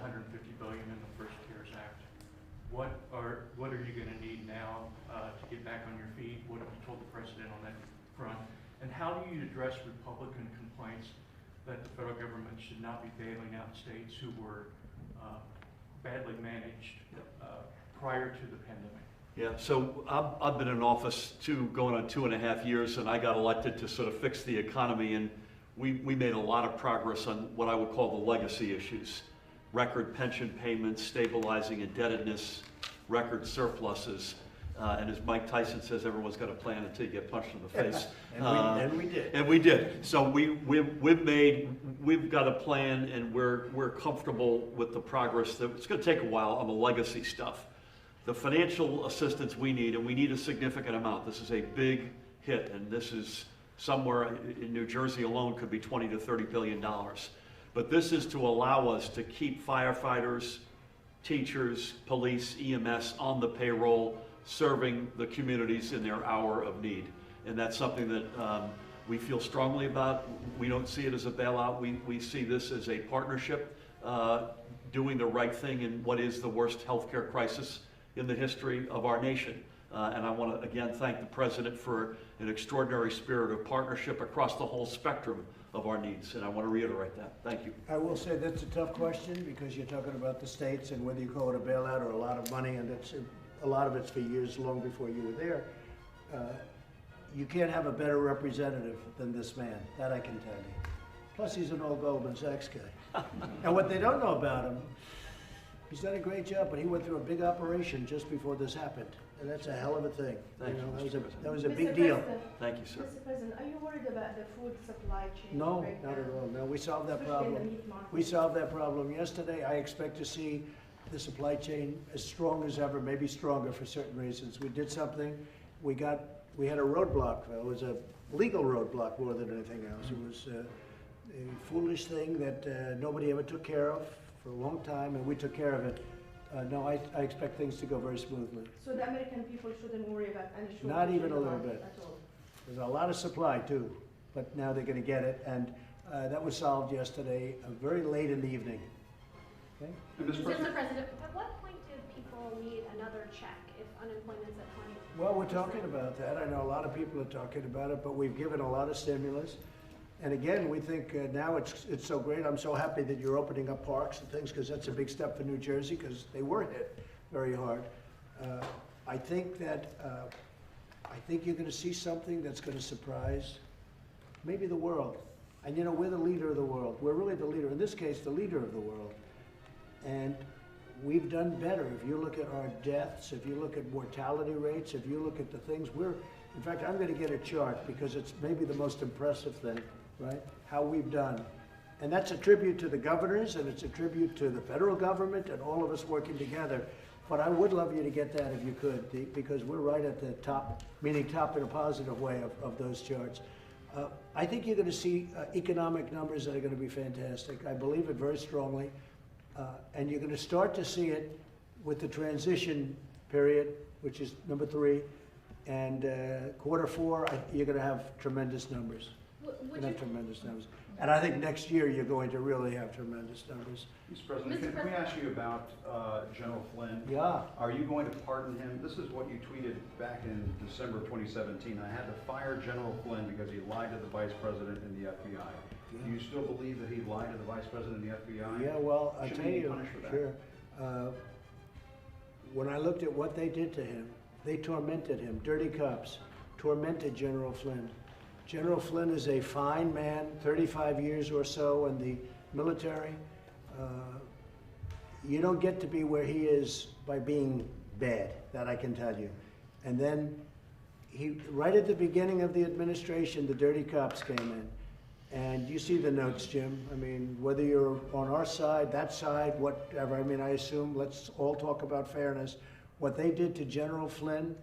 billion in the first CARES Act. What are you going to need now to get back on your feet? What have you told the president on that front? And how do you address Republican complaints that the federal government should not be bailing out states who were badly managed prior to the pandemic? Yeah, so I've been in office going on 2.5 years, and I got elected to sort of fix the economy, and we made a lot of progress on what I would call the legacy issues. Record pension payments, stabilizing indebtedness, record surpluses, and as Mike Tyson says, everyone's got a plan until you get punched in the face. And we did. And we did. So we've got a plan, and we're comfortable with the progress. It's going to take a while on the legacy stuff. The financial assistance we need, and we need a significant amount. This is a big hit, and this is somewhere in New Jersey alone could be $20 to $30 billion. But this is to allow us to keep firefighters, teachers, police, EMS on the payroll, serving the communities in their hour of need. And that's something that we feel strongly about. We don't see it as a bailout. We see this as a partnership, doing the right thing in what is the worst healthcare crisis in the history of our nation. And I want to again thank the President for an extraordinary spirit of partnership across the whole spectrum of our needs. And I want to reiterate that. Thank you. I will say that's a tough question because you're talking about the states and whether you call it a bailout or a lot of money, and it's a lot of it's for years long before you were there. You can't have a better representative than this man, that I can tell you. Plus, he's an old Goldman Sachs guy. And what they don't know about him, he's done a great job, but he went through a big operation just before this happened. And that's a hell of a thing. Thank you, Mr. President. That was a Mr. big deal. President, Thank you, sir. Mr. President, are you worried about the food supply chain? No, breakdown? not at all. No, we solved that Especially in the problem. meat market. We solved that problem yesterday. I expect to see the supply chain as strong as ever, maybe stronger for certain reasons. We did something. We had a roadblock. It was a legal roadblock more than anything else. It was a foolish thing that nobody ever took care of for a long time, and we took care of it. No, I expect things to go very smoothly. So the American people shouldn't worry about any shortage? Not even in a the little market bit. at all? There's a lot of supply too, but now they're going to get it, and that was solved yesterday, very late in the evening. Okay? And Mr. President? Mr. President, at what point do people need another check if unemployment's at 20? Well, we're talking about that. I know a lot of people are talking about it, but we've given a lot of stimulus. And again, we think now it's so great. I'm so happy that you're opening up parks and things because that's a big step for New Jersey because they were hit very hard. I think you're going to see something that's going to surprise maybe the world. And you know, we're the leader of the world. We're really the leader, in this case, the leader of the world. And we've done better. If you look at our deaths, if you look at mortality rates, if you look at the things in fact, I'm going to get a chart because it's maybe the most impressive thing, right? How we've done. And that's a tribute to the governors, and it's a tribute to the federal government and all of us working together. But I would love you to get that if you could, because we're right at the top, meaning top in a positive way of those charts. I think you're going to see economic numbers that are going to be fantastic. I believe it very strongly. And you're going to start to see it with the transition period, which is number 3. And Q4, you're going to have tremendous numbers. Tremendous numbers. And I think next year you're going to really have tremendous numbers. Mr. President, can we ask you about General Flynn? Yeah. Are you going to pardon him? This is what you tweeted back in December of 2017. I had to fire General Flynn because he lied to the Vice President and the FBI. Yeah. Do you still believe that he lied to the Vice President and the FBI? Yeah, well, I'll tell you, punished for that? sure. When I looked at what they did to him, they tormented him. Dirty cops tormented General Flynn. General Flynn is a fine man, 35 years or so in the military. You don't get to be where he is by being bad, that I can tell you. And then right at the beginning of the administration, the dirty cops came in. And you see the notes, Jim. I mean, whether you're on our side, that side, whatever, I mean, I assume, let's all talk about fairness. What they did to General Flynn,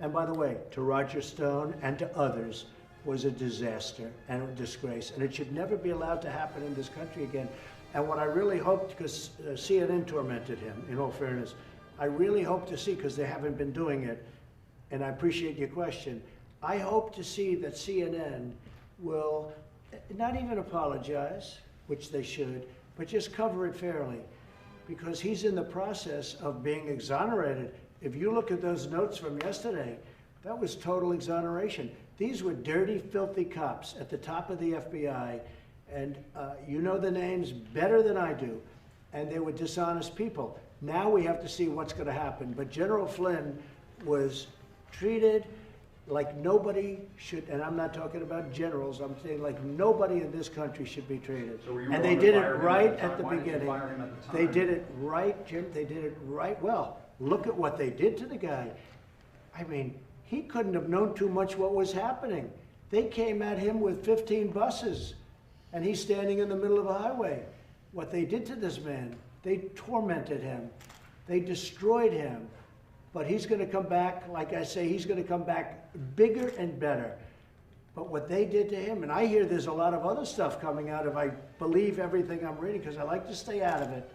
and by the way, to Roger Stone and to others, was a disaster and a disgrace. And it should never be allowed to happen in this country again. And what I really hoped, because CNN tormented him, in all fairness, I really hope to see, because they haven't been doing it, and I appreciate your question, I hope to see that CNN will not even apologize, which they should, but just cover it fairly, because he's in the process of being exonerated. If you look at those notes from yesterday, that was total exoneration. These were dirty, filthy cops at the top of the FBI, and you know the names better than I do, and they were dishonest people. Now we have to see what's going to happen. But General Flynn was treated like nobody should, and I'm not talking about generals, I'm saying like nobody in this country should be treated. So were you And they willing to did it fire him right at the at time? the Why didn't you beginning. fire him at the They time? did it right, Jim, they did it right. Well, look at what they did to the guy. I mean, he couldn't have known too much what was happening. They came at him with 15 buses, and he's standing in the middle of a highway. What they did to this man, they tormented him. They destroyed him. But he's going to come back, like I say, he's going to come back bigger and better. But what they did to him, and I hear there's a lot of other stuff coming out if I believe everything I'm reading, because I like to stay out of it.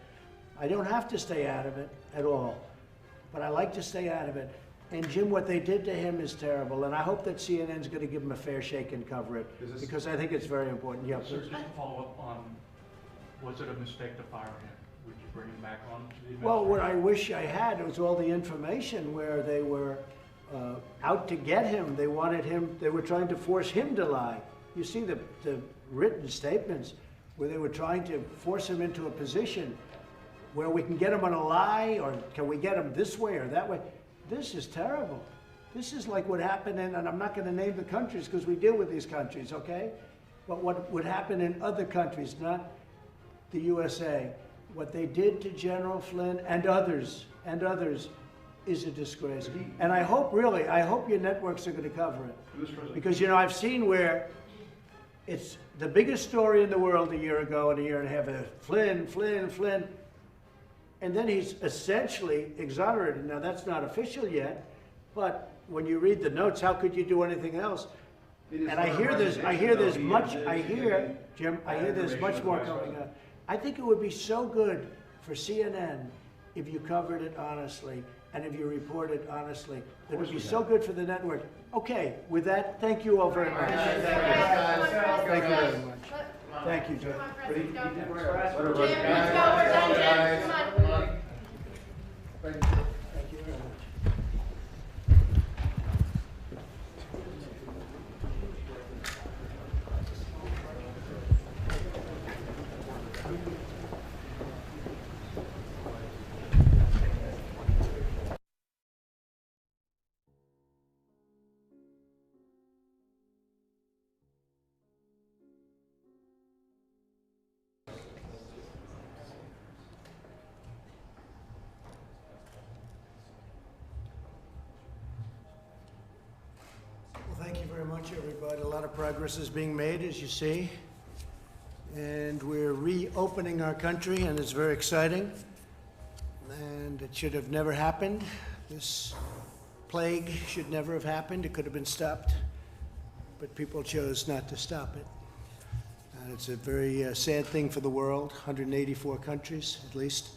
I don't have to stay out of it at all, but I like to stay out of it. And Jim, what they did to him is terrible, and I hope that CNN's going to give him a fair shake and cover it, because I think it's very important. Yeah, Sir, please. just to follow up on, was it a mistake to fire him? Would you bring him back on to the administration? Well, what I wish I had was all the information where they were out to get him. They wanted him, they were trying to force him to lie. You see the written statements where they were trying to force him into a position where we can get him on a lie, or can we get him this way or that way? This is terrible. This is like what happened in, and I'm not going to name the countries because we deal with these countries, okay? But what would happen in other countries, not the USA. What they did to General Flynn and others is a disgrace. And I hope, really, I hope your networks are going to cover it. Because, you know, I've seen where it's the biggest story in the world a year ago and a year and a half, Flynn, and then he's essentially exonerated. Now, that's not official yet, but when you read the notes, how could you do anything else? And I hear there's much more coming up. I think it would be so good for CNN if you covered it honestly and if you reported honestly. It would be so good for the network. Okay, with that, thank you all very much. Thank you very much. Thank you, Joe. Jim, let's go, we're done, Jim, come on. Thank you. Thank you very much. Thank you very much, everybody. A lot of progress is being made, as you see. And we're reopening our country, and it's very exciting. And it should have never happened. This plague should never have happened. It could have been stopped, but people chose not to stop it. And it's a very sad thing for the world, 184 countries at least.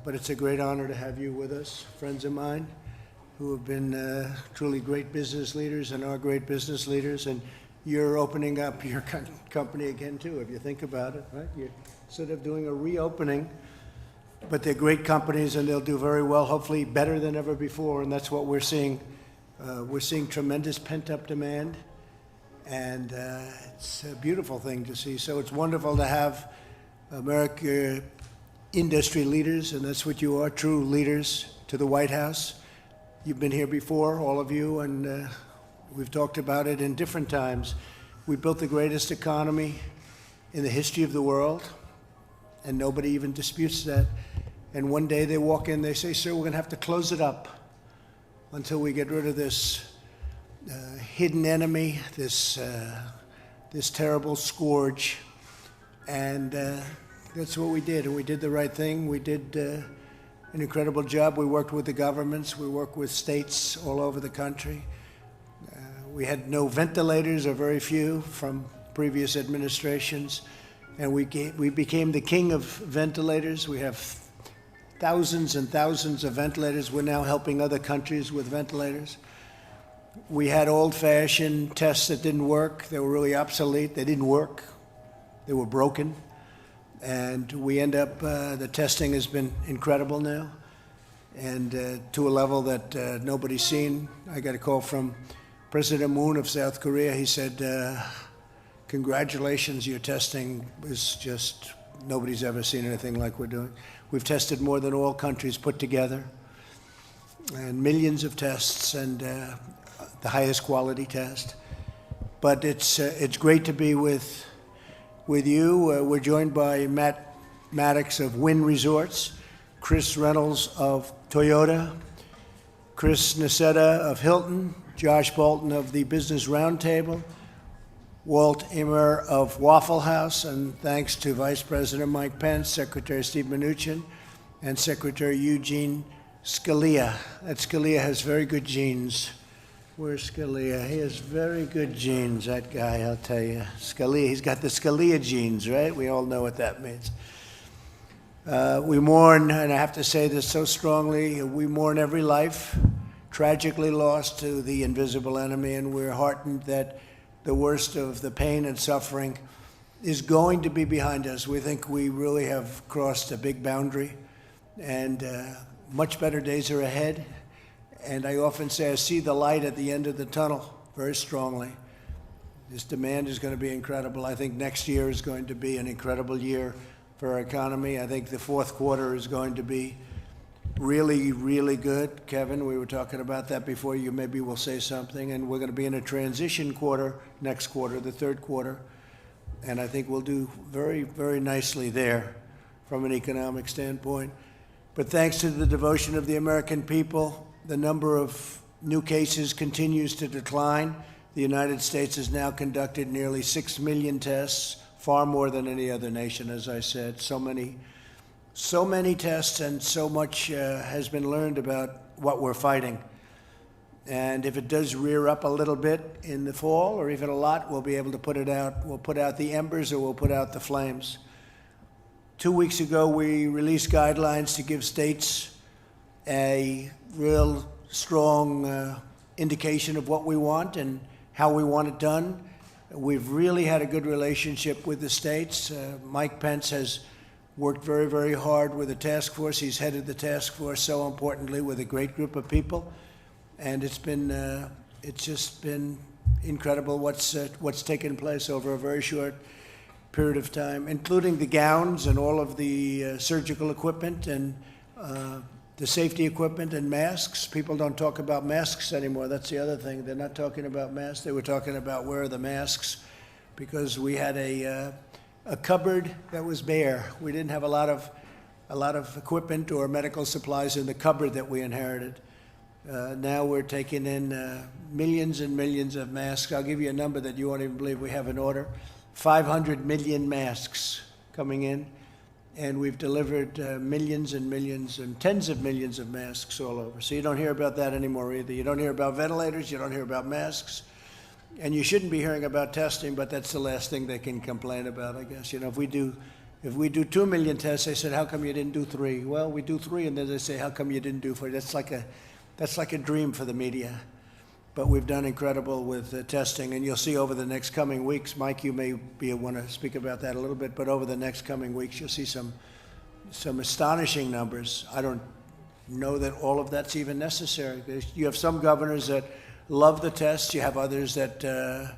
But it's a great honor to have you with us, friends of mine, who have been truly great business leaders and are great business leaders. And you're opening up your company again, too, if you think about it, right? You're sort of doing a reopening, but they're great companies and they'll do very well, hopefully better than ever before. And that's what we're seeing. We're seeing tremendous pent-up demand, and it's a beautiful thing to see. So it's wonderful to have America industry leaders, and that's what you are, true leaders, to the White House. You've been here before, all of you, and we've talked about it in different times. We built the greatest economy in the history of the world, and nobody even disputes that. And one day they walk in, they say, "Sir, we're going to have to close it up until we get rid of this hidden enemy, this terrible scourge." And that's what we did, and we did the right thing. We did an incredible job. We worked with the governments. We worked with states all over the country. We had no ventilators, or very few, from previous administrations, and we became the king of ventilators. We have thousands and thousands of ventilators. We're now helping other countries with ventilators. We had old-fashioned tests that didn't work. They were really obsolete. They didn't work. They were broken. And we end up, the testing has been incredible now, and to a level that nobody's seen. I got a call from President Moon of South Korea, he said, congratulations, your testing is just, nobody's ever seen anything like we're doing. We've tested more than all countries put together, and millions of tests, and the highest quality test. But it's great to be with you. We're joined by Matt Maddox of Wynn Resorts, Chris Reynolds of Toyota, Chris Nacetta of Hilton, Josh Bolton of the Business Roundtable, Walt Immer of Waffle House, and thanks to Vice President Mike Pence, Secretary Steve Mnuchin, and Secretary Eugene Scalia. That Scalia has very good genes. Where's Scalia? He has very good genes, that guy, I'll tell you. Scalia, he's got the Scalia genes, right? We all know what that means. We mourn, and I have to say this so strongly, we mourn every life tragically lost to the invisible enemy, and we're heartened that the worst of the pain and suffering is going to be behind us. We think we really have crossed a big boundary, and much better days are ahead. And I often say I see the light at the end of the tunnel very strongly. This demand is going to be incredible. I think next year is going to be an incredible year for our economy. I think the fourth quarter is going to be really, really good. Kevin, we were talking about that before. You maybe will say something. And we're going to be in a transition quarter next quarter, the third quarter. And I think we'll do very, very nicely there from an economic standpoint. But thanks to the devotion of the American people, the number of new cases continues to decline. The United States has now conducted nearly 6 million tests, far more than any other nation, as I said. So many tests, and so much has been learned about what we're fighting. And if it does rear up a little bit in the fall, or even a lot, we'll be able to put it out. We'll put out the embers, or we'll put out the flames. 2 weeks ago, we released guidelines to give states a real strong indication of what we want and how we want it done. We've really had a good relationship with the states. Mike Pence has worked very, very hard with the task force. He's headed the task force, so importantly, with a great group of people. And it's just been incredible what's taken place over a very short period of time, including the gowns and all of the surgical equipment and the safety equipment and masks. People don't talk about masks anymore. That's the other thing. They're not talking about masks. They were talking about where are the masks, because we had a cupboard that was bare. We didn't have a lot of equipment or medical supplies in the cupboard that we inherited. Now we're taking in millions and millions of masks. I'll give you a number that you won't even believe we have an order. 500 million masks coming in. And we've delivered millions and millions and tens of millions of masks all over. So you don't hear about that anymore either. You don't hear about ventilators, you don't hear about masks. And you shouldn't be hearing about testing, but that's the last thing they can complain about, I guess. You know, if we do 2 million tests, they said, how come you didn't do 3? Well, we do 3, and then they say, how come you didn't do 4? That's like a dream for the media. But we've done incredible with testing, and you'll see over the next coming weeks. Mike, you may want to speak about that a little bit, but over the next coming weeks, you'll see some astonishing numbers. I don't know that all of that's even necessary. You have some governors that love the tests. You have others that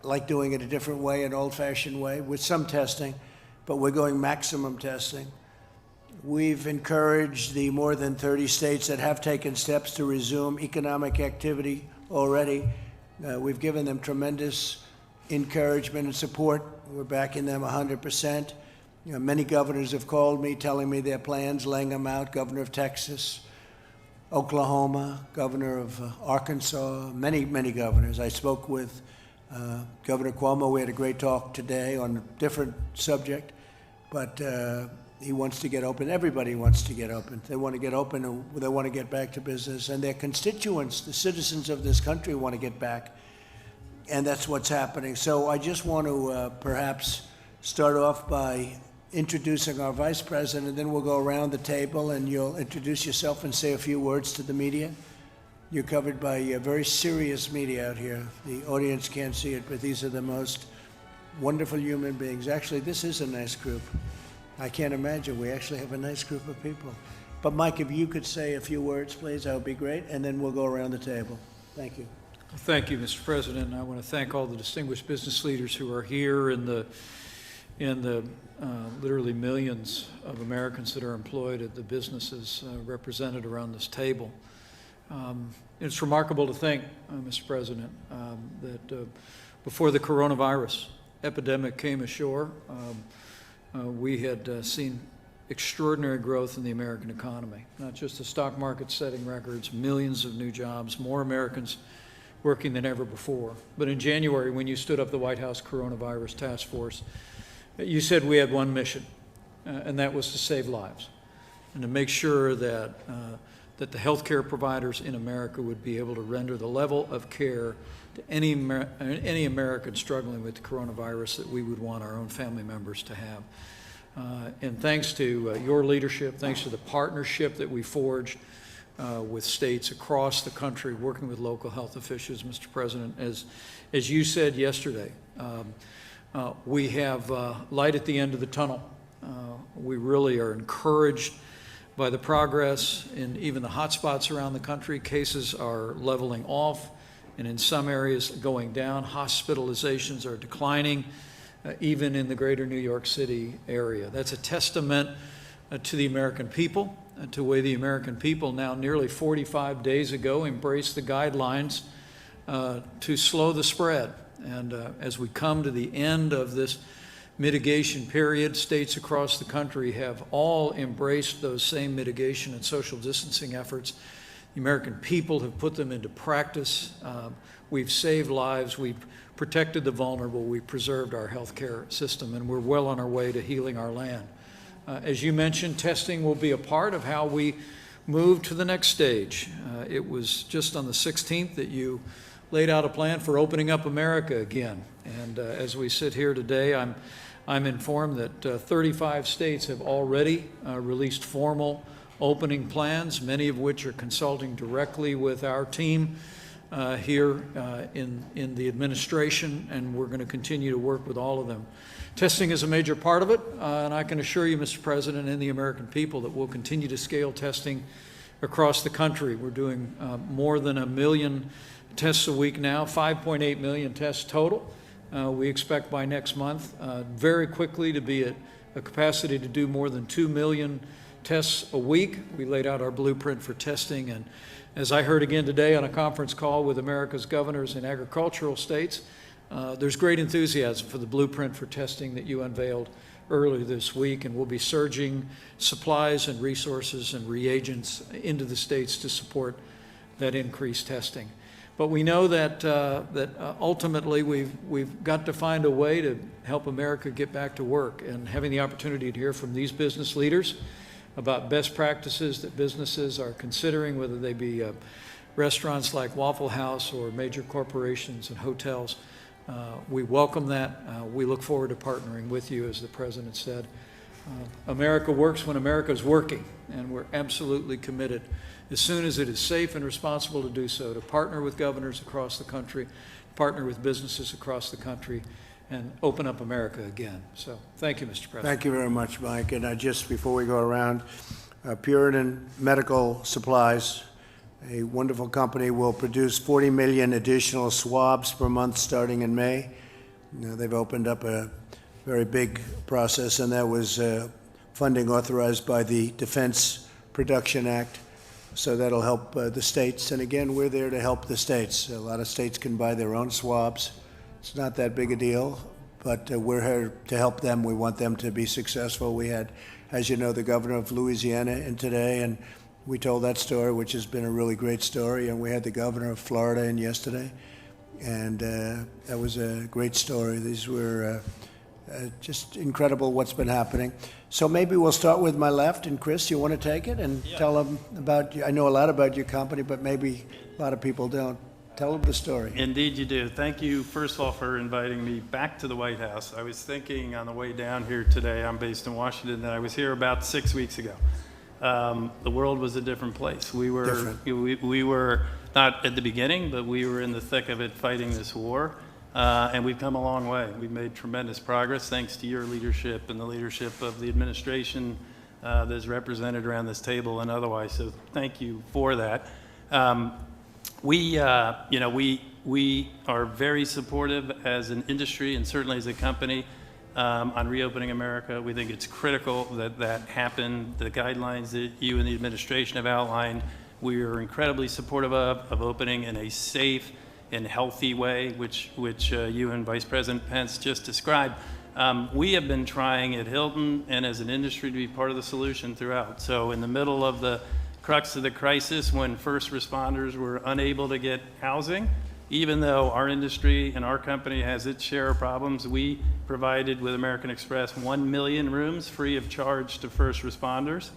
like doing it a different way, an old-fashioned way, with some testing, but we're going maximum testing. We've encouraged the more than 30 states that have taken steps to resume economic activity already. We've given them tremendous encouragement and support. We're backing them 100%. You know, many governors have called me, telling me their plans, laying them out. Governor of Texas, Oklahoma, governor of Arkansas, many, many governors. I spoke with Governor Cuomo. We had a great talk today on a different subject, but he wants to get open. Everybody wants to get open. They want to get open, and they want to get back to business. And their constituents, the citizens of this country, want to get back. And that's what's happening. So I just want to perhaps start off by introducing our vice president, and then we'll go around the table, and you'll introduce yourself and say a few words to the media. You're covered by very serious media out here. The audience can't see it, but these are the most wonderful human beings. Actually, this is a nice group. I can't imagine. We actually have a nice group of people. But Mike, if you could say a few words, please, that would be great, and then we'll go around the table. Thank you. Thank you, Mr. President. I want to thank all the distinguished business leaders who are here and the literally millions of Americans that are employed at the businesses represented around this table. It's remarkable to think, Mr. President, that before the coronavirus epidemic came ashore, we had seen extraordinary growth in the American economy, not just the stock market setting records, millions of new jobs, more Americans working than ever before. But in January, when you stood up the White House Coronavirus Task Force, you said we had one mission, and that was to save lives and to make sure that that the healthcare providers in America would be able to render the level of care to any American struggling with the coronavirus that we would want our own family members to have. And thanks to your leadership, thanks to the partnership that we forged with states across the country, working with local health officials, Mr. President, as you said yesterday, we have light at the end of the tunnel. We really are encouraged by the progress in even the hot spots around the country. Cases are leveling off, and in some areas going down. Hospitalizations are declining, even in the greater New York City area. That's a testament to the American people, to the way the American people now nearly 45 days ago embraced the guidelines to slow the spread. And as we come to the end of this mitigation period, states across the country have all embraced those same mitigation and social distancing efforts. The American people have put them into practice. We've saved lives, we've protected the vulnerable, we've preserved our healthcare system, and we're well on our way to healing our land. As you mentioned, testing will be a part of how we move to the next stage. It was just on the 16th that you laid out a plan for opening up America again. And as we sit here today, I'm informed that 35 states have already released formal opening plans, many of which are consulting directly with our team here in the administration, and we're going to continue to work with all of them. Testing is a major part of it, and I can assure you, Mr. President, and the American people that we'll continue to scale testing across the country. We're doing more than 1 million tests a week now, 5.8 million tests total. We expect by next month very quickly to be at a capacity to do more than 2 million tests a week. We laid out our blueprint for testing, and as I heard again today on a conference call with America's governors in agricultural states, there's great enthusiasm for the blueprint for testing that you unveiled earlier this week, and we'll be surging supplies and resources and reagents into the states to support that increased testing. But we know that ultimately we've got to find a way to help America get back to work, and having the opportunity to hear from these business leaders about best practices that businesses are considering, whether they be restaurants like Waffle House or major corporations and hotels. We welcome that. We look forward to partnering with you, as the President said. America works when America is working, and we're absolutely committed, as soon as it is safe and responsible to do so, to partner with governors across the country, partner with businesses across the country, and open up America again. So thank you, Mr. President. Thank you very much, Mike. And just before we go around, Puritan Medical Supplies, a wonderful company, will produce 40 million additional swabs per month starting in May. They've opened up a very big process, and that was funding authorized by the Defense Production Act. So that'll help the states. And again, we're there to help the states. A lot of states can buy their own swabs. It's not that big a deal, but we're here to help them. We want them to be successful. We had, as you know, the governor of Louisiana in today, and we told that story, which has been a really great story. And we had the governor of Florida in yesterday, and that was a great story. These were just incredible what's been happening. So maybe we'll start with my left, and Chris, you want to take it and tell them about, I know a lot about your company, but maybe a lot of people don't. Tell them the story. Indeed you do. Thank you, first of all, for inviting me back to the White House. I was thinking on the way down here today, I'm based in Washington, that I was here about 6 weeks ago. The world was a different place. We were not at the beginning, but we were in the thick of it fighting this war. And we've come a long way. We've made tremendous progress thanks to your leadership and the leadership of the administration that's represented around this table and otherwise. So thank you for that. We We are very supportive as an industry and certainly as a company on reopening America. We think it's critical that that happen. The guidelines that you and the administration have outlined, we are incredibly supportive of opening in a safe and healthy way, which you and Vice President Pence just described. We have been trying at Hilton and as an industry to be part of the solution throughout. So in the middle of the crux of the crisis, when first responders were unable to get housing, even though our industry and our company has its share of problems, we provided with American Express 1 million rooms free of charge to first responders.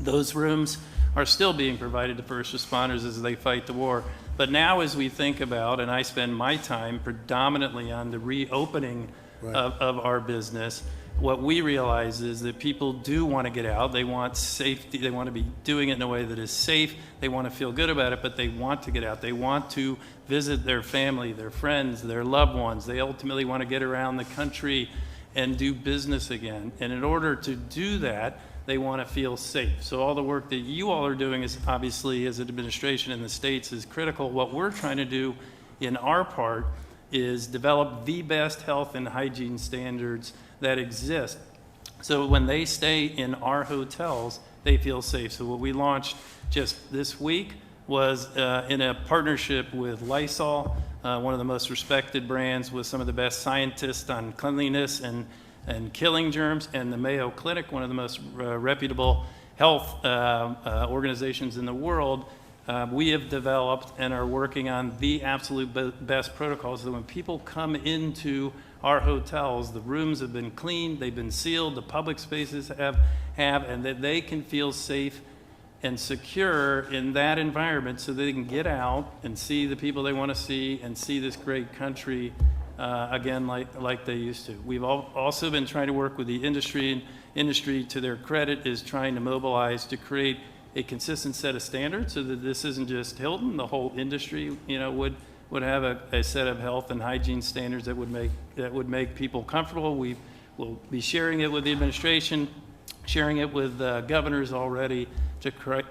Those rooms are still being provided to first responders as they fight the war. But now as we think about, and I spend my time predominantly on the reopening of our business, what we realize is that people do want to get out. They want safety. They want to be doing it in a way that is safe. They want to feel good about it, but they want to get out. They want to visit their family, their friends, their loved ones. They ultimately want to get around the country and do business again. And in order to do that, they want to feel safe. So all the work that you all are doing is obviously as an administration in the states is critical. What we're trying to do in our part is develop the best health and hygiene standards that exist. So when they stay in our hotels, they feel safe. So what we launched just this week was in a partnership with Lysol, one of the most respected brands with some of the best scientists on cleanliness and killing germs, and the Mayo Clinic, one of the most reputable health organizations in the world. We have developed and are working on the absolute best protocols so that when people come into our hotels, the rooms have been cleaned, they've been sealed, the public spaces have, and that they can feel safe and secure in that environment so they can get out and see the people they want to see and see this great country again like they used to. We've also been trying to work with the industry, and industry, to their credit, is trying to mobilize to create a consistent set of standards so that this isn't just Hilton, the whole industry, would have a set of health and hygiene standards that would make people comfortable. We will be sharing it with the administration, sharing it with governors already to try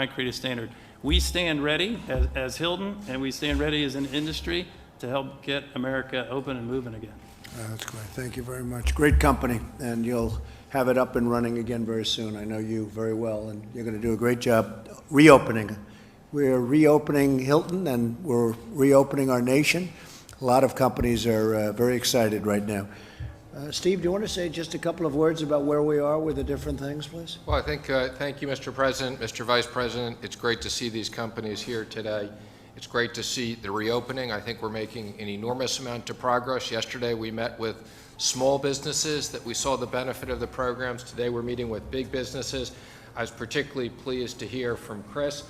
and create a standard. We stand ready as Hilton, and we stand ready as an industry to help get America open and moving again. That's great. Thank you very much. Great company, and you'll have it up and running again very soon. I know you very well, and you're going to do a great job reopening. We're reopening Hilton, and we're reopening our nation. A lot of companies are very excited right now. Steve, do you want to say just a couple of words about where we are with the different things, please? Well, I think, thank you, Mr. President, Mr. Vice President. It's great to see these companies here today. It's great to see the reopening. I think we're making an enormous amount of progress. Yesterday, we met with small businesses that we saw the benefit of the programs. Today, we're meeting with big businesses. I was particularly pleased to hear from Chris.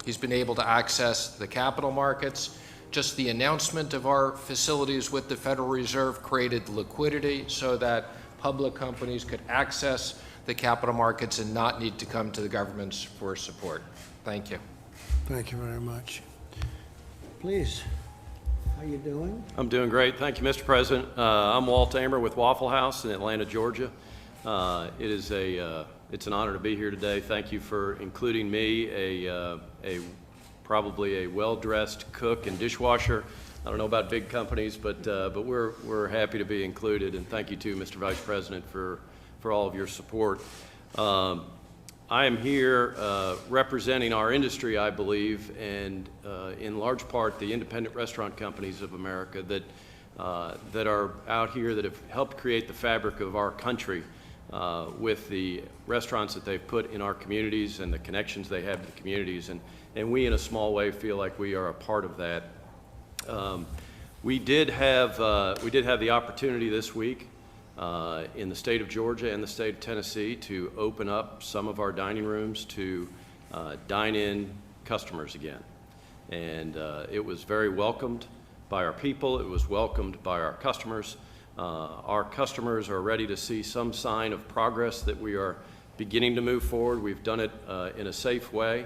He's been able to access the capital markets. Just the announcement of our facilities with the Federal Reserve created liquidity so that public companies could access the capital markets and not need to come to the governments for support. Thank you. Thank you very much. Please, how you doing? I'm doing great. Thank you, Mr. President. I'm Walt Amer with Waffle House in Atlanta, Georgia. It's an honor to be here today. Thank you for including me, probably a well-dressed cook and dishwasher. I don't know about big companies, but we're happy to be included. And thank you too, Mr. Vice President, for all of your support. I am here representing our industry, I believe, and in large part the independent restaurant companies of America that are out here that have helped create the fabric of our country with the restaurants that they've put in our communities and the connections they have to the communities. And we, in a small way, feel like we are a part of that. We did have the opportunity this week in the state of Georgia and the state of Tennessee to open up some of our dining rooms to dine-in customers again. And it was very welcomed by our people. It was welcomed by our customers. Our customers are ready to see some sign of progress that we are beginning to move forward. We've done it in a safe way.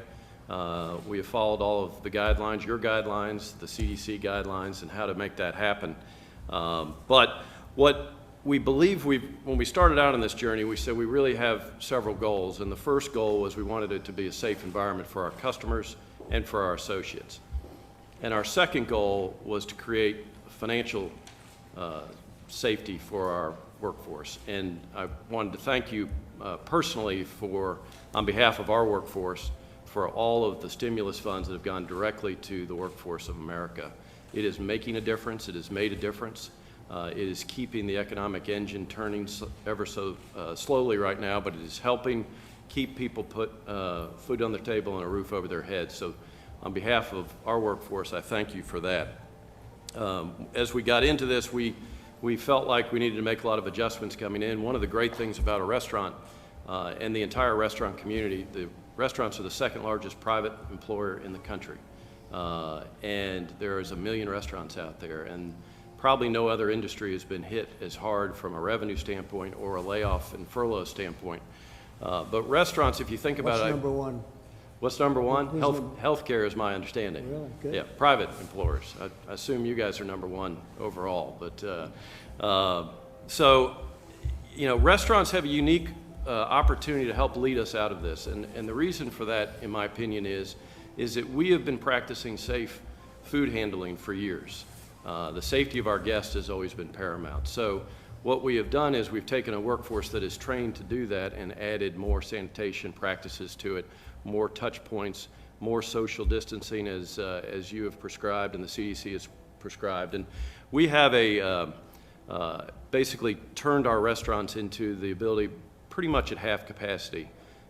We have followed all of the guidelines, your guidelines, the CDC guidelines, and how to make that happen. But what we believe when we started out on this journey, we said we really have several goals. And the first goal was we wanted it to be a safe environment for our customers and for our associates. And our second goal was to create financial safety for our workforce. And I wanted to thank you personally on behalf of our workforce, for all of the stimulus funds that have gone directly to the workforce of America. It is making a difference. It has made a difference. It is keeping the economic engine turning ever so slowly right now, but it is helping keep people put food on their table and a roof over their heads. So on behalf of our workforce, I thank you for that. As we got into this, we felt like we needed to make a lot of adjustments coming in. One of the great things about a restaurant and the entire restaurant community, the restaurants are the second largest private employer in the country. And there is 1 million restaurants out there, and probably no other industry has been hit as hard from a revenue standpoint or a layoff and furlough standpoint. But restaurants, if you think about it. What's number one? What's number one? Healthcare is my understanding. Really? Good. Yeah, private employers. I assume you guys are number one overall. But so, you know, restaurants have a unique opportunity to help lead us out of this. And the reason for that, in my opinion, is that we have been practicing safe food handling for years. The safety of our guests has always been paramount. So what we have done is we've taken a workforce that is trained to do that and added more sanitation practices to it, more touch points, more social distancing as you have prescribed and the CDC has prescribed. And we have basically turned our restaurants into the ability pretty much at half capacity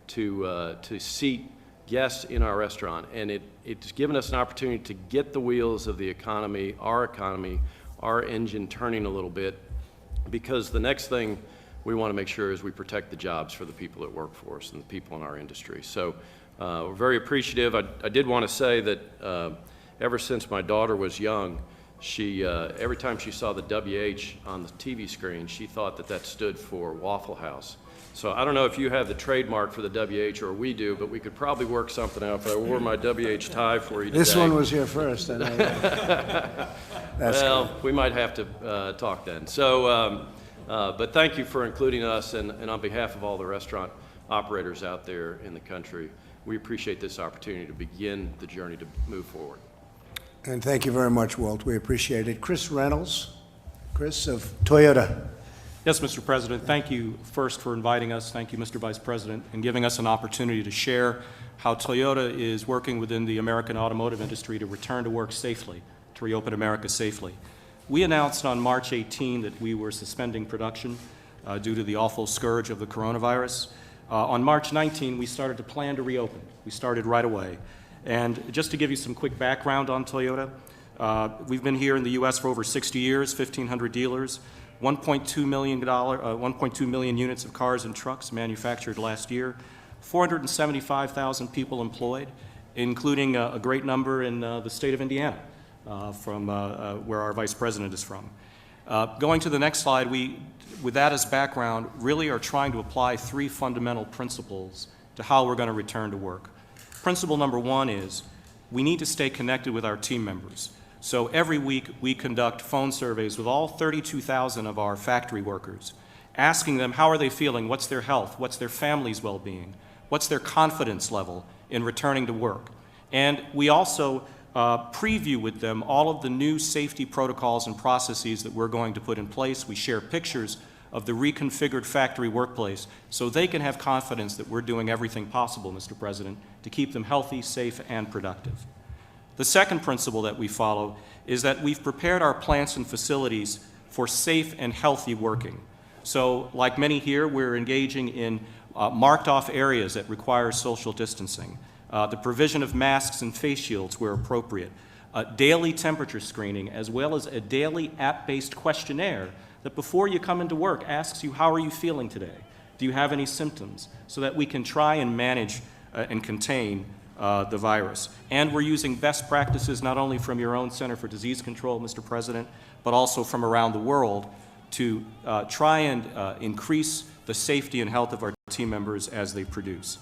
to seat guests in our restaurant. And it's given us an opportunity to get the wheels of the economy, our engine turning a little bit, because the next thing we want to make sure is we protect the jobs for the people that work for us and the people in our industry. So we're very appreciative. I did want to say that ever since my daughter was young, she every time she saw the WH on the TV screen, she thought that stood for Waffle House. So I don't know if you have the trademark for the WH or we do, but we could probably work something out. If I wore my WH tie for you today. This one was here first. And well, we might have to talk then. So, but thank you for including us, and on behalf of all the restaurant operators out there in the country, we appreciate this opportunity to begin the journey to move forward. And thank you very much, Walt. We appreciate it. Chris Reynolds. Chris of Toyota. Yes, Mr. President. Thank you first for inviting us. Thank you, Mr. Vice President, and giving us an opportunity to share how Toyota is working within the American automotive industry to return to work safely, to reopen America safely. We announced on March 18 that we were suspending production due to the awful scourge of the coronavirus. On March 19, we started to plan to reopen. We started right away. And just to give you some quick background on Toyota, we've been here in the U.S. for over 60 years, 1,500 dealers, 1.2 million units of cars and trucks manufactured last year, 475,000 people employed, including a great number in the state of Indiana, from where our Vice President is from. Going to the next slide, with that as background, really are trying to apply 3 fundamental principles to how we're going to return to work. Principle number 1 is we need to stay connected with our team members. So every week we conduct phone surveys with all 32,000 of our factory workers, asking them how are they feeling, what's their health, what's their family's well-being, what's their confidence level in returning to work. And we also preview with them all of the new safety protocols and processes that we're going to put in place. We share pictures of the reconfigured factory workplace so they can have confidence that we're doing everything possible, Mr. President, to keep them healthy, safe, and productive. The second principle that we follow is that we've prepared our plants and facilities for safe and healthy working. So, like many here, we're engaging in marked off areas that require social distancing, the provision of masks and face shields where appropriate, daily temperature screening, as well as a daily app-based questionnaire that before you come into work asks you, how are you feeling today? Do you have any symptoms? So that we can try and manage and contain the virus. And we're using best practices not only from your own Center for Disease Control, Mr. President, but also from around the world to try and increase the safety and health of our team members as they produce.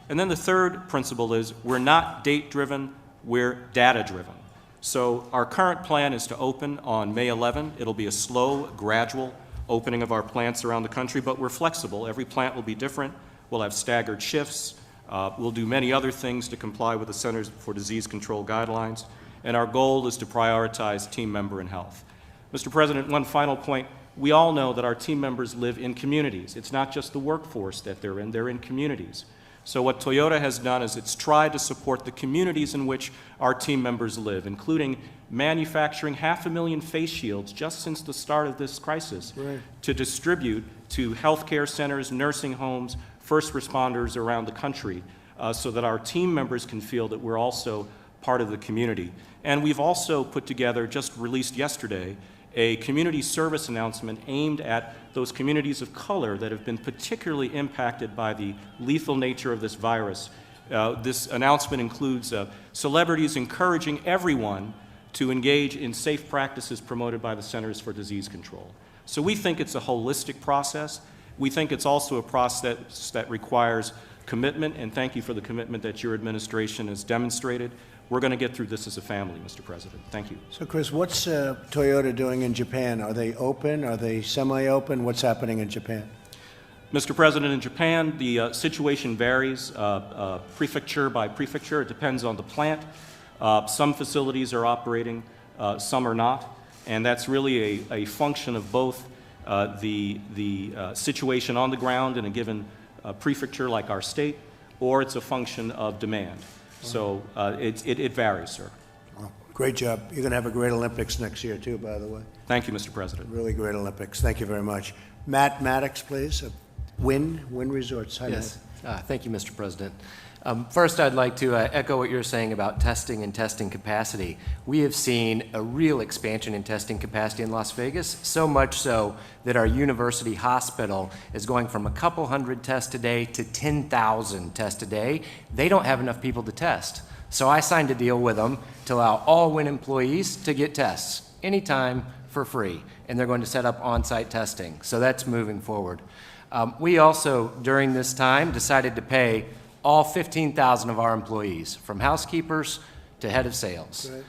And then the third principle is we're not date-driven, we're data-driven. So our current plan is to open on May 11. It'll be a slow, gradual opening of our plants around the country, but we're flexible. Every plant will be different. We'll have staggered shifts. We'll do many other things to comply with the Centers for Disease Control guidelines. and our goal is to prioritize team member and health. Mr. President, one final point. We all know that our team members live in communities. It's not just the workforce that they're in communities. So what Toyota has done is it's tried to support the communities in which our team members live, including manufacturing 500,000 face shields just since the start of this crisis to distribute to healthcare centers, nursing homes, first responders around the country so that our team members can feel that we're also part of the community. And we've also put together, just released yesterday, a community service announcement aimed at those communities of color that have been particularly impacted by the lethal nature of this virus. This announcement includes celebrities encouraging everyone to engage in safe practices promoted by the Centers for Disease Control. So we think it's a holistic process. We think it's also a process that requires commitment, and thank you for the commitment that your administration has demonstrated. We're going to get through this as a family, Mr. President. Thank you. So, Chris, what's Toyota doing in Japan? Are they open? Are they semi-open? What's happening in Japan? Mr. President, in Japan, the situation varies prefecture by prefecture. It depends on the plant. Some facilities are operating, some are not, and that's really a function of both the situation on the ground in a given prefecture like our state, or it's a function of demand. So it varies, sir. Well, great job. You're going to have a great Olympics next year, too, by the way. Thank you, Mr. President. Really great Olympics. Thank you very much. Matt Maddox, please. Wynn Resorts. Hi, yes. Thank you, Mr. President. First, I'd like to echo what you're saying about testing and testing capacity. We have seen a real expansion in testing capacity in Las Vegas, so much so that our university hospital is going from a couple hundred tests a day to 10,000 tests a day. They don't have enough people to test. So I signed a deal with them to allow all WIN employees to get tests anytime for free, and they're going to set up on-site testing. So that's moving forward. We also, during this time, decided to pay all 15,000 of our employees, from housekeepers to head of sales. Right.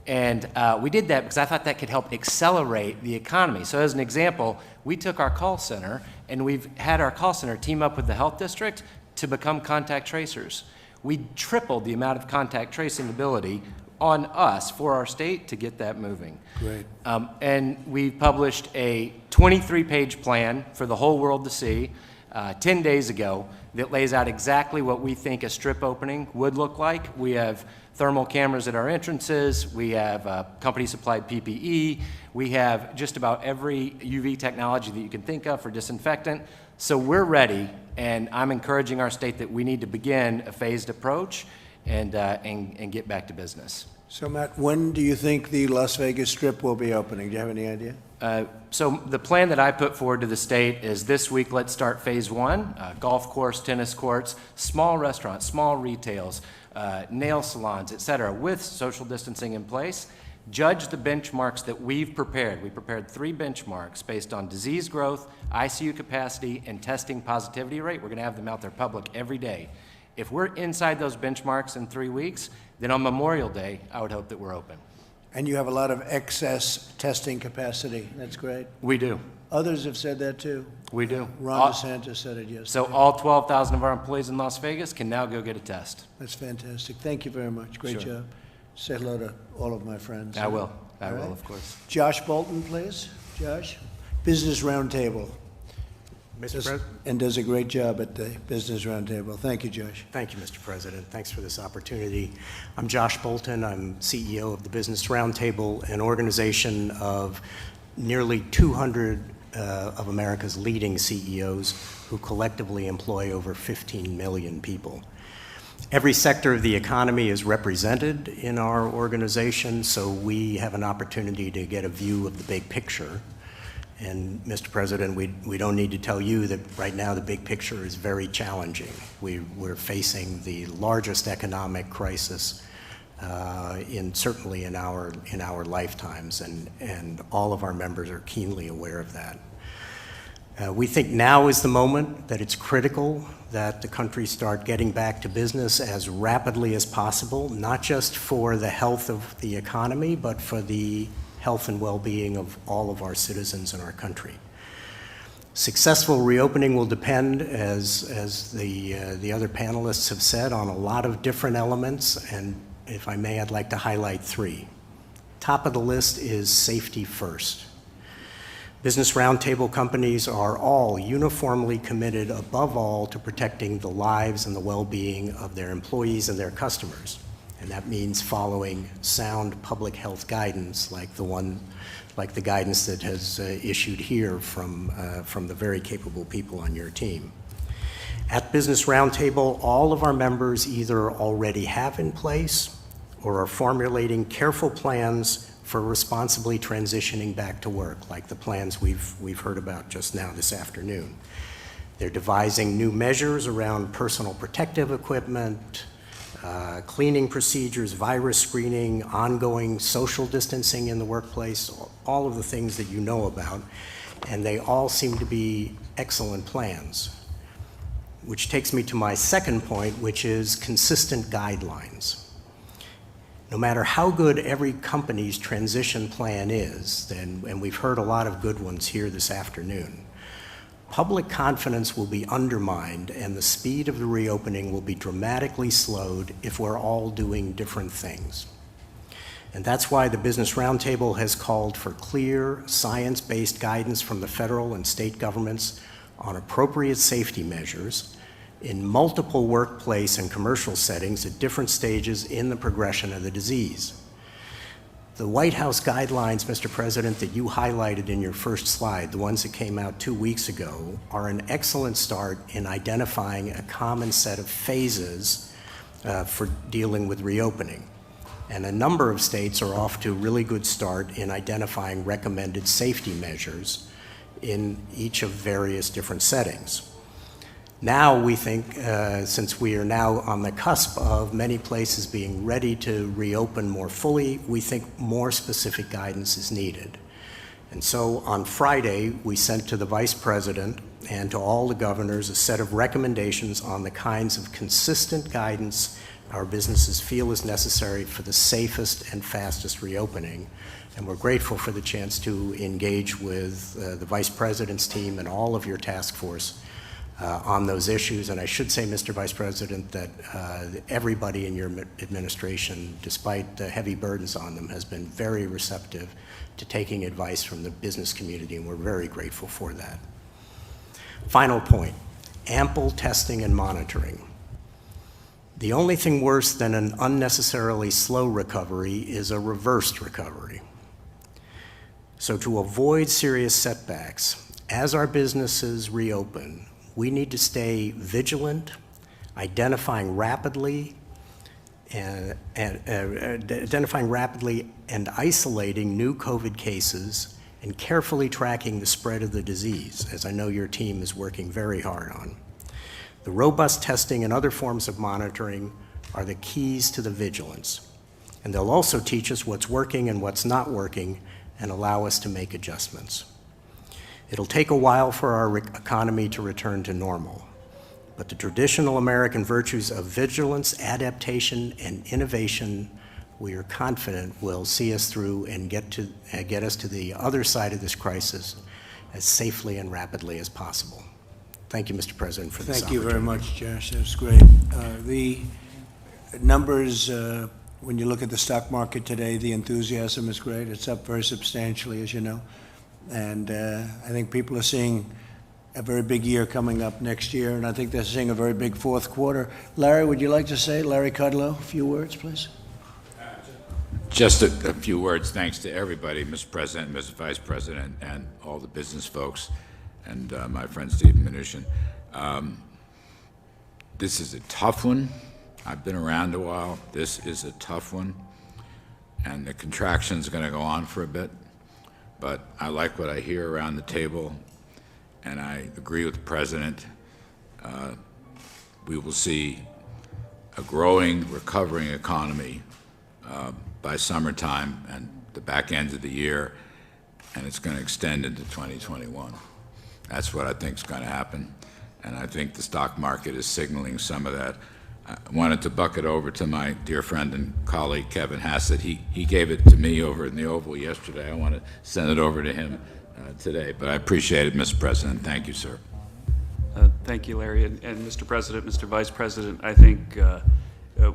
And we did that because I thought that could help accelerate the economy. So as an example, we took our call center, and we've had our call center team up with the health district to become contact tracers. We tripled the amount of contact tracing ability on us for our state to get that moving. Great. And we published a 23-page plan for the whole world to see 10 days ago that lays out exactly what we think a strip opening would look like. We have thermal cameras at our entrances. We have company-supplied PPE. We have just about every UV technology that you can think of for disinfectant. So we're ready, and I'm encouraging our state that we need to begin a phased approach and get back to business. So, Matt, when do you think the Las Vegas Strip will be opening? Do you have any idea? So the plan that I put forward to the state is this week, let's start phase one, golf course, tennis courts, small restaurants, small retails, nail salons, et cetera, with social distancing in place. Judge the benchmarks that we've prepared. We prepared 3 benchmarks based on disease growth, ICU capacity, and testing positivity rate. We're going to have them out there public every day. If we're inside those benchmarks in 3 weeks, then on Memorial Day, I would hope that we're open. And you have a lot of excess testing capacity. That's great. We do. Others have said that too. We do. Ron DeSantis said it yesterday. So all 12,000 of our employees in Las Vegas can now go get a test. That's fantastic. Thank you very much. Great Sure. job. Say hello to all of my friends. I will. I All will, right. of course. Josh Bolton, please. Josh. Business Roundtable. And does a great job at the Business Roundtable. Thank you, Josh. Thank you, Mr. President. Thanks for this opportunity. I'm Josh Bolton. I'm CEO of the Business Roundtable, an organization of nearly 200 of America's leading CEOs who collectively employ over 15 million people. Every sector of the economy is represented in our organization, so we have an opportunity to get a view of the big picture. And Mr. President, we don't need to tell you that right now the big picture is very challenging. We're facing the largest economic crisis certainly in our lifetimes, and all of our members are keenly aware of that. We think now is the moment that it's critical that the country start getting back to business as rapidly as possible, not just for the health of the economy, but for the health and well-being of all of our citizens in our country. Successful reopening will depend, as the other panelists have said, on a lot of different elements, and if I may, I'd like to highlight three. Top of the list is safety first. Business Roundtable companies are all uniformly committed, above all, to protecting the lives and the well-being of their employees and their customers. And that means following sound public health guidance like the guidance that has issued here from the very capable people on your team. At Business Roundtable, all of our members either already have in place or are formulating careful plans for responsibly transitioning back to work, like the plans we've heard about just now this afternoon. They're devising new measures around personal protective equipment, cleaning procedures, virus screening, ongoing social distancing in the workplace, all of the things that you know about, and they all seem to be excellent plans. Which takes me to my second point, which is consistent guidelines. No matter how good every company's transition plan is, and we've heard a lot of good ones here this afternoon, public confidence will be undermined and the speed of the reopening will be dramatically slowed if we're all doing different things. And that's why the Business Roundtable has called for clear, science-based guidance from the federal and state governments on appropriate safety measures in multiple workplace and commercial settings at different stages in the progression of the disease. The White House guidelines, Mr. President, that you highlighted in your first slide, the ones that came out 2 weeks ago, are an excellent start in identifying a common set of phases for dealing with reopening. And a number of states are off to a really good start in identifying recommended safety measures in each of various different settings. Now we think, since we are now on the cusp of many places being ready to reopen more fully, we think more specific guidance is needed. And so on Friday, we sent to the Vice President and to all the governors a set of recommendations on the kinds of consistent guidance our businesses feel is necessary for the safest and fastest reopening. And we're grateful for the chance to engage with the Vice President's team and all of your task force on those issues. And I should say, Mr. Vice President, that everybody in your administration, despite the heavy burdens on them, has been very receptive to taking advice from the business community, and we're very grateful for that. Final point, ample testing and monitoring. The only thing worse than an unnecessarily slow recovery is a reversed recovery. So to avoid serious setbacks, as our businesses reopen, we need to stay vigilant, identifying rapidly and isolating new COVID cases and carefully tracking the spread of the disease, as I know your team is working very hard on. The robust testing and other forms of monitoring are the keys to the vigilance. And they'll also teach us what's working and what's not working and allow us to make adjustments. It'll take a while for our economy to return to normal, but the traditional American virtues of vigilance, adaptation, and innovation, we are confident will see us through and get us to the other side of this crisis as safely and rapidly as possible. Thank you, Mr. President, for this opportunity. Thank you very much, Josh. That's great. The numbers, when you look at the stock market today, the enthusiasm is great. It's up very substantially, as you know. And I think people are seeing a very big year coming up next year, and I think they're seeing a very big fourth quarter. Larry, would you like to say, Larry Kudlow, a few words, please? Just a few words. Thanks to everybody, Mr. President, Mr. Vice President, and all the business folks, and my friend Stephen Mnuchin. This is a tough one. I've been around a while. This is a tough one, and the contraction's going to go on for a bit. But I like what I hear around the table, and I agree with the President. We will see a growing, recovering economy by summertime and the back end of the year, and it's going to extend into 2021. That's what I think is going to happen, and I think the stock market is signaling some of that. I wanted to buck it over to my dear friend and colleague, Kevin Hassett. He gave it to me over in the Oval yesterday. I want to send it over to him today, but I appreciate it, Mr. President. Thank you, sir. Thank you, Larry. And Mr. President, Mr. Vice President, I think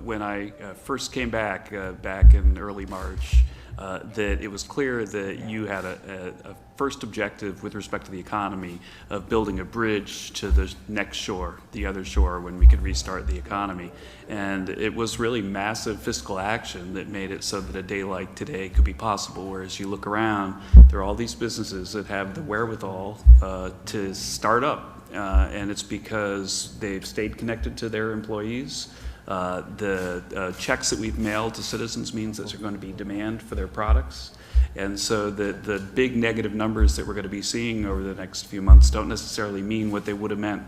when I first came back in early March, that it was clear that you had a first objective with respect to the economy of building a bridge to the next shore, the other shore, when we could restart the economy. And it was really massive fiscal action that made it so that a day like today could be possible, whereas you look around, there are all these businesses that have the wherewithal to start up, and it's because they've stayed connected to their employees. The checks that we've mailed to citizens means that there's going to be demand for their products. And so the big negative numbers that we're going to be seeing over the next few months don't necessarily mean what they would have meant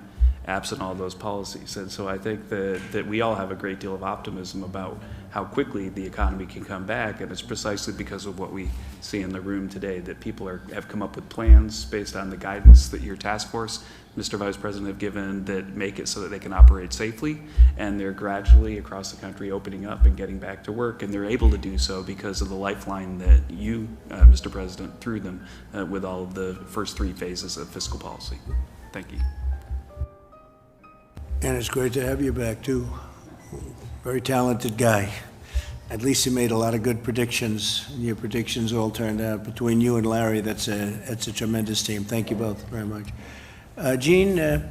absent all those policies. And so I think that we all have a great deal of optimism about how quickly the economy can come back, and it's precisely because of what we see in the room today, that people have come up with plans based on the guidance that your task force, Mr. Vice President, have given that make it so that they can operate safely, and they're gradually across the country opening up and getting back to work, and they're able to do so because of the lifeline that you, Mr. President, threw them with all of the first 3 phases of fiscal policy. Thank you. And it's great to have you back, too. Very talented guy. At least you made a lot of good predictions, and your predictions all turned out. Between you and Larry, that's a tremendous team. Thank you both very much. Jean,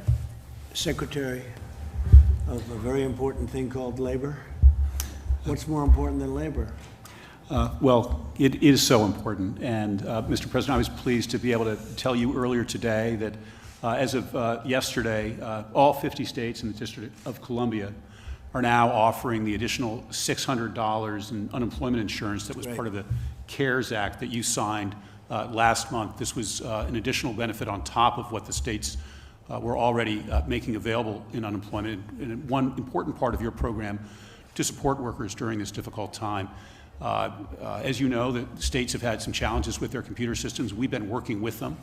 Secretary of a very important thing called labor. What's more important than labor? Well, it is so important. And, Mr. President, I was pleased to be able to tell you earlier today that as of yesterday, all 50 states in the District of Columbia are now offering the additional $600 in unemployment insurance that was part of the CARES Act that you signed last month. This was an additional benefit on top of what the states were already making available in unemployment, and one important part of your program to support workers during this difficult time. As you know, the states have had some challenges with their computer systems. We've been working with them.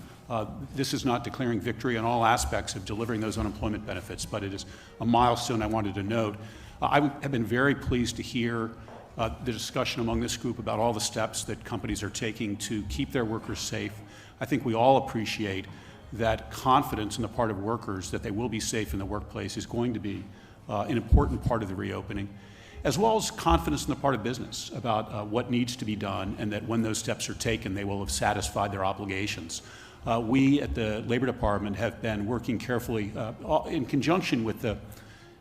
This is not declaring victory on all aspects of delivering those unemployment benefits, but it is a milestone I wanted to note. I have been very pleased to hear the discussion among this group about all the steps that companies are taking to keep their workers safe. I think we all appreciate that confidence on the part of workers that they will be safe in the workplace is going to be an important part of the reopening, as well as confidence on the part of business about what needs to be done, and that when those steps are taken, they will have satisfied their obligations. We at the Labor Department have been working carefully in conjunction with the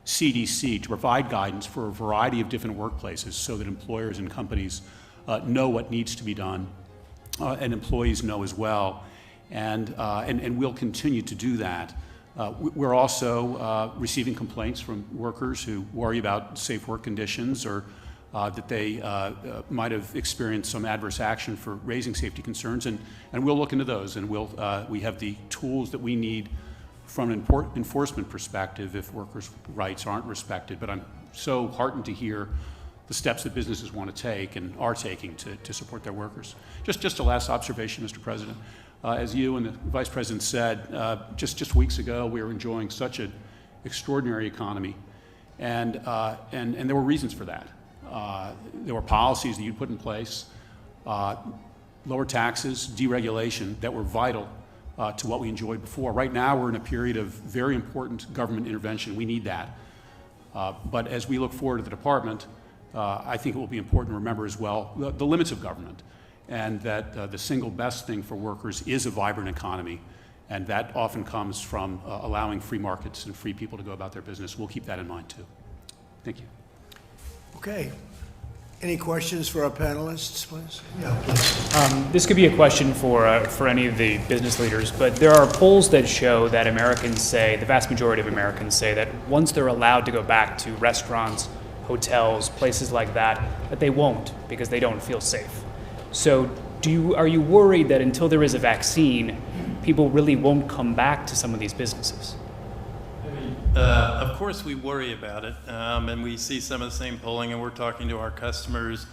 CDC to provide guidance for a variety of different workplaces so that employers and companies know what needs to be done, and employees know as well. And we'll continue to do that. We're also receiving complaints from workers who worry about safe work conditions, or that they might have experienced some adverse action for raising safety concerns, and we'll look into those, and we have the tools that we need from an enforcement perspective if workers' rights aren't respected. But I'm so heartened to hear the steps that businesses want to take and are taking to support their workers. Just a last observation, Mr. President. As you and the Vice President said, just weeks ago, we were enjoying such an extraordinary economy, and there were reasons for that. There were policies that you put in place, lower taxes, deregulation, that were vital to what we enjoyed before. Right now, we're in a period of very important government intervention. We need that. But as we look forward to the department, I think it will be important to remember as well the limits of government, and that the single best thing for workers is a vibrant economy, and that often comes from allowing free markets and free people to go about their business. We'll keep that in mind, too. Thank you. Okay. Any questions for our panelists, please? Yeah, please. This could be a question for any of the business leaders, but there are polls that show that Americans say, the vast majority of Americans say, that once they're allowed to go back to restaurants, hotels, places like that they won't, because they don't feel safe. So are you worried that until there is a vaccine, people really won't come back to some of these businesses? Of course we worry about it, and we see some of the same polling, and we're talking to our customers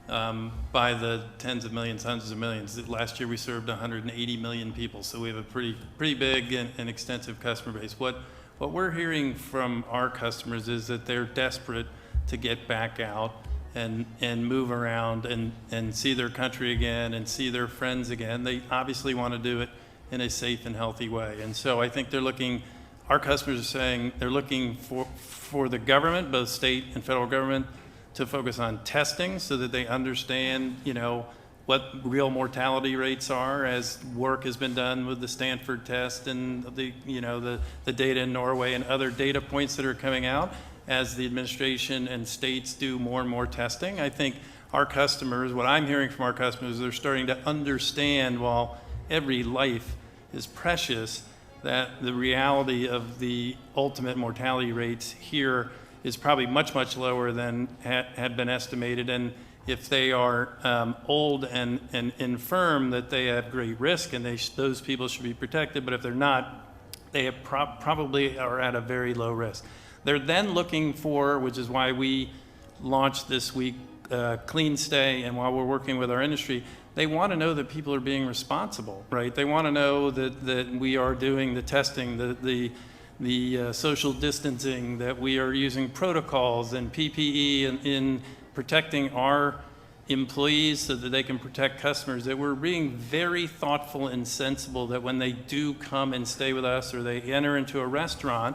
by the tens of millions, hundreds of millions. Last year we served 180 million people, so we have a pretty big and extensive customer base. What we're hearing from our customers is that they're desperate to get back out and move around and see their country again and see their friends again. They obviously want to do it in a safe and healthy way, and so I think they're looking our customers are saying they're looking for the government, both state and federal government, to focus on testing so that they understand, what real mortality rates are, as work has been done with the Stanford test and the data in Norway and other data points that are coming out as the administration and states do more and more testing. I think our customers, what I'm hearing from our customers, they're starting to understand, while every life is precious, that the reality of the ultimate mortality rates here is probably much, much lower than had been estimated. And if they are old and infirm, that they have great risk, and those people should be protected. But if they're not, they have probably are at a very low risk. They're then looking for, which is why we launched this week Clean Stay, and while we're working with our industry, they want to know that people are being responsible, right? They want to know that we are doing the testing, the social distancing, that we are using protocols and PPE in protecting our employees so that they can protect customers, that we're being very thoughtful and sensible, that when they do come and stay with us or they enter into a restaurant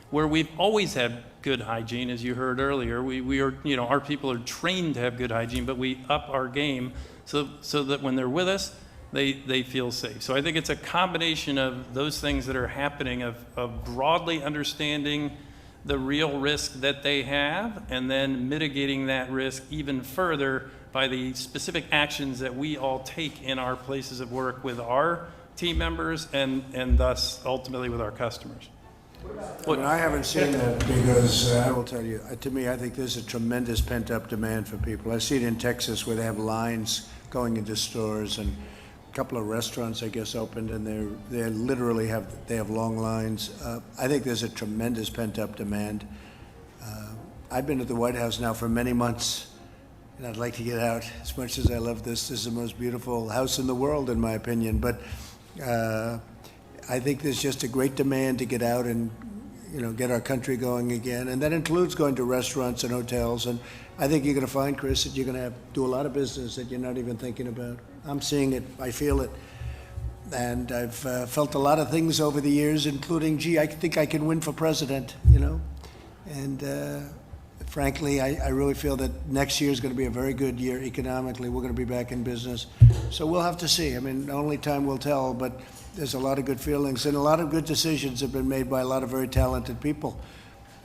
where we've always had good hygiene, as you heard earlier, we are, our people are trained to have good hygiene, but we up our game so that when they're with us, they feel safe. So I think it's a combination of those things that are happening, of broadly understanding the real risk that they have, and then mitigating that risk even further by the specific actions that we all take in our places of work with our team members and thus ultimately with our customers. I haven't seen that, because I will tell you, to me, I think there's a tremendous pent-up demand for people. I see it in Texas where they have lines going into stores, and a couple of restaurants, I guess, opened, and they literally have long lines. I think there's a tremendous pent-up demand. I've been at the White House now for many months, and I'd like to get out. As much as I love this is the most beautiful house in the world, in my opinion. But I think there's just a great demand to get out and get our country going again, and that includes going to restaurants and hotels. And I think you're going to find, Chris, that you're going to do a lot of business that you're not even thinking about. I'm seeing it, I feel it, and I've felt a lot of things over the years, including, I think I can win for president, and frankly, I really feel that next year is going to be a very good year economically. We're going to be back in business, so we'll have to see. I mean, only time will tell, but there's a lot of good feelings, and a lot of good decisions have been made by a lot of very talented people.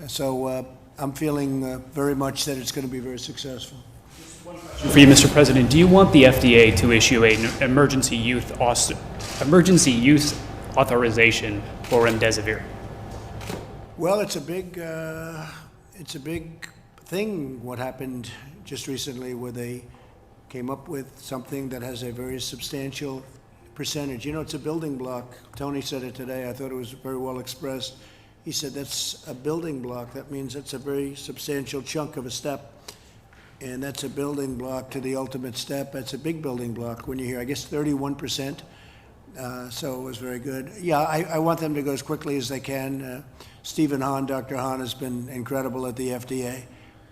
So I'm feeling very much that it's going to be very successful. For you, Mr. President, do you want the FDA to issue an emergency use authorization for remdesivir? Well, it's a big thing, what happened just recently, where they came up with something that has a very substantial percentage. It's a building block. Tony said it today. I thought it was very well expressed. He said that's a building block. That means it's a very substantial chunk of a step. And that's a building block to the ultimate step. That's a big building block when you hear, I guess, 31%. So it was very good. Yeah, I want them to go as quickly as they can. Stephen Hahn, Dr. Hahn, has been incredible at the FDA.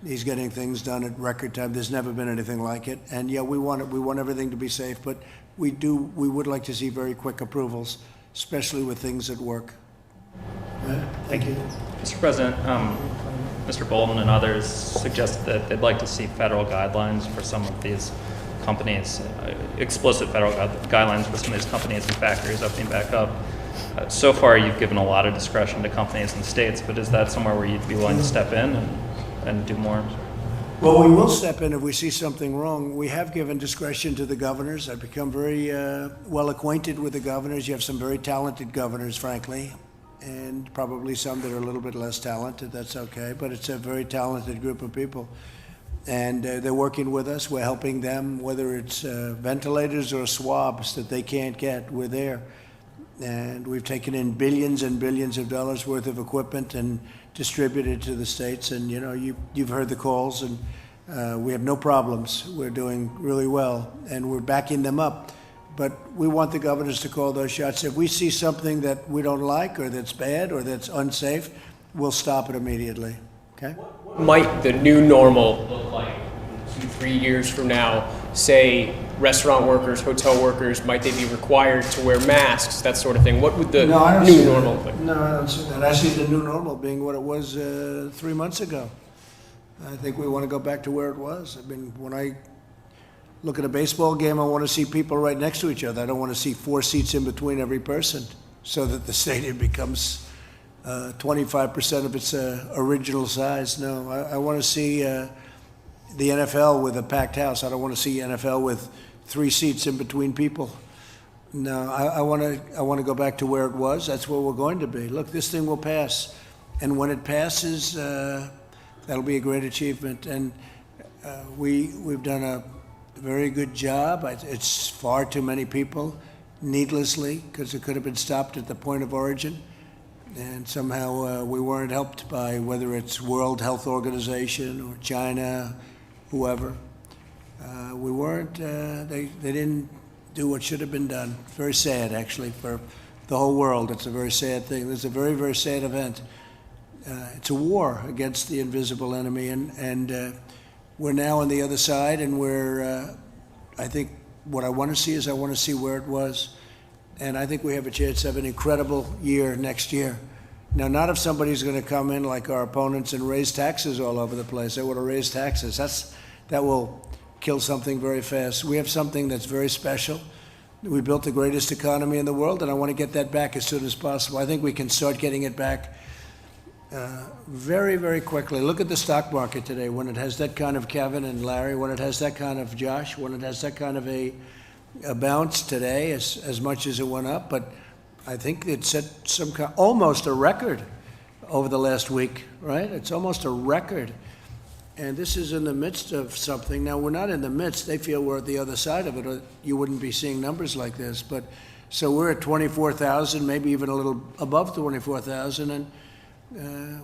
He's getting things done at record time. There's never been anything like it. And yeah, we want everything to be safe, but we would like to see very quick approvals, especially with things that work. Thank you. Mr. President, Mr. Bolton and others suggest that they'd like to see federal guidelines for some of these companies, explicit federal guidelines for some of these companies and factories opening back up. So far, you've given a lot of discretion to companies and states, but is that somewhere where you'd be willing to step in and do more? Well, we will step in if we see something wrong. We have given discretion to the governors. I've become very well acquainted with the governors. You have some very talented governors, frankly, and probably some that are a little bit less talented. That's okay, but it's a very talented group of people. And they're working with us. We're helping them, whether it's ventilators or swabs that they can't get, we're there. And we've taken in billions and billions of dollars worth of equipment and distributed to the states. And you've heard the calls, and we have no problems. We're doing really well, and we're backing them up. But we want the governors to call those shots. If we see something that we don't like, or that's bad, or that's unsafe, we'll stop it immediately. Okay? What might the new normal look like 2-3 years from now, say, restaurant workers, hotel workers, might they be required to wear masks, that sort of thing? What would the new normal be? No, I don't see that. I see the new normal being what it was 3 months ago. I think we want to go back to where it was. I mean, when I look at a baseball game, I want to see people right next to each other. I don't want to see 4 seats in between every person so that the stadium becomes 25% of its original size. No, I want to see the NFL with a packed house. I don't want to see NFL with 3 seats in between people. No, I want to go back to where it was. That's where we're going to be. Look, this thing will pass, and when it passes, that'll be a great achievement. And we've done a very good job. It's far too many people, needlessly, because it could have been stopped at the point of origin. And somehow we weren't helped by whether it's World Health Organization or China, whoever. We weren't, they didn't do what should have been done. Very sad, actually, for the whole world. It's a very sad thing. It's a very, very sad event. It's a war against the invisible enemy, and we're now on the other side, and I think what I want to see is I want to see where it was. And I think we have a chance to have an incredible year next year. Now, not if somebody's going to come in like our opponents and raise taxes all over the place. They want to raise taxes. That will kill something very fast. We have something that's very special. We built the greatest economy in the world, and I want to get that back as soon as possible. I think we can start getting it back very, very quickly. Look at the stock market today. When it has that kind of Kevin and Larry, when it has that kind of Josh, when it has that kind of a bounce today, as much as it went up, but I think it set almost a record over the last week, right? It's almost a record. And this is in the midst of something. Now, we're not in the midst. They feel we're at the other side of it, or you wouldn't be seeing numbers like this. But so we're at 24,000, maybe even a little above 24,000, and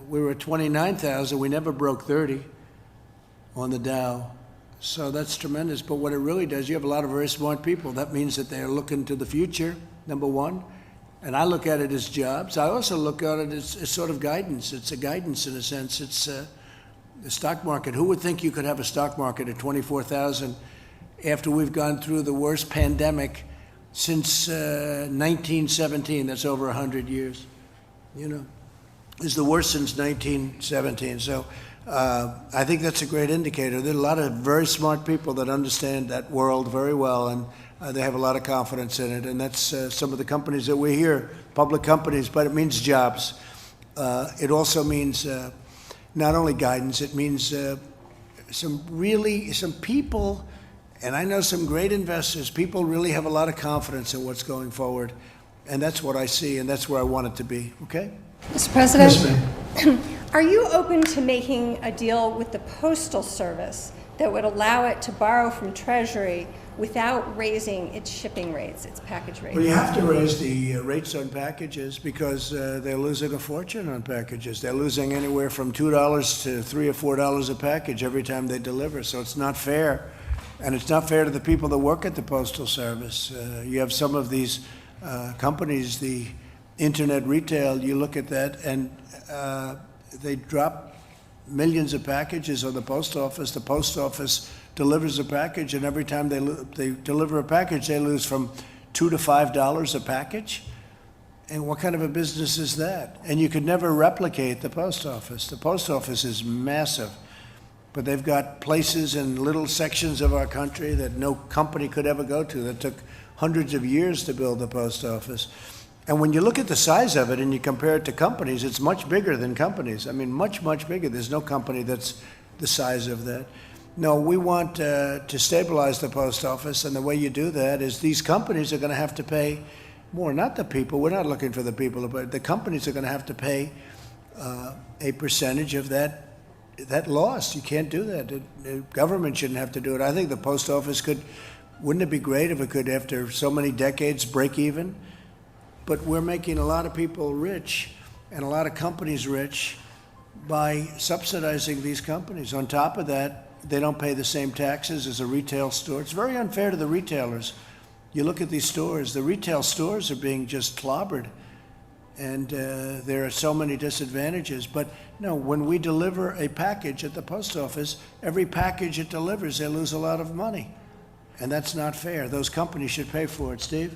we were at 29,000. We never broke 30 on the Dow. So that's tremendous. But what it really does, you have a lot of very smart people. That means that they're looking to the future, number one. And I look at it as jobs. I also look at it as sort of guidance. It's a guidance in a sense. It's the stock market. Who would think you could have a stock market at 24,000 after we've gone through the worst pandemic since 1917? That's over 100 years. You know, it's the worst since 1917. So I think that's a great indicator. There are a lot of very smart people that understand that world very well, and they have a lot of confidence in it. And that's some of the companies that we hear, public companies, but it means jobs. It also means not only guidance, it means some people, and I know some great investors, people really have a lot of confidence in what's going forward. And that's what I see, and that's where I want it to be, okay? Mr. President, Yes, ma'am. are you open to making a deal with the Postal Service that would allow it to borrow from Treasury without raising its shipping rates, its package rates? Well, you have to raise the rates on packages because they're losing a fortune on packages. They're losing anywhere from $2 to $3 or $4 a package every time they deliver. So it's not fair, and it's not fair to the people that work at the Postal Service. You have some of these companies, the internet retail. You look at that, and they drop millions of packages on the post office. The post office delivers a package, and every time they deliver a package, they lose from $2 to $5 a package. And what kind of a business is that? And you could never replicate the post office. The post office is massive, but they've got places in little sections of our country that no company could ever go to, that took hundreds of years to build the post office. And when you look at the size of it and you compare it to companies, it's much bigger than companies. I mean, much, much bigger. There's no company that's the size of that. No, we want to stabilize the post office, and the way you do that is these companies are going to have to pay more, not the people. We're not looking for the people, but the companies are going to have to pay a percentage of that loss. You can't do that. The government shouldn't have to do it. I think the post office wouldn't it be great if it could, after so many decades, break even? But we're making a lot of people rich and a lot of companies rich by subsidizing these companies. On top of that, they don't pay the same taxes as a retail store. It's very unfair to the retailers. You look at these stores, the retail stores are being just clobbered, and there are so many disadvantages. But no, when we deliver a package at the post office, every package it delivers, they lose a lot of money. And that's not fair. Those companies should pay for it. Steve?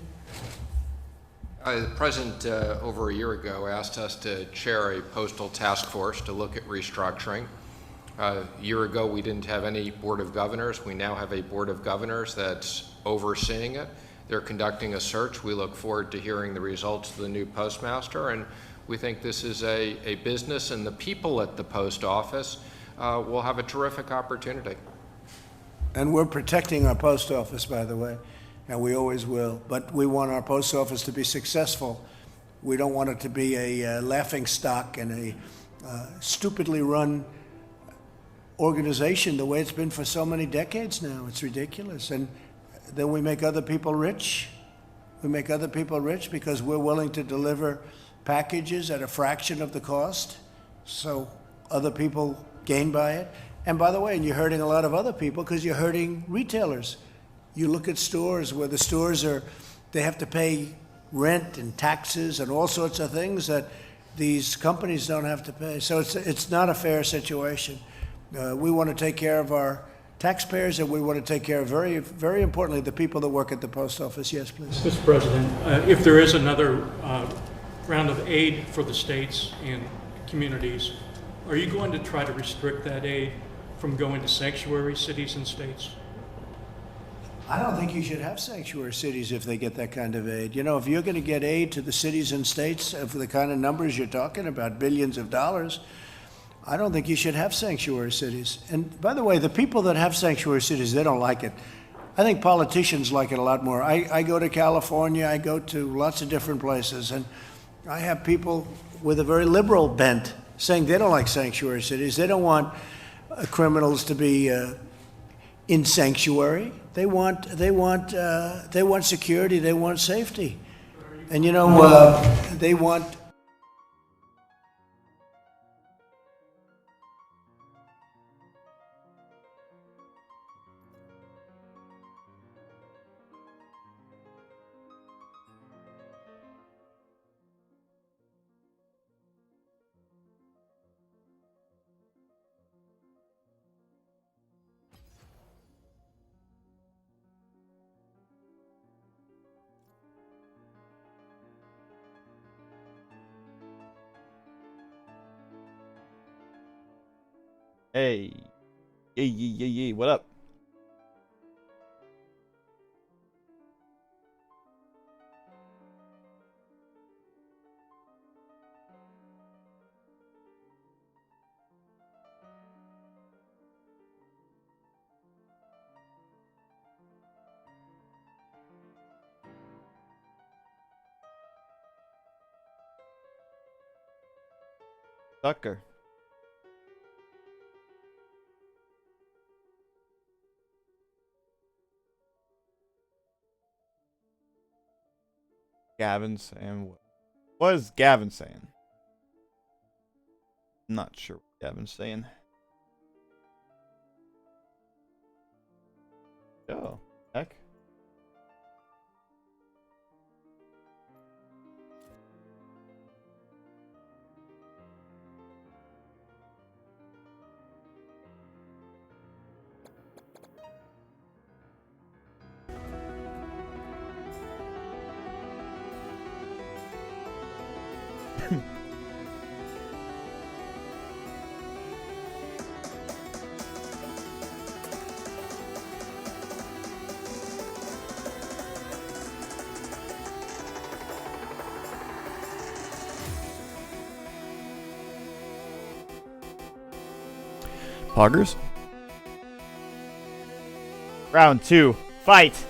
The President, over a year ago, asked us to chair a postal task force to look at restructuring. A year ago, we didn't have any Board of Governors. We now have a Board of Governors that's overseeing it. They're conducting a search. We look forward to hearing the results of the new postmaster, and we think this is a business, and the people at the post office will have a terrific opportunity. And we're protecting our post office, by the way, and we always will. But we want our post office to be successful. We don't want it to be a laughing stock and a stupidly run organization the way it's been for so many decades now. It's ridiculous. And then we make other people rich. We make other people rich because we're willing to deliver packages at a fraction of the cost, so other people gain by it. And by the way, and you're hurting a lot of other people because you're hurting retailers. You look at stores where the stores they have to pay rent and taxes and all sorts of things that these companies don't have to pay. So it's not a fair situation. We want to take care of our taxpayers, and we want to take care of, very, very importantly, the people that work at the post office. Yes, please. Mr. President, if there is another round of aid for the states and communities, are you going to try to restrict that aid from going to sanctuary cities and states? I don't think you should have sanctuary cities if they get that kind of aid. You know, if you're going to get aid to the cities and states for the kind of numbers you're talking about, billions of dollars, I don't think you should have sanctuary cities. And by the way, the people that have sanctuary cities, they don't like it. I think politicians like it a lot more. I go to California, I go to lots of different places, and I have people with a very liberal bent saying they don't like sanctuary cities. They don't want criminals to be in sanctuary. They want security. They want safety, and you know they want. Hey. Yay, what up? Tucker. Gavin saying what is Gavin saying? I'm not sure what Gavin's saying. Oh, heck. Poggers. Round 2. Fight!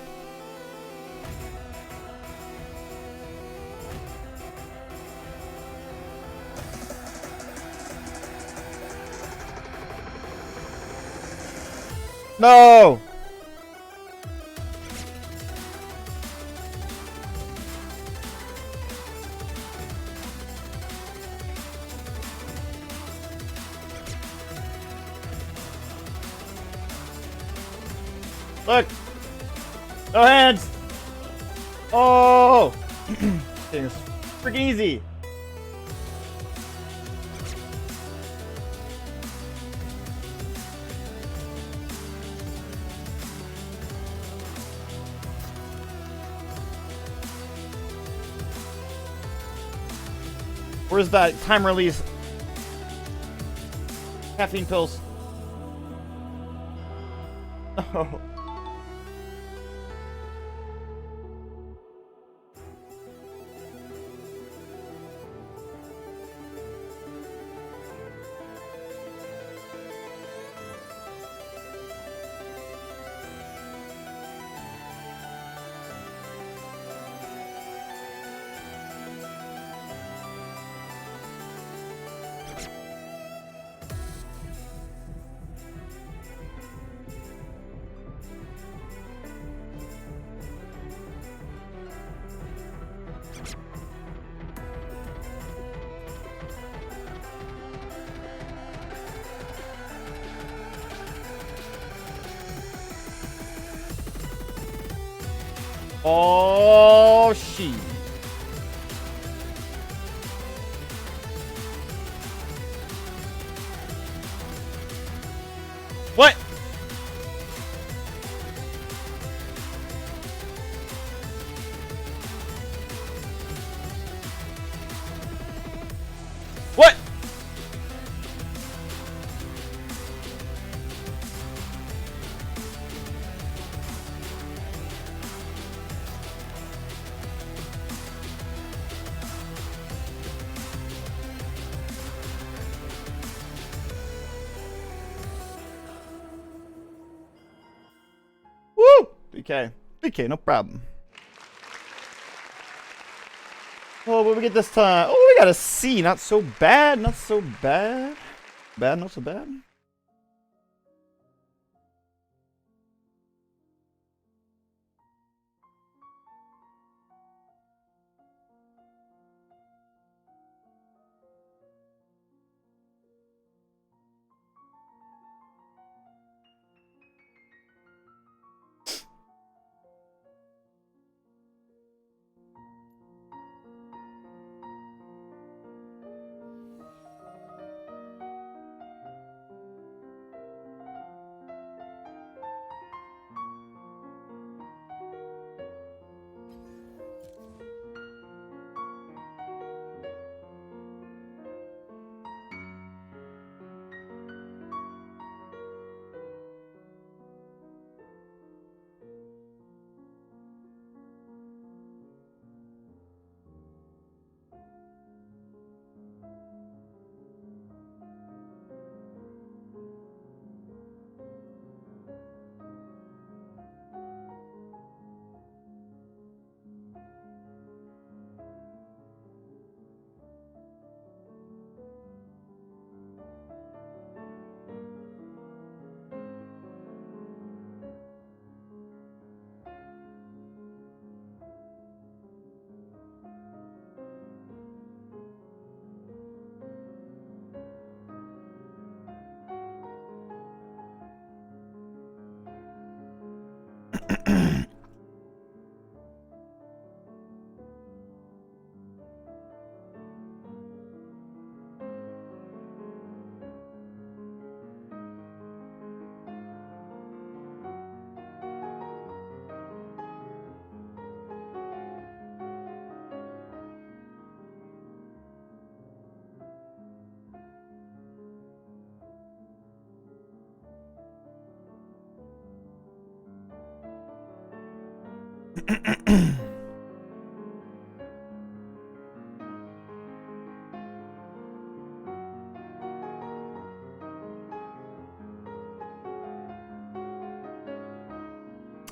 No! Look! No hands! Oh! Thing's freaking easy! Where's that time release? Caffeine pills. Oh. Oh, she. What? What? Woo! BK. BK, no problem. Oh, what we get this time? Oh, we got a C. Not so bad. Not so bad. Bad, not so bad.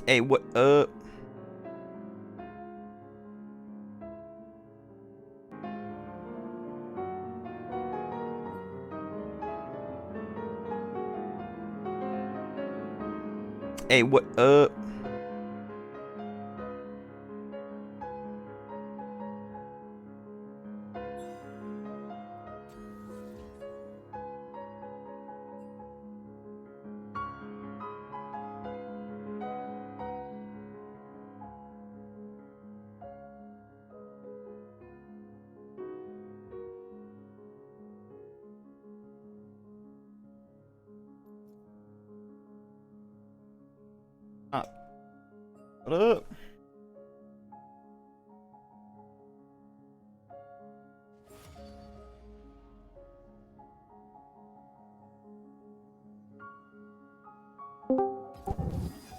Hey, what up? Hey, what up? What up?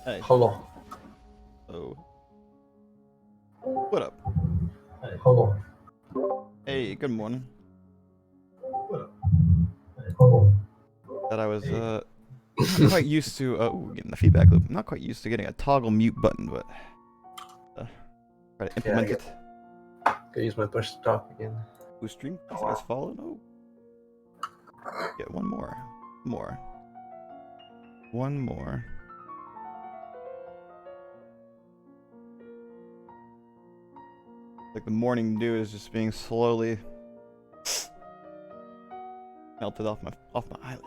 Hey. Hello. Oh. What up? Hey, hello. Hey, good morning. What up? Hey, hello. That I was not quite used to getting the feedback loop. I'm not quite used to getting a toggle mute button, but try to implement it. Could use my push to talk again. Blue stream? I think it's fallen. Oh. Get one more. One more. Like the morning dew is just being slowly melted off my eyelid.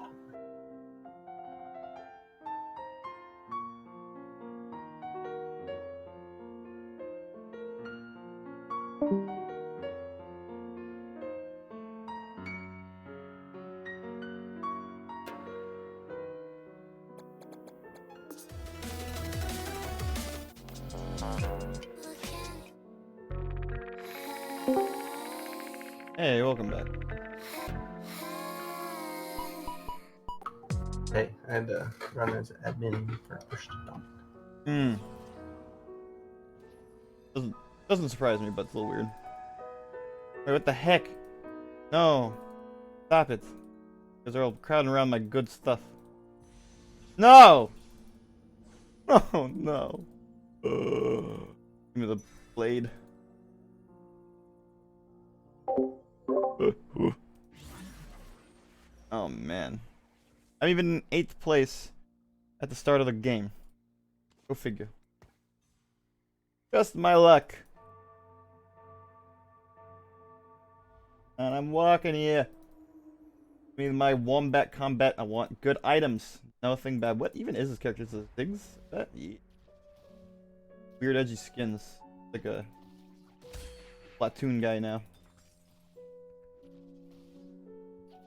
Hey, welcome back. Hey, I had to run as admin for push to talk. Doesn't surprise me, but it's a little weird. Wait, what the heck? No. Stop it. Because they're all crowding around my good stuff. No! Oh, no. Give me the blade. Oh, man. I'm even in 8th place at the start of the game. Go figure. Just my luck. And I'm walking here. I mean, my wombat combat, I want good items. Nothing bad. What even is this character? Is it things? Yeah. Weird edgy skins. Like a platoon guy now.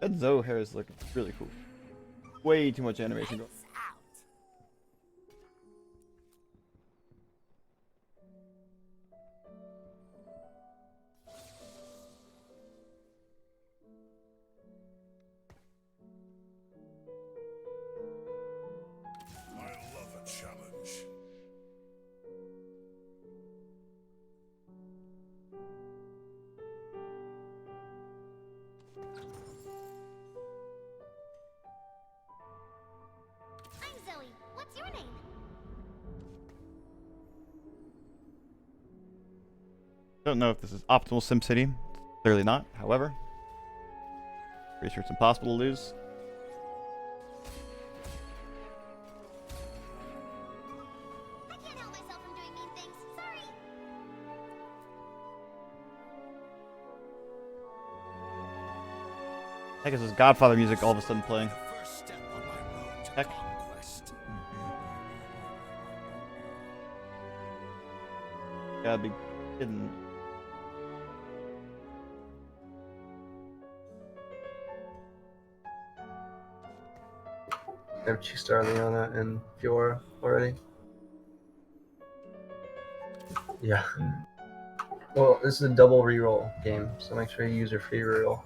That Zoe hair is looking really cool. Way too much animation going. Don't know if this is optimal SimCity. Clearly not, however. Pretty sure it's impossible to lose. I can't help myself from doing mean things. Sorry. Heck is this Godfather music all of a sudden playing? Heck. Gotta be kidding. I have 2-star Leona and Fiora already. Yeah. Well, this is a double reroll game, so make sure you use your free reroll.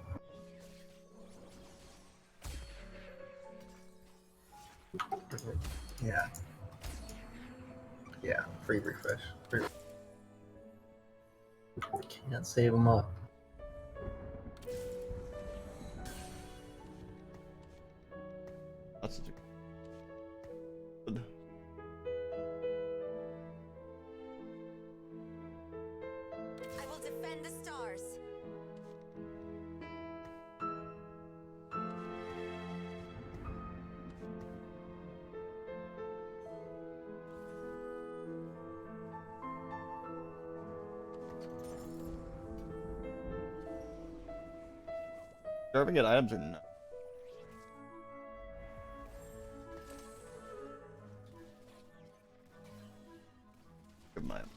Yeah. Yeah, free refresh. Free. Can't save them up. That's such a good. I will defend the stars. Do I ever get items or no? Good mind.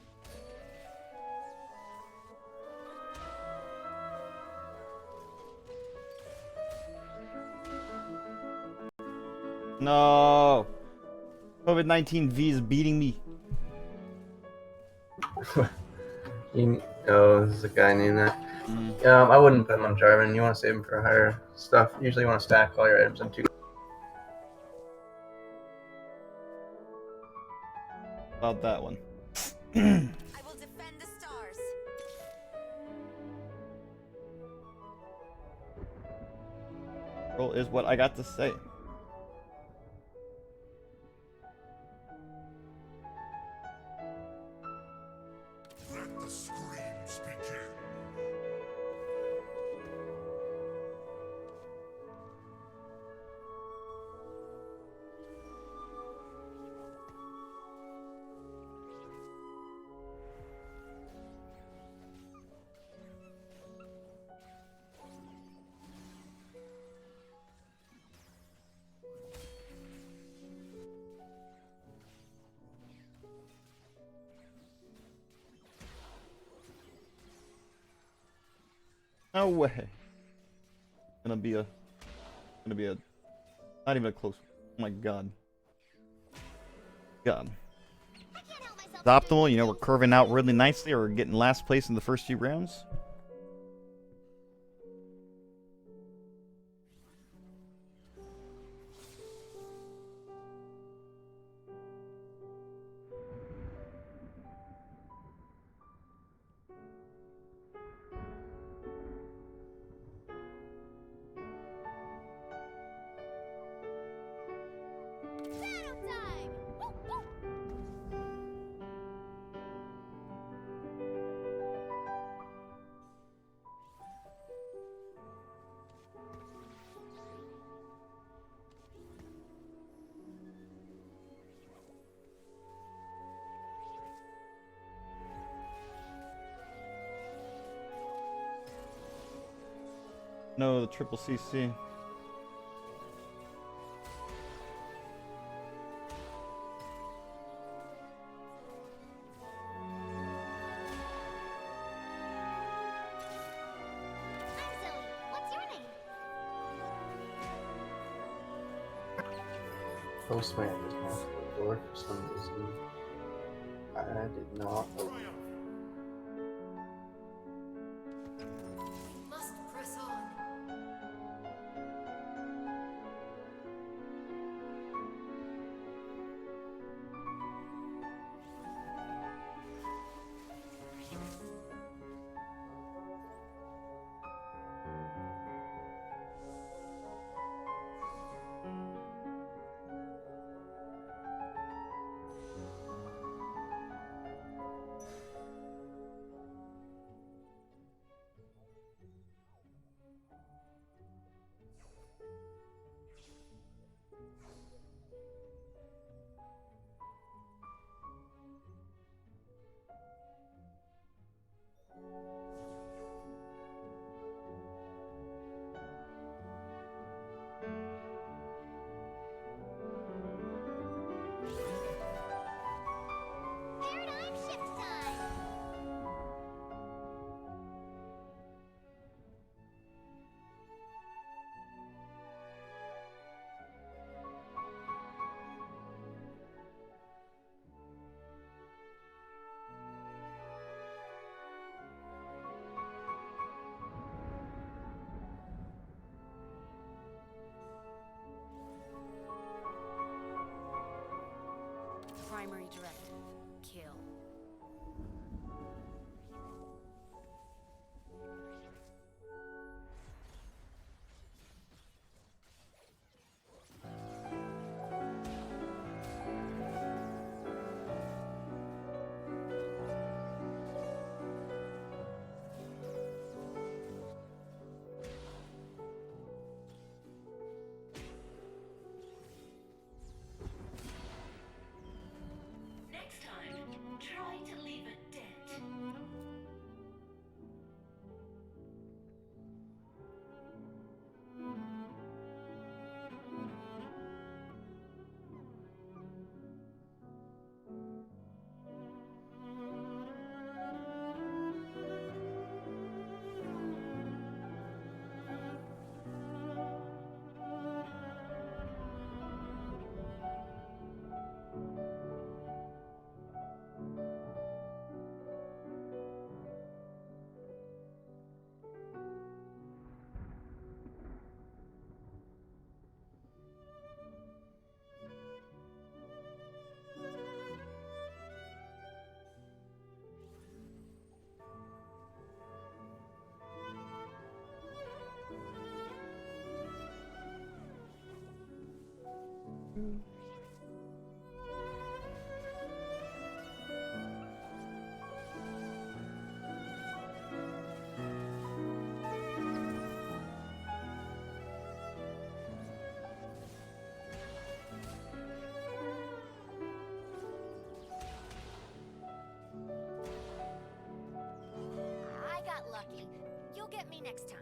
No. COVID-19 V is beating me. Oh, this is a guy named that. I wouldn't put him on Jarvan. You want to save him for higher stuff. Usually you want to stack all your items on 2. about that one. I will defend the stars. Roll is what I got to say. Let the screams begin. No way. Gonna be a, not even a close. Oh my god. God. It's optimal. You know, we're curving out really nicely, or we're getting last place in the first few rounds. No, the triple CC. Postman is not the door for some reason. I did not open. We must press on. Paradigm shift time. Primary directive, kill. Next time, try I got lucky. You'll get me next time.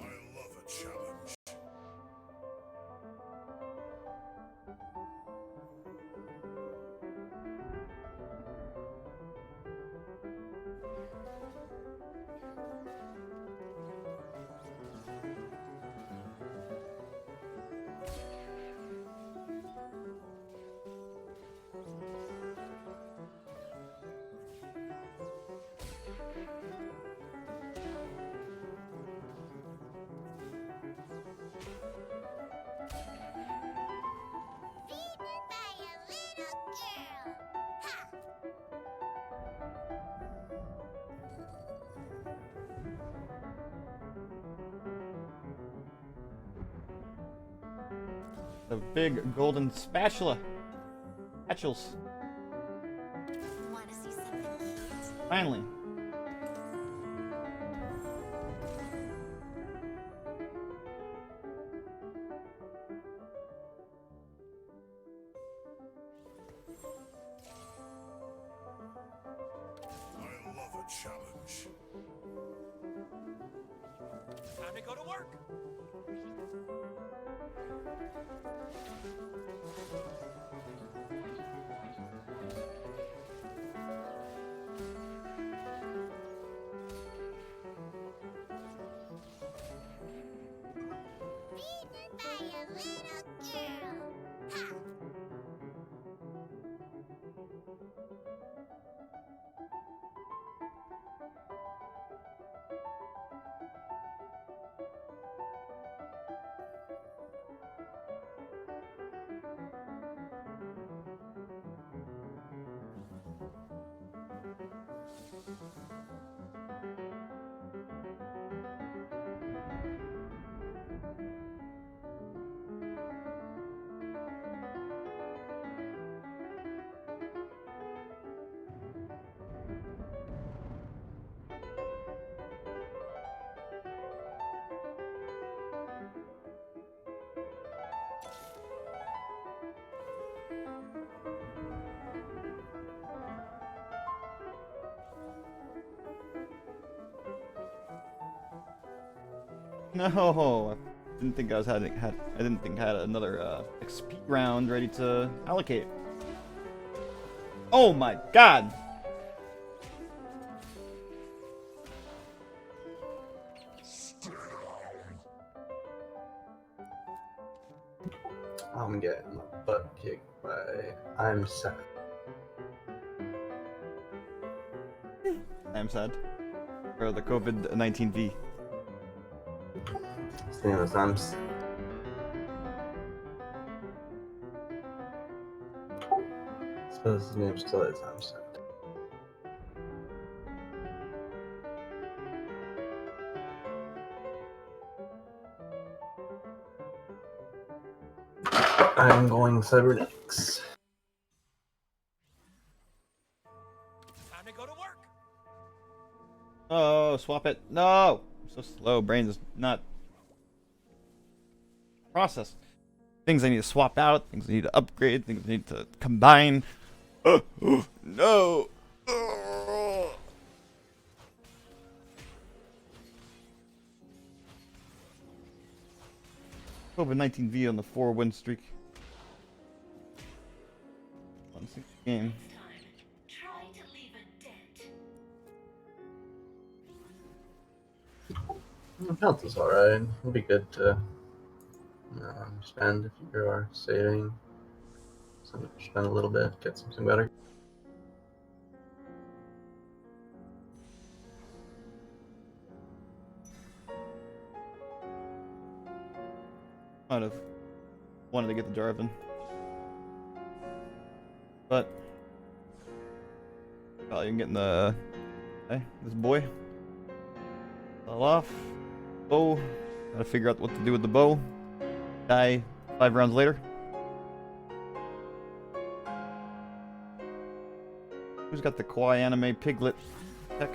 I love a challenge. Beaten by a little girl. Ha! The big golden spatula. Spatulas. Want to see something cute? Finally. I love a challenge. Time to go to work. Beaten by a little girl. Ha! No, I didn't think I was I didn't think I had another XP round ready to allocate. Oh my god! I'm getting my butt kicked by I'm sad. I'm sad. Or the COVID-19 V. His name is I suppose his name still is I'm sad. I'm going cybernetics. Time to go to work. Oh, swap it. No! I'm so slow. Brain is not processed. Things I need to swap out, things I need to upgrade, things I need to combine. No! COVID-19 V on the 4-win streak. 1-6 game. Try to leave a dent. Health is alright. It'd be good to spend if you are saving. Spend a little bit, get something better. Might have wanted to get the drive-in. But probably getting the this boy fell off. Bow. Gotta figure out what to do with the bow. Die 5 rounds later. Who's got the kawaii anime piglet tech?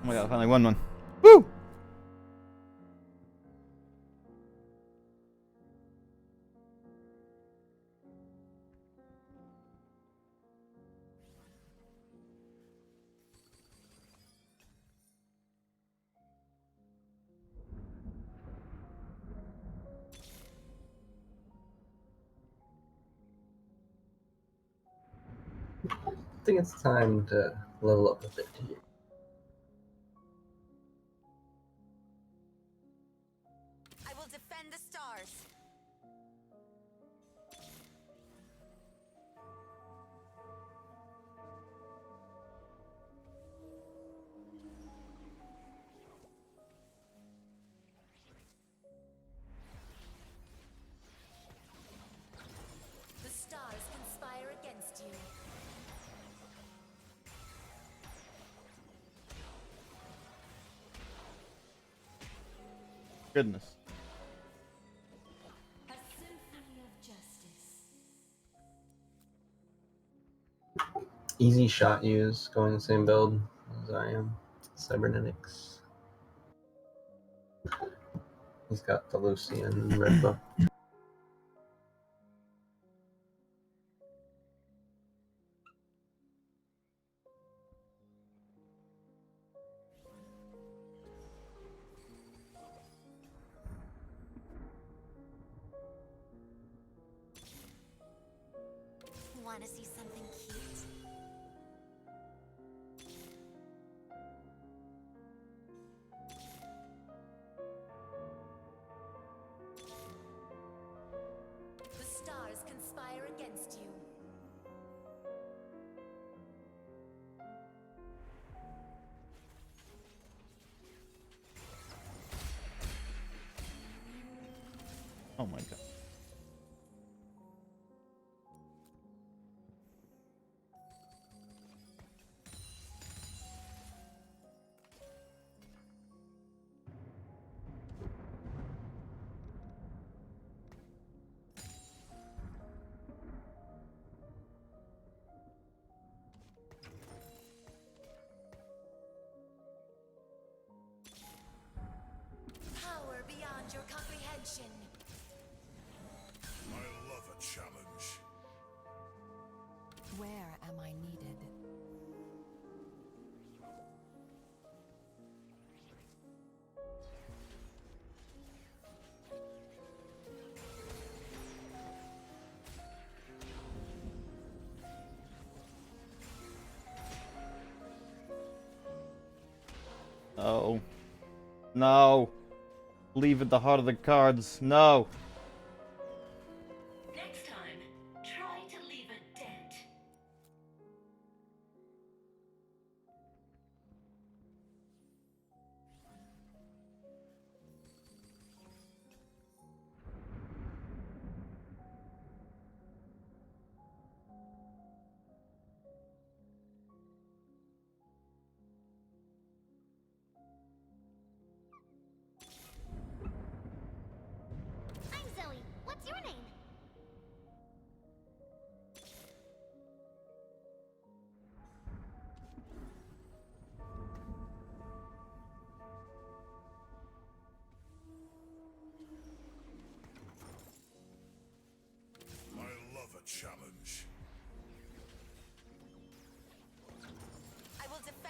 Oh my god, I finally won one. Woo! I think it's time to level up a bit here. I will defend the stars. The stars conspire against you. Goodness. A symphony of justice. Easy shot use, going the same build as I am. Cybernetics. He's got the Lucian red buff. Want to see something cute? The stars conspire against you. Oh my god. Power beyond your comprehension. I love a challenge. Where am I needed? No. No. Leave at the heart of the cards. No. Next time, try to leave a dent. I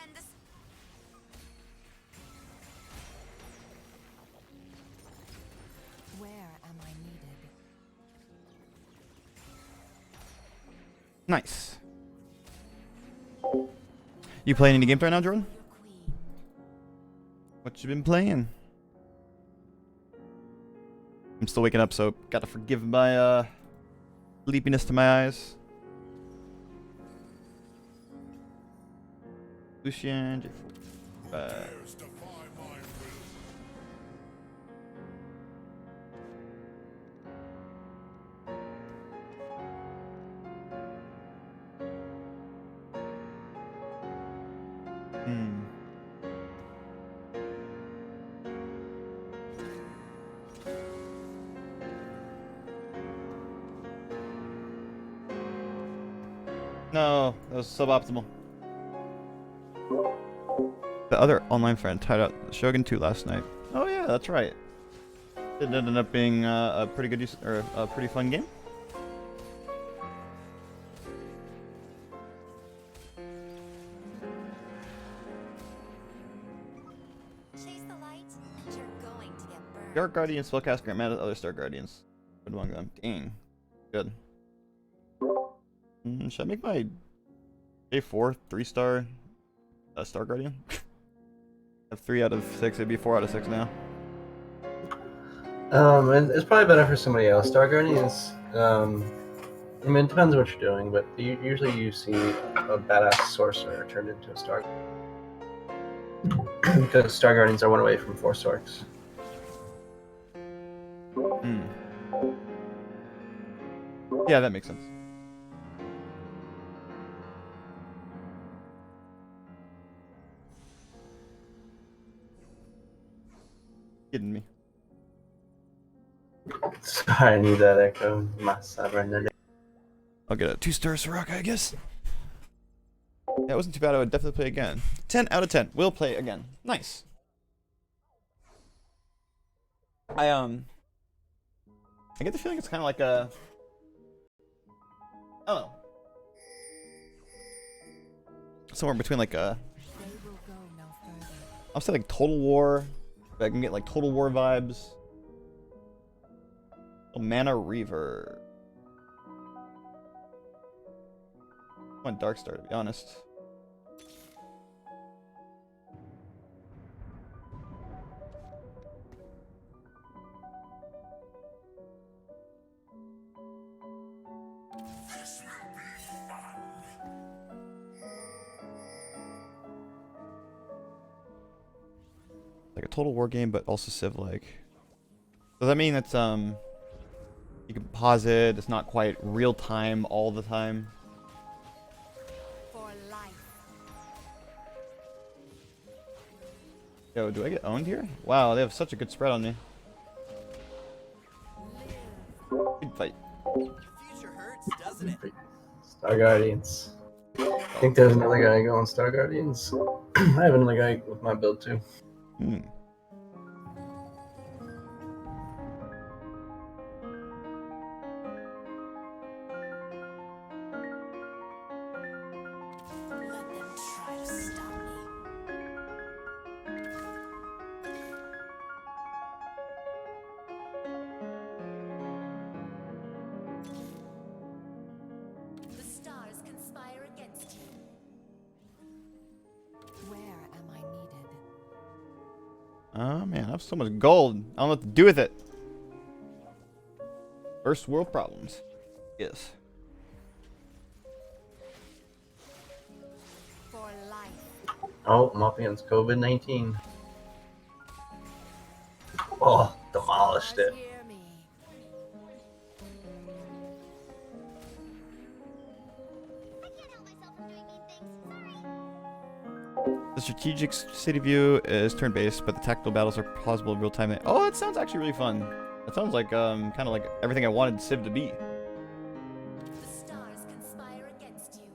friends. Where am I needed? Nice. You playing any games right now, Jordan? What you been playing? I'm still waking up, so gotta forgive my sleepiness to my eyes. Lucian, J4. No, that was suboptimal. The other online friend tied out Shogun 2 last night. Oh yeah, that's right. It ended up being a pretty good use, or a pretty fun game. Chase the light, you're going to get burned. Dark Guardian spellcast grant mana to other Star Guardians. Good among them. Dang. Good. Should I make my J4 3-star Star Guardian? I have 3 out of 6. It'd be 4 out of 6 now. It's probably better for somebody else. Star Guardians, I mean, it depends what you're doing, but usually you see a badass sorcerer turned into a Star because Star Guardians are 1 away from 4 Storks. Yeah, that makes sense. Kidding me. Sorry, I need that echo. My sovereign. I'll get a 2-star Soraka, I guess. That wasn't too bad. I would definitely play again. 10 out of 10. Will play again. Nice. I get the feeling it's kind of like a... I don't know. Somewhere between like a... I'll say like Total War. I can get like Total War vibes. Oh, Mana Reaver. I want Darkstar, to be honest. Like a Total War game, but also Civ-like. Does that mean it's you can pause it? It's not quite real time all the time. For life. Yo, do I get owned here? Wow, they have such a good spread on me. Good fight. Future hurts, doesn't it? Star Guardians. I think there's another guy going Star Guardians. I have another guy with my build too. Let them try to stop me. The stars conspire against you. Where am I needed? Oh man, I have so much gold. I don't know what to do with it. First world problems. Yes. For life. Oh, I'm up against COVID-19. Oh, demolished it. Hear me. The strategic city view is turn-based, but the tactical battles are plausible in real time. Oh, that sounds actually really fun. That sounds like kind of like everything I wanted Civ to be. The stars conspire against you.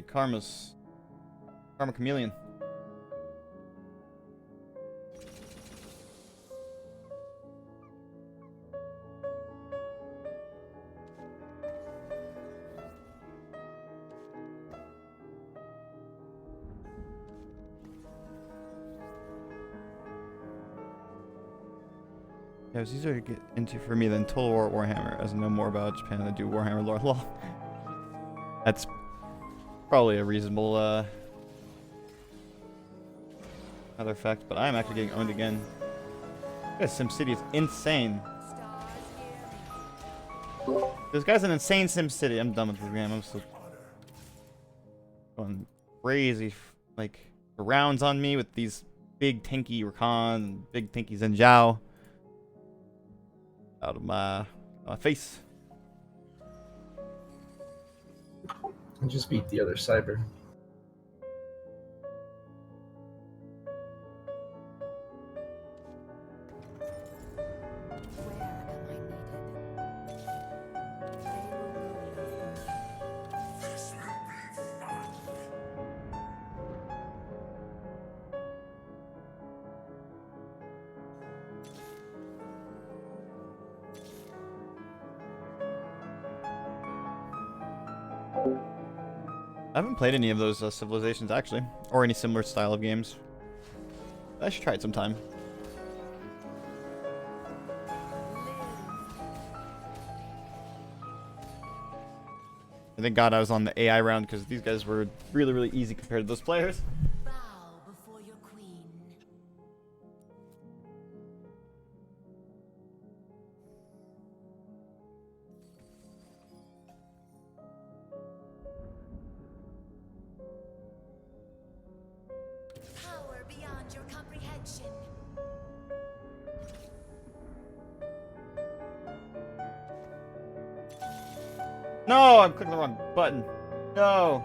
many karmas. Karma chameleon. Yeah, it was easier to get into for me than Total War Warhammer, as I know more about Japan than I do Warhammer lore. Lol. That's probably a reasonable other fact, but I'm actually getting owned again. This SimCity is insane. This guy's an insane SimCity. I'm done with this game. I'm so going crazy. Like, rounds on me with these big tanky Rakan, big tanky Zhenjiao. Out of my face. I just beat the other cyber. I haven't played any of those civilizations actually, or any similar style of games. I should try it sometime. I thank God I was on the AI round because these guys were really, really easy compared to those players. Power beyond your comprehension. No, I'm clicking the wrong button. No.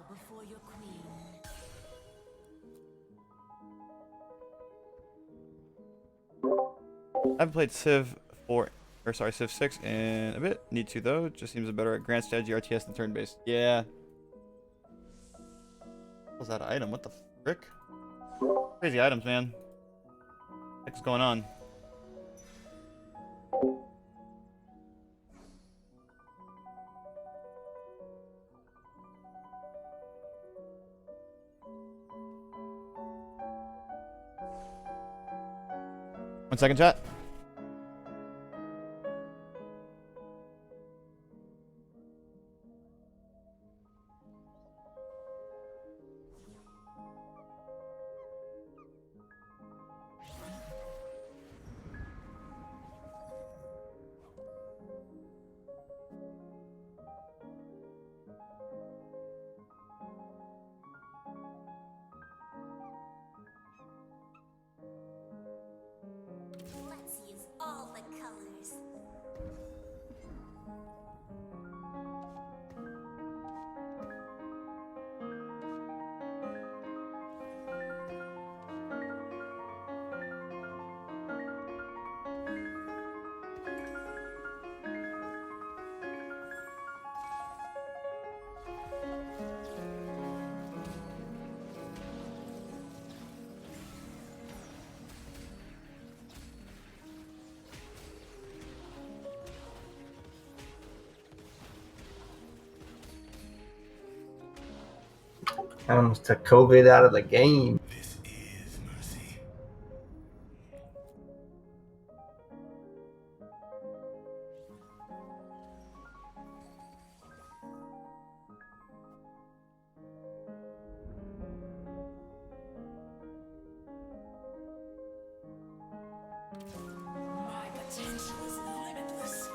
Before your queen. I haven't played Civ 4, or sorry, Civ 6 in a bit. Need to though. Just seems better at grand strategy RTS than turn-based. Yeah. What was that item? What the frick? Crazy items, man. What's going on? One second, chat. Let's use all the colors. I almost took COVID out of the game. My potential is limitless.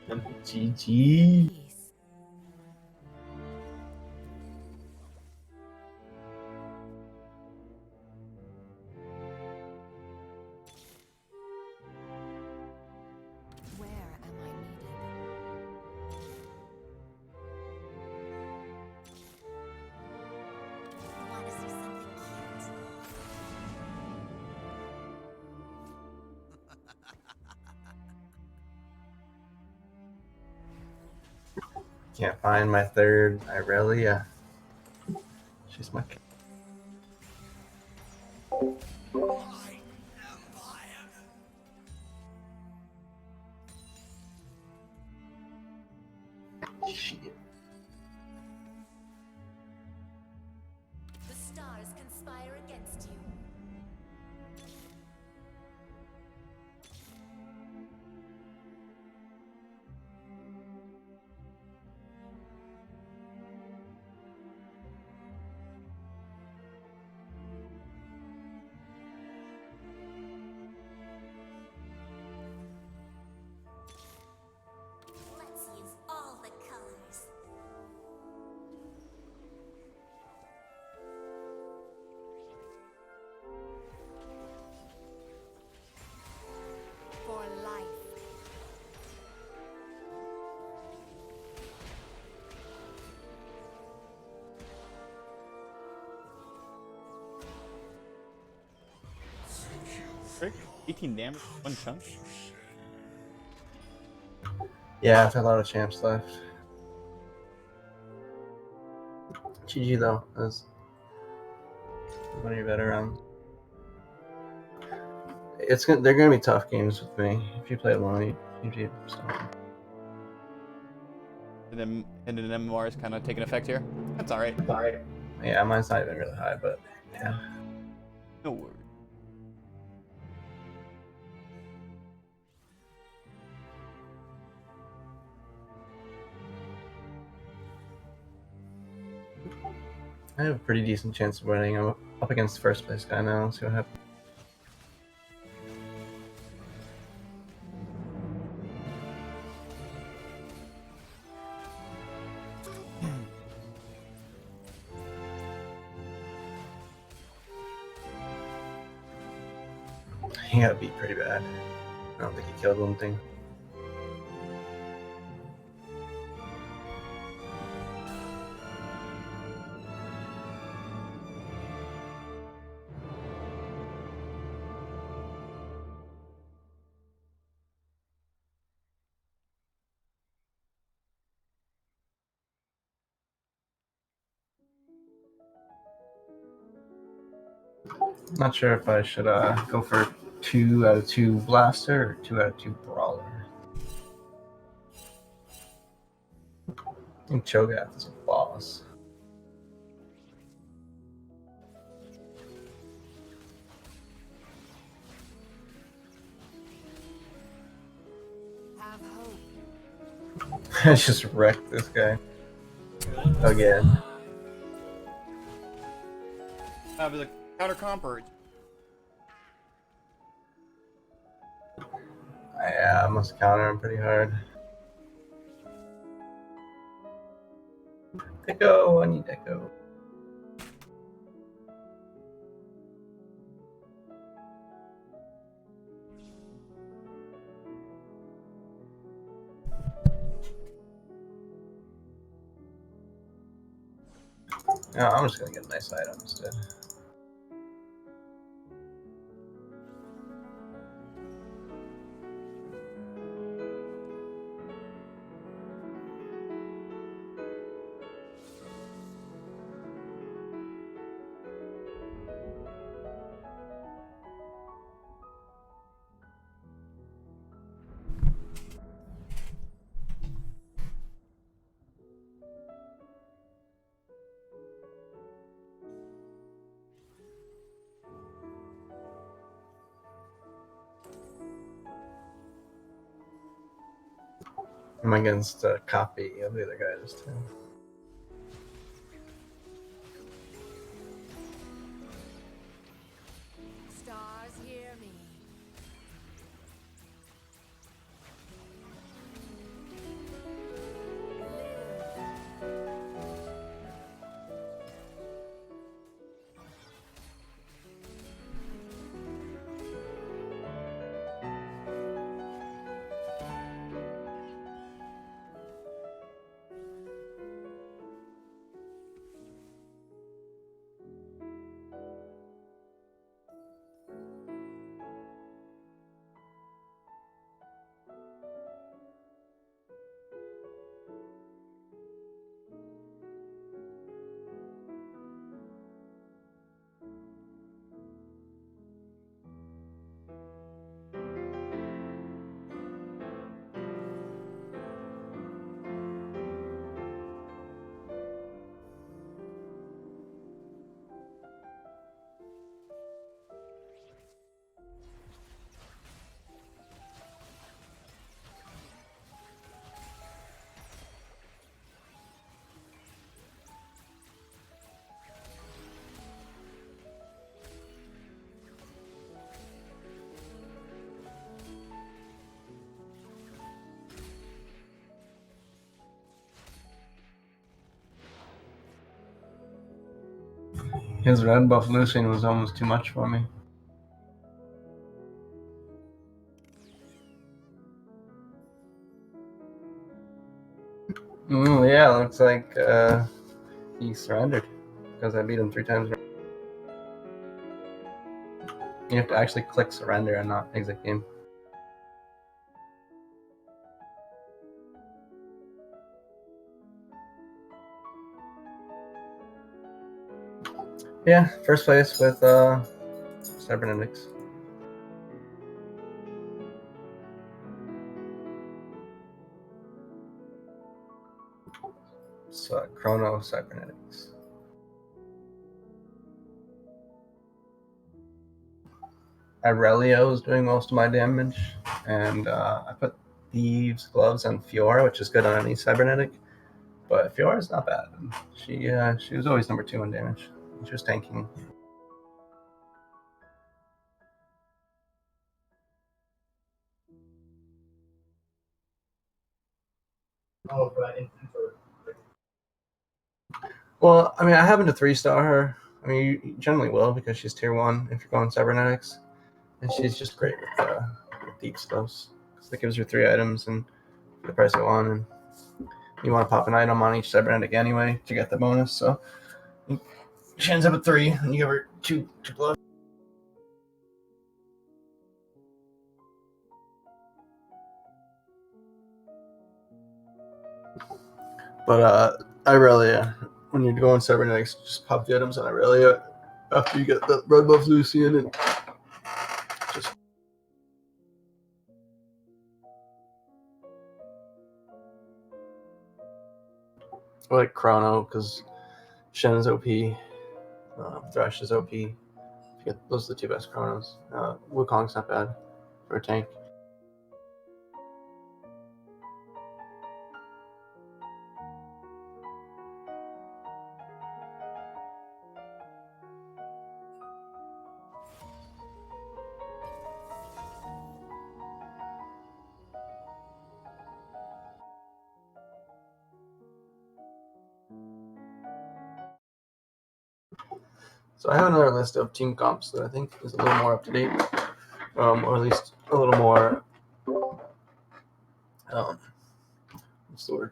GG. Where am I needed? Want to see something cute? Can't find my third Irelia. She's my. Shit. The stars conspire against you. Let's use all the colors. For life. Frick, 18 damage, one chunk. Yeah, I've had a lot of champs left. GG though. That was one of your better rounds. They're gonna be tough games with me. If you play alone, you do something. And an MMR is kind of taking effect here. That's alright. Yeah, mine's not even really high, but yeah. No worries. I have a pretty decent chance of winning. I'm up against the first place guy now. Let's see what happens. He got beat pretty bad. I don't think he killed one thing. Not sure if I should go for 2 out of 2 Blaster or 2 out of 2 Brawler. I think Cho'Gath is a boss. Have hope. I just wrecked this guy. Again. That was a counter comp. Yeah, I must counter him pretty hard. Echo, I need Echo. No, I'm just gonna get a nice item instead. I'm against a copy of the other guys too. Stars hear me. His red buff Lucian was almost too much for me. Yeah, looks like he surrendered because I beat him 3 times. You have to actually click surrender and not exit game. Yeah, first place with cybernetics. So Chrono Cybernetics. Aurelio is doing most of my damage, and I put Thieves, Gloves, and Fiora, which is good on any cybernetic. But Fiora's not bad. She was always number 2 in damage. She was tanking. Oh, right. Well, I mean, I happen to 3-star her. I mean, you generally will because she's tier 1 if you're going cybernetics, and she's just great with deep spells. So that gives her 3 items and the price of 1, and you want to pop an item on each cybernetic anyway to get the bonus. So she ends up at 3, and you give her 2 gloves. But Irelia, when you're going cybernetics, just pop the items on Irelia after you get the red buff Lucian and just. I like Chrono because Shen's OP, Thresh is OP. Those are the 2 best Chronos. Wukong's not bad for a tank. So I have another list of team comps that I think is a little more up to date, or at least a little more. What's the word?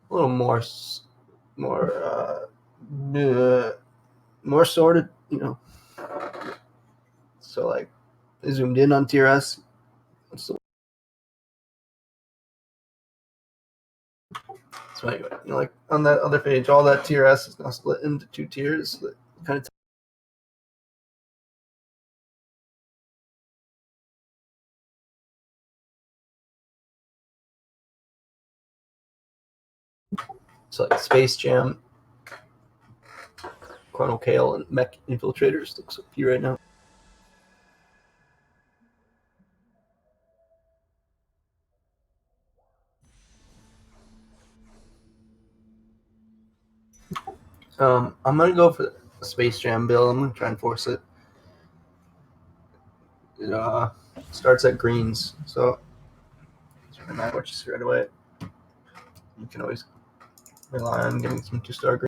A little more sorted, you know. So like, I zoomed in on tier S. So anyway, you know, like on that other page, all that tier S is now split into 2 tiers. That kind of. So like Space Jam, Chrono Kale, and Mech Infiltrators looks up here right now. I'm gonna go for the Space Jam build. I'm gonna try and force it. It starts at greens, so it's really not what you see right away. You can always rely on getting some 2-star green.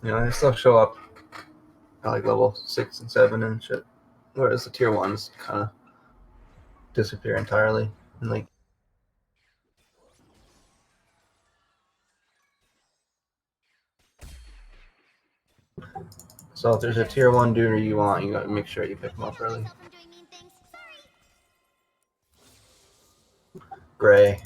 You know, they still show up at like level 6 and 7 and shit, whereas the tier 1s kind of disappear entirely. And like, so if there's a tier 1 dude you want, you gotta make sure you pick them up early. Gray.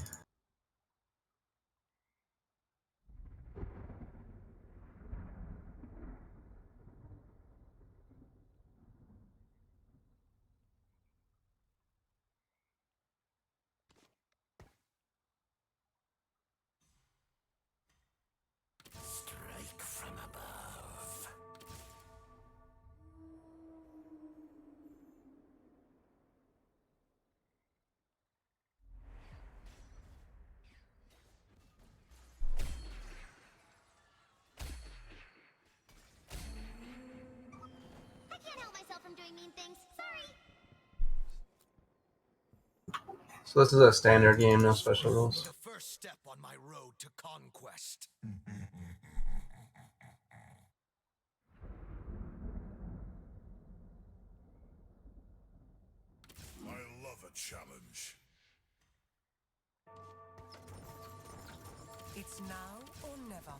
Strike from above. I can't help myself from doing mean things. Sorry. So this is a standard game, no special rules. The first step on my road to conquest. I love a challenge. It's now or never.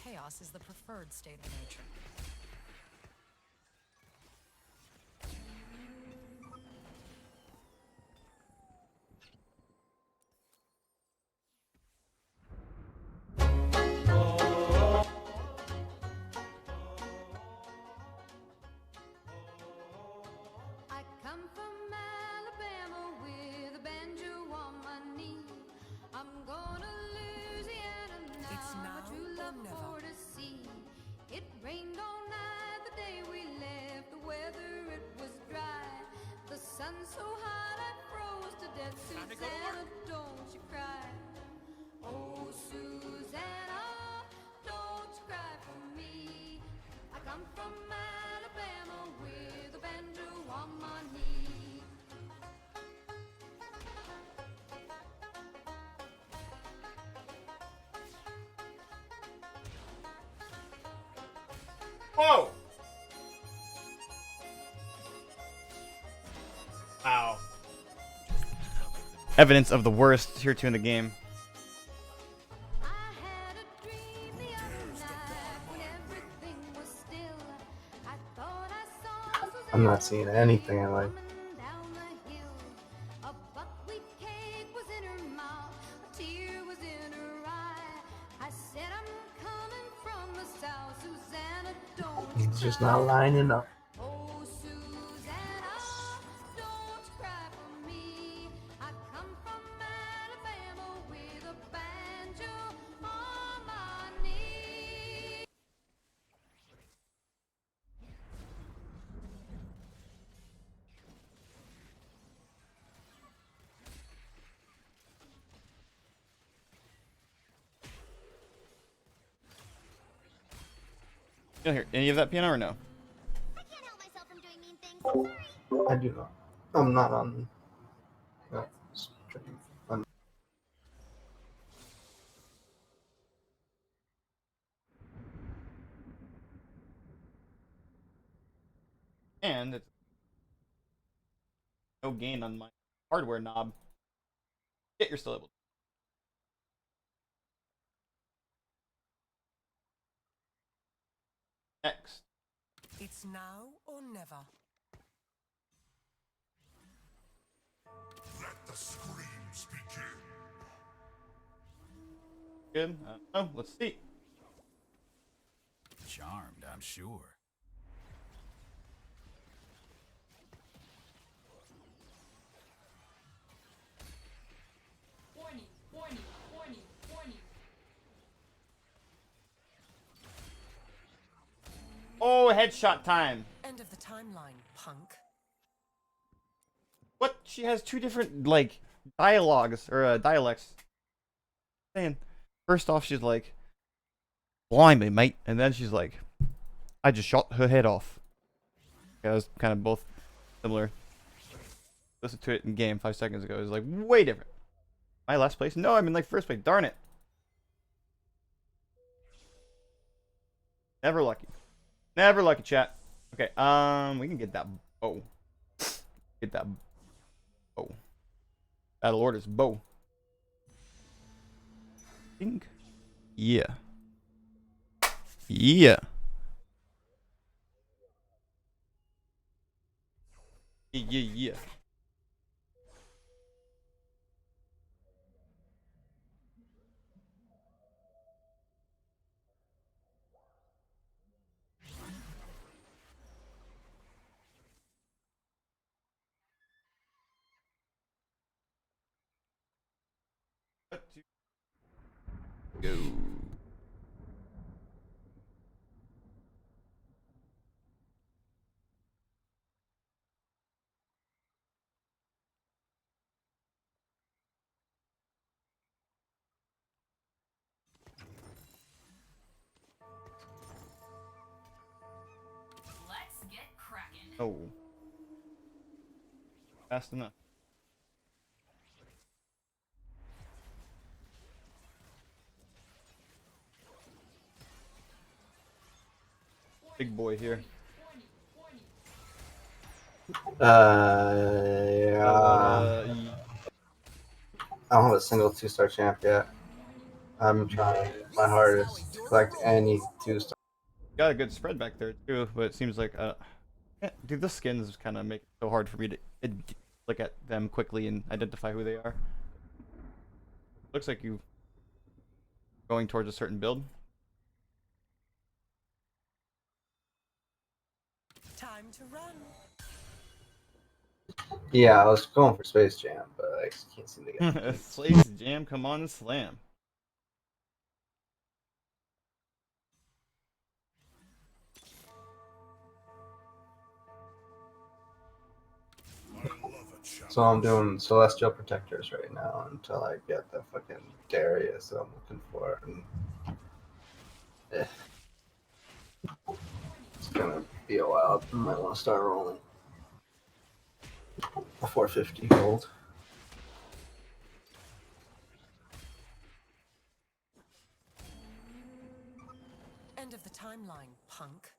Chaos is the preferred state of nature. I come from Alabama with a banjo on my knee. I'm going to Louisiana now. It's now my true love or never. for to see. It rained all night the day we left. The weather it was dry. The sun so hot I froze to death. Susanna, don't you cry. Oh, Susanna, don't you cry for me. I come from Alabama with a banjo on my knee. Whoa! Wow. Evidence of the worst tier 2 in the game. I'm not seeing anything I like. A buckwheat cake was in her mouth, a tear was in her eye. I said I'm coming from the south, Susanna, don't you It's just not lining up. Oh, Susanna, don't you cry for me. I come from Alabama with a banjo on my knee. You don't hear any of that piano or no? I can't help myself from doing mean things. Sorry. I do not. I'm not on. Stream. And it's no gain on my hardware knob. Yet you're still able to. Next. It's now or never. Let the screams begin. Good. Oh, let's see. Charmed, I'm sure. Warning, warning, warning, warning. Oh, headshot time. End of the timeline, punk. What? She has two different, like, dialogues, or dialects. Saying, first off, she's like, blimey, mate. And then she's like, I just shot her head off. Yeah, it was kind of both similar. Listened to it in game 5 seconds ago. It was like, way different. My last place? No, I'm in, like, first place. Darn it. Never lucky. Never lucky, chat. Okay, we can get that bow. Get that bow. Battle orders, bow. Think. Yeah. Yeah. Yeah. Go. Oh. Fast enough. Big boy here. Yeah. I don't have a single 2-star champ yet. I'm trying my hardest to collect any 2-star. Got a good spread back there too, but it seems like dude, the skins kind of make it so hard for me to look at them quickly and identify who they are. Looks like you going towards a certain build. Time to run. Yeah, I was going for Space Jam, but I just can't seem to get it. Space Jam, come on and slam. So I'm doing Celestial Protectors right now until I get the fucking Darius that I'm looking for. And it's gonna be a while. I might want to start rolling a 450 gold. End of the timeline, punk.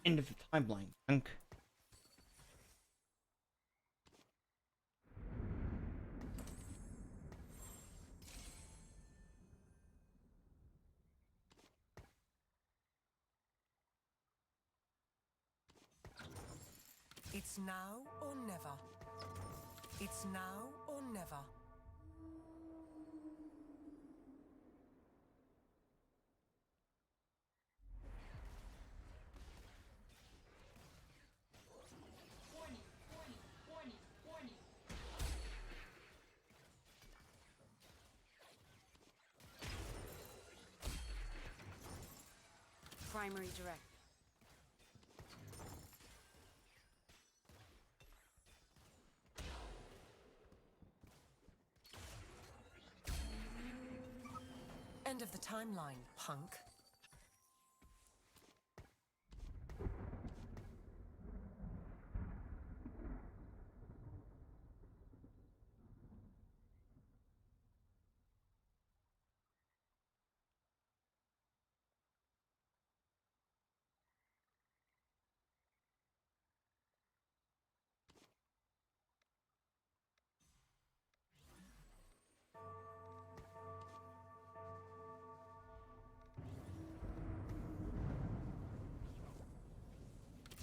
End of the timeline, punk. It's now or never. It's now or never. Primary direct. End of the timeline, punk.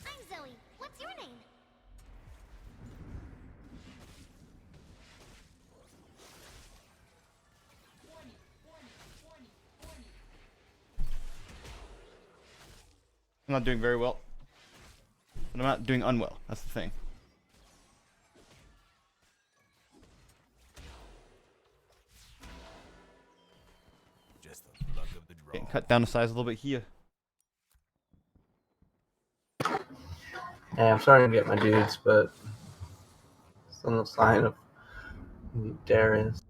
I'm Zoe. What's your name? I'm not doing very well. But I'm not doing unwell. That's the thing. Just the luck of the draw. Getting cut down to size a little bit here. Yeah, I'm starting to get my dudes, but still no sign of Darius.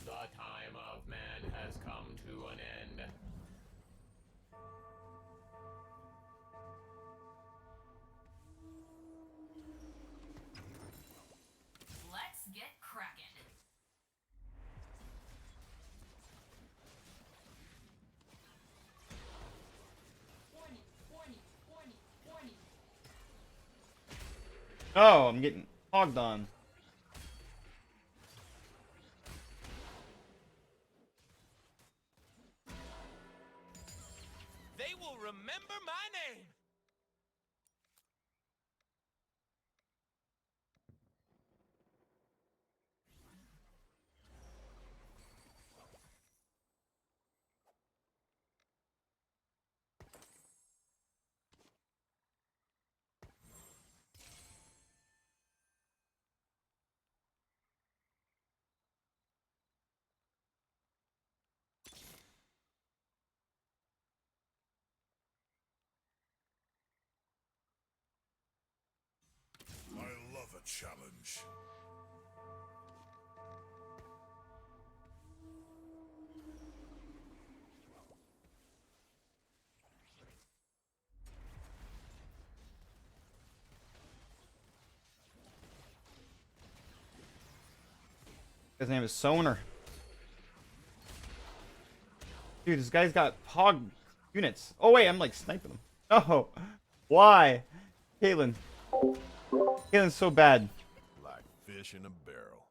The time of man has come to an end. Let's get cracking. Oh, I'm getting hogged on. They will remember my name. a challenge. His name is Soner. Dude, this guy's got POG units. Oh wait, I'm like sniping him. Oh, why? Caitlyn. Caitlin's so bad. Like fish in a barrel.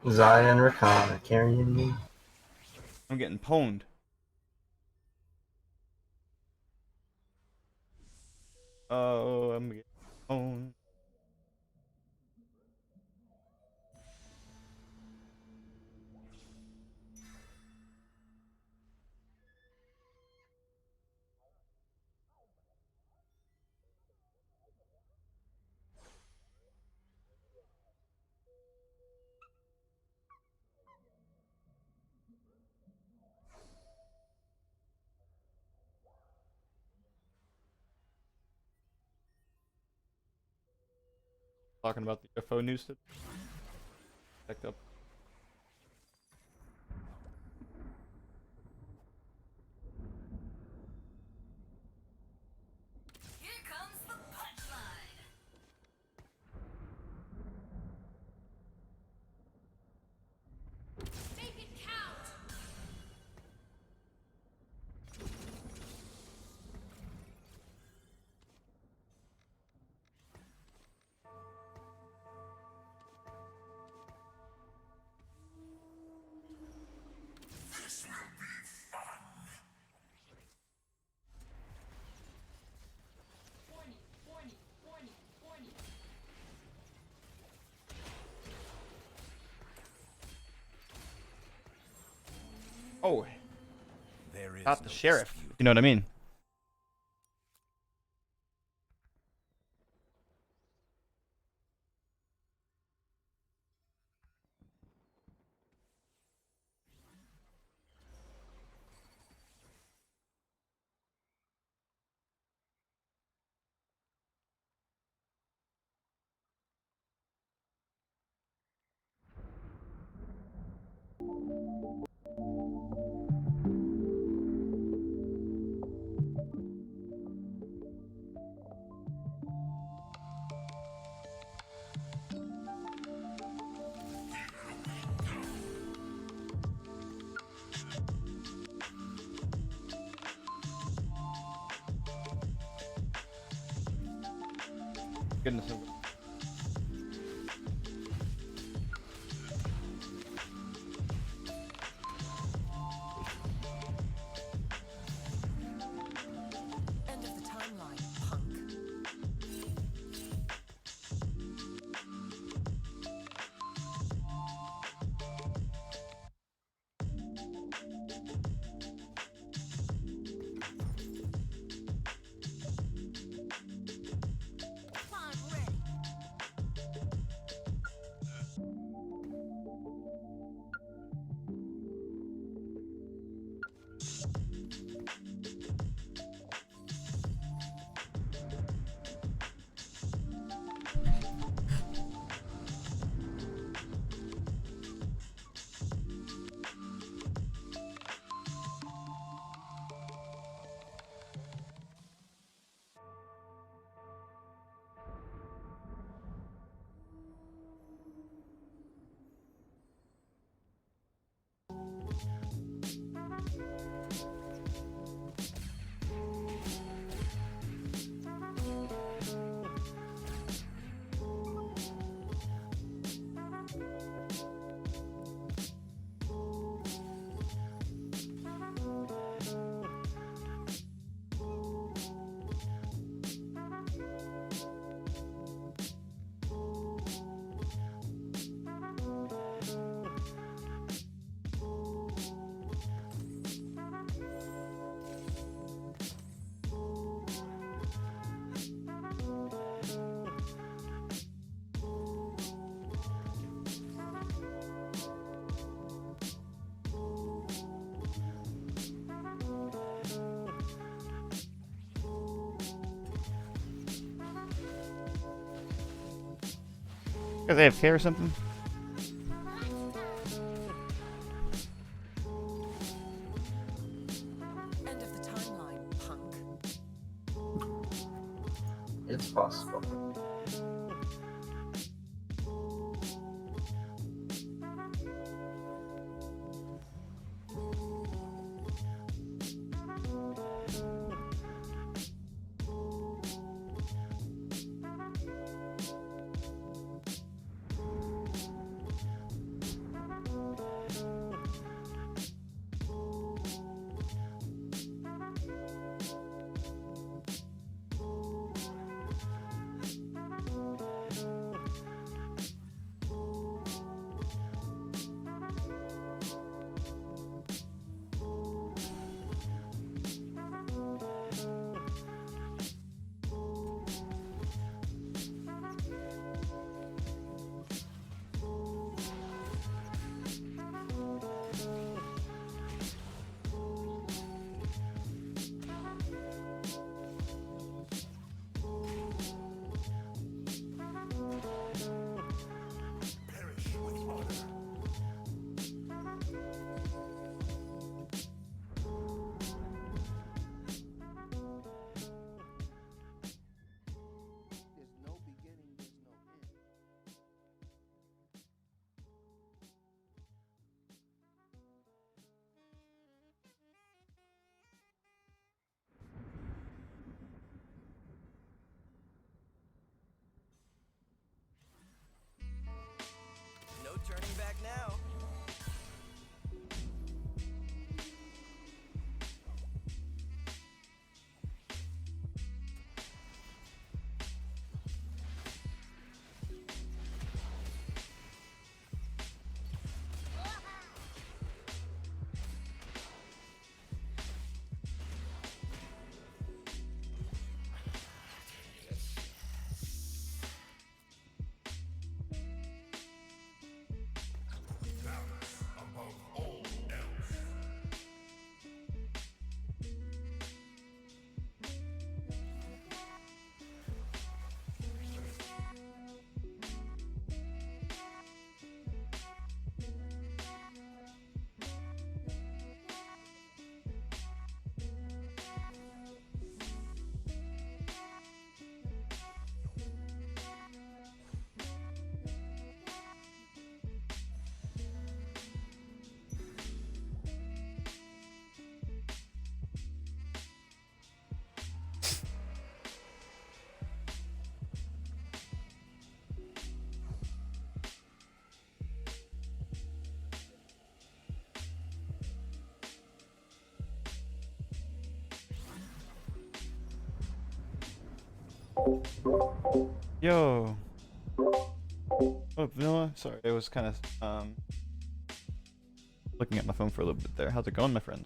Zaya and Rakana carrying me. I'm getting pwned. Oh, I'm getting pwned. Talking about the UFO news today. Checked up. Here comes the punchline. Make it count. This will be fun. Warning, warning, warning, warning. Oh, There is not the no sheriff. dispute. You know what I mean? Goodness. End of the timeline, punk. Time ready. Because they have care or something? End of the timeline, punk. It's possible. No turning back now. Yo. Oh, Vanilla. Sorry, I was kind of looking at my phone for a little bit there. How's it going, my friend?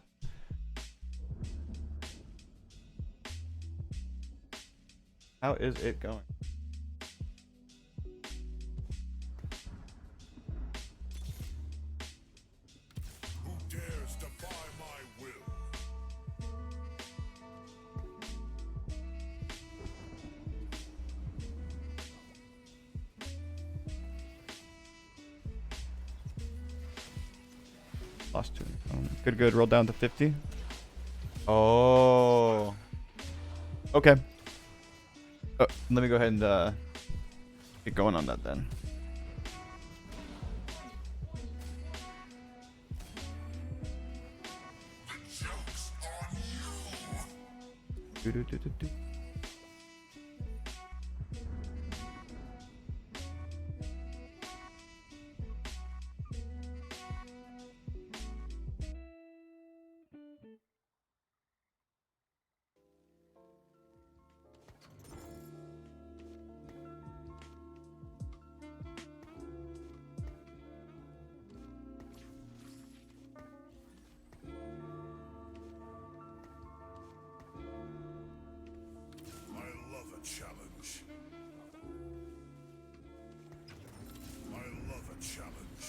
How is it going? Who dares defy my will? Lost 2. Good, good. Roll down to 50. Oh. Okay. Let me go ahead and get going on that then. Joke's on you. Do-do-do-do-do. I love a challenge. I love a challenge.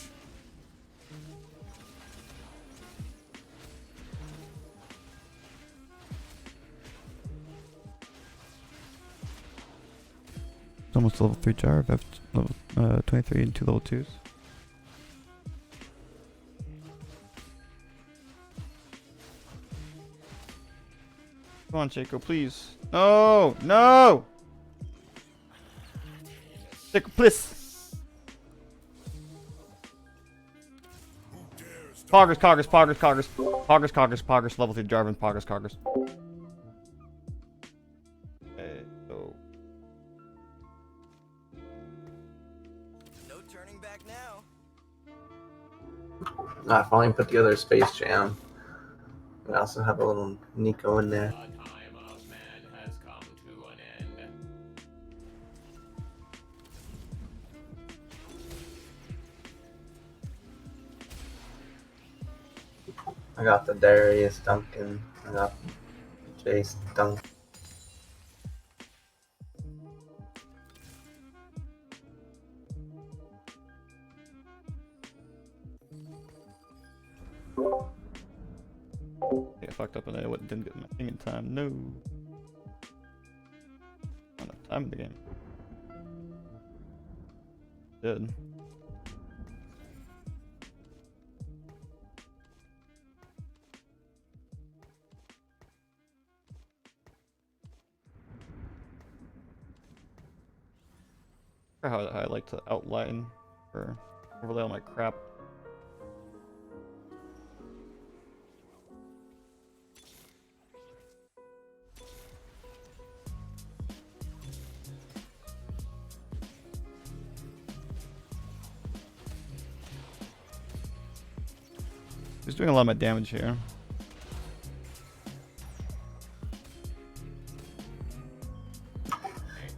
It's almost level 3 jar. I have level 23 and 2 level 2s. Come on, Shaco, please. No! No! Shaco, please! Poggers, Coggers, Poggers, Coggers. Poggers, Coggers, Poggers, level 3 Jarvan, Poggers, Coggers. Okay, so... No turning back now. I finally put together Space Jam. I also have a little Nico in there. I got the Darius Duncan. I got Jace Duncan. I fucked up and I didn't get my thing in time. No. Not enough time in the game. Did. How I like to outline or overlay all my crap. He's doing a lot of my damage here.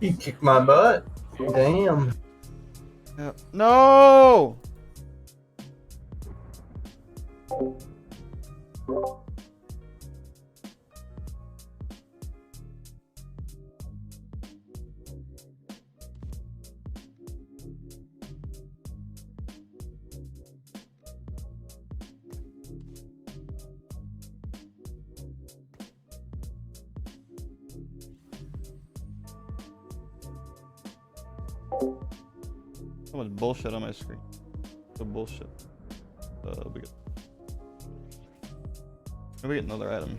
You kicked my butt. Damn. No! So much bullshit on my screen. So bullshit. We get. Maybe get another item.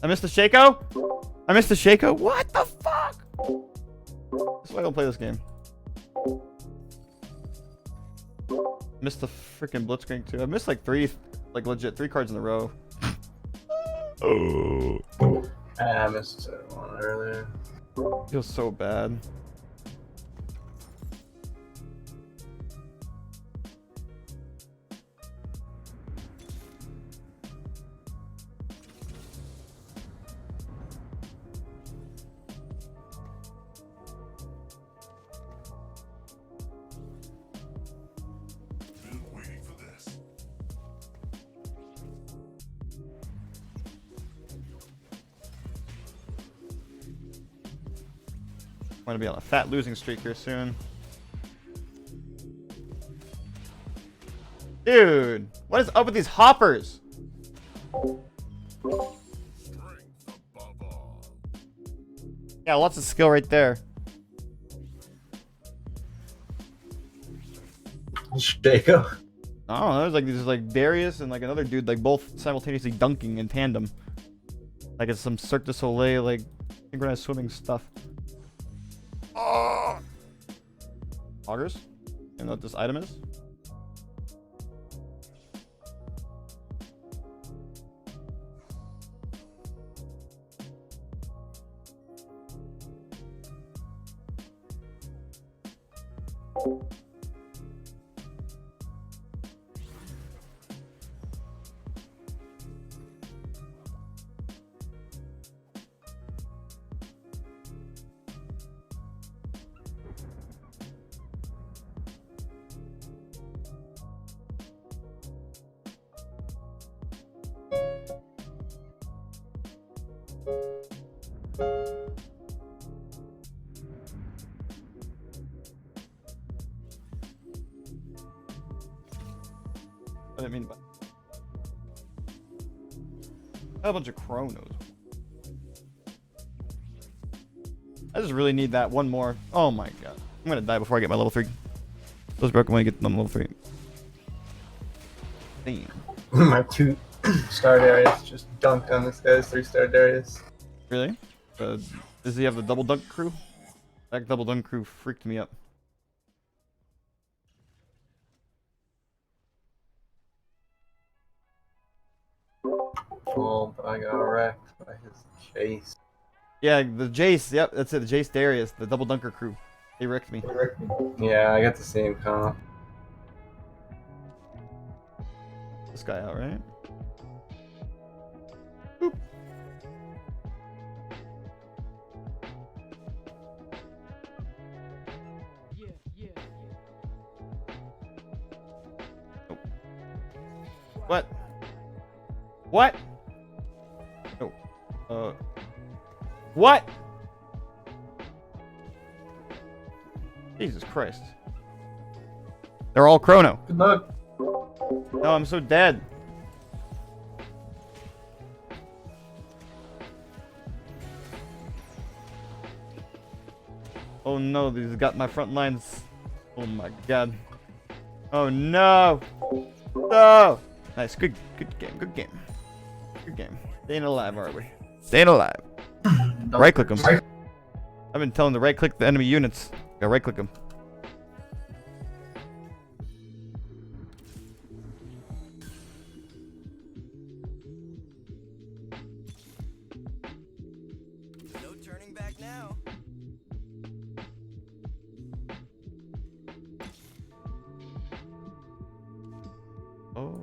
I missed the Shaco? I missed the Shaco? What the fuck? That's why I don't play this game. Missed the freaking blitzcrank too. I missed like legit 3 cards in a row. Oh. I missed one earlier. Feels so bad. I'm gonna be on a fat losing streak here soon. Dude, what is up with these hoppers? Yeah, lots of skill right there. Shaco. I don't know, there's like these like Darius and like another dude like both simultaneously dunking in tandem. Like it's some Cirque du Soleil like synchronized swimming stuff. Poggers? You know what this item is? I didn't mean by. A bunch of chronos. I just really need that one more. Oh my god. I'm gonna die before I get my level 3. Those broken when I get them level 3. Damn. My 2-star Darius just dunked on this guy's 3-star Darius. Really? Does he have the double dunk crew? That double dunk crew freaked me up. Oh, but I got wrecked by his chase. Yeah, the Jace. Yep, that's it. The Jace Darius, the double dunker crew. They wrecked me. Yeah, I got the same comp. This guy out, right? Boop. Oh. What? What? Oh. What? Jesus Christ. They're all chrono. Good luck. No, I'm so dead. Oh no, these got my front lines. Oh my god. Oh no! No! Nice, good game, good game. Good game. Staying alive, are we? Staying alive. Right click them. I've been telling to right click the enemy units. Gotta right click them. No turning back now. Oh.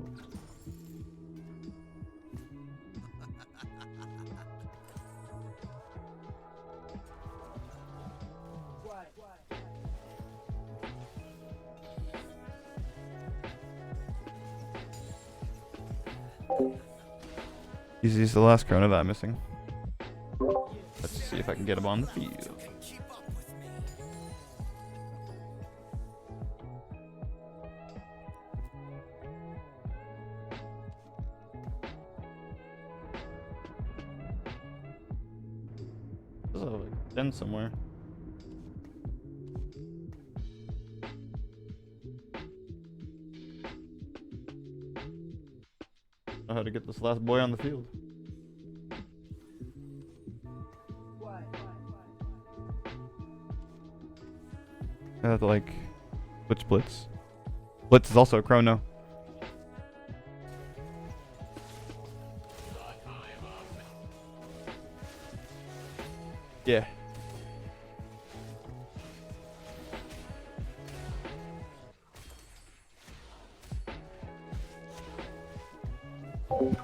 He's the last chrono that I'm missing. Let's see if I can get him on the field. There's a den somewhere. Know how to get this last boy on the field. I have to like switch Blitz. Blitz is also a chrono. Yeah.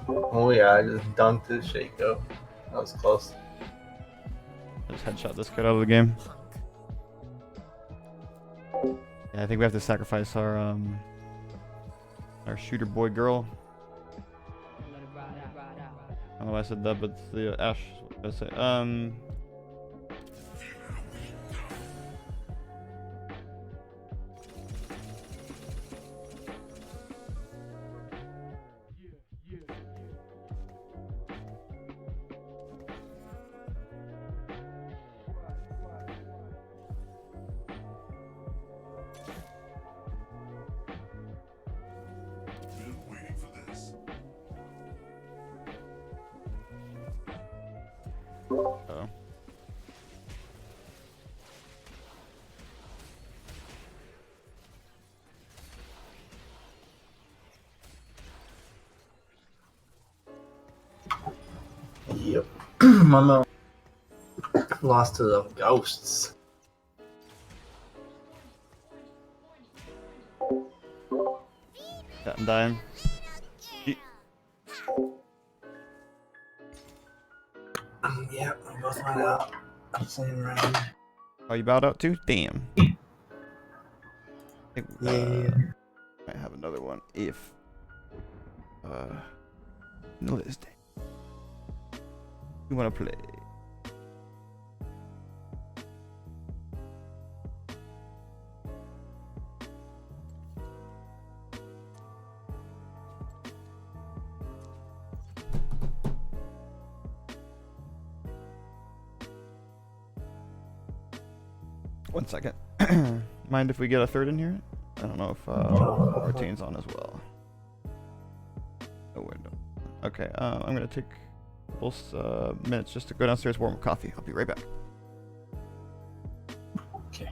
Oh yeah, I just dunked his Shaco. That was close. I just headshot this kid out of the game. Yeah, I think we have to sacrifice our shooter boy girl. I don't know why I said that, but it's the Ash. I say Been waiting for this. Uh-oh. Yep. Mama lost to the ghosts. Got him dying. Yeah, we both went out. Same round. Oh, you bowed out too? Damn. I think, might have another one if no, this day. We want to play. One second. Mind if we get a third in here? I don't know if Rotane's on as well. Oh, wait, no. Okay, I'm gonna take a couple minutes just to go downstairs, warm up coffee. I'll be right back. Okay.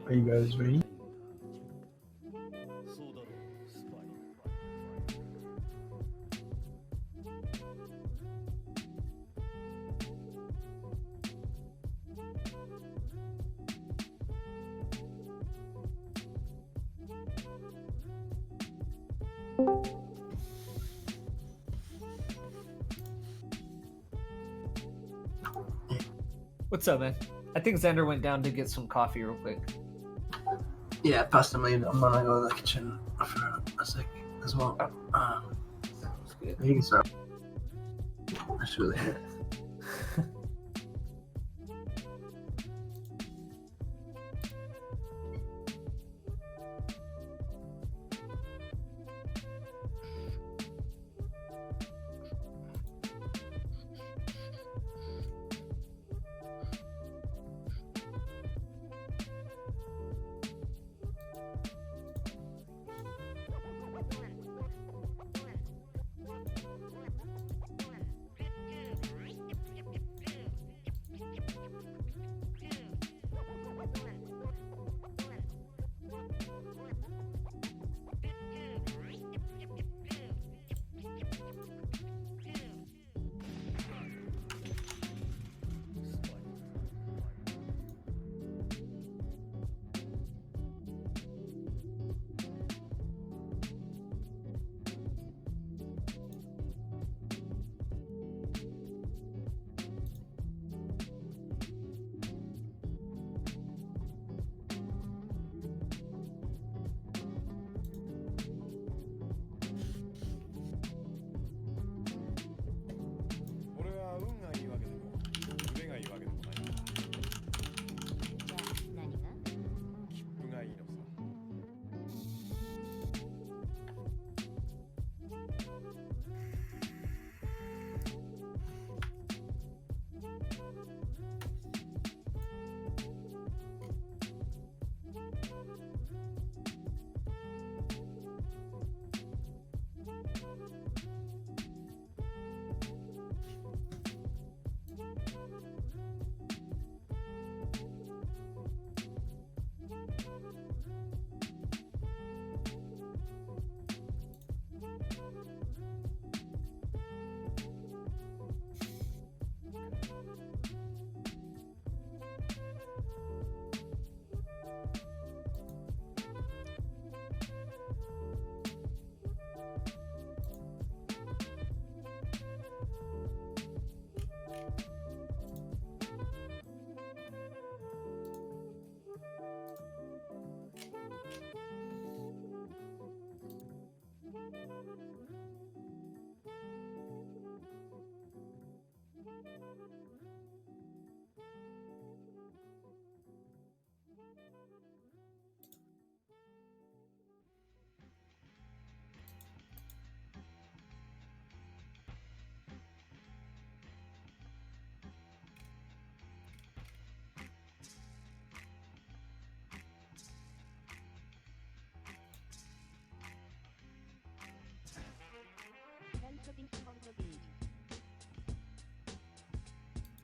Are you guys ready? What's up, man? I think Xander went down to get some coffee real quick. Yeah, past him leave. I'm gonna go to the kitchen for a sec as well. You can start. That's really good.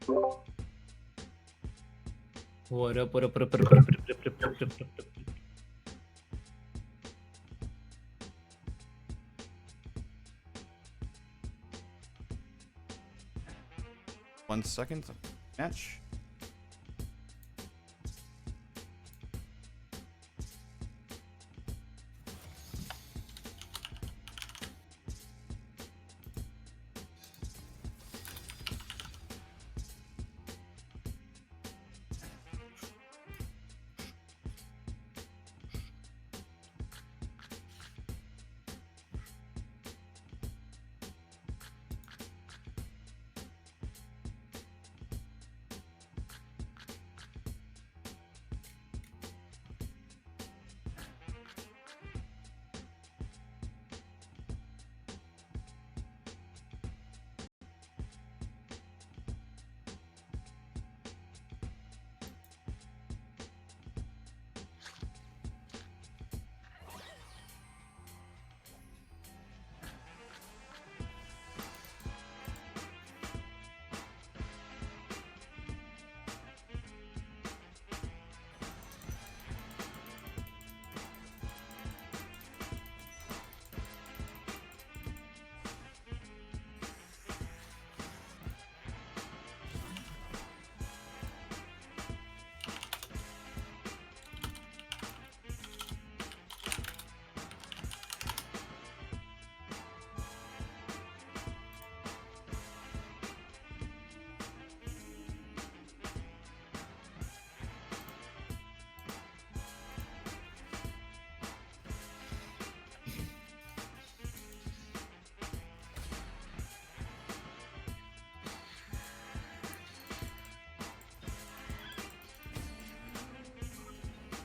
What up, what up, what up, what up, what up, what up, what up, what up, what up, what up. 1 second. Match.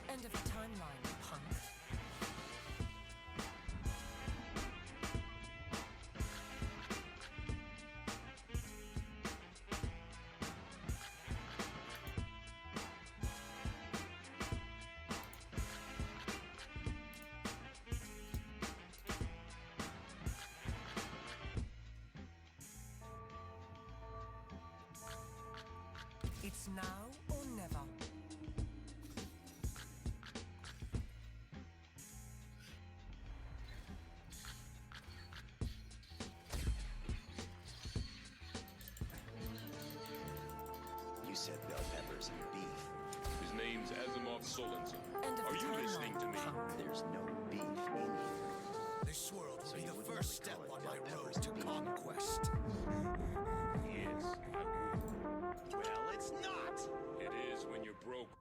End of the timeline, punk. It's now or never. You said bell peppers and beef. His name's Asimov Solensen. End of Are the you timeline, listening to me? punk. There's no beef in here. This swirl So you wouldn't really call it bell peppers and beef. conquest. Yes, I would. Well, it's not. It is when you're broke.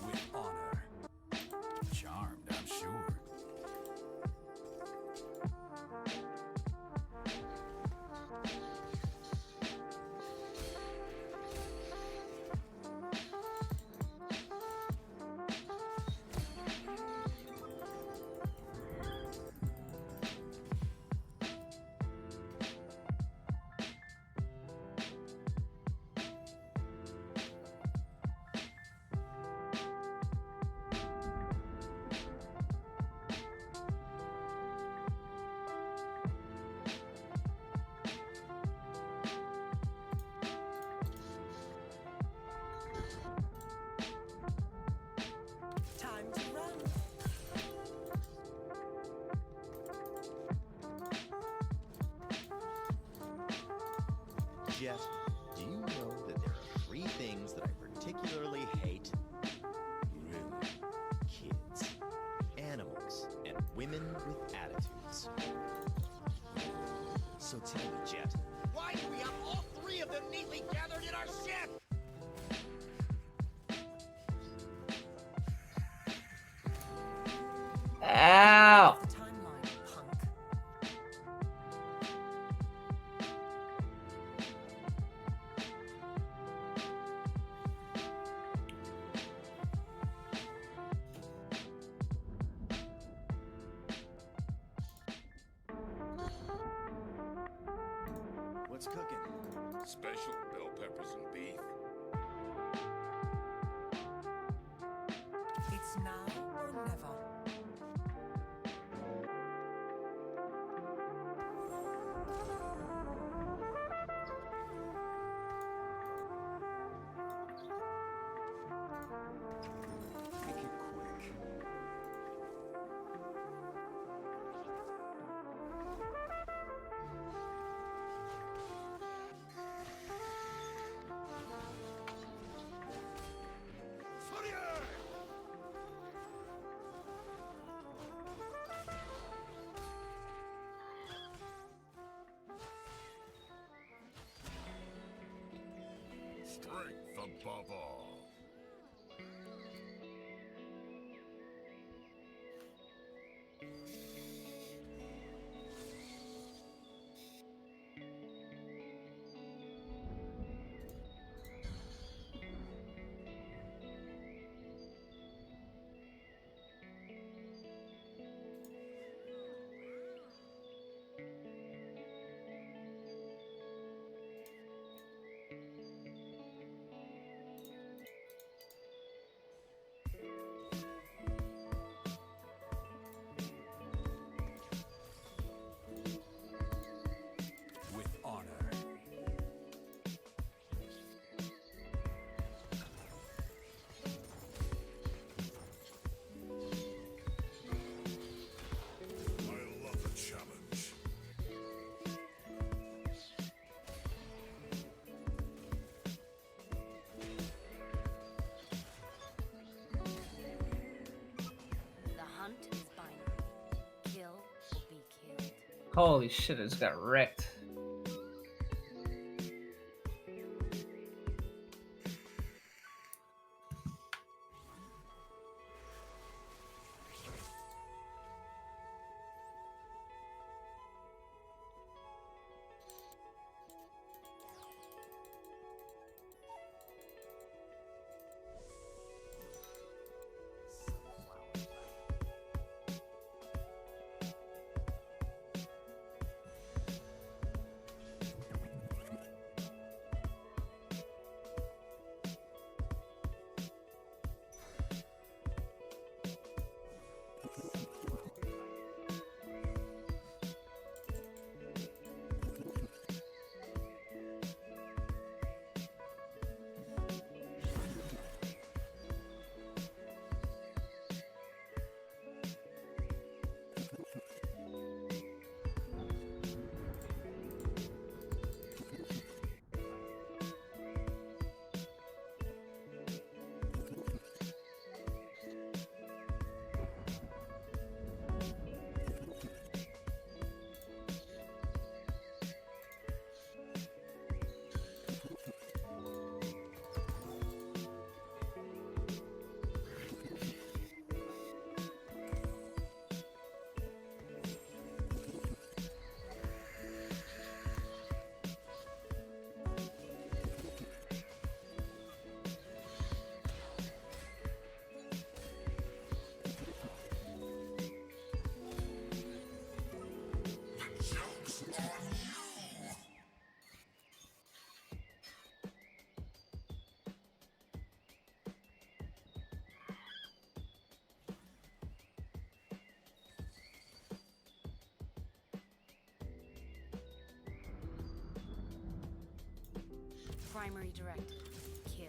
With honor. Charmed, I'm sure. Time to run. Jet, do you know that there are 3 things that I particularly hate? Really? Kids, animals, and women with attitudes. So tell me, Jet, why do we have all 3 of them neatly gathered in our ship? Ow! Timeline, punk. What's cooking? Special bell peppers and beef. It's now or never. Strength above all. With honor. I love a challenge. The hunt is binary. Kill or be killed. Holy shit, I just got wrecked. Primary directive. Kill.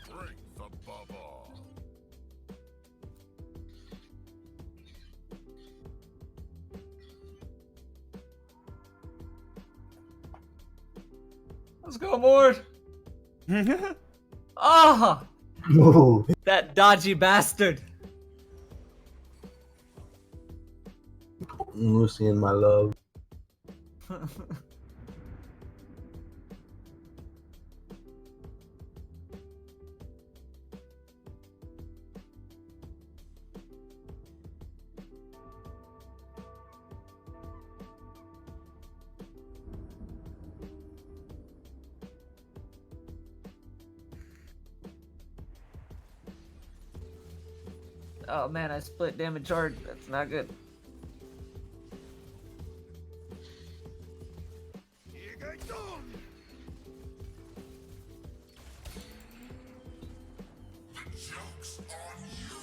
Strength above all. Let's go aboard. Ah, Ooh. that dodgy bastard. Lucy and my love. Oh man, I split damage hard. That's not good. Here Joke's on you!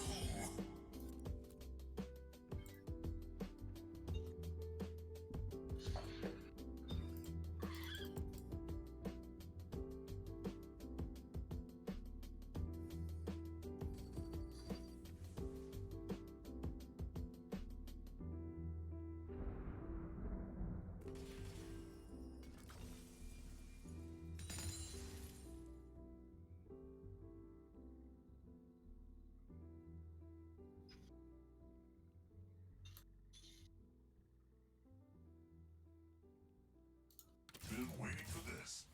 Been waiting for this.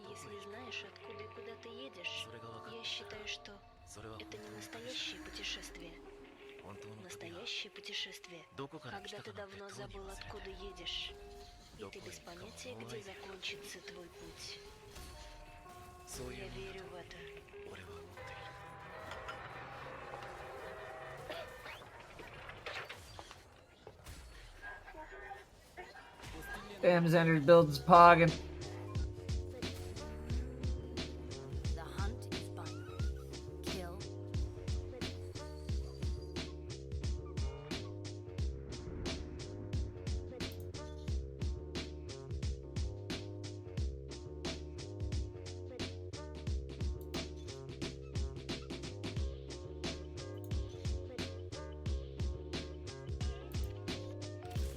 Если знаешь, откуда и куда ты едешь, я считаю, что это не настоящее путешествие. Настоящее путешествие, когда ты давно забыл, откуда едешь, и ты без понятия, где закончится твой путь. Я верю в это. Damn, Xander's build's pogging. The hunt is binary. Kill.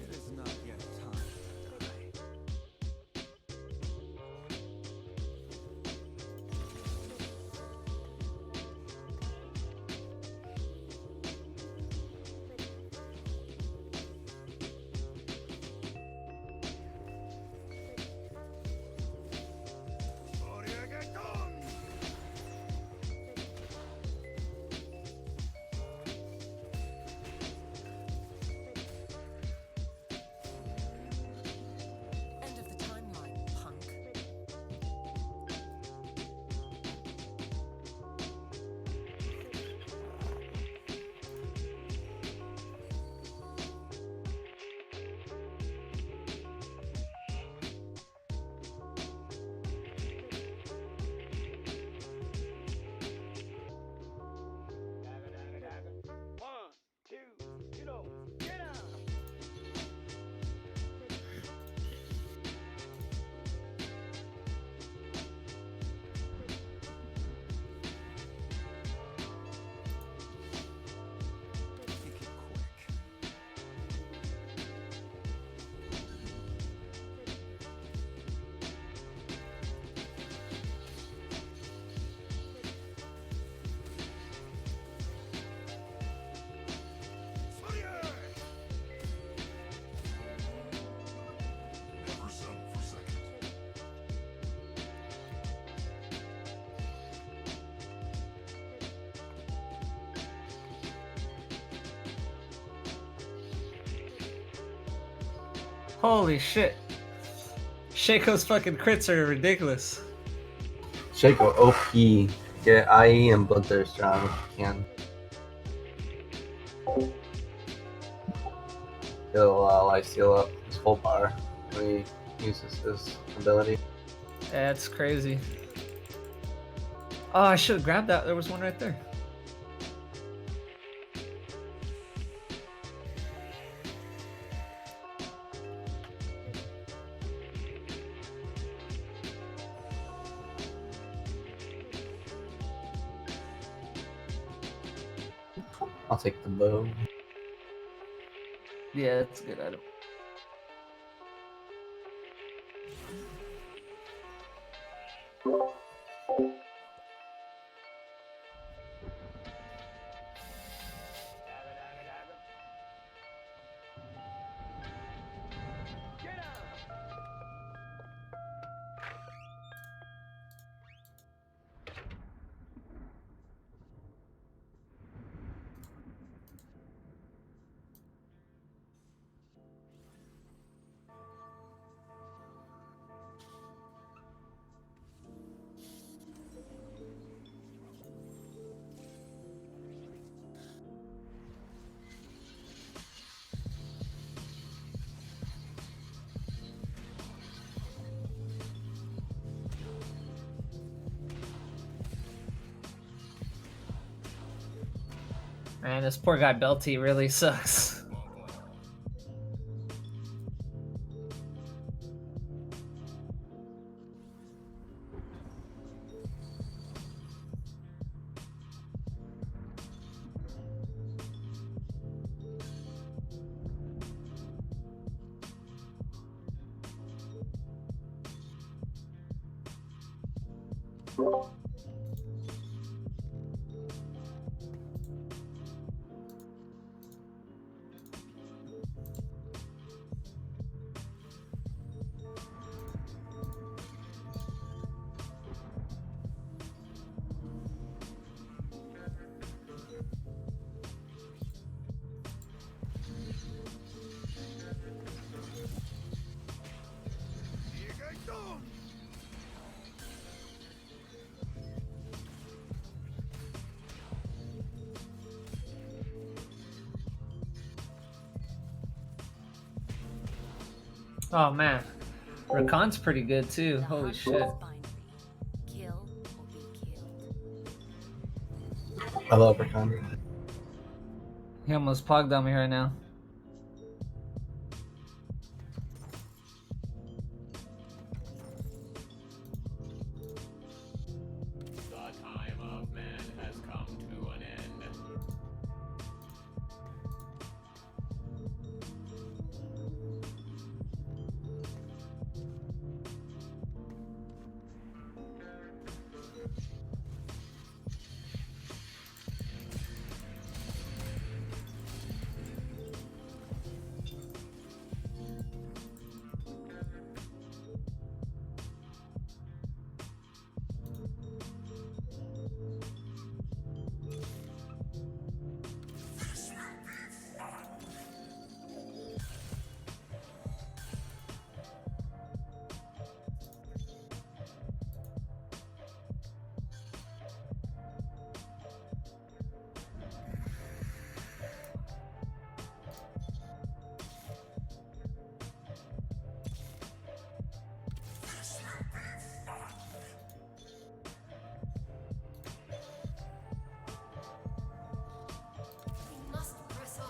It is not yet time to die. End of the timeline, punk. One, two, you know, get out! Make it quick. Never settle for second. Holy shit. Shaco's fucking crits are ridiculous. Shaco OP. Get IE and Bloodthirst around if you can. He'll lifesteal up his full power when he uses his ability. That's crazy. Oh, I should have grabbed that. There was one right there. I'll take the bow. Yeah, that's a good item. Man, this poor guy Belty really sucks. Oh man, Rakan's pretty good too. Holy shit. I love Rakan. He almost pogged on me right now. The time of man has come to an end. We must press on.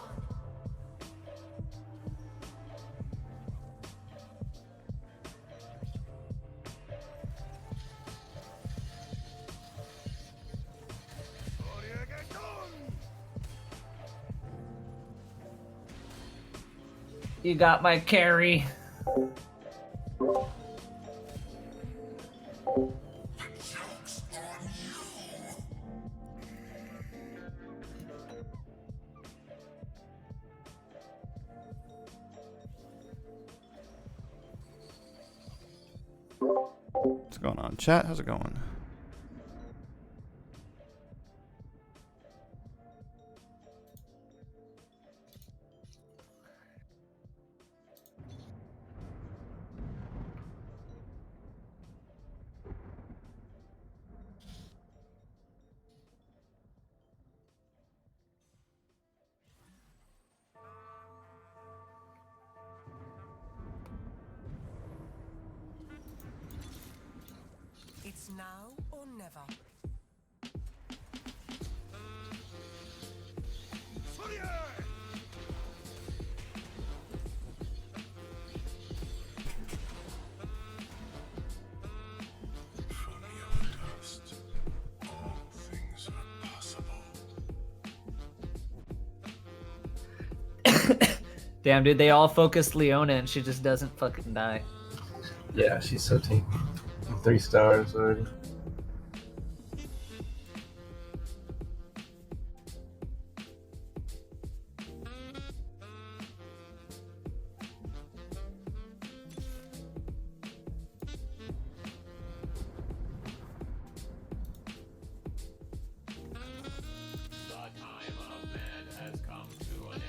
You got my carry. What's going on, chat? How's it going? It's now or never. Damn, dude, they all focused Leona and she just doesn't fucking die. Yeah, she's so team. 3 stars already. The time of man has come to an end.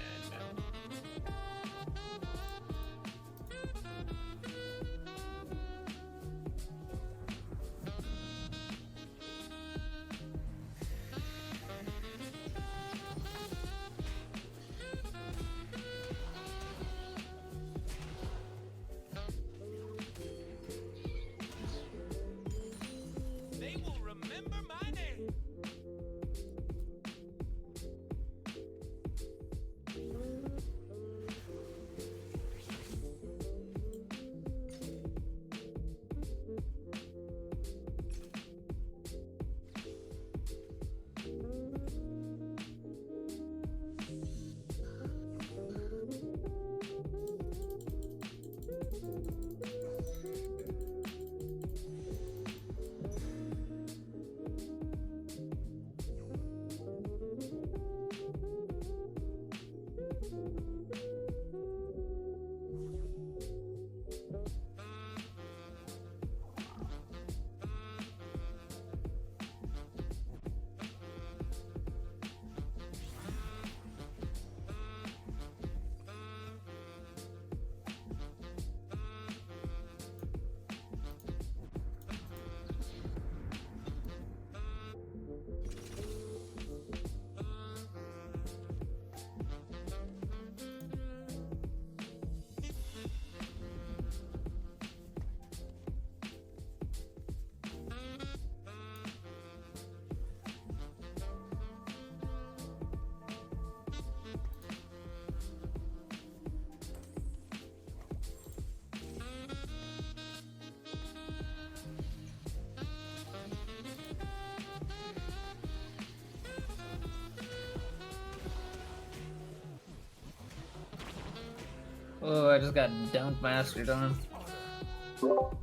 Oh, I just got dunked mastered on.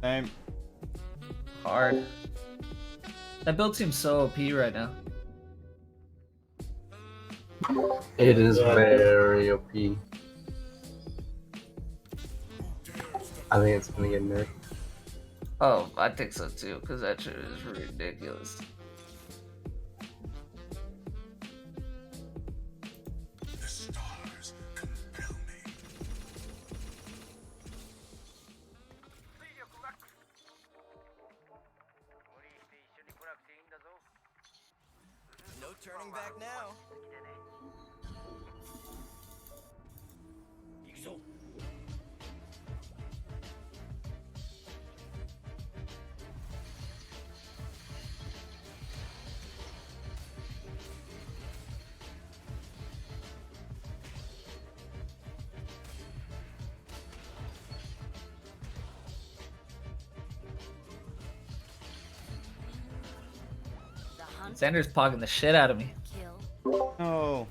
Same. Hard. That build seems so OP right now. It is very OP. I think it's gonna get nerfed. Oh, I think so too, because that shit is ridiculous. The stars compel me. No turning back now. Xander's pogging the shit out of me. No.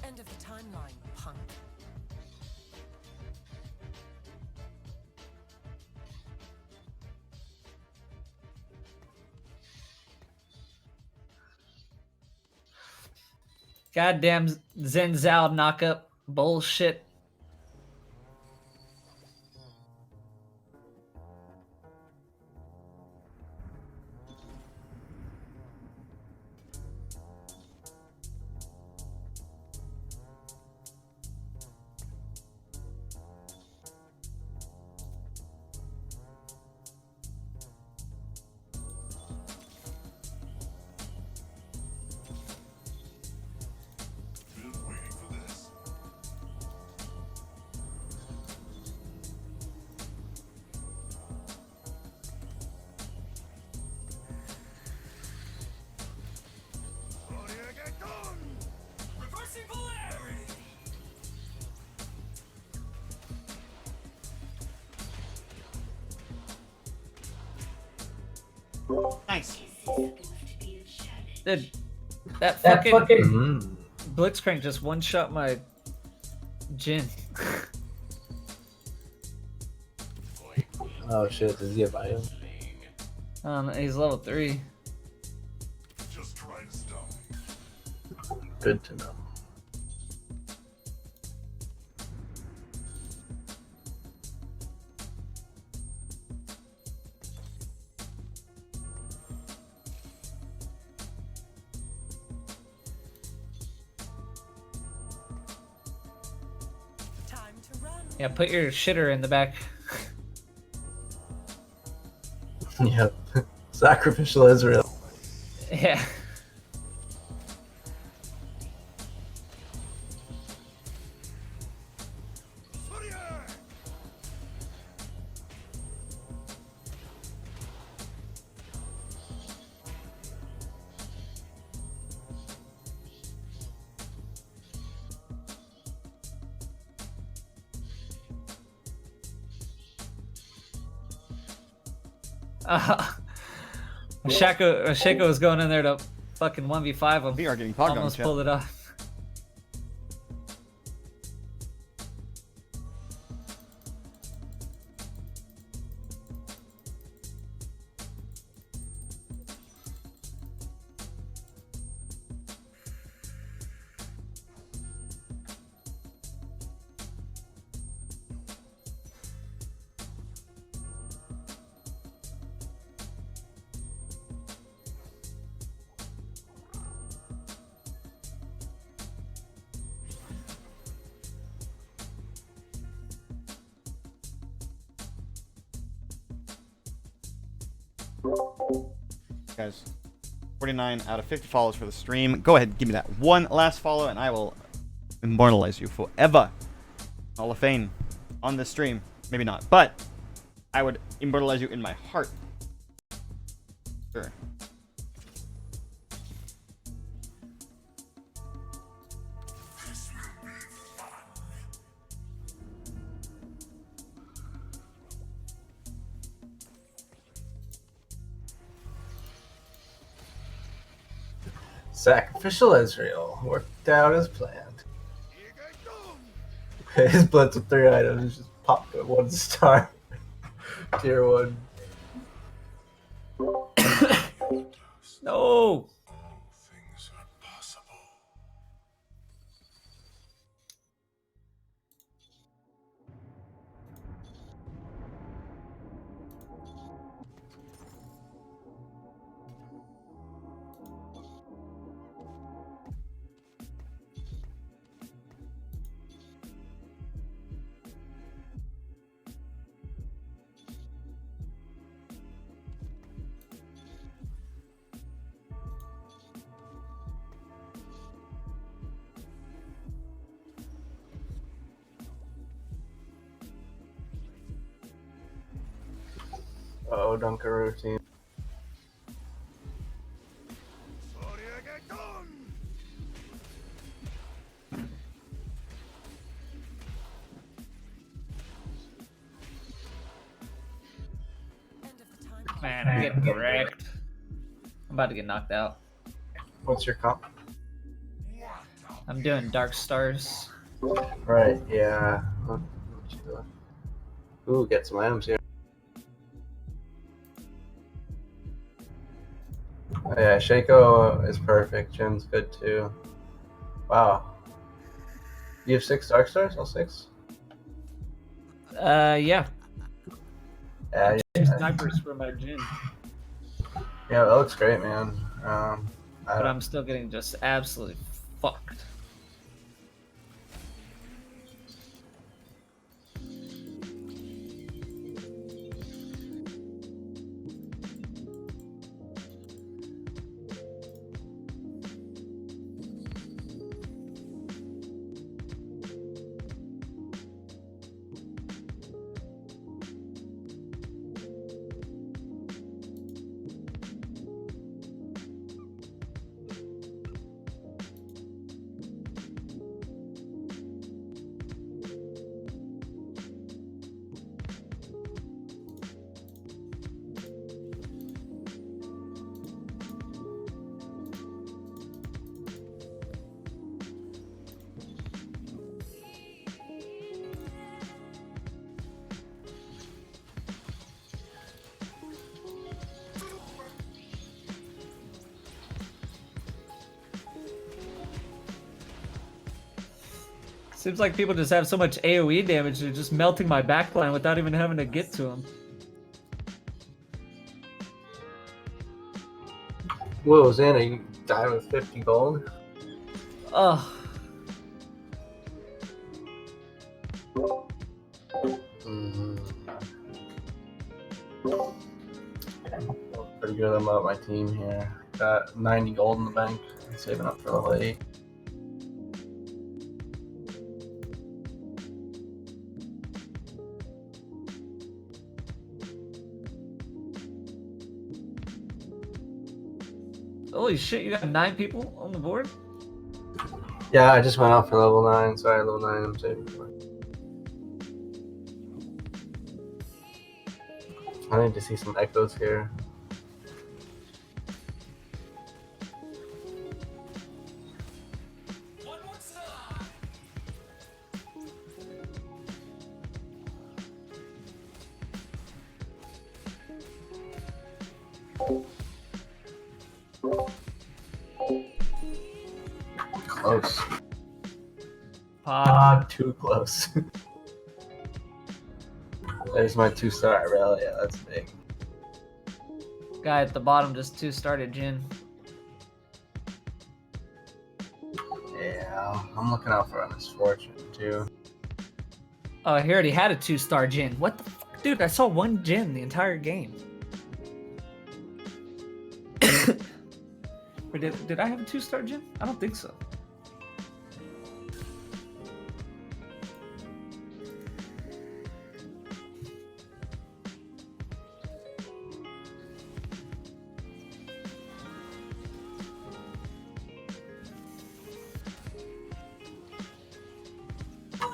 End of the timeline, punk. Goddamn Zen Zhao knockup bullshit. Been waiting for this. Reversing polarity! Nice. Dude, that That fucking fucking. Blitzcrank just one-shot my Jin. Oh shit, does he have bio? He's level 3. Just try to stop me. Good to know. Time to run. Yeah, put your shitter in the back. Yep. Sacrificial Israel. Yeah. Shako was going in there to fucking 1v5 him. We are getting pogged on, Almost chat. pulled it off. Guys, 49 out of 50 follows for the stream. Go ahead, give me that one last follow, and I will immortalize you forever. Hall of Fame on this stream. Maybe not, but I would immortalize you in my heart. Sure. Sacrificial Israel worked out as planned. His blitz with 3 items just popped at 1 star. Tier 1. No. Oh, Dunkaroo team. Man, I'm getting wrecked. I'm about to get knocked out. What's your comp? I'm doing Dark Stars. Right, yeah. What you doing? Ooh, get some items here. Oh, yeah, Shako is perfect. Jin's good too. Wow. You have 6 Dark Stars? All 6? Yeah. Yeah, Snipers for my Jin. yeah, that looks great, man. But I'm still getting just absolutely fucked. Seems like people just have so much AoE damage, they're just melting my backline without even having to get to them. Whoa, Xana, you die with 50 gold? Ugh. Pretty good about my team here. Got 90 gold in the bank. Saving up for level 8. Holy shit, you got 9 people on the board? Yeah, I just went out for level 9. Sorry, level 9 I'm saving for. I need to see some echoes here. Close. Too close. There's my 2-star Aurelia. That's big. Guy at the bottom just 2-started Jin. Yeah, I'm looking out for a misfortune too. Oh, he already had a 2-star Jin. What the fuck? Dude, I saw one Jin the entire game. Or did I have a 2-star Jin? I don't think so.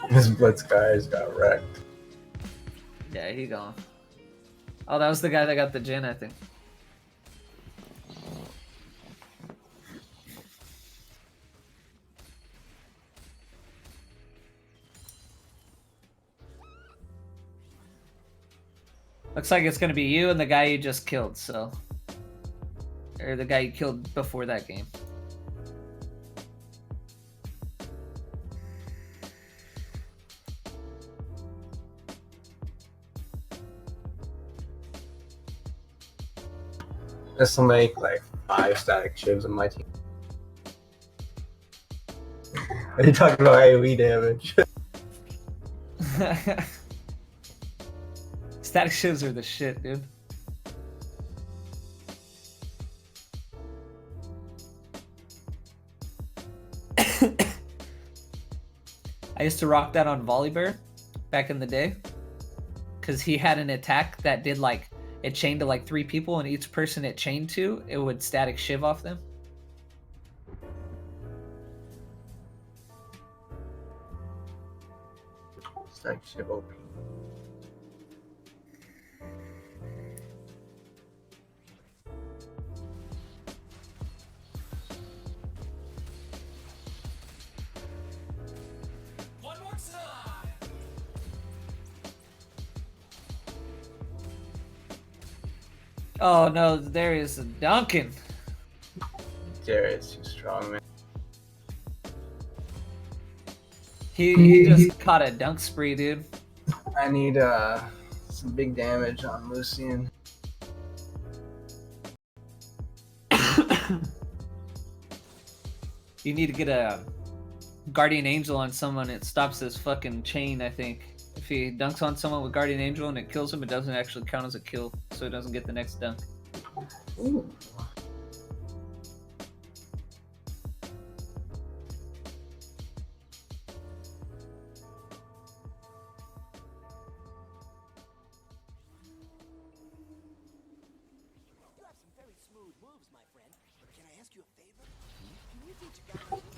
This Blitz guys got wrecked. Yeah, he gone. Oh, that was the guy that got the Jin, I think. Looks like it's gonna be you and the guy you just killed, so. Or the guy you killed before that game. This will make like 5 static shivs in my team. Are you talking about AoE damage? Static shivs are the shit, dude. I used to rock that on Volibear back in the day. Because he had an attack that did like, it chained to like 3 people, and each person it chained to, it would static shiv off them. Static shiv OP. Oh no, there is a Duncan. Darius too strong, man. He just caught a dunk spree, dude. I need some big damage on Lucian. You need to get a Guardian Angel on someone. It stops this fucking chain, I think. If he dunks on someone with Guardian Angel and it kills him, it doesn't actually count as a kill, so it doesn't get the next dunk. Ooh.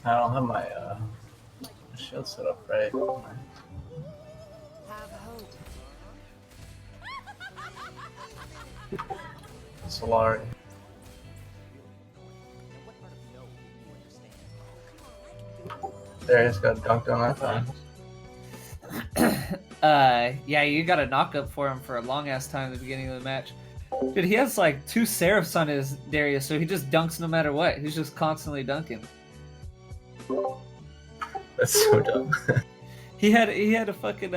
I don't have my shield set up right. Solari. Darius got dunked on that time. Yeah, you got a knock up for him for a long ass time at the beginning of the match. Dude, he has like 2 Seraphs on his Darius, so he just dunks no matter what. He's just constantly dunking. That's so dumb. He had a fucking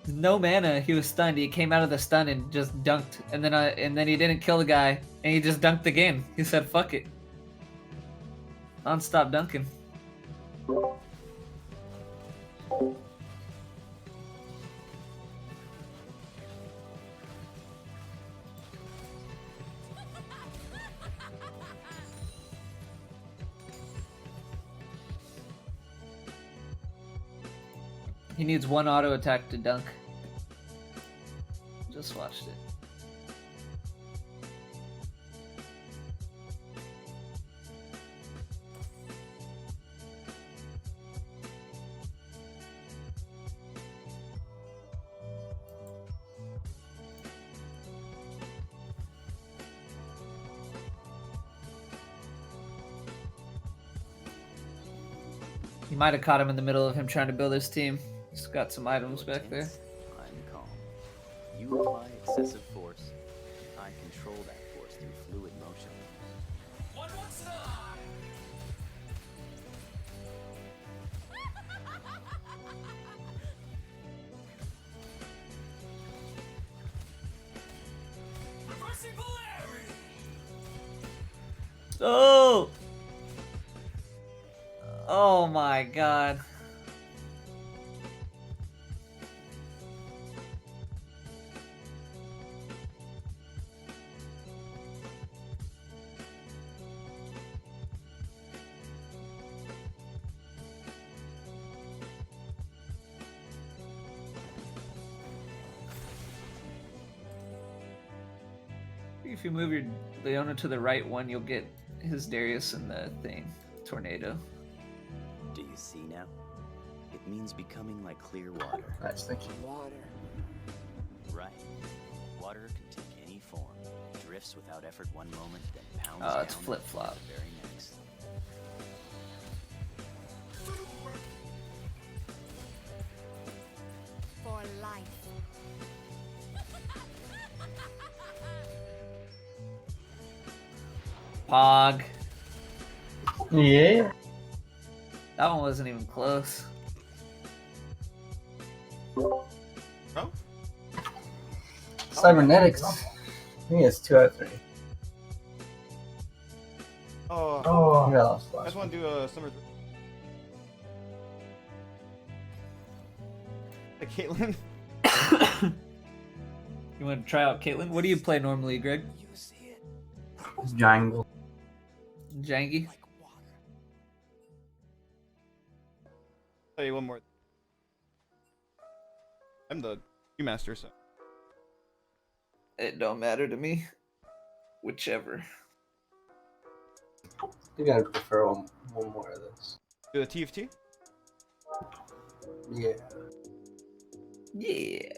no mana. He was stunned. He came out of the stun and just dunked, and then he didn't kill the guy, and he just dunked again. He said, "Fuck it." Non-stop dunking. He needs 1 auto attack to dunk. Just watched it. You might have caught him in the middle of him trying to build his team. He's got some items back there. I'm calm. You apply excessive force. I control that force through fluid motion. Oh! Oh my god. If you move your Leona to the right one, you'll get his Darius in the thing. Tornado. Do you see now? It means becoming like clear water. Nice, thank you. Water. Right. Water can take any form. Drifts without effort one moment, then pounds down It's flip-flop. the very next. For life. Pog. Yeah. That one wasn't even close. Cybernetics. I think it's 2 out of 3. Oh, I lost I just want to do a summer. Hey, Caitlin. You want to try out Caitlyn? What do you play normally, Greg? Jangle. Jangy? Tell you one more. I'm the Q-Master, so. It don't matter to me. Whichever. I think I prefer one more of this. Do the TFT? Yeah. Yeah.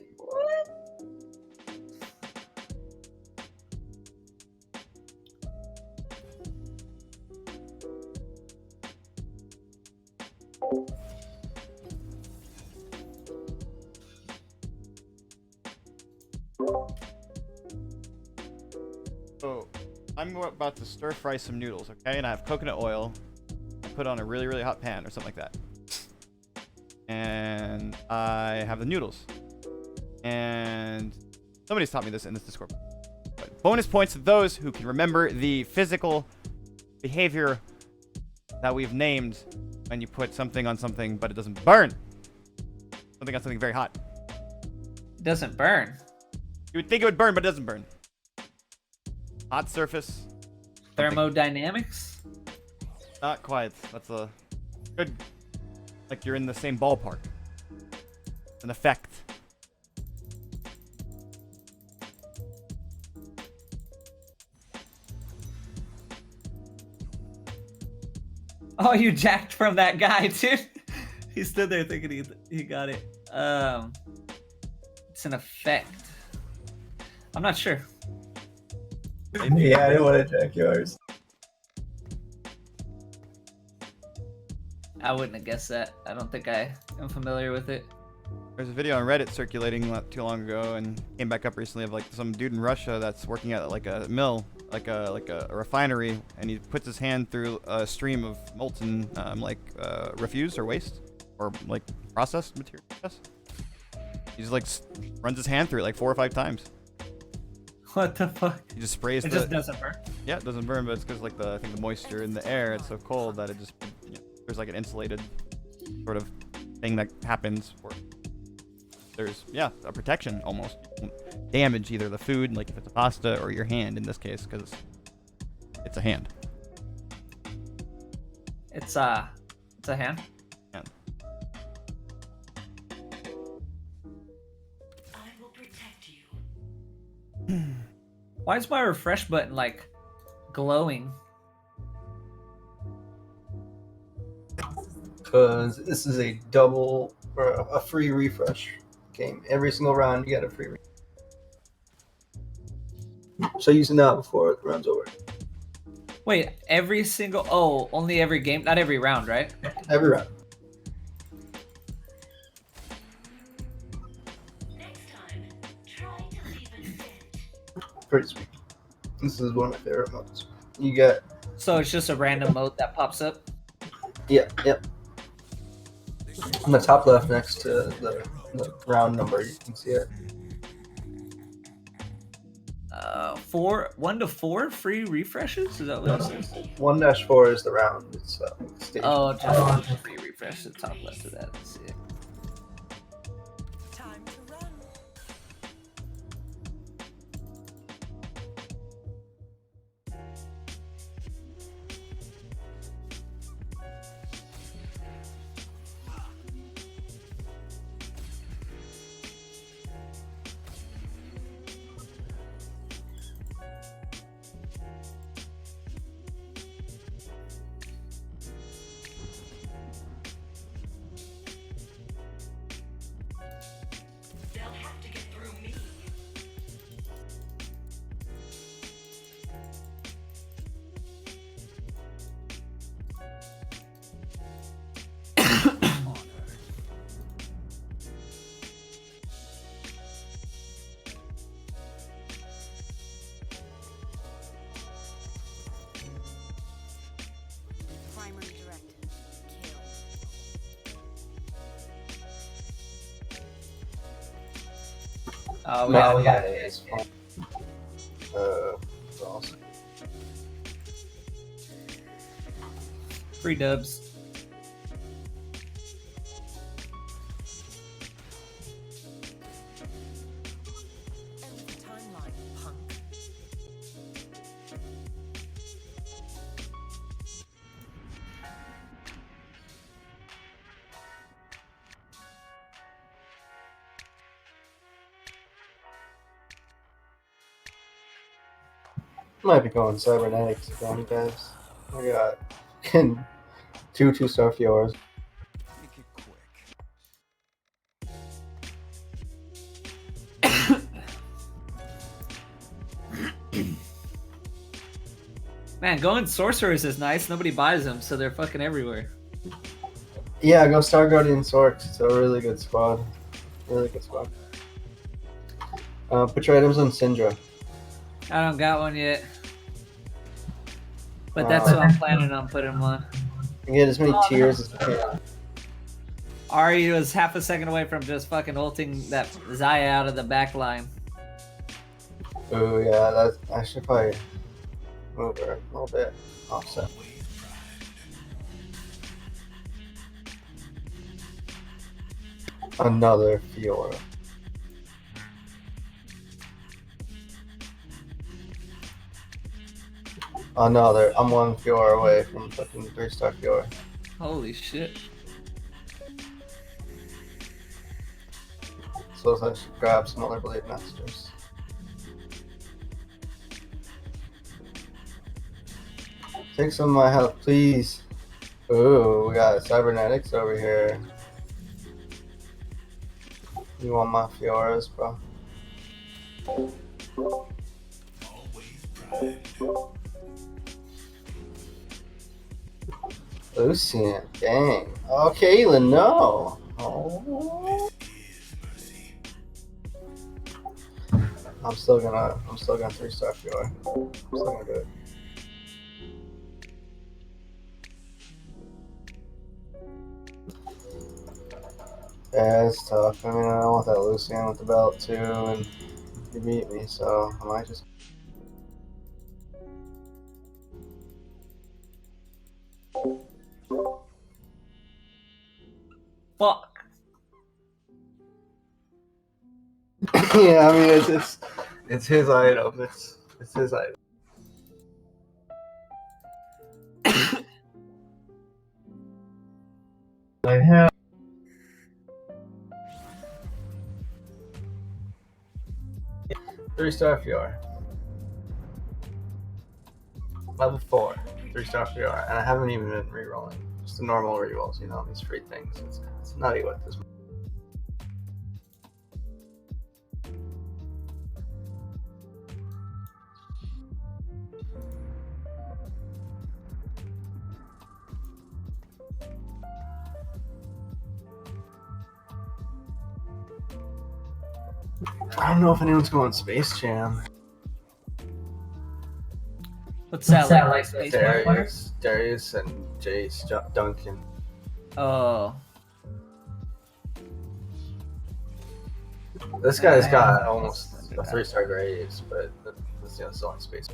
So, I'm about to stir fry some noodles, okay? And I have coconut oil. I put on a really, really hot pan or something like that. And I have the noodles. And somebody's taught me this in this Discord. But bonus points to those who can remember the physical behavior that we've named when you put something on something, but it doesn't burn. Something on something very hot. It doesn't burn. You would think it would burn, but it doesn't burn. Hot surface. Thermodynamics? Not quite. That's a good. Like you're in the same ballpark. An effect. Oh, you jacked from that guy, dude. He stood there thinking he got it. It's an effect. I'm not sure. Yeah, I didn't want to jack yours. I wouldn't have guessed that. I don't think I am familiar with it. There's a video on Reddit circulating not too long ago and came back up recently of like some dude in Russia that's working at like a mill, like a refinery, and he puts his hand through a stream of molten refuse or waste or like processed material. He just like runs his hand through it like 4 or 5 times. What the fuck? He just sprays. It just doesn't burn. Yeah, it doesn't burn, but it's because like I think the moisture in the air, it's so cold that it just there's like an insulated sort of thing that happens where there's a protection almost. You won't damage either the food, like if it's a pasta, or your hand in this case, because it's a hand. It's a hand. Hand. I will protect you. Why is my refresh button like glowing? Because this is a double or a free refresh game. Every single round you get a free refresh. So use it now before the round's over. Wait, every single only every game, not every round, right? Every round. pretty sweet. This is one of my favorite modes. You get So it's just a random mode that pops up. Yep. On the top left, next to the round number, you can see it. 1 to 4 free refreshes. Is that what it says? 1-4 is the round. It's stage. Oh, just free refresh. The top left of that. Let's see it. Time to run. They'll have to get through me. Primary directive. Kill. Oh, we got it. It's fun. Awesome. free dubs. End the timeline, punk. Might be going cybernetics again, guys. I got 2 2-star Fiors. Make it quick. Man, going sorcerers is nice. Nobody buys them, so they're fucking everywhere. Yeah, go Star Guardian Sorks. It's a really good squad. Really good squad. Put your items on Syndra. I don't got one yet. But that's what I'm planning on putting them on. You get as many tiers as you can. Ari was half a second away from just fucking ulting that Zaya out of the back line. Oh yeah, I should probably move her a little bit. Offset. Another Fiora. Another. I'm 1 Fiora away from fucking 3-star Fiora. Holy shit. So I should grab some other Blade Masters. Take some of my health, please. Ooh, we got cybernetics over here. You want my Fioras, bro? Lucian, dang. Oh, Caitlyn, no. Oh. I'm still gonna 3-star Fiora. I'm still gonna do it. Yeah, it's tough. I mean, I want that Lucian with the belt too, and he beat me, so I might just. Fuck. Yeah, I mean, it's his item. It's his item. I have. Three-star Fiora. Level 4. 3-star Fiora. And I haven't even been rerolling. Just the normal rerolls, you know, these free things. It's nutty what this. I don't know if anyone's going Space Jam. What's that, like Space Mudfire? Darius and Jace Duncan. Oh. This guy's got almost a 3-star grades, but that's the other space.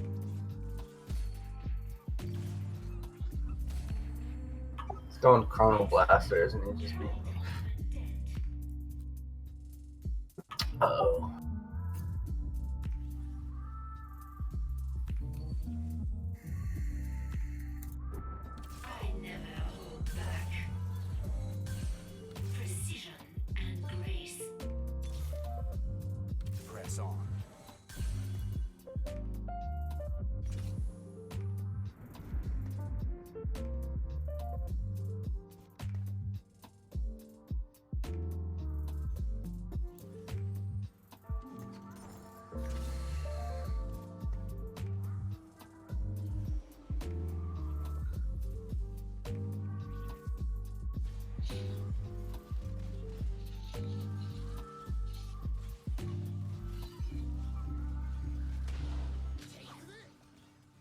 He's going Chrono Blasters and he just beat me. Uh-oh. I never hold back. Precision and grace. Press on.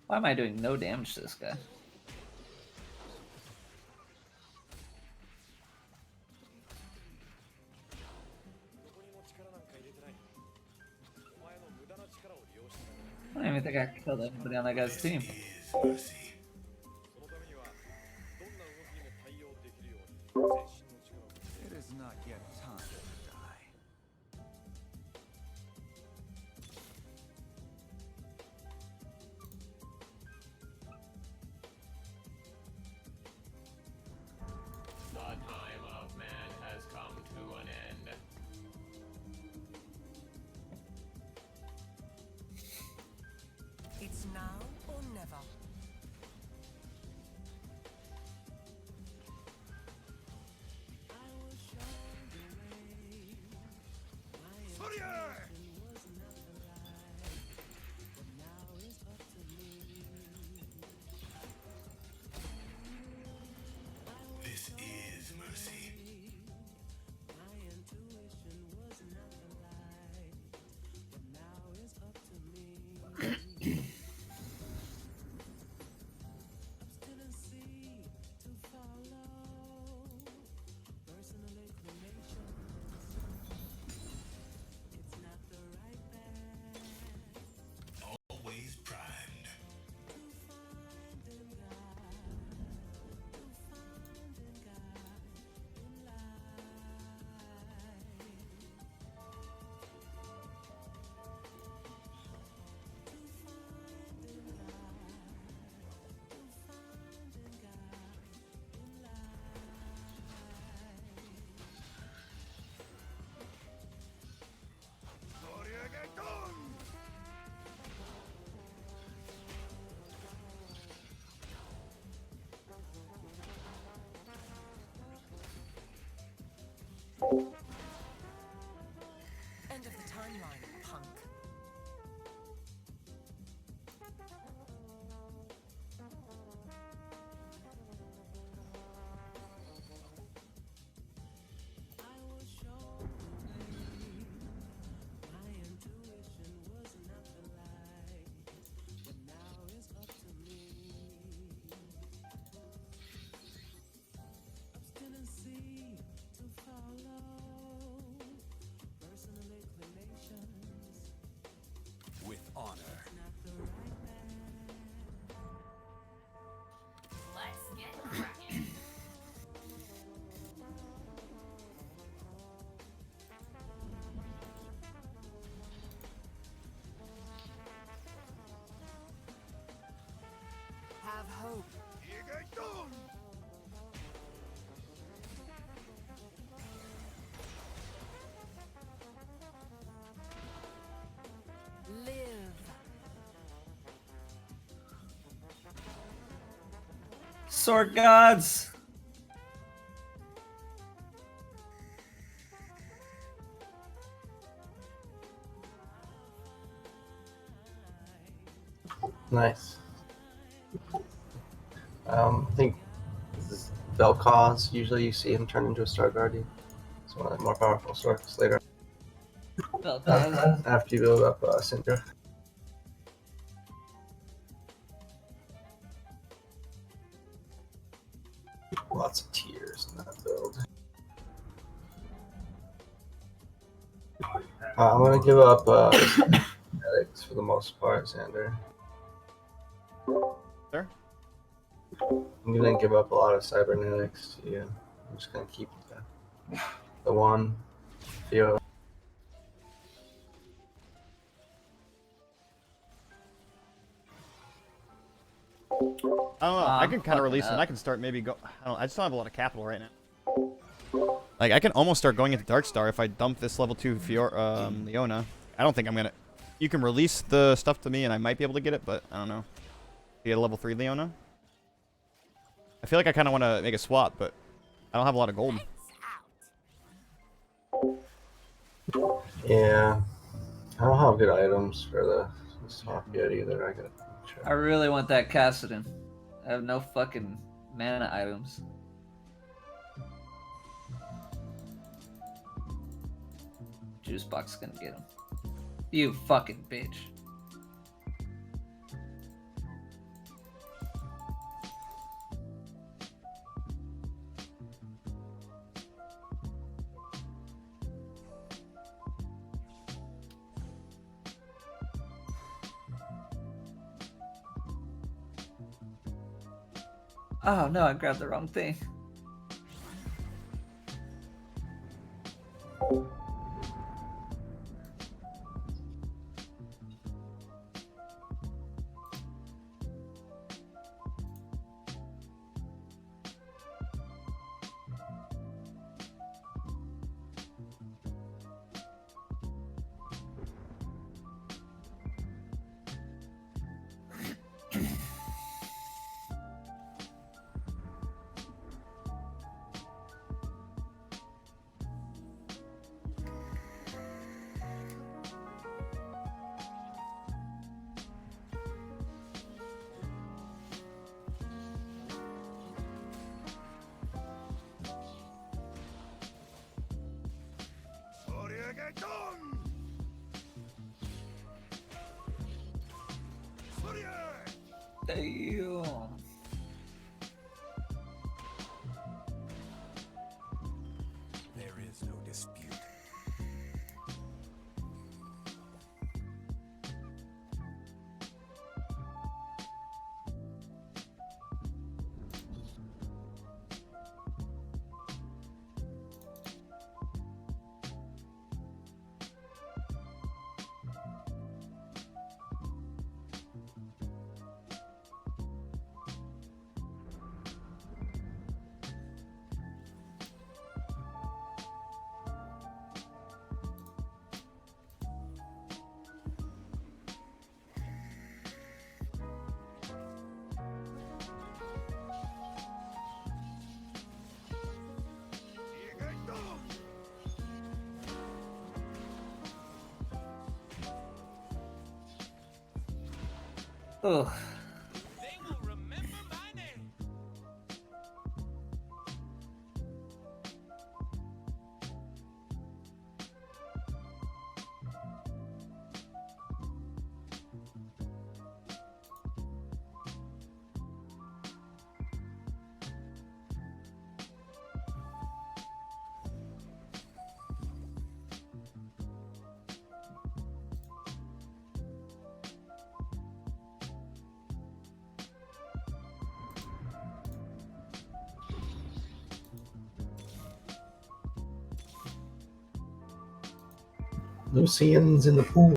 Why am I doing no damage to this guy? I don't even think I killed anybody on that guy's team. It is not yet time to die. The time of man has come to an end. It's now or never. This is mercy. Always primed. End of the timeline, punk. With honor. Let's get cracking. Have hope. Live. Sword gods! Nice. I think this is Vel'Koz. Usually you see him turn into a Star Guardian. It's one of the more powerful swords later. Vel'Koz. After you build up Syndra. Lots of tears in that build. I'm gonna give up cybernetics for the most part, Xander. Sure. I'm gonna give up a lot of cybernetics. Yeah, I'm just gonna keep the one. Theo. I don't know. I can kind of release it. up. And I can start maybe go. I don't. I just don't have a lot of capital right now. Like I can almost start going into Darkstar if I dump this level 2 Leona. I don't think I'm gonna. You can release the stuff to me, and I might be able to get it, but I don't know. Get a level 3 Leona. I feel like I kind of want to make a swap, but I don't have a lot of gold. Yeah, I don't have good items for the swap yet either. I gotta check. I really want that Cassidon. I have no fucking mana items. Juice box is gonna get him. You fucking bitch. Oh no, I grabbed the wrong thing. Damn. There is no dispute. Ugh. Lucian's in the pool.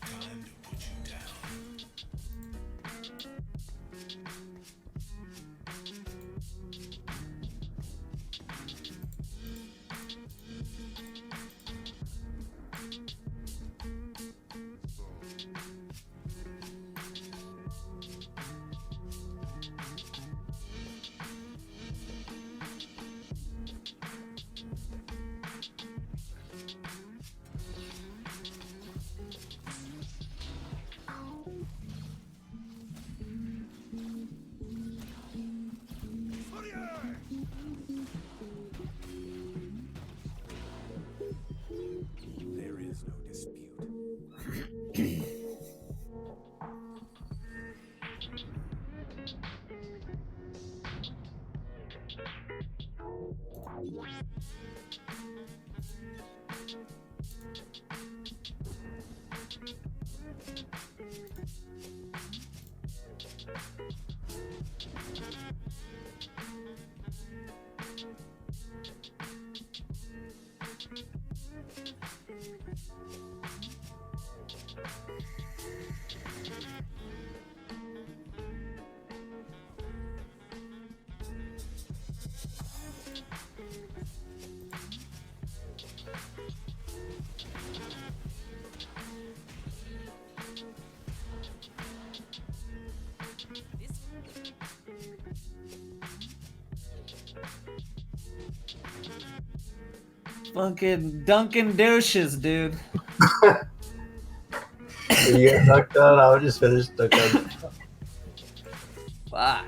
Time to put you down. There is no dispute. Fucking Dunkin' douches, dude. If you get knocked out, I would just finish the gun. Fuck.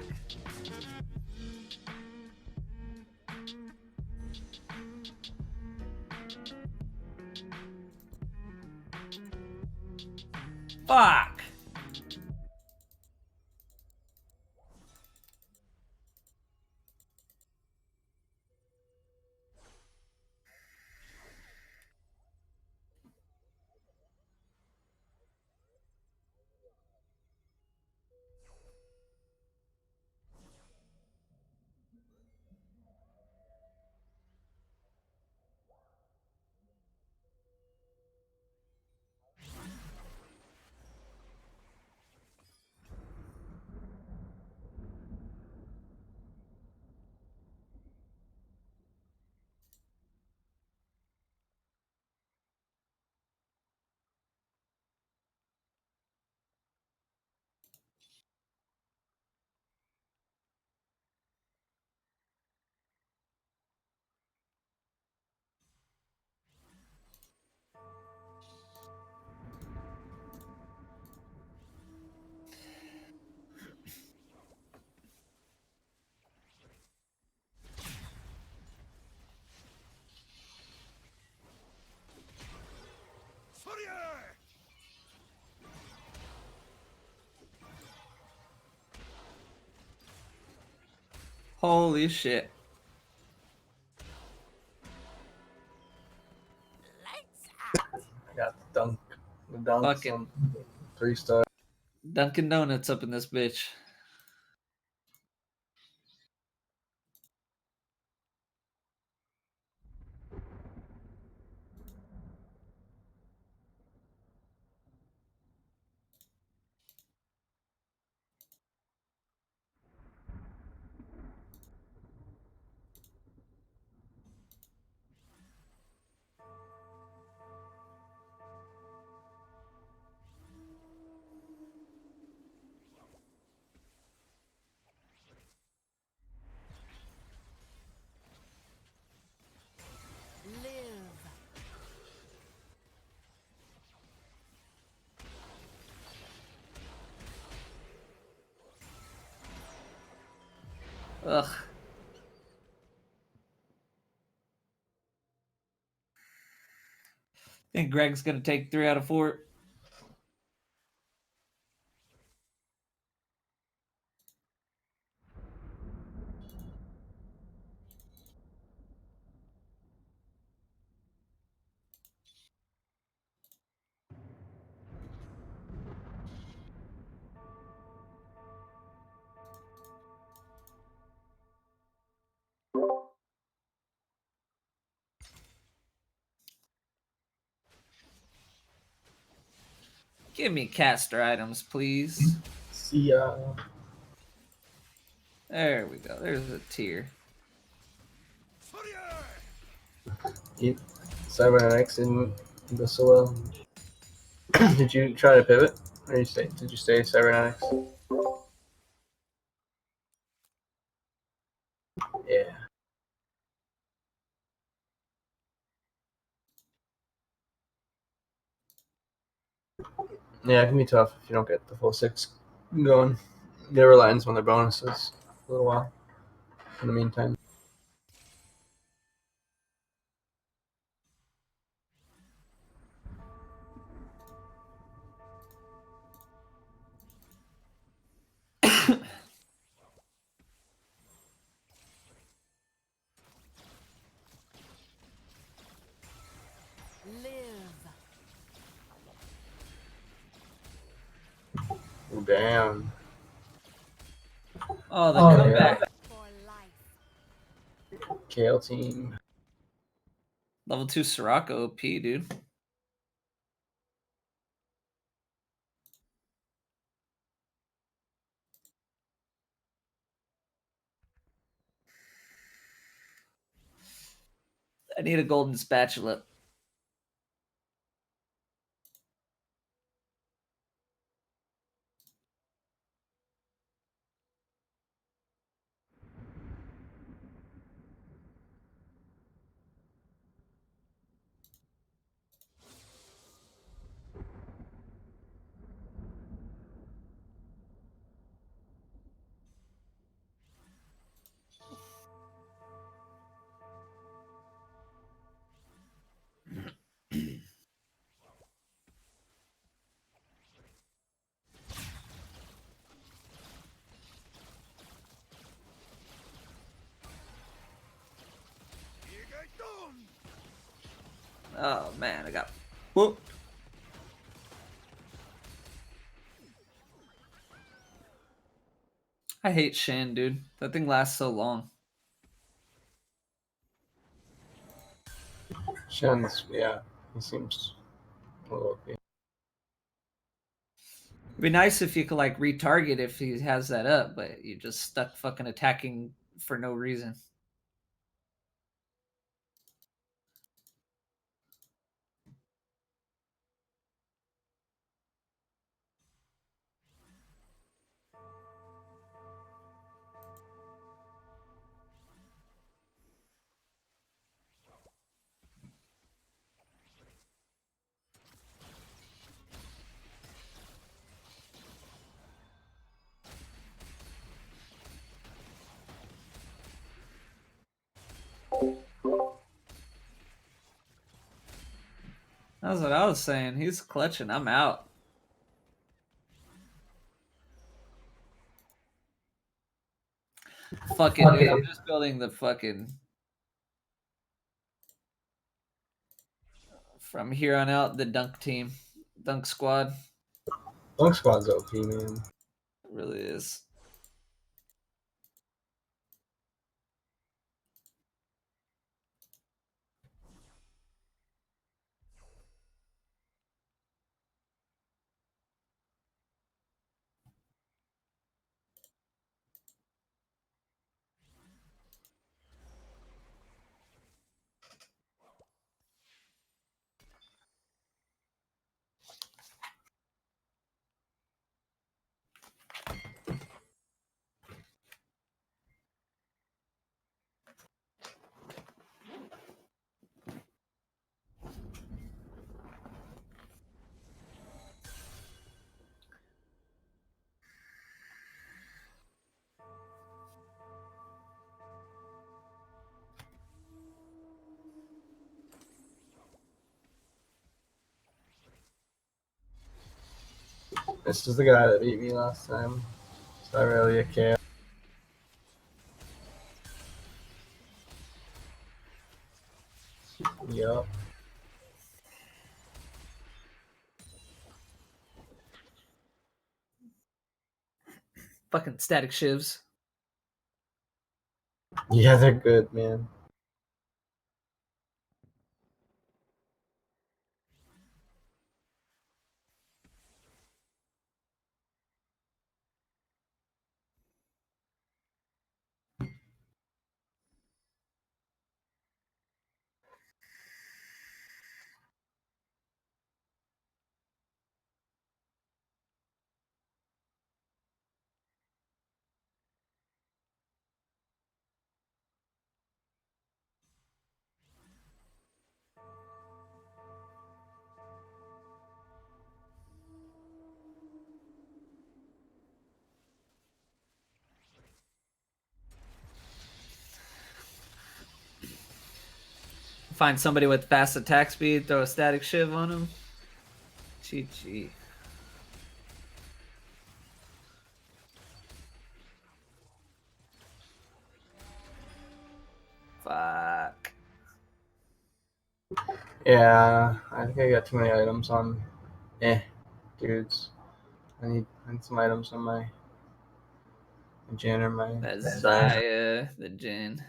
Fuck. Holy shit. I got the dunks Fucking on 3-star. Dunkin' Donuts up in this bitch. Ugh. think Greg's gonna take 3 out of 4. Give me caster items, please. See ya. There we go. There's a tier. Keep cybernetics in the soil. Did you try to pivot? Or did you stay cybernetics? Yeah. Yeah, it can be tough if you don't get the full 6 going. Get reliance on their bonuses for a little while. In the meantime. Oh, damn. Oh, the comeback. KL team. Level 2 Sirocco OP, dude. I need a golden spatula. Oh man, I got whooped. I hate Shan, dude. That thing lasts so long. Shen's, yeah, he seems a little OP. It'd be nice if you could like retarget if he has that up, but you just stuck fucking attacking for no reason. That's what I was saying. He's clutching. I'm out. Fucking dude, I'm just building the fucking from here on out the dunk team. Dunk squad. Dunk squad's OP, man. It really is. This is the guy that beat me last time. It's not really a KO. Yup. Fucking static shivs. Yeah, they're good, man. Find somebody with fast attack speed, throw a static shiv on him. GG. Fuck. Yeah, I think I got too many items on dudes. I need some items on my Jin or my That's Zaya. Zaya, the Jin.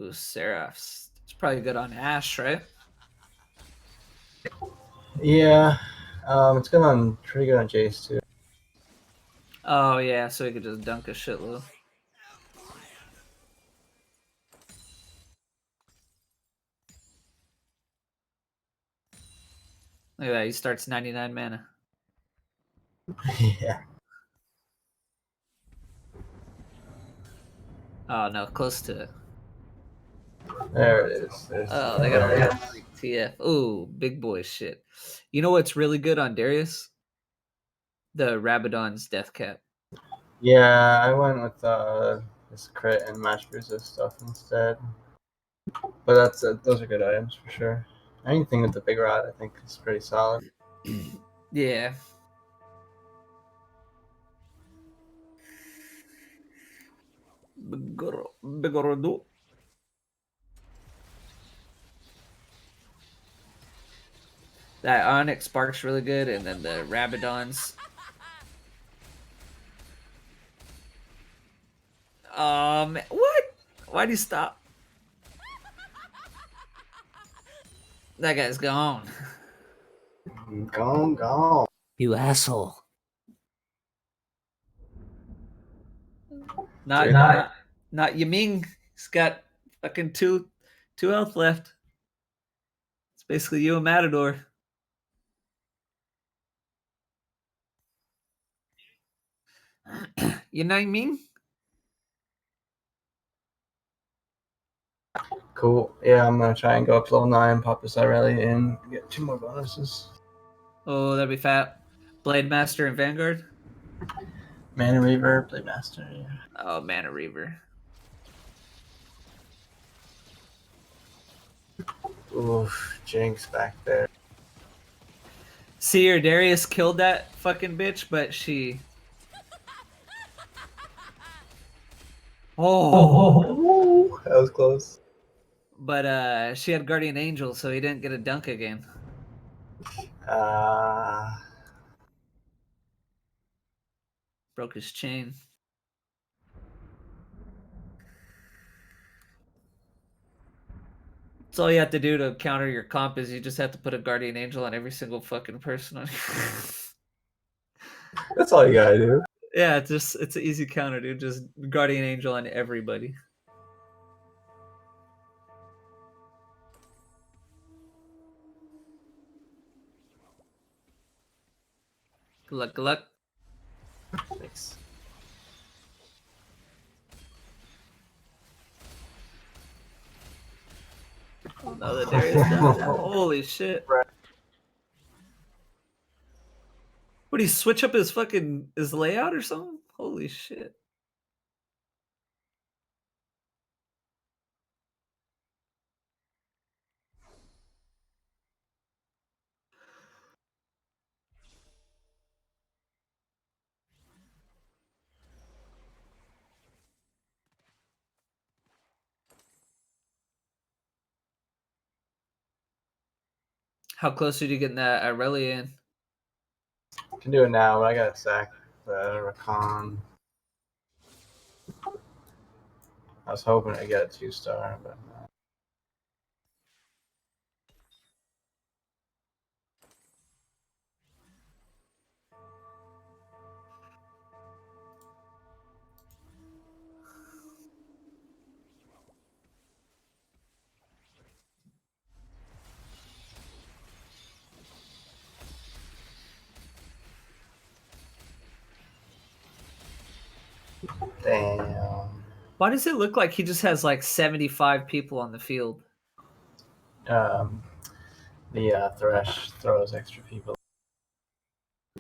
Ooh, Seraph's. It's probably good on Ash, right? Yeah, it's good on pretty good on Jace too. Oh yeah, so he could just dunk a shitload. Look at that, he starts 99 mana. Yeah. Oh no, close to it. There it is. Oh, they got a TF. Ooh, big boy shit. You know what's really good on Darius? The Rabadon's Death Cap. Yeah, I went with this crit and match resist stuff instead. But that's those are good items for sure. Anything with the big rod, I think, is pretty solid. Yeah. Bigoro. That Onyx Spark's really good, and then the Rabadons. What? Why'd he stop? That guy's gone. Gone. You asshole. Not Yiming. He's got fucking two health left. It's basically you and Matador. You know what I mean? Cool. Yeah, I'm gonna try and go up to level 9, pop this Irelia in, get 2 more bonuses. Oh, that'd be fat. Blade Master and Vanguard. Mana Reaver, Blade Master. Yeah. Oh, Mana Reaver. Oof, Jinx back there. See, or Darius killed that fucking bitch, but she. Oh. That was close. But she had Guardian Angel, so he didn't get a dunk again. Broke his chain. That's all you have to do to counter your comp is you just have to put a Guardian Angel on every single fucking person on That's all you gotta do. Yeah, it's an easy counter, dude. Just Guardian Angel on everybody. Good luck, good luck. Thanks. Another Darius. Holy shit. What What, he switch up his fucking his layout or something? Holy shit. How close are you getting that Aurelia in? Can do it now, but I got sacked the Recon. I was hoping to get a 2-star, but damn. Why does it look like he just has like 75 people on the field? The Thresh throws extra people.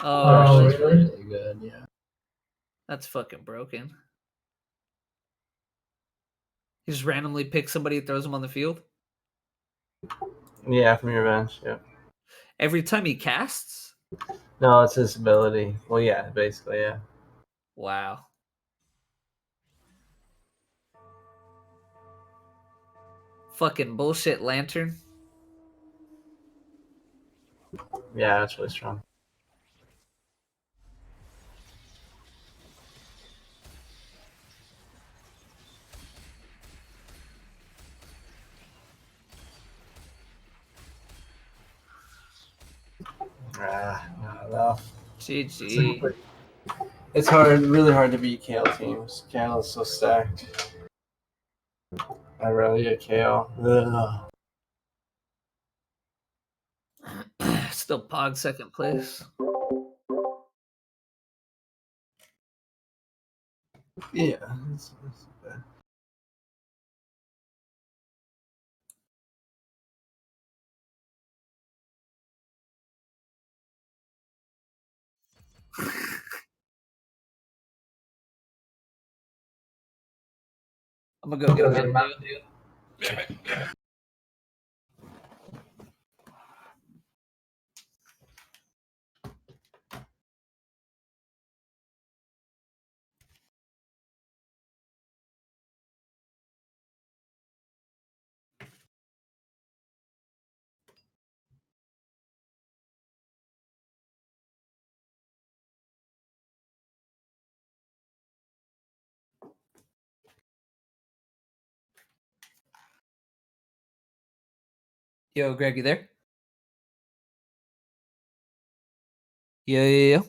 Oh, Thresh is really? really good, yeah. That's fucking broken. He just randomly picks somebody and throws them on the field? Yeah, from your bench, yeah. Every time he casts? No, it's his ability. Well, yeah, basically, yeah. Wow. Fucking bullshit lantern. Yeah, that's really strong. Not enough. GG. It's hard, really hard to beat Kale teams. Kale is so stacked. I really get Kale. Ugh. Still Pog second place. Yeah. It's bad. I'm gonna go get a Mountain Dew. Yo, Greg, you there? Yeah.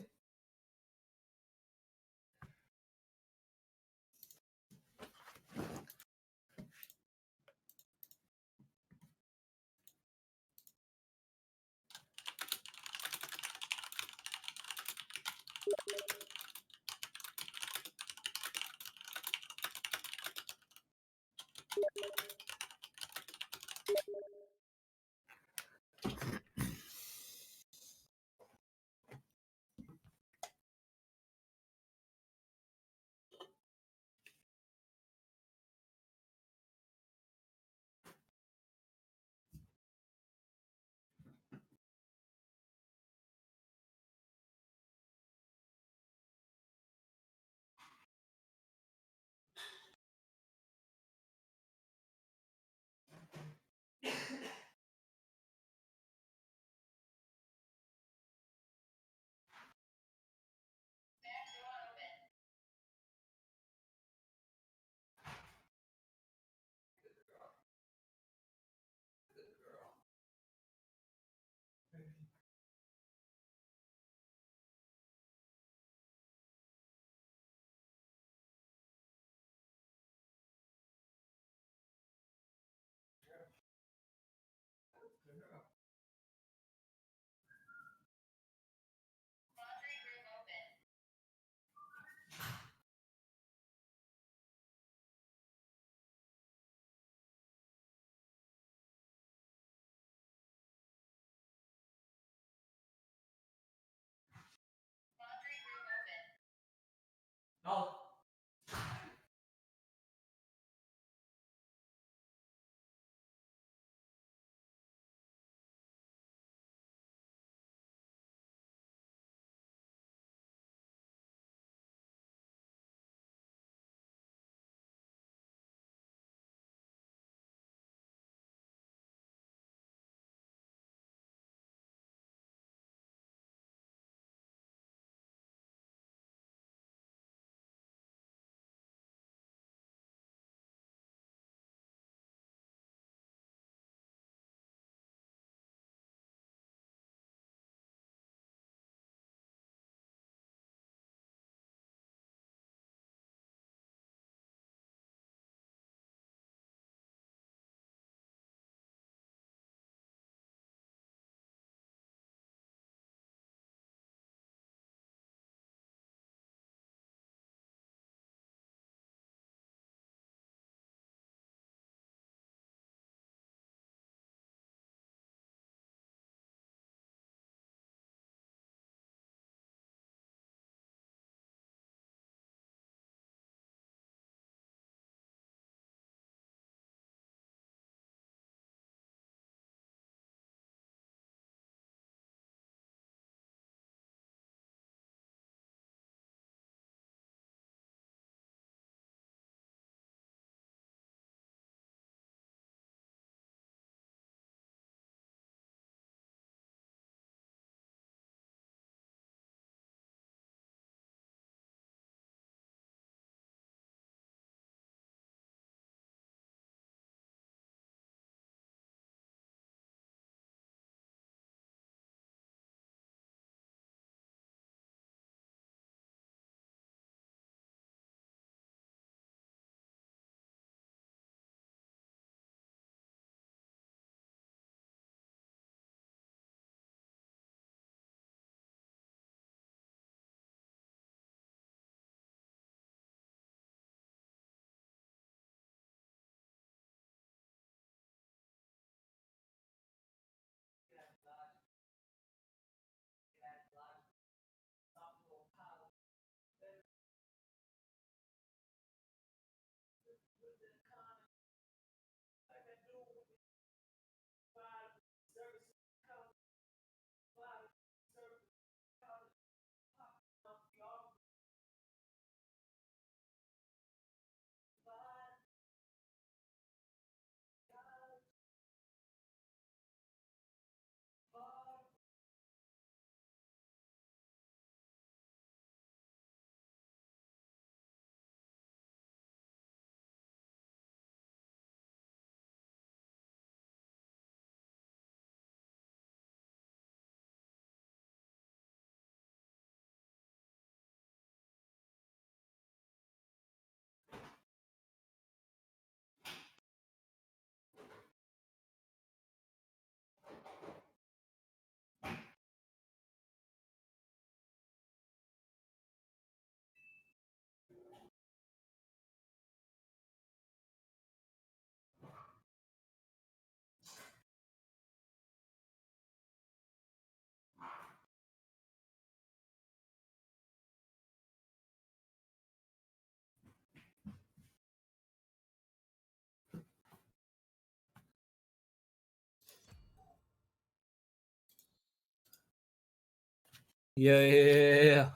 Yeah.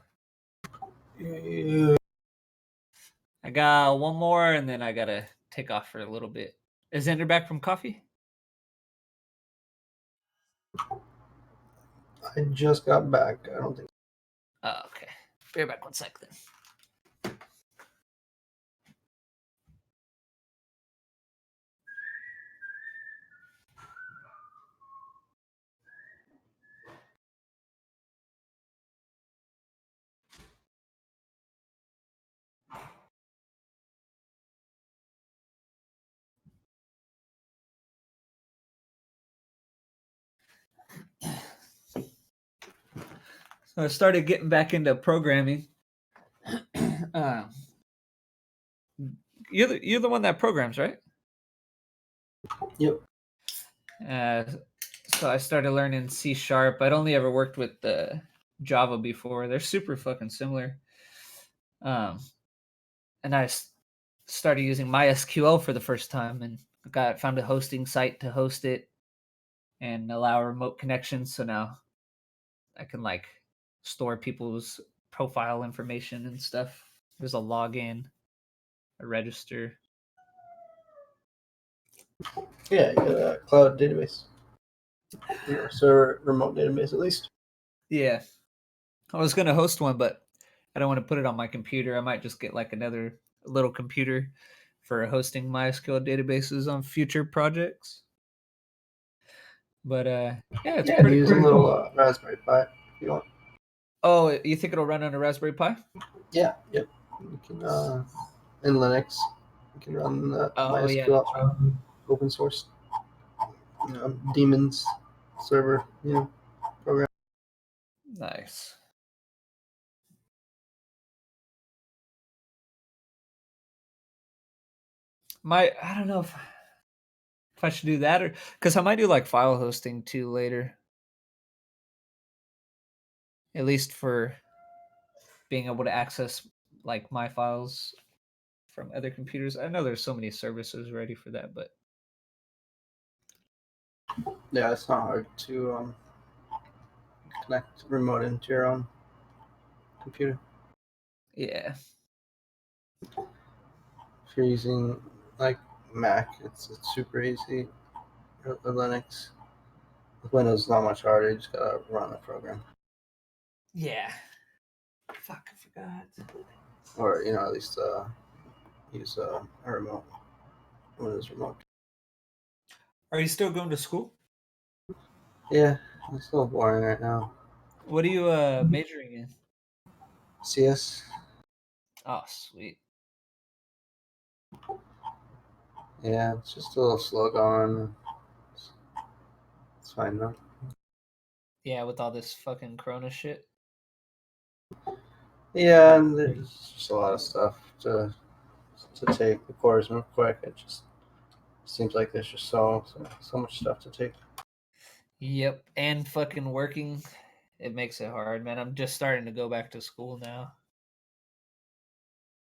I got one more and then I gotta take off for a little bit. Is Ender back from coffee? I just got back. I don't think. Oh, okay. Be right back 1 sec then. So I started getting back into programming. You're the one that programs, right? Yep. So I started learning C#. I'd only ever worked with Java before. They're super fucking similar. and I started using MySQL for the first time, and found a hosting site to host it and allow remote connections. So now I can like store people's profile information and stuff. There's a login, a register. Yeah, you got a cloud database. Or server remote database at least. Yeah. I was going to host one, but I don't want to put it on my computer. I might just get like another little computer for hosting MySQL databases on future projects. But yeah, it's pretty use a little Raspberry Pi if you want. Oh, you think it'll run on a Raspberry Pi? Yeah, yep. You can in Linux, you can run the MySQL open source daemons server, program. Nice. I don't know if I should do that, or because I might do like file hosting too later. At least for being able to access like my files from other computers. I know there's so many services ready for that, but Yeah, it's not hard to connect remote into your own computer. yeah. If you're using like Mac, it's super easy. Or Linux. With Windows, it's not much harder. You just gotta run the program. Yeah. Fuck, I forgot. Or at least use a remote Windows remote. Are you still going to school? Yeah, it's a little boring right now. What are you majoring in? CS. Oh, sweet. Yeah, it's just a little slow going. It's fine though. Yeah, with all this fucking Corona shit. Yeah, and there's just a lot of stuff to take. The course move quick. It just seems like there's just so much stuff to take. Yep, and fucking working, it makes it hard, man. I'm just starting to go back to school now.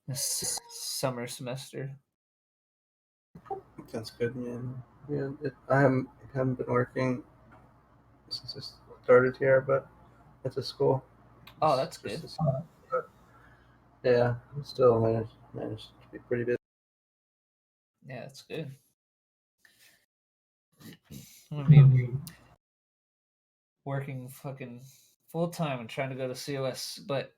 This summer semester. That's good, man. Yeah, I haven't been working since I started here, but at the school. Oh, that's good. But yeah, I still managed to be pretty busy. Yeah, that's good. I'm gonna be working fucking full time and trying to go to COS, but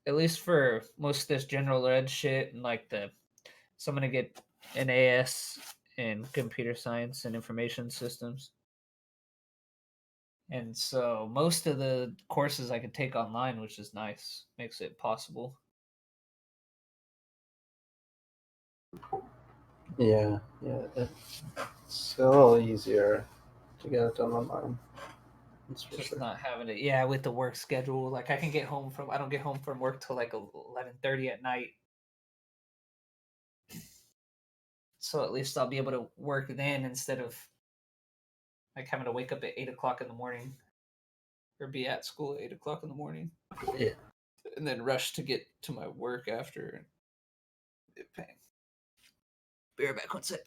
at least for most of this general ed shit and like so I'm gonna get an AS in computer science and information systems. And so most of the courses I could take online, which is nice, makes it possible. Yeah, it's a little easier to get it done online. That's for Just sure. not having it, with the work schedule. Like I don't get home from work till like 11:30 at night. So at least I'll be able to work then instead of like having to wake up at 8 o'clock in the morning or be at school at 8 o'clock in the morning. Yeah. And then rush to get to my work after. Pain. Be right back. One sec.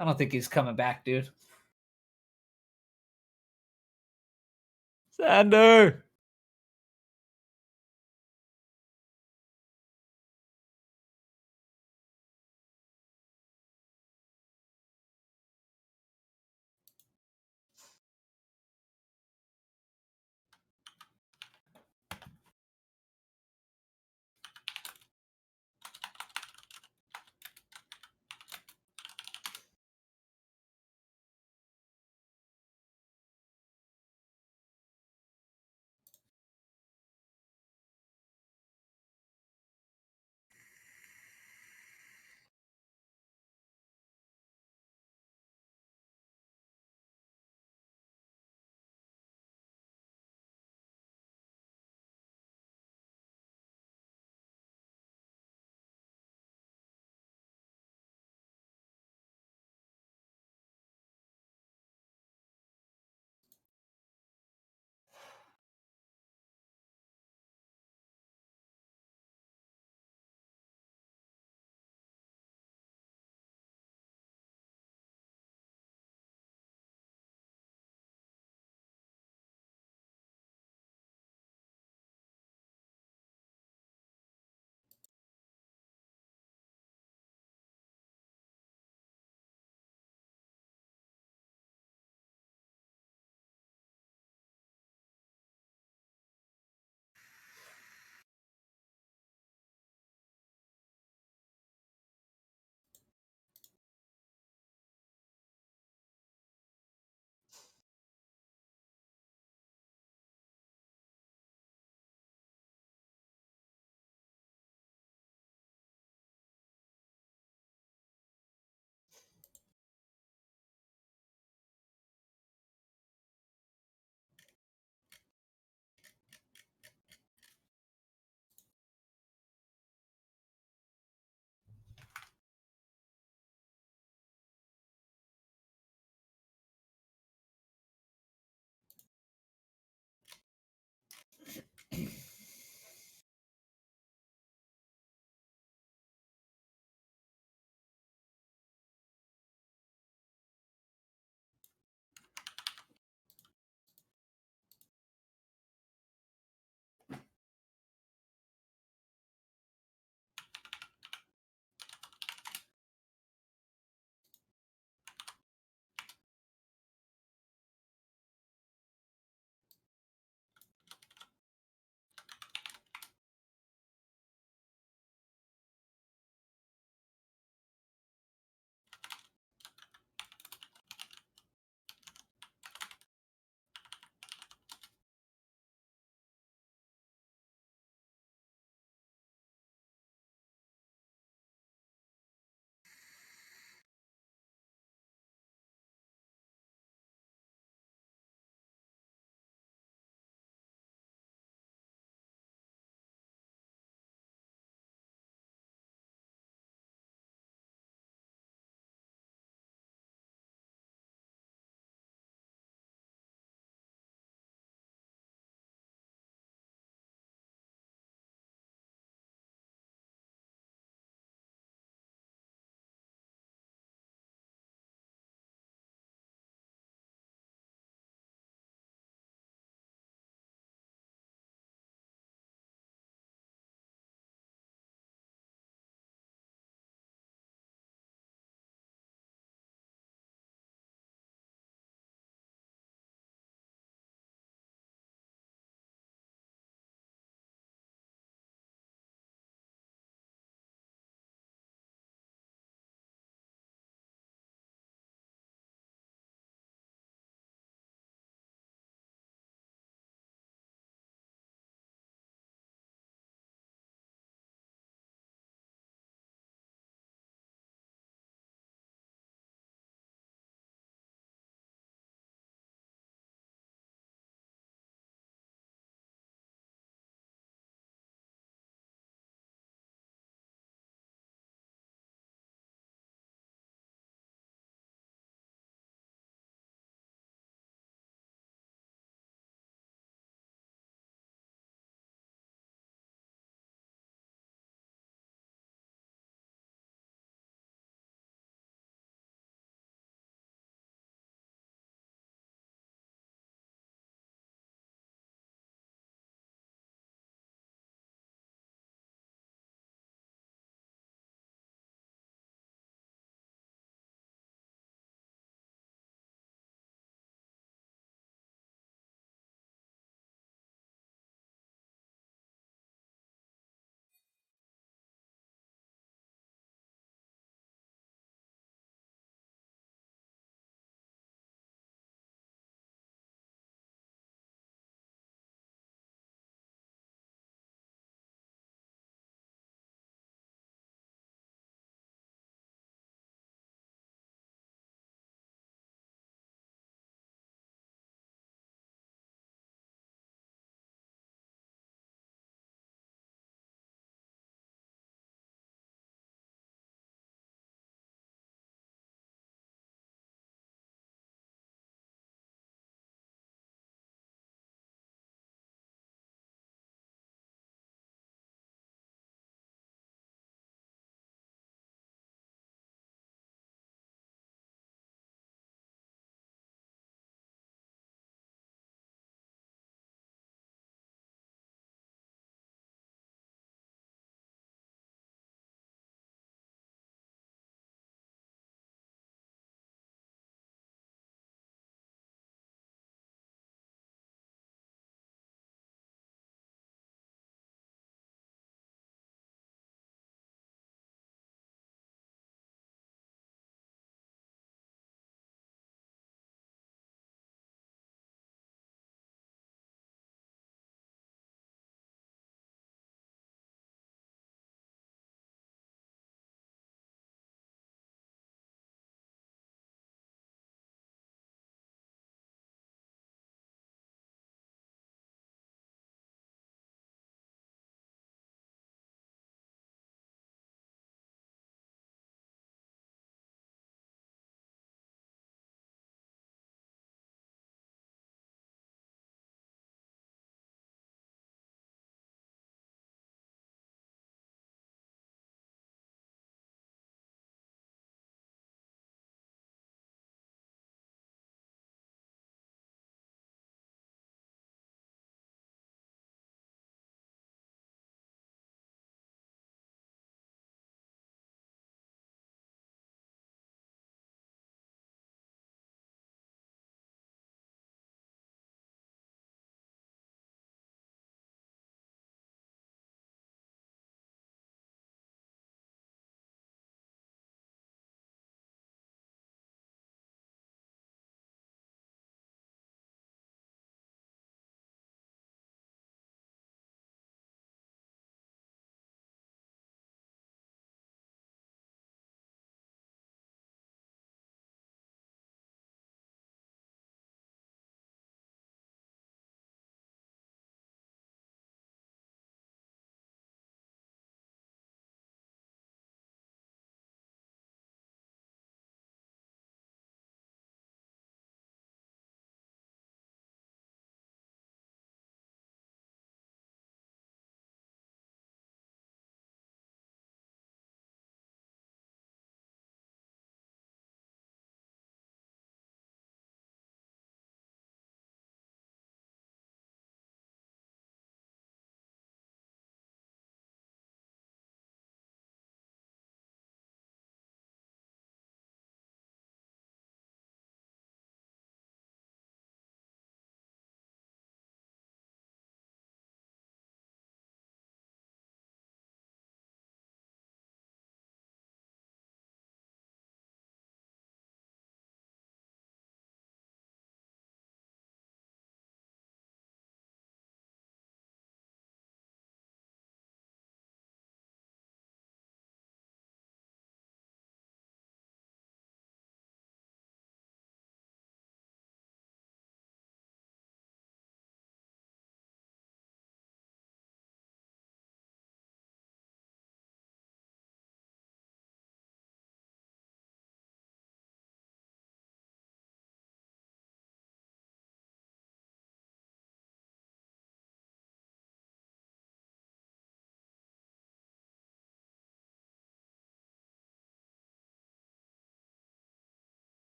I don't think he's coming back, dude. Sander!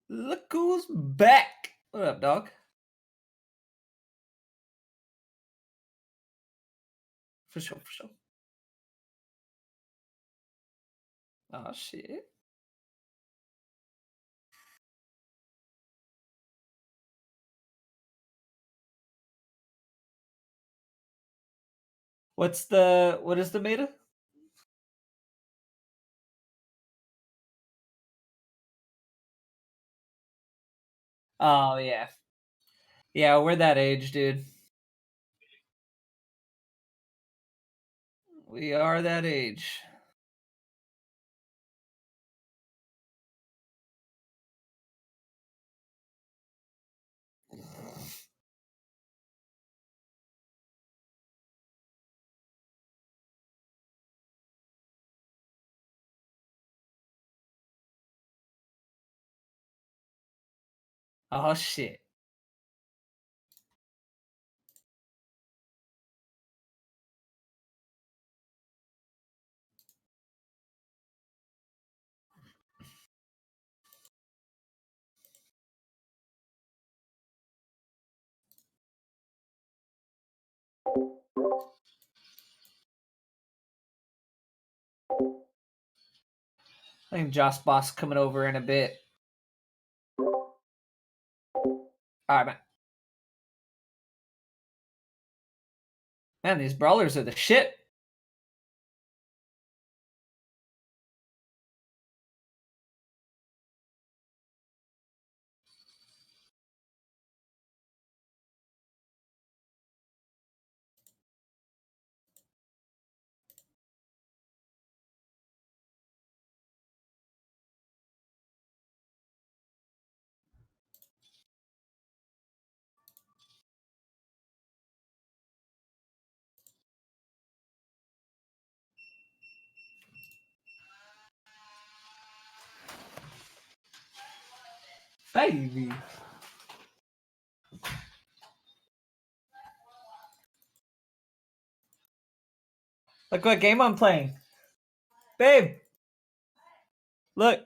Look who's back. What up, dog? For sure, for sure. Oh, shit. What is the meta? Oh, yeah. Yeah, we're that age, dude. We are that age. Oh, shit. I think Josh Boss coming over in a bit. All right, man. Man, these brawlers are the shit. Baby. Look what game I'm playing. Babe. Look.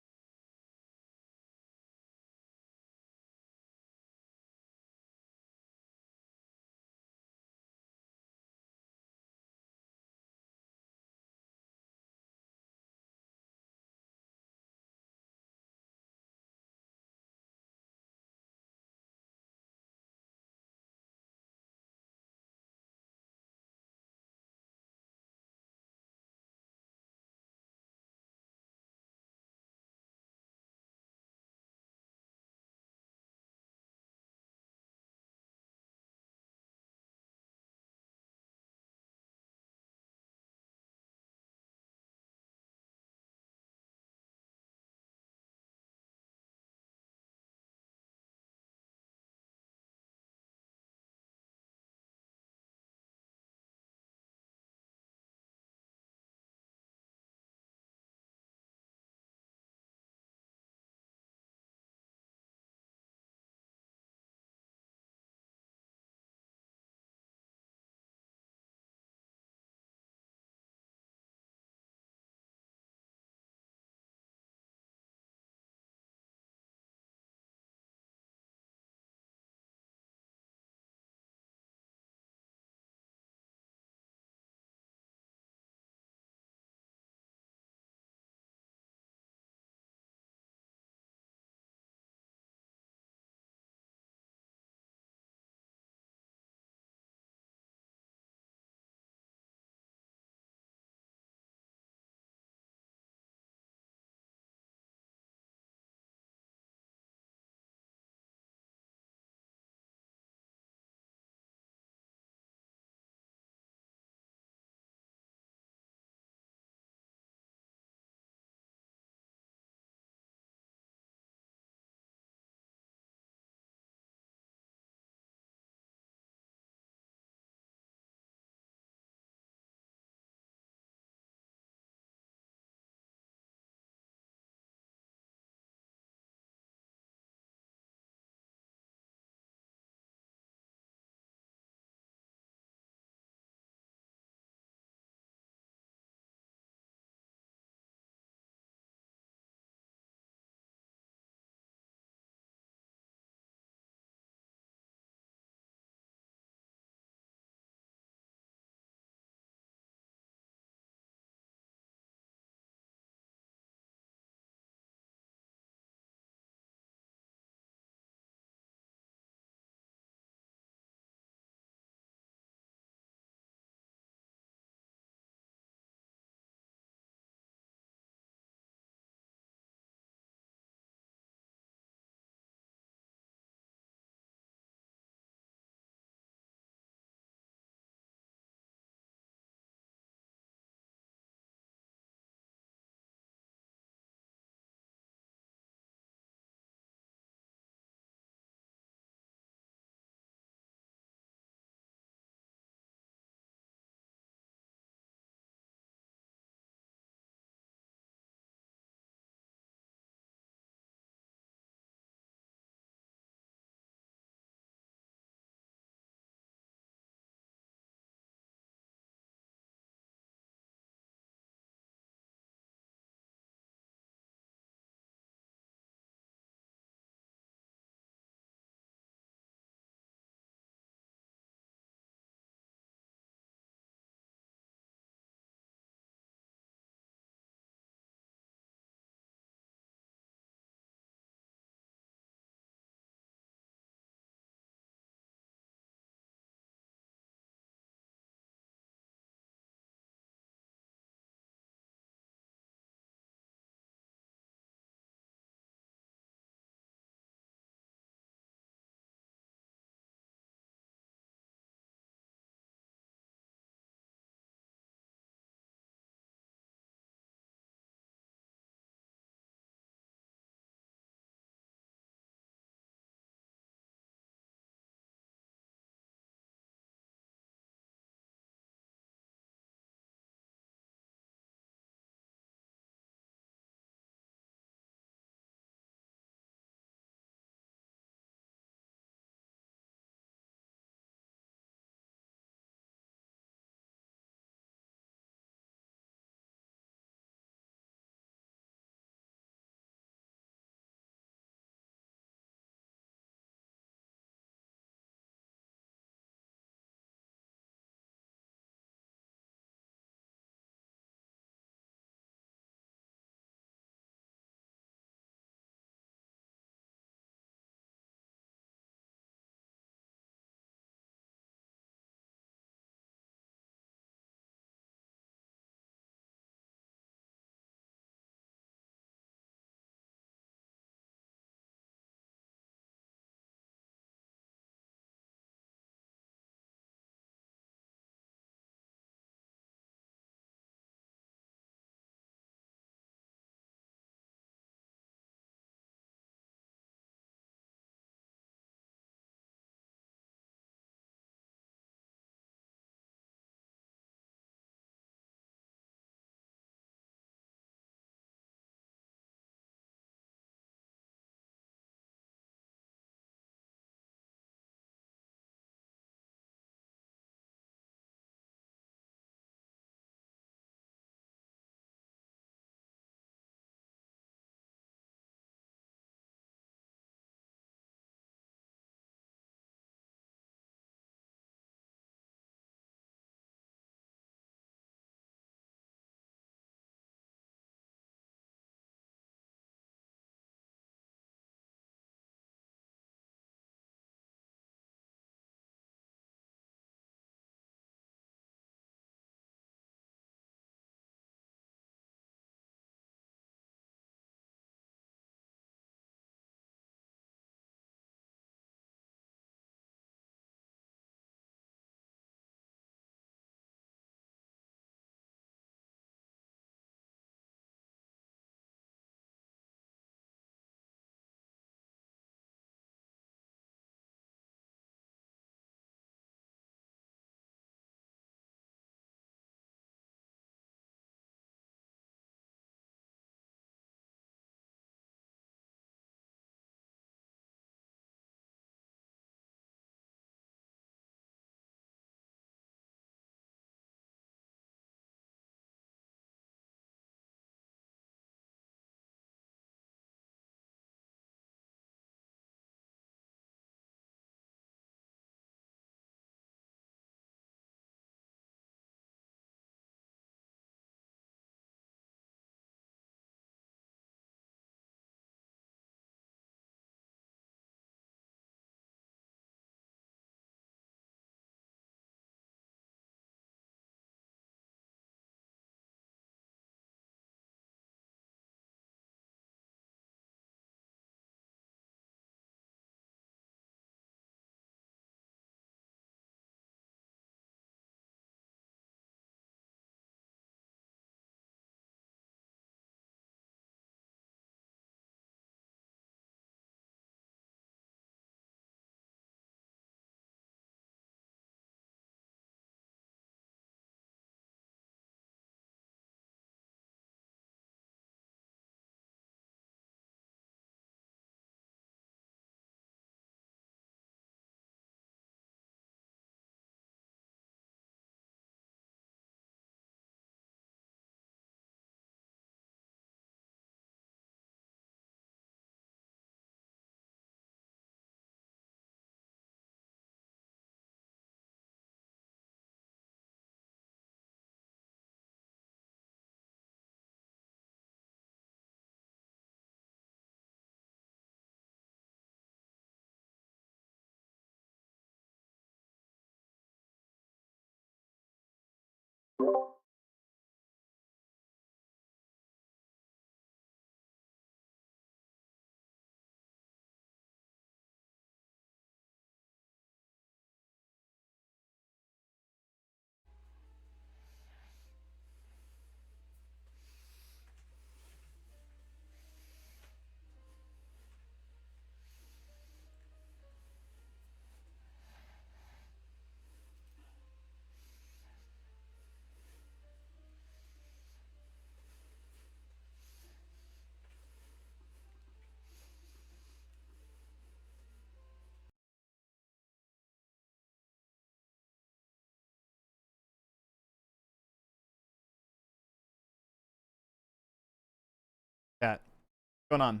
going on?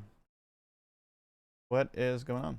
What is going on?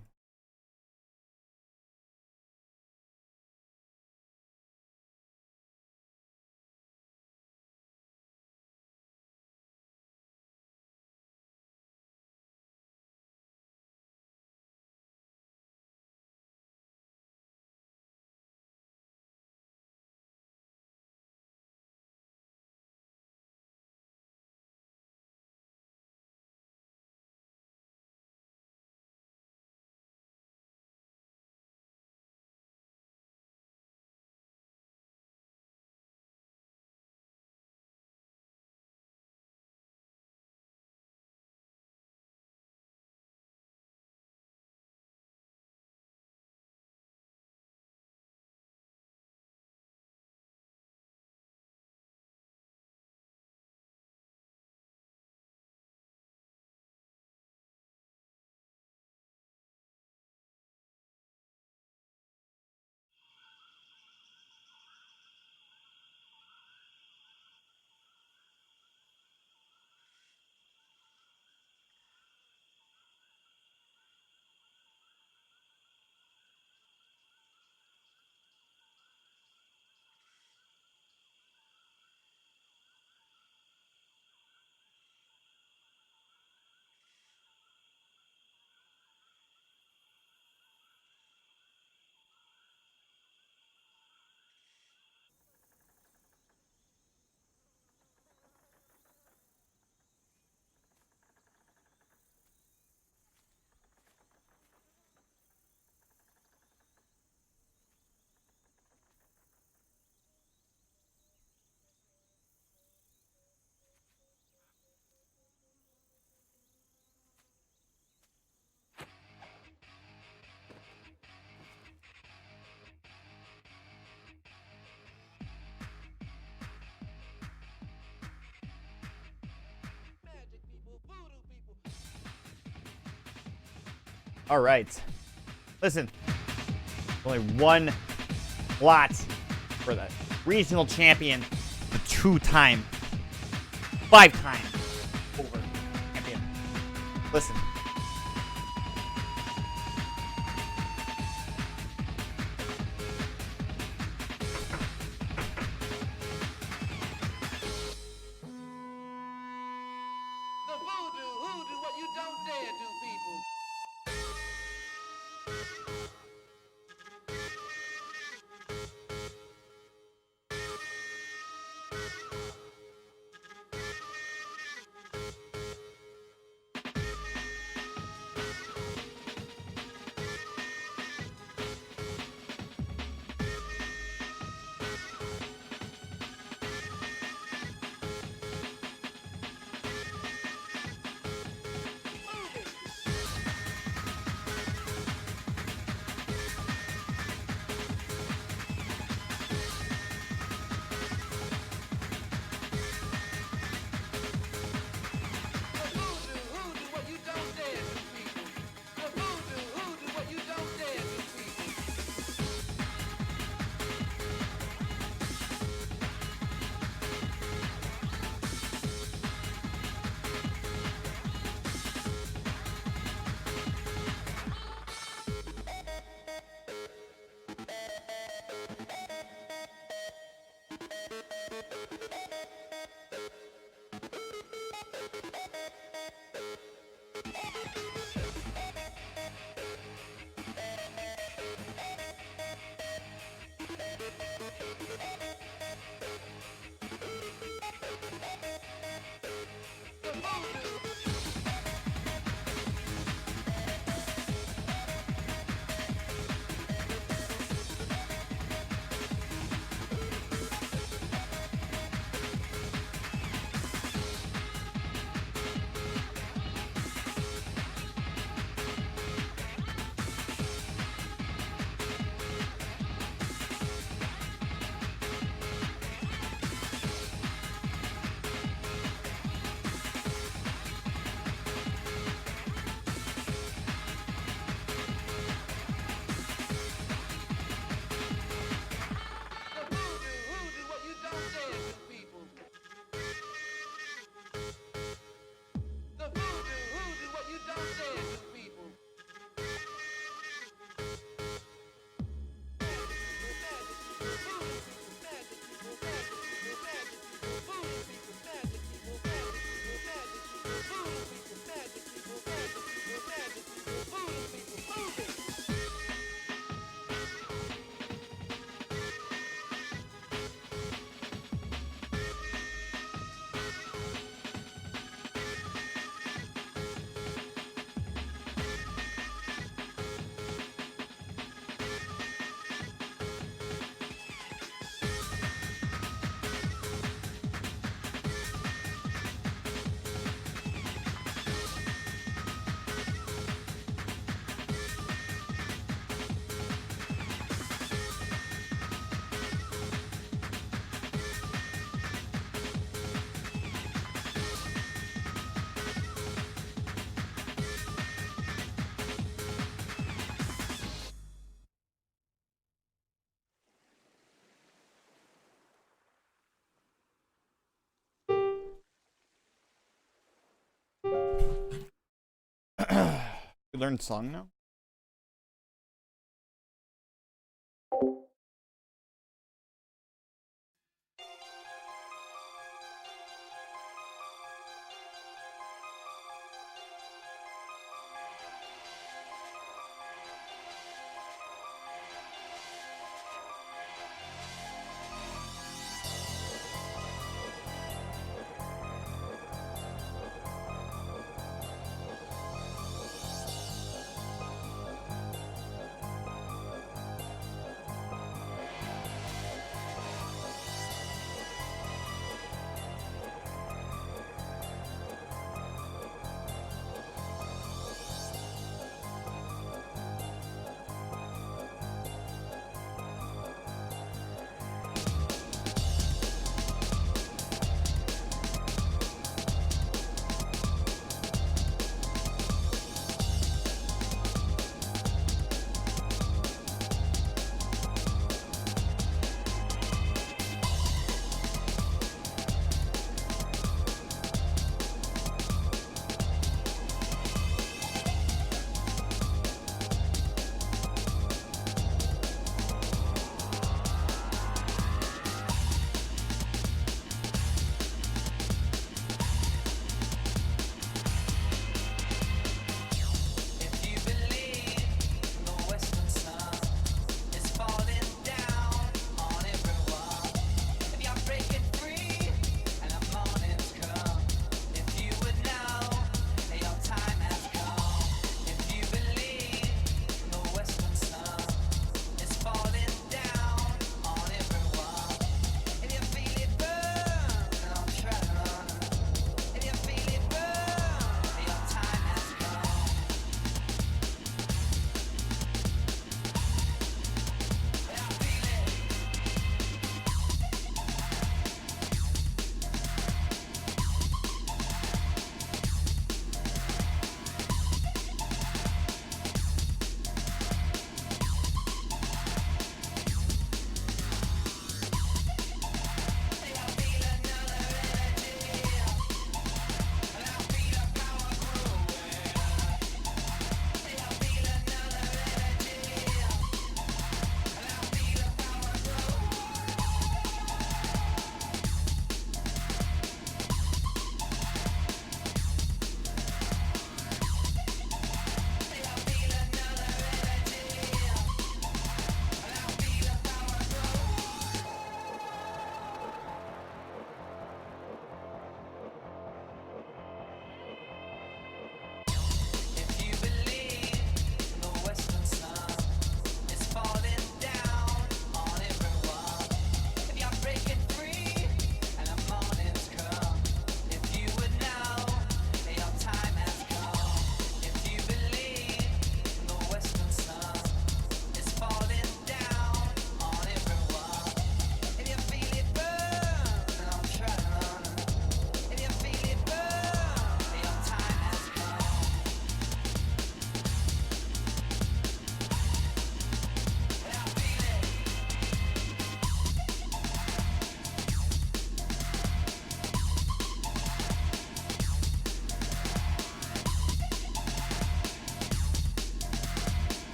All right. Listen, only one lot for the regional champion, the 2-time, 5-time over champion. Listen. The voodoo, hoodoo, what you don't dare do, people. We learned song now?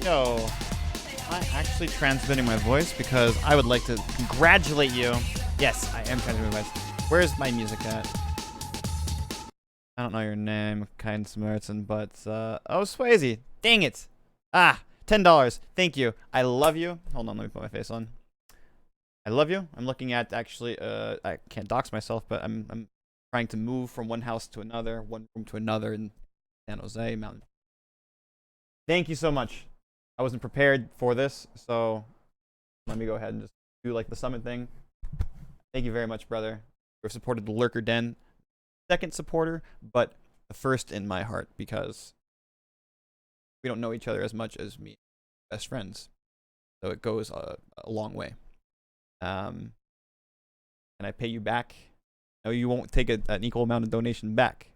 Yo, I'm actually transmitting my voice because I would like to congratulate you. Yes, I am transmitting my voice. Where's my music at? I don't know your name, kind Samaritan, but oh, Swayze. Dang it. Ah, $10. Thank you. I love you. Hold on, let me put my face on. I love you. I'm looking at actually I can't dox myself, but I'm trying to move from one house to another, one room to another in San Jose Mountain. Thank you so much. I wasn't prepared for this, so let me go ahead and just do like the summit thing. Thank you very much, brother. You've supported the Lurker Den. Second supporter, but the first in my heart because we don't know each other as much as me, best friends. So it goes a long way. And I pay you back. No, you won't take an equal amount of donation back,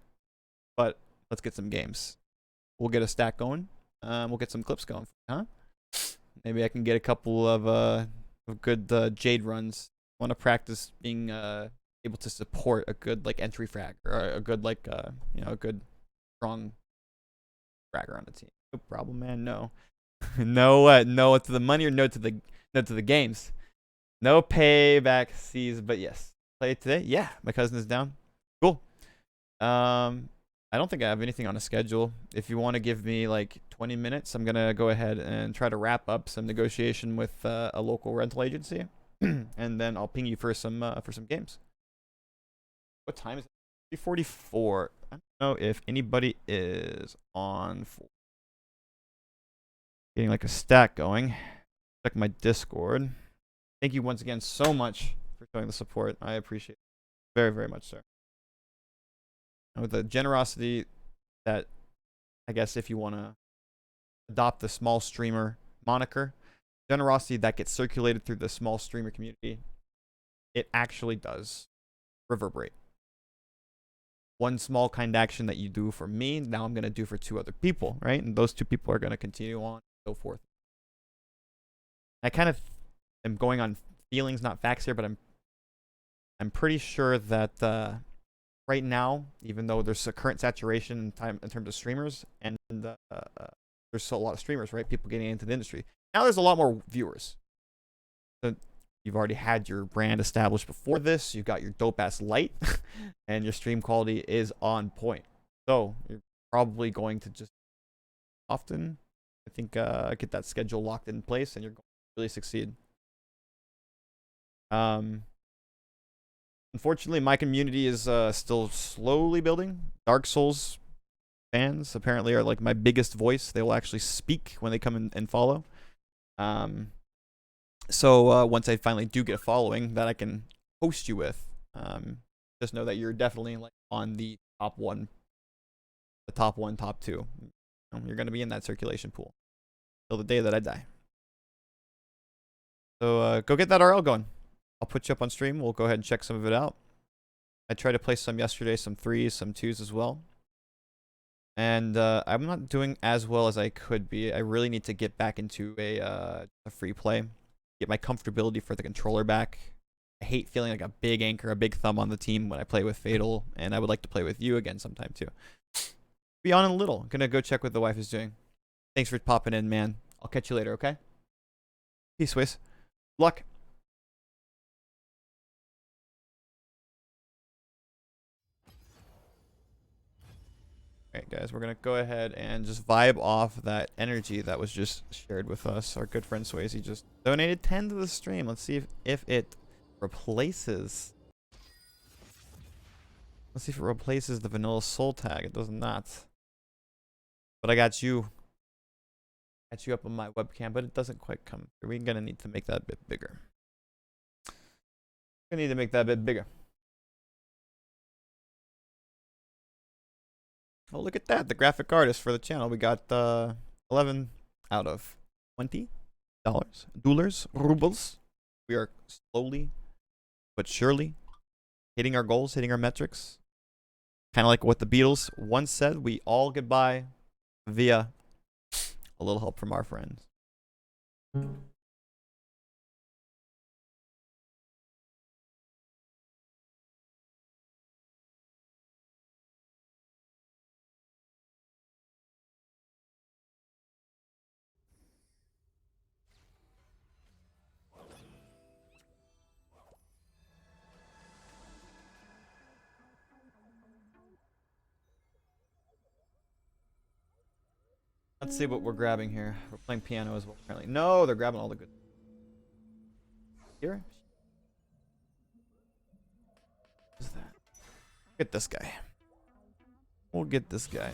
but let's get some games. We'll get a stack going. We'll get some clips going, huh? Maybe I can get a couple of good Jade runs. I want to practice being able to support a good like entry frag or a good like a good strong fragger on the team. No problem, man. No, no to the money or no to the games. No payback sees, but yes. Play today? Yeah, my cousin is down. Cool. I don't think I have anything on a schedule. If you want to give me like 20 minutes, I'm gonna go ahead and try to wrap up some negotiation with a local rental agency, and then I'll ping you for some games. What time is it? 3:44. I don't know if anybody is on for getting like a stack going. Check my Discord. Thank you once again so much for showing the support. I appreciate it very, very much, sir. And with the generosity that, I guess if you want to adopt the small streamer moniker, generosity that gets circulated through the small streamer community, it actually does reverberate. One small kind action that you do for me, now I'm going to do for 2 other people, right? And those 2 people are going to continue on and so forth. I kind of am going on feelings, not facts here, but I'm pretty sure that right now, even though there's a current saturation in terms of streamers, and there's still a lot of streamers, right? People getting into the industry. Now there's a lot more viewers. So you've already had your brand established before this. You've got your dope-ass light, and your stream quality is on point. So you're probably going to just often, I think, get that schedule locked in place, and you're going to really succeed. Unfortunately, my community is still slowly building. Dark Souls fans apparently are like my biggest voice. They will actually speak when they come in and follow. So once I finally do get a following that I can host you with, just know that you're definitely like on the top one, top 2. You're going to be in that circulation pool till the day that I die. So go get that RL going. I'll put you up on stream. We'll go ahead and check some of it out. I tried to play some yesterday, some 3s, some 2s as well. And I'm not doing as well as I could be. I really need to get back into a free play. Get my comfortability for the controller back. I hate feeling like a big anchor, a big thumb on the team when I play with Fatal. And I would like to play with you again sometime too. Be on in a little. I'm going to go check what the wife is doing. Thanks for popping in, man. I'll catch you later, okay? Peace, Wiz. Luck. Alright guys, we're gonna go ahead and just vibe off that energy that was just shared with us. Our good friend Swayze just donated 10 to the stream. Let's see if it replaces. Let's see if it replaces the vanilla soul tag. It does not. But I got you. Got you up on my webcam, but it doesn't quite come through. We're gonna need to make that a bit bigger. We need to make that a bit bigger. Oh, look at that. The graphic artist for the channel. We got 11 out of $20. Dollars. Rubles. We are slowly but surely hitting our goals, hitting our metrics. Kind of like what the Beatles once said. We all get by via a little help from our friends. Let's see what we're grabbing here. We're playing piano as well, apparently. No, they're grabbing all the good. Here? What is that? Get this guy. We'll get this guy.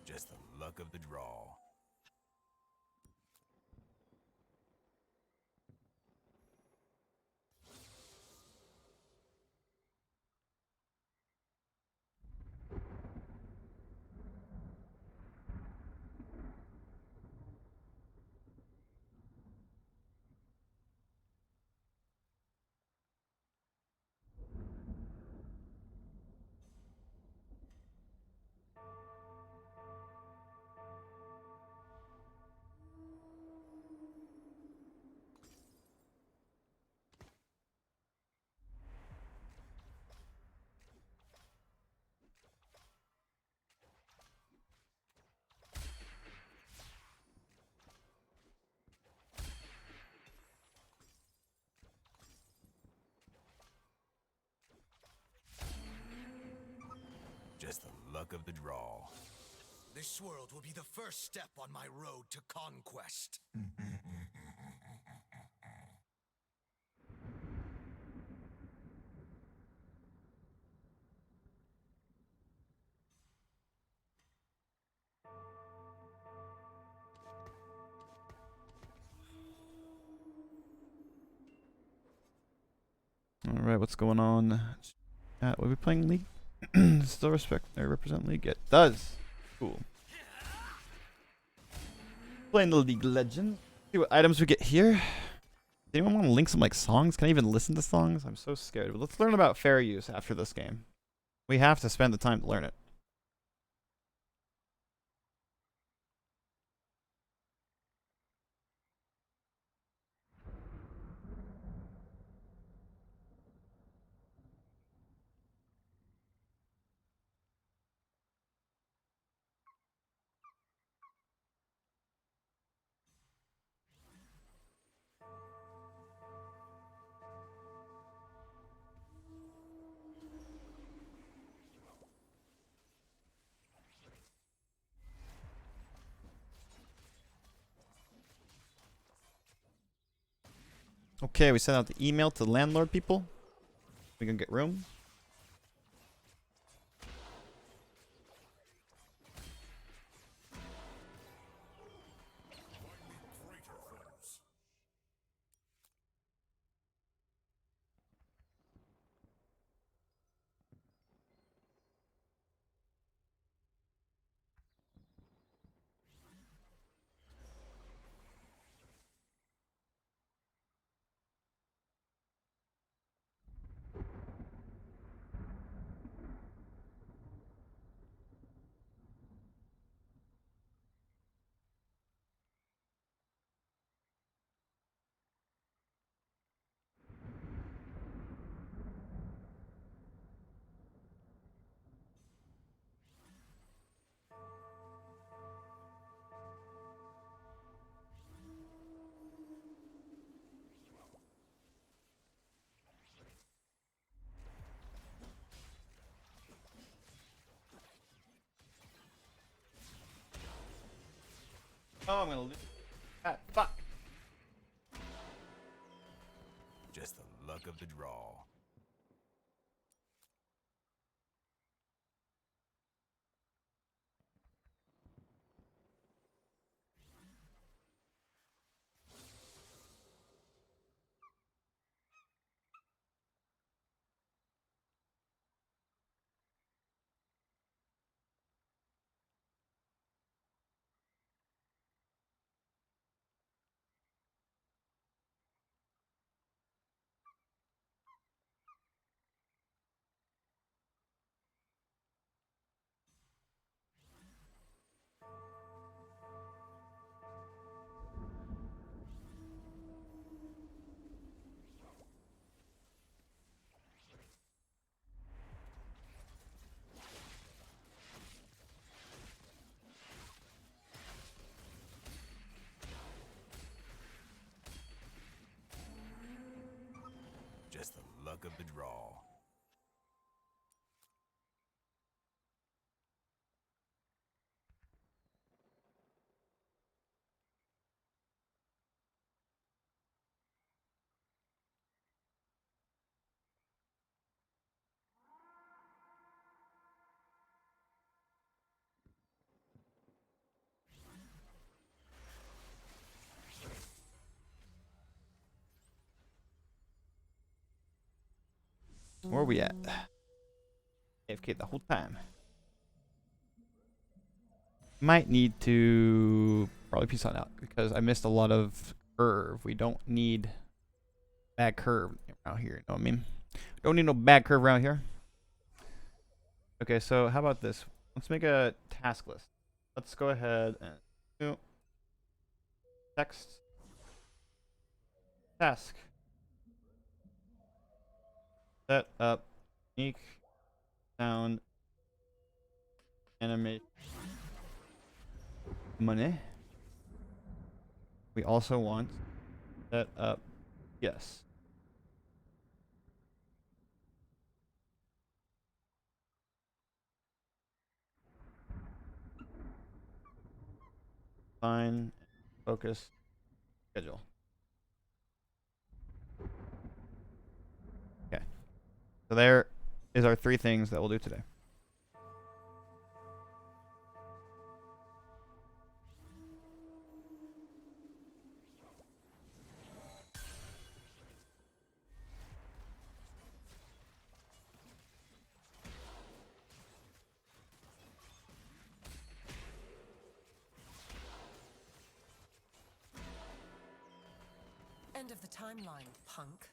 Just the luck of the draw. Just the luck of the draw. This world will be the first step on my road to conquest. All right, what's going on? Will we playing League? Still respect or represent League? It does. Cool. Playing the League Legend. See what items we get here. Does anyone want to link some like songs? Can I even listen to songs? I'm so scared. But let's learn about fair use after this game. We have to spend the time to learn it. Okay, we sent out the email to landlord people. We can get room. Oh, I'm gonna lose. Ah, fuck. Just the luck of the draw. just the luck of the draw. Where are we at? AFK the whole time. Might need to probably peace on out because I missed a lot of curve. We don't need bad curve around here. You know what I mean? Don't need no bad curve around here. Okay, so how about this? Let's make a task list. Let's go ahead and do text task. Set up unique sound animate money. We also want set up yes. Fine, focus, schedule. Okay. So there is our 3 things that we'll do today. End of the timeline, punk.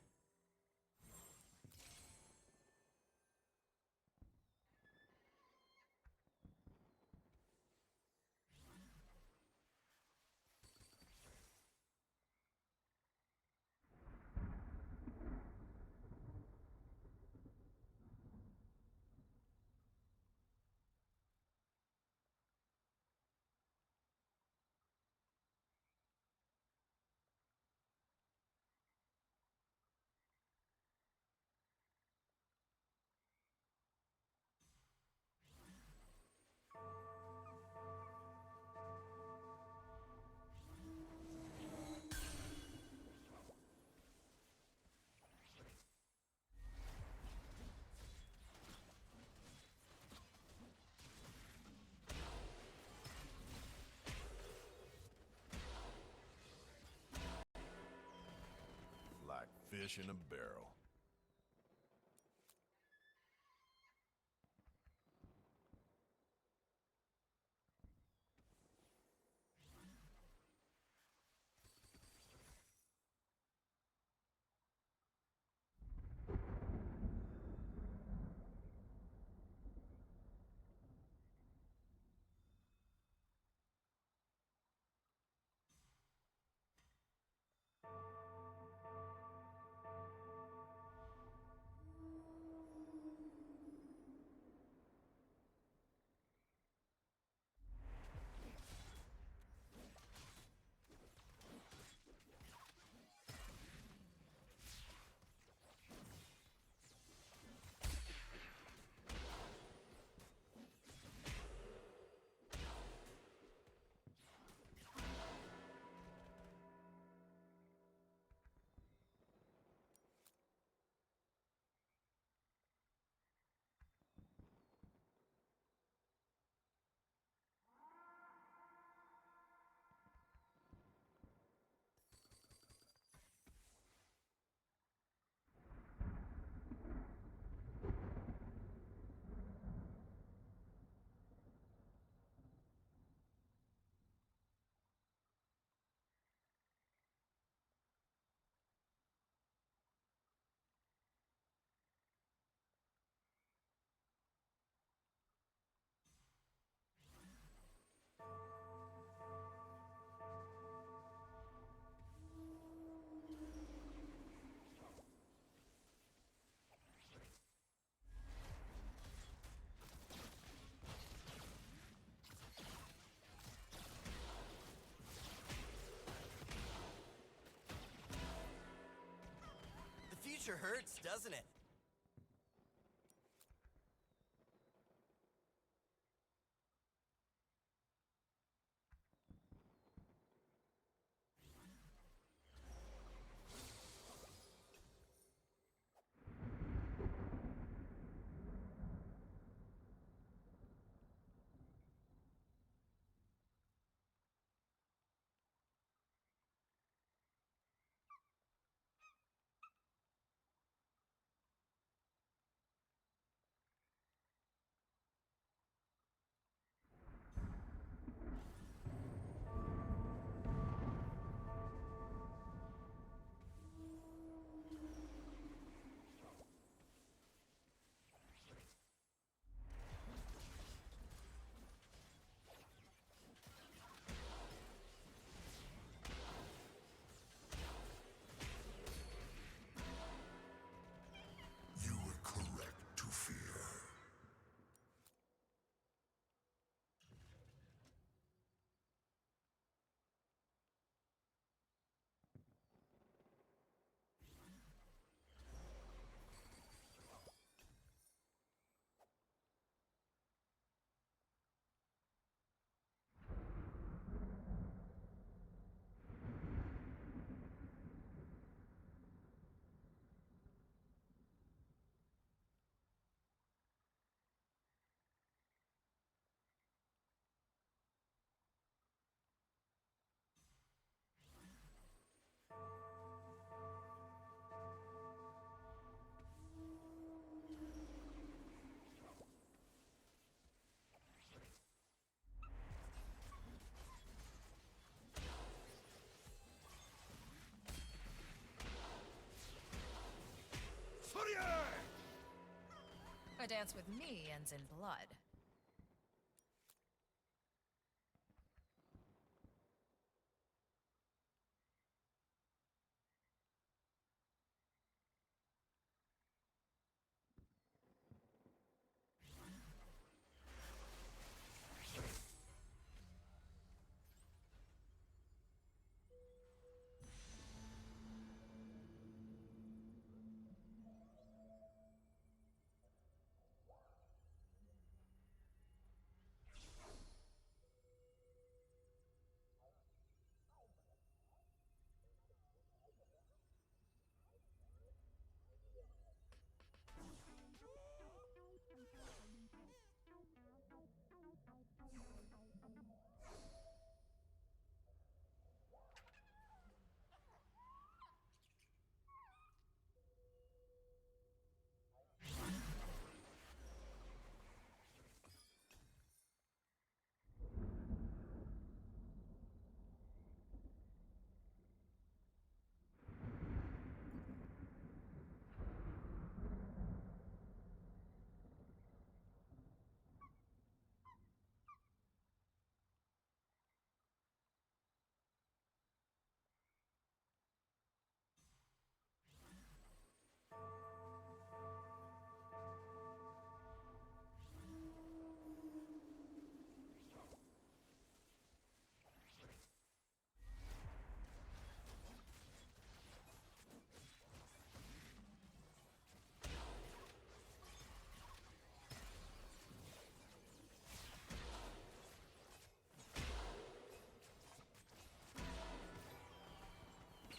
Like fish in a barrel. Sure hurts, doesn't it? You were correct to fear. A dance with me ends in blood.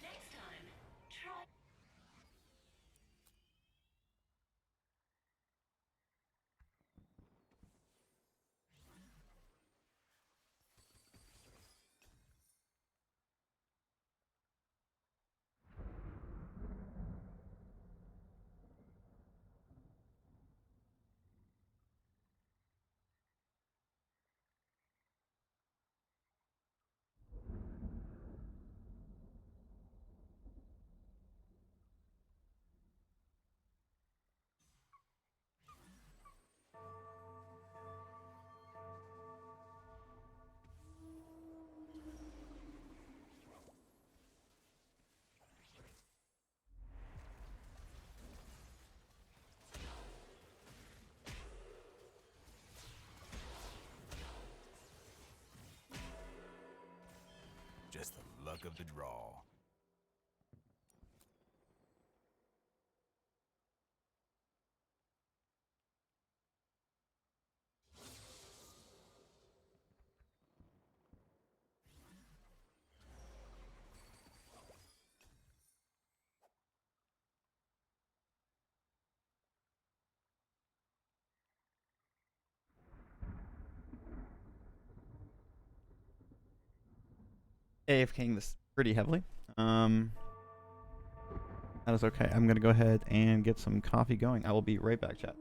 Next time, try. Just the luck of the draw. AFKing this pretty heavily. That is okay. I'm gonna go ahead and get some coffee going. I will be right back, chat.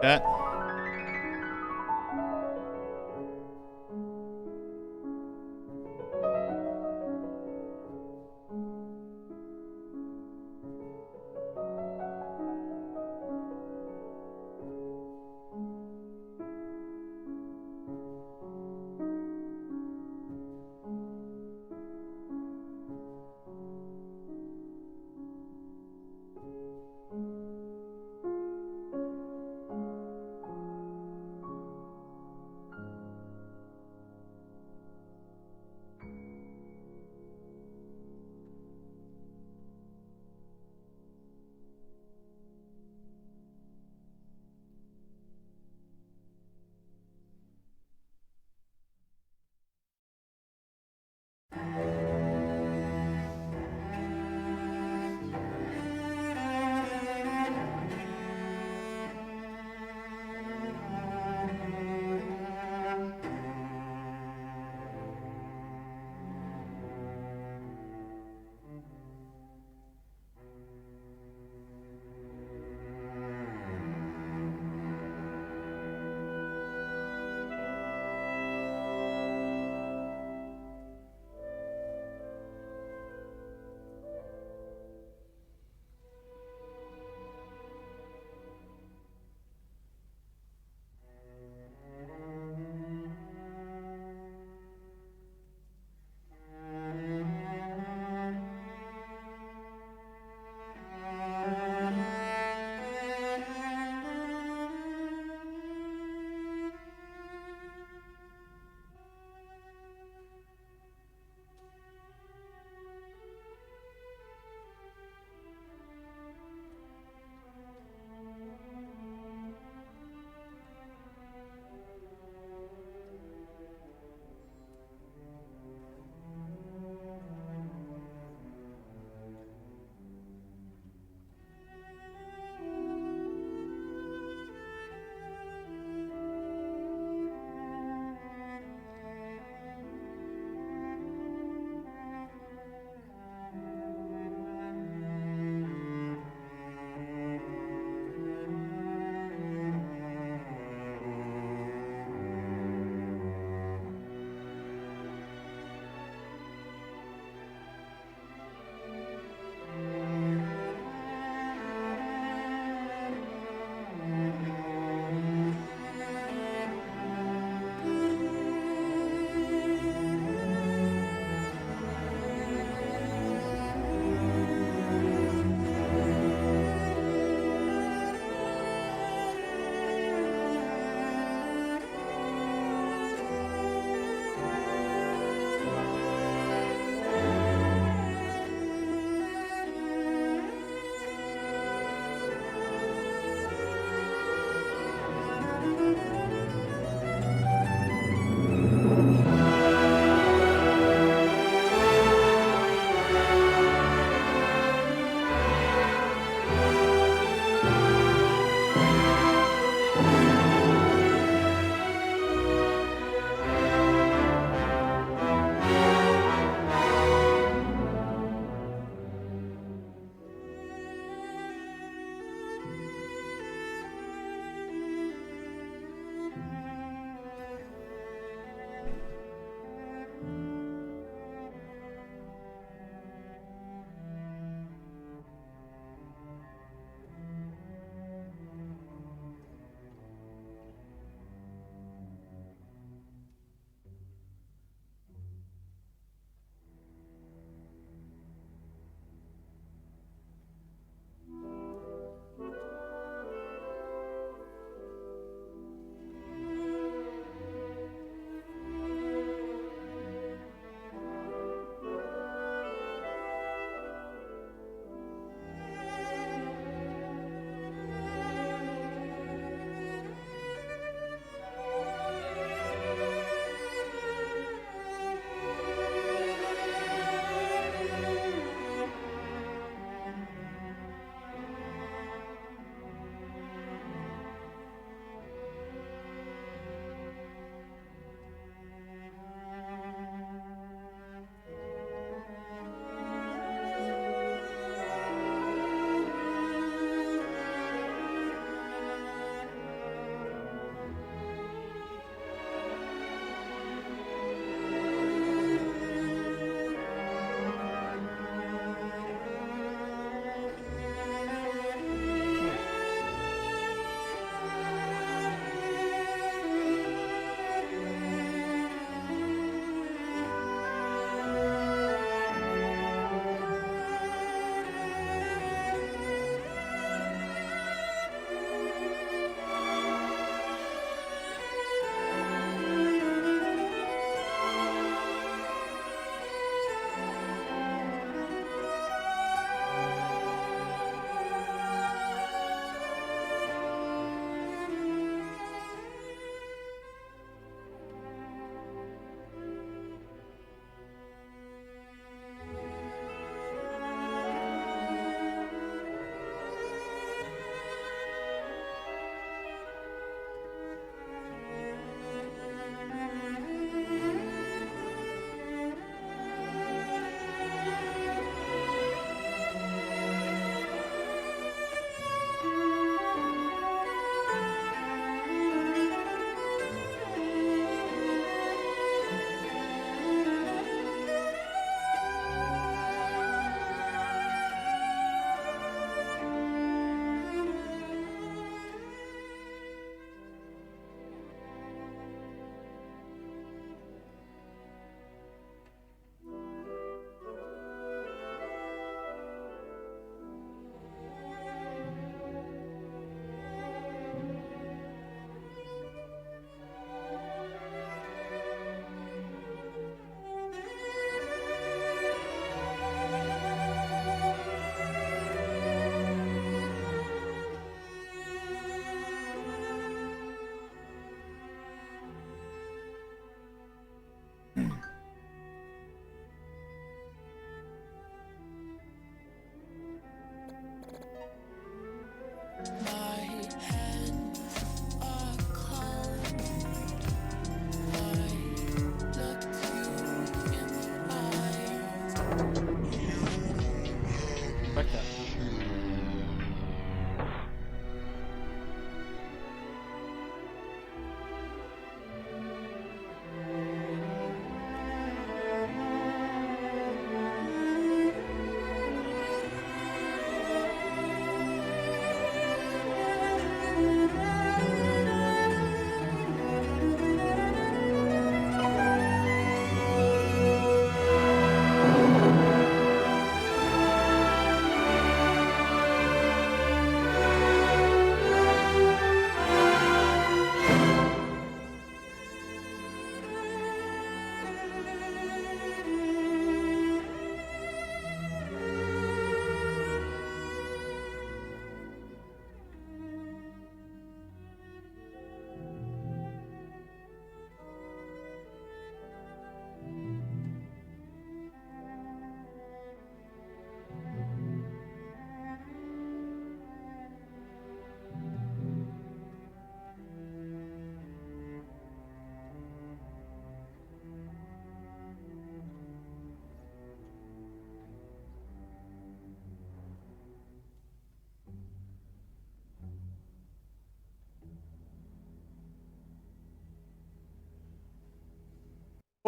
Yeah.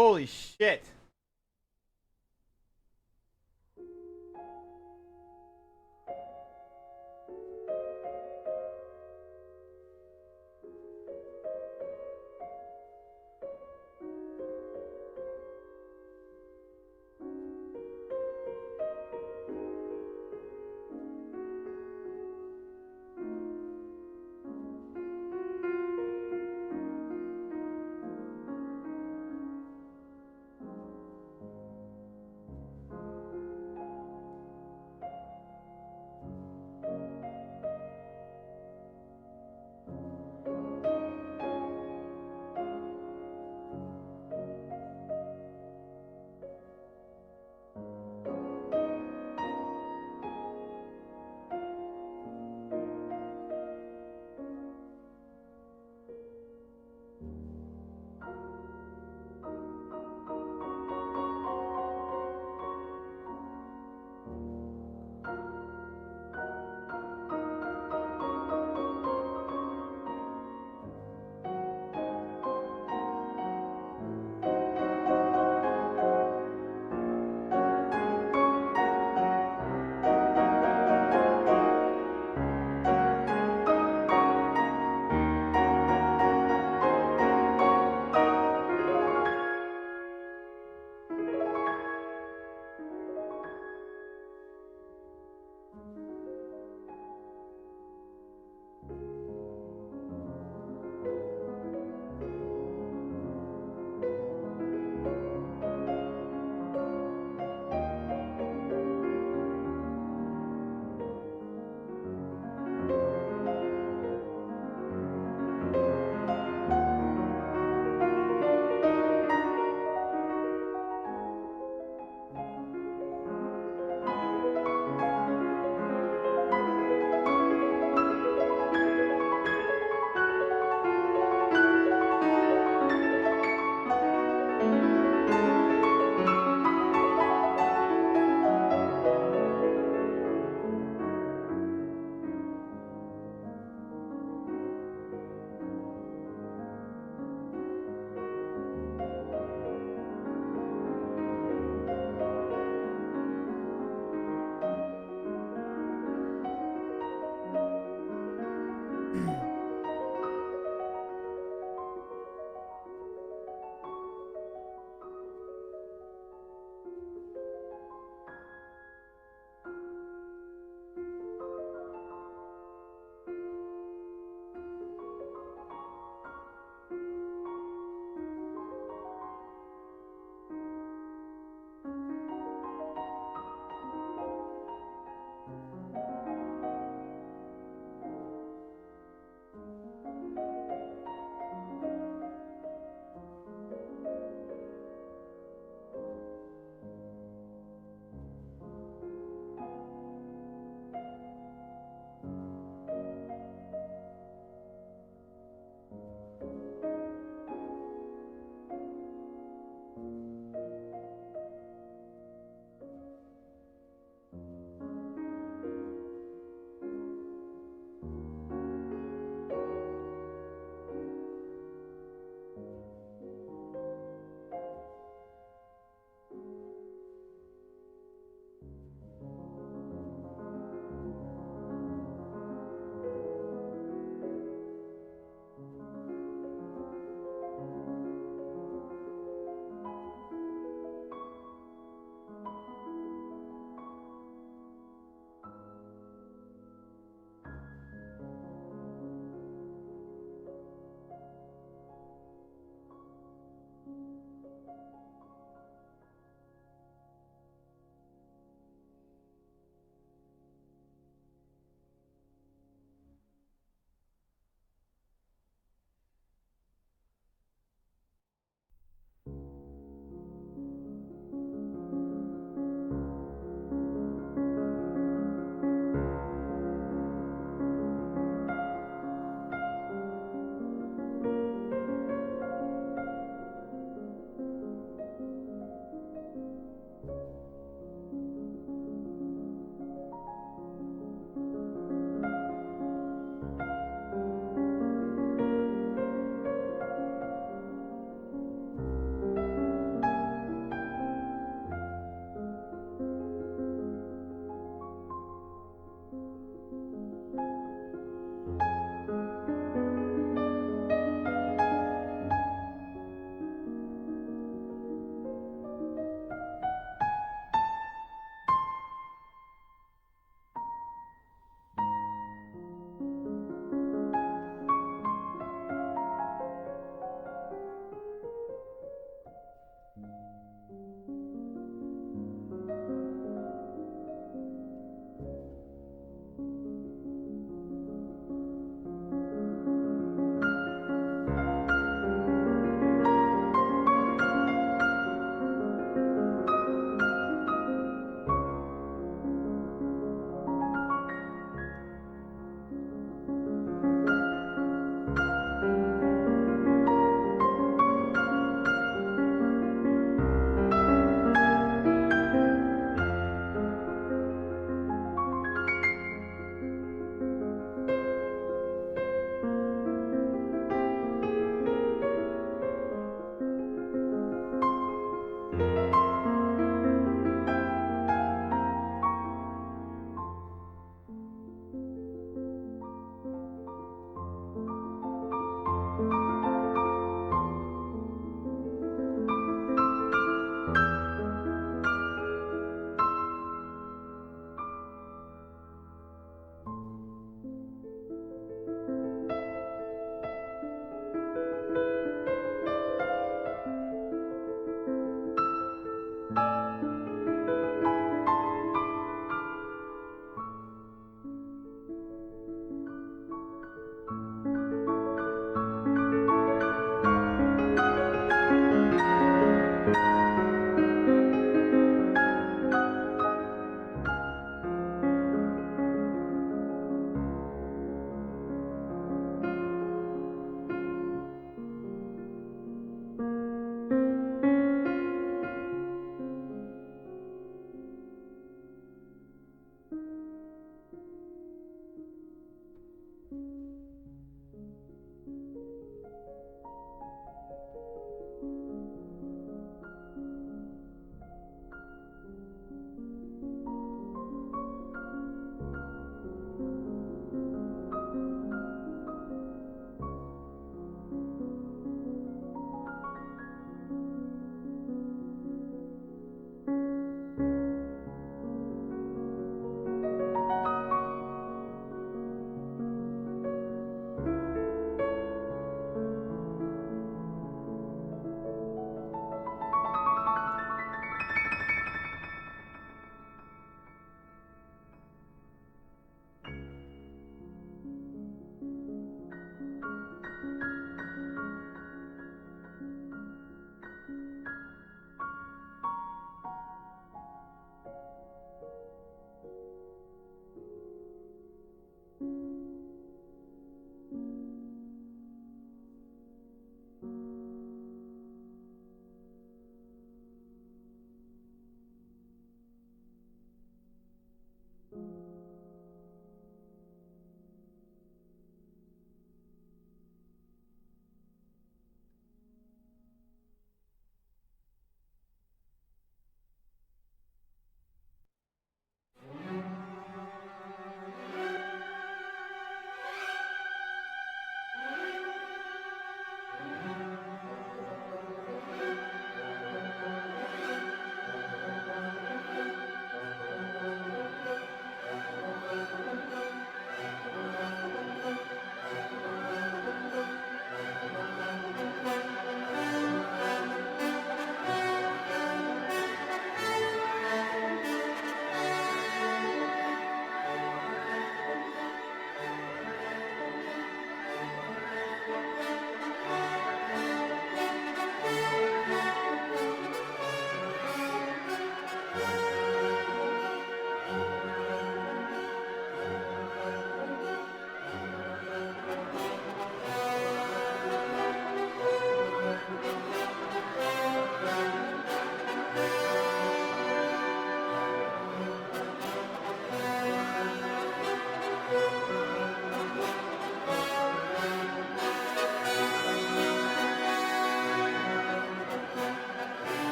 Holy shit.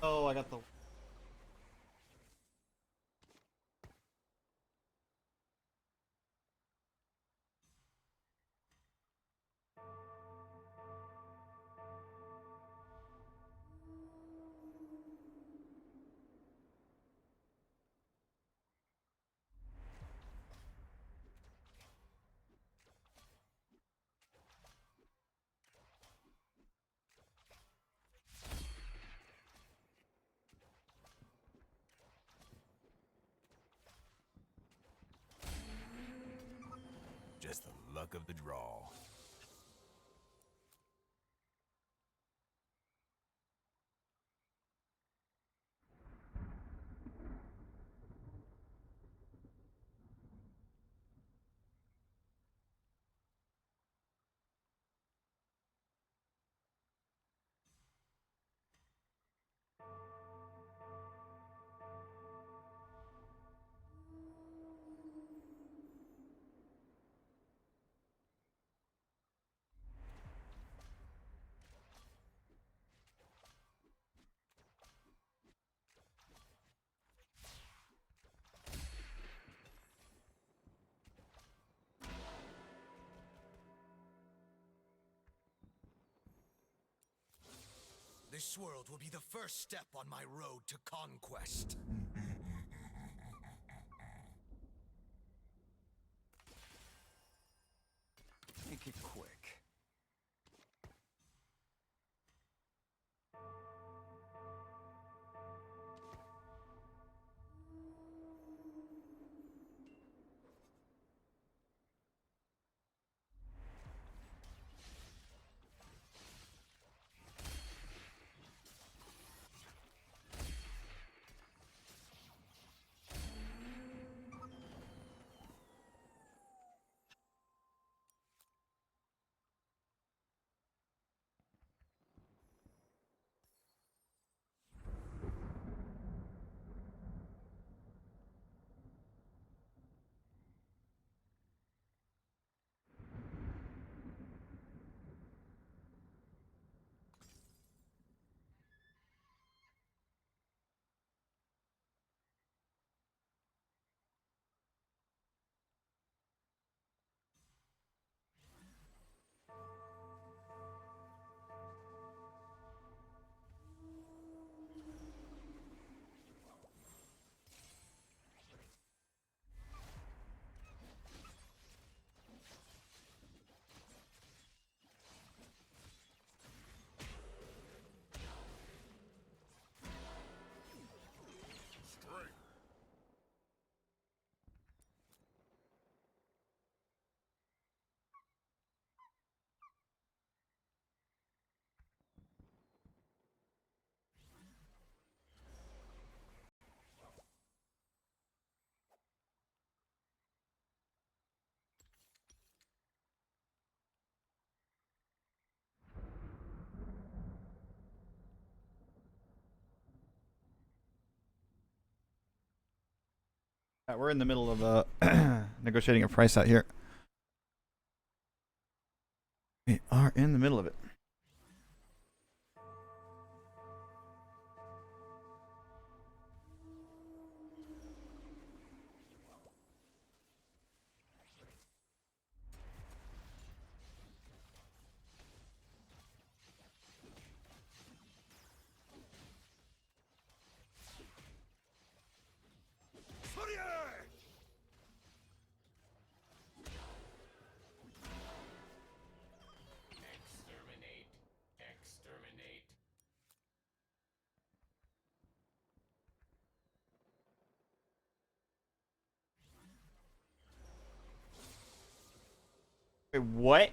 Oh, I got the. Just the luck of the draw. This world will be the first step on my road to conquest. Make it quick. We're in the middle of negotiating a price out here. We are in the middle of it. Exterminate. Exterminate. Wait, what?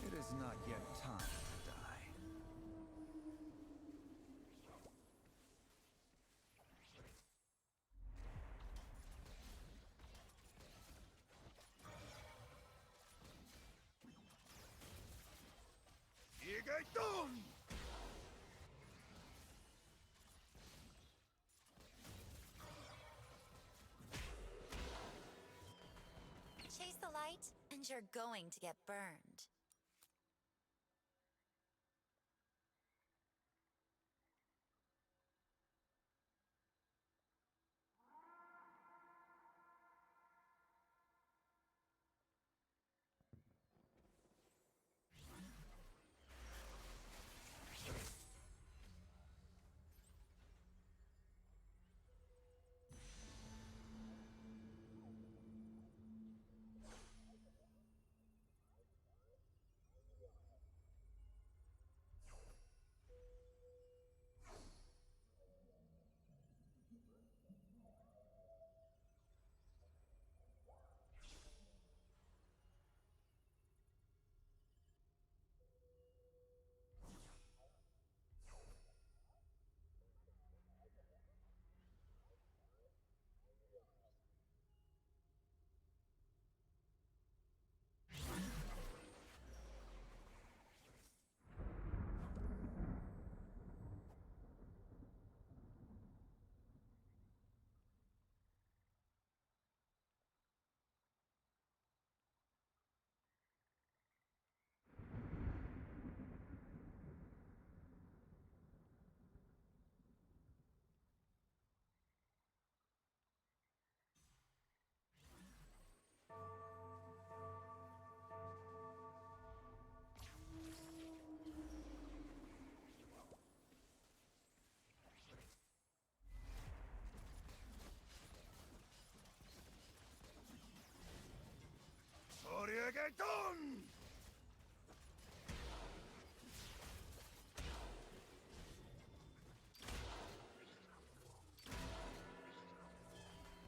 It is not yet time to die. means you're going to get burned.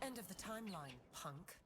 End of the timeline, punk.